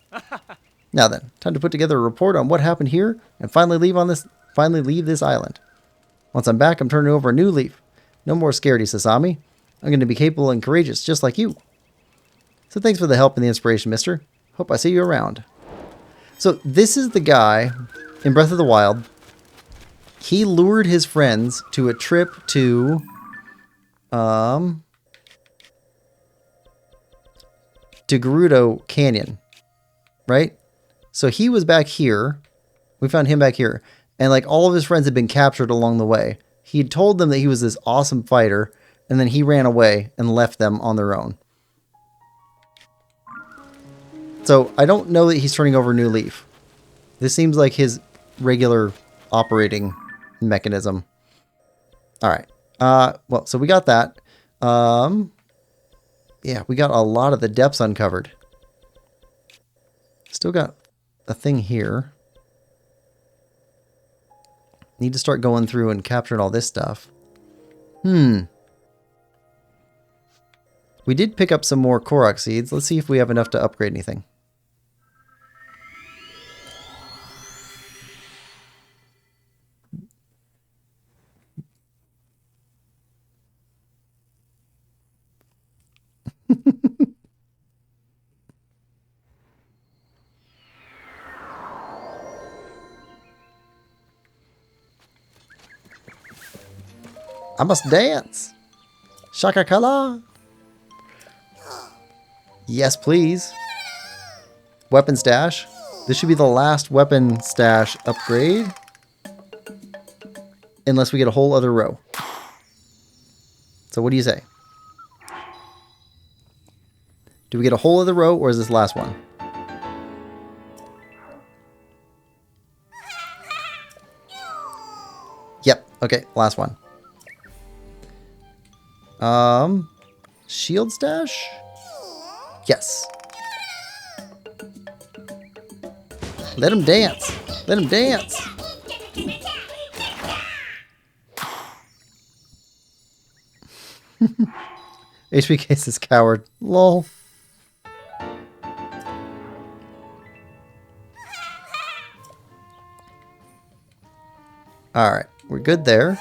Now then, time to put together a report on what happened here and finally leave this island. Once I'm back, I'm turning over a new leaf. No more scaredy, Sasami. I'm going to be capable and courageous, just like you. So thanks for the help and the inspiration, mister. Hope I see you around. So this is the guy in Breath of the Wild. He lured his friends to a trip to Gerudo Canyon, right? So he was back here. We found him back here. And like all of his friends had been captured along the way. He had told them that he was this awesome fighter. And then he ran away and left them on their own. So I don't know that he's turning over a new leaf. This seems like his regular operating mechanism. All right. Well, so we got that. Yeah, we got a lot of the depths uncovered. Still got a thing here. Need to start going through and capturing all this stuff. We did pick up some more Korok seeds. Let's see if we have enough to upgrade anything. I must dance. Shaka Kala. Yes, please. Weapon stash. This should be the last weapon stash upgrade. unless we get a whole other row. So what do you say? Do we get a whole other row, or is this last one? Yep. Okay, last one. Shield stash? Yes. Let him dance. Let him dance. HBK says coward. Lol. Alright, we're good there.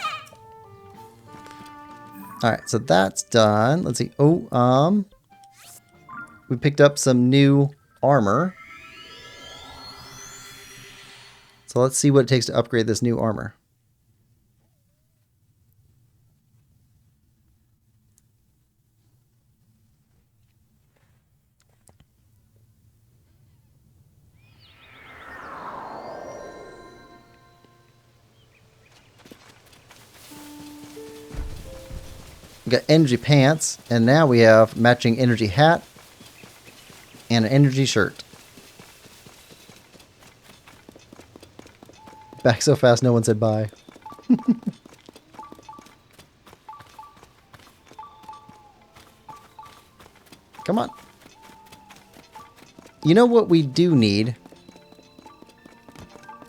Alright, so that's done. Let's see. Oh, we picked up some new armor. So let's see what it takes to upgrade this new armor. We got energy pants, and now we have matching energy hat and an energy shirt. Back so fast, no one said bye. Come on. You know what we do need?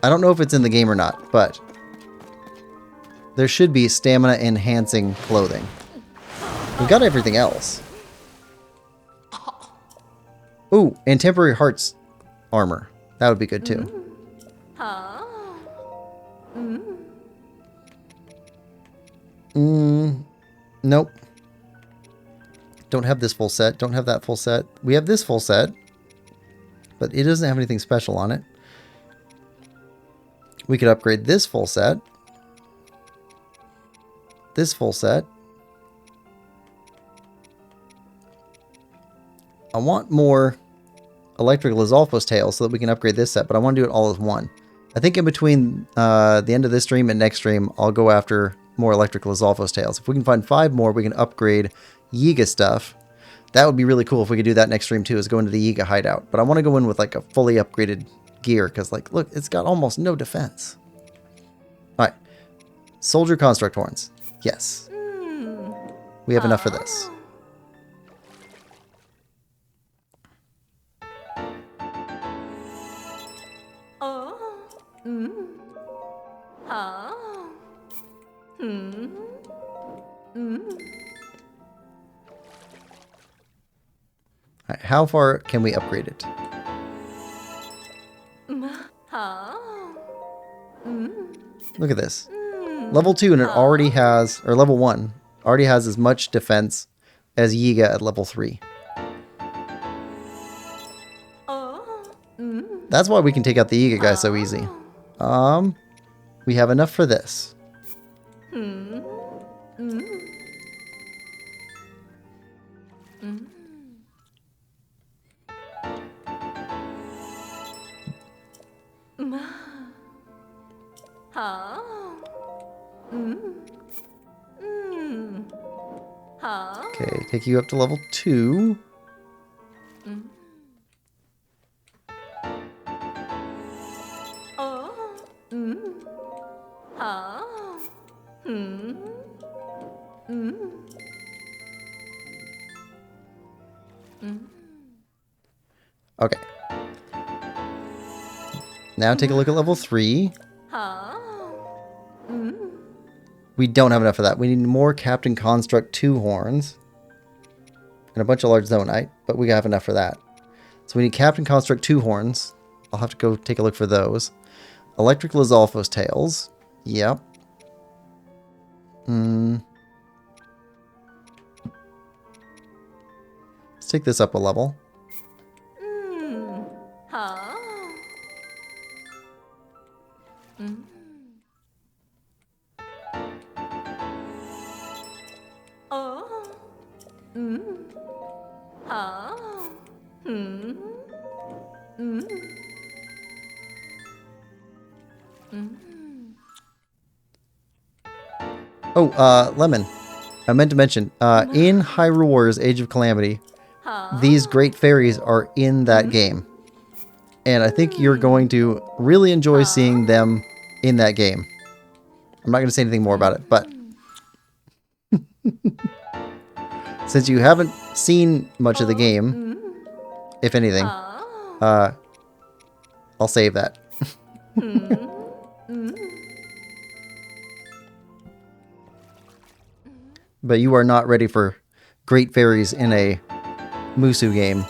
I don't know if it's in the game or not, but there should be stamina enhancing clothing. We've got everything else. Ooh, and temporary hearts armor. That would be good too. Nope. Don't have this full set. Don't have that full set. We have this full set, but it doesn't have anything special on it. We could upgrade this full set. This full set. I want more electric Lizalfos tails so that we can upgrade this set, but I want to do it all as one. I think in between the end of this stream and next stream, I'll go after more electric Lizalfos tails. If we can find 5 more, we can upgrade Yiga stuff. That would be really cool if we could do that next stream too, is go into the Yiga hideout. But I want to go in with like a fully upgraded gear because, like, look, it's got almost no defense. All right. Soldier construct horns. Yes. We have enough for this. Alright, how far can we upgrade it? Look at this. Level 2 and it already has, or level 1, already has as much defense as Yiga at level 3. That's why we can take out the Yiga guy so easy. We have enough for this. Okay, take you up to level 2. Okay. Now take a look at level 3. We don't have enough of that. We need more Captain Construct 2 horns. And a bunch of large Zonite, but we have enough for that. So we need Captain Construct 2 horns. I'll have to go take a look for those. Electric Lizalfos tails. Yep. Let's take this up a level. Oh, Lemon. I meant to mention, in Hyrule Warriors Age of Calamity, these great fairies are in that game. And I think you're going to really enjoy seeing them in that game. I'm not going to say anything more about it, but since you haven't seen much of the game, if anything, I'll save that. But you are not ready for great fairies in a Musu game.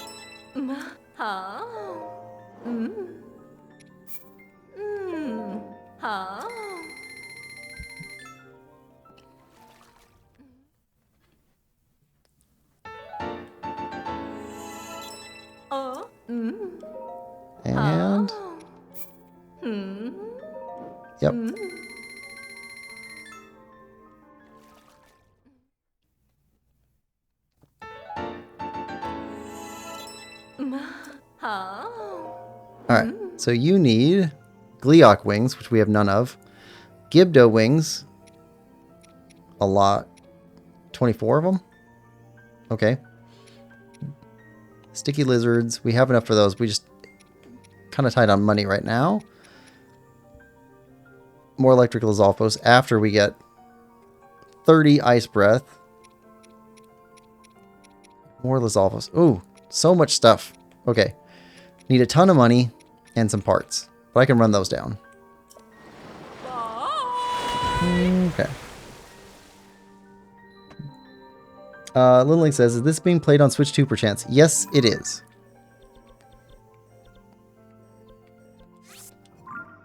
And yep. Alright, so you need Gleeok wings, which we have none of. Gibdo wings. A lot. 24 of them? Okay. Sticky lizards. We have enough for those. We just kind of tight on money right now. More electrical Lizalfos after we get 30 ice breath. More Lizalfos. Ooh, so much stuff. Okay. Need a ton of money and some parts. But I can run those down. Okay. Little Link says, is this being played on Switch 2 perchance? Yes, it is.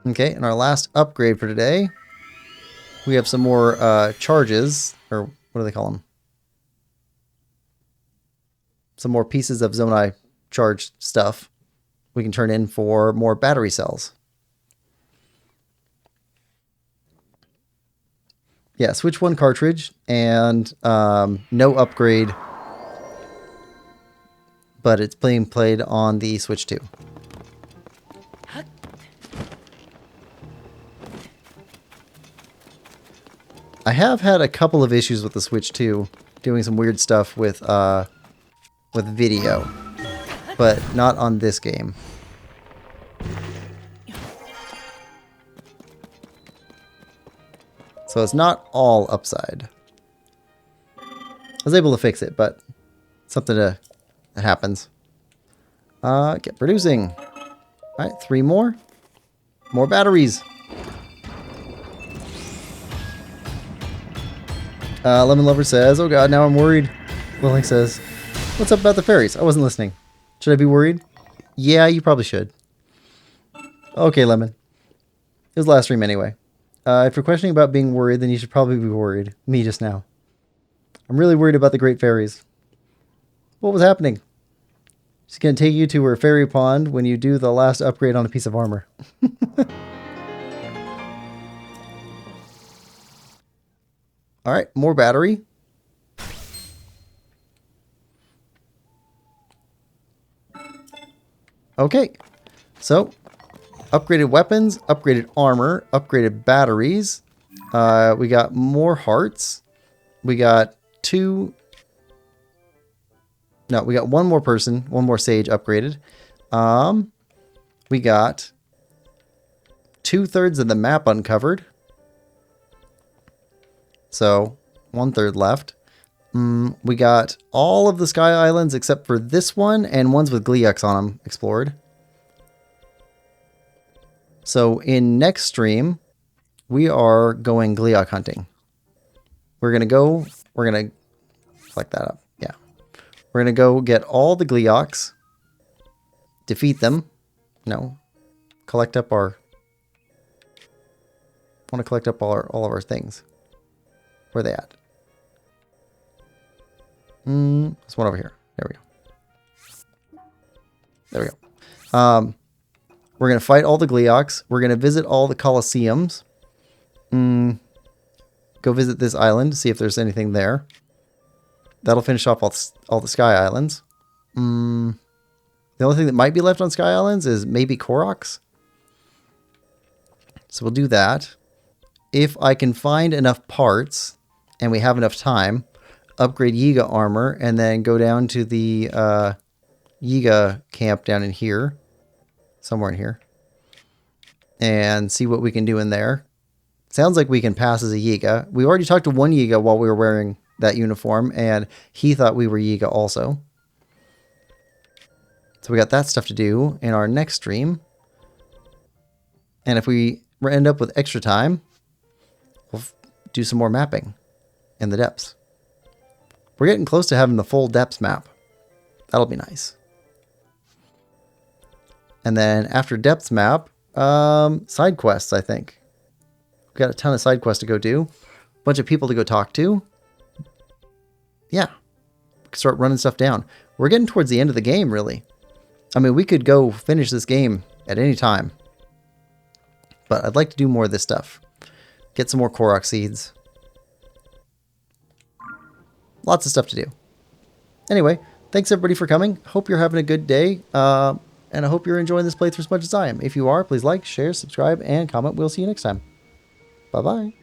Okay, and our last upgrade for today, we have some more charges, or what do they call them? Some more pieces of Zonai charged stuff we can turn in for more battery cells. Yeah, Switch 1 cartridge and no upgrade, but it's being played on the Switch 2. I have had a couple of issues with the Switch 2, doing some weird stuff with video, but not on this game. So it's not all upside. I was able to fix it, but something that happens. Get producing. All right, 3 more. More batteries. Lemon Lover says, oh god, now I'm worried. Lilink says, what's up about the fairies? I wasn't listening. Should I be worried? Yeah, you probably should. Okay, Lemon. It was the last stream anyway. If you're questioning about being worried, then you should probably be worried. Me just now. I'm really worried about the great fairies. What was happening? She's going to take you to her fairy pond when you do the last upgrade on a piece of armor. Alright, more battery. Okay, so upgraded weapons, upgraded armor, upgraded batteries. We got more hearts. We got we got one more person, one more sage upgraded. We got 2/3 of the map uncovered. So 1/3 left. We got all of the Sky Islands except for this one and ones with Gleeoks on them explored. So in next stream, we are going Gleeok hunting. We're going to collect that up. Yeah. We're going to go get all the Gleeoks, defeat them. No. Collect up our... I want to collect up all of our things. Where are they at? There's one over here. There we go. There we go. We're going to fight all the Gleeoks. We're going to visit all the Colosseums. Go visit this island, see if there's anything there. That'll finish off all the Sky Islands. The only thing that might be left on Sky Islands is maybe Koroks. So we'll do that. If I can find enough parts, and we have enough time, upgrade Yiga armor, and then go down to the Yiga camp down in here, somewhere in here, and see what we can do in there. Sounds like we can pass as a Yiga. We already talked to one Yiga while we were wearing that uniform, and he thought we were Yiga also. So we got that stuff to do in our next stream. And if we end up with extra time, we'll do some more mapping in the depths. We're getting close to having the full depths map. That'll be nice. And then after depths map, side quests, I think. We've got a ton of side quests to go do. A bunch of people to go talk to. Yeah. We can start running stuff down. We're getting towards the end of the game, really. I mean, we could go finish this game at any time. But I'd like to do more of this stuff. Get some more Korok seeds. Lots of stuff to do. Anyway, thanks everybody for coming. Hope you're having a good day. And I hope you're enjoying this playthrough as much as I am. If you are, please like, share, subscribe, and comment. We'll see you next time. Bye-bye.